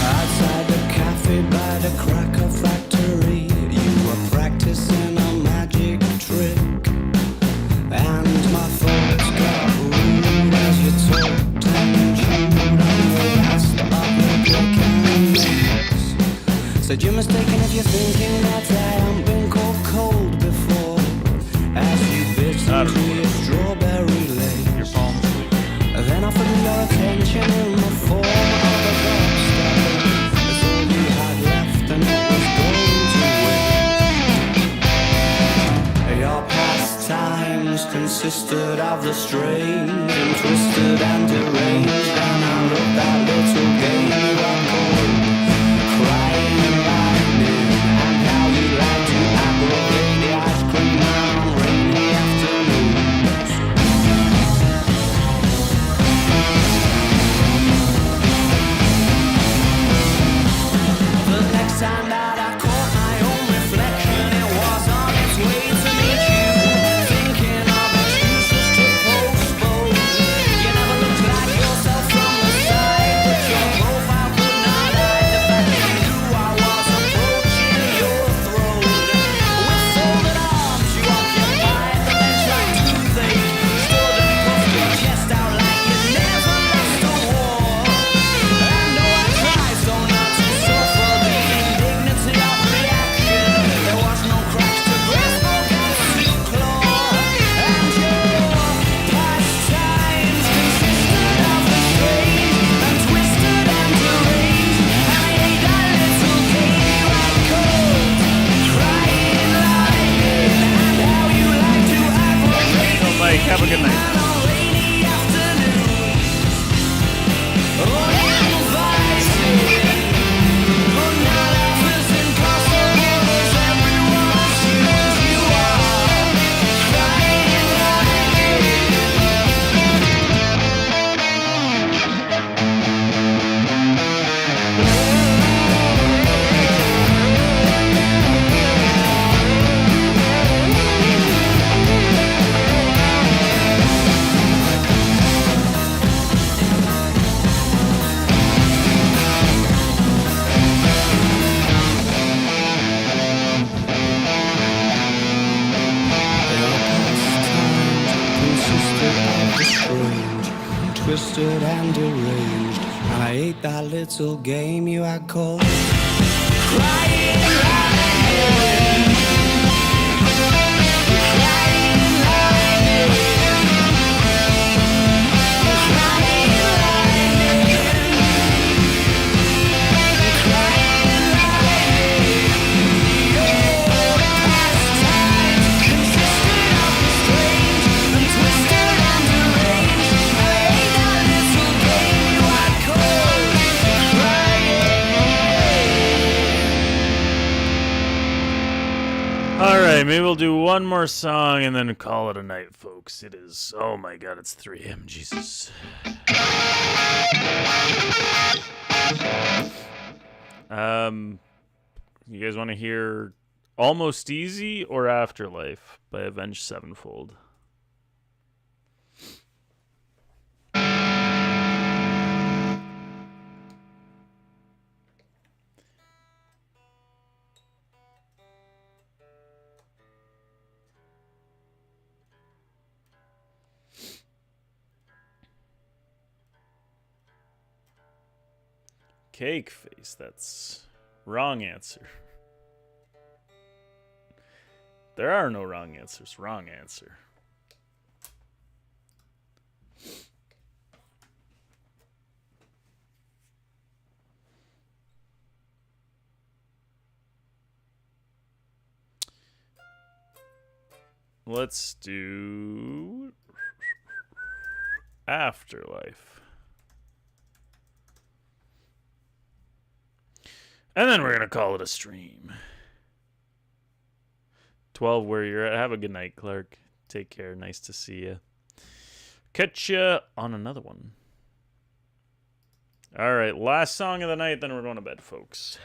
Outside the cafe by the cracker factory, you were practicing a magic trick, and my thoughts got rude as you talked and chewed on the last of your blinkings. Said you're mistaken if you're thinking that I haven't been cold before, as you bit into your strawberry legs. Your palm asleep. Then offered me your attention in the form of a gobstopper. That's all you had left, and it was going to win. Your pastimes consisted of the strange and twisted and deranged, and I wrote that little game you are called Crying Lightning, and how you like to aggravate the ice cream man on rainy afternoons. The next time that I caught my own reflection, it was on its way to meet you, thinking of excuses to postpone. You never looked like yourself from the side, but your profile could not hide the fact that you knew I was approaching your throne. With folded arms you occupied the bench like toothache, stood and puffed your chest out like you never lost a war. I know I tried so not to suffer the indignity of reaction. There was no cracks to grasp or gaps to claw, and your pastimes consisted of the strange and twisted and deranged. I ate that little game you had called Crying Lightning, and how you like to aggravate So, Mike, have a good night. on rainy afternoons. Oh, I'm fighting, but now life is impossible as everyone assumes you are. Crying lightning. Twisted and deranged, and I ate that little game you had called Crying Lightning. Crying Lightning. Crying Lightning. Crying Lightning. Your pastimes consisted of the strange and twisted and deranged. I ate that little game you had called Crying. Alright, maybe we'll do one more song and then call it a night, folks. It is, oh my god, it's 3 a.m. Jesus. You guys want to hear Almost Easy or Afterlife by Avenged Sevenfold? Cake face. That's wrong answer. There are no wrong answers. Wrong answer. Let's do Afterlife. And then we're going to call it a stream. 12 where you're at. Have a good night, Clark. Take care. Nice to see you. Catch you on another one. All right, last song of the night, then we're going to bed, folks.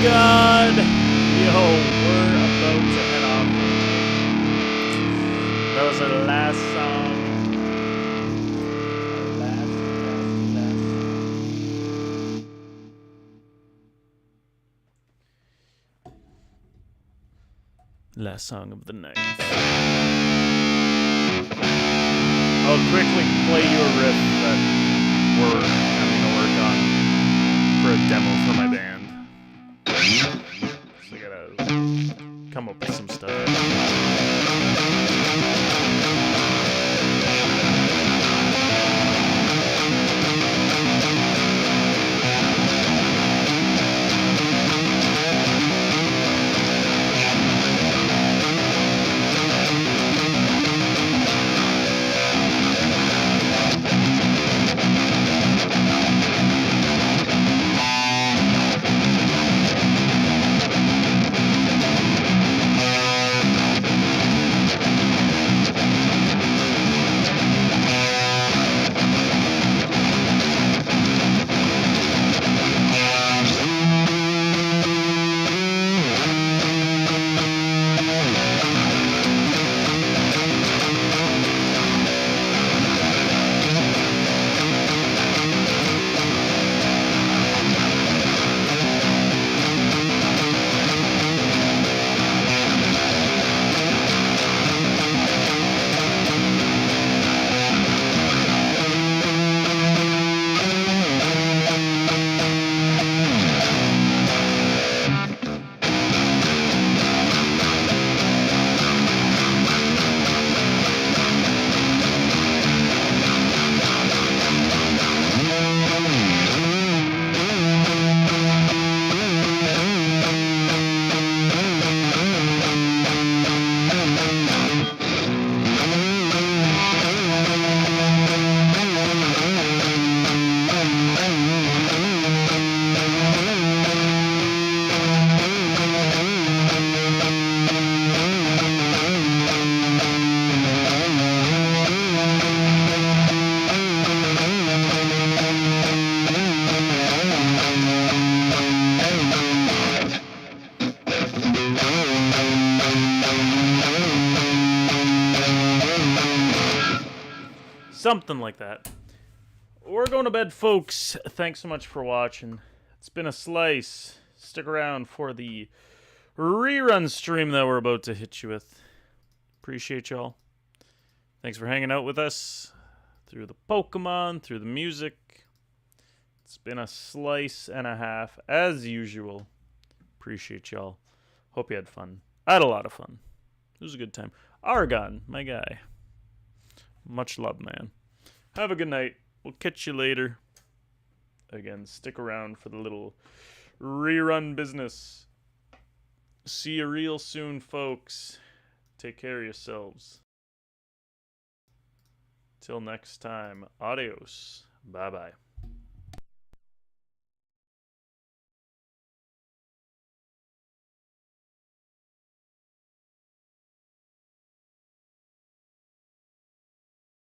God! Yo, we're about to head off. That was our last song. Last song of the night. I'll quickly play you a riff that we're having to work on for a demo for my band. So I gotta come up with some stuff. Something like that. We're going to bed, folks. Thanks so much for watching. It's been a slice. Stick around for the rerun stream that we're about to hit you with. Appreciate y'all. Thanks for hanging out with us through the Pokemon, through the music. It's been a slice and a half, as usual. Appreciate y'all. Hope you had fun. I had a lot of fun. It was a good time. Argon, my guy. Much love, man. Have a good night. We'll catch you later. Again, stick around for the little rerun business. See you real soon, folks. Take care of yourselves. Till next time, adios. Bye-bye.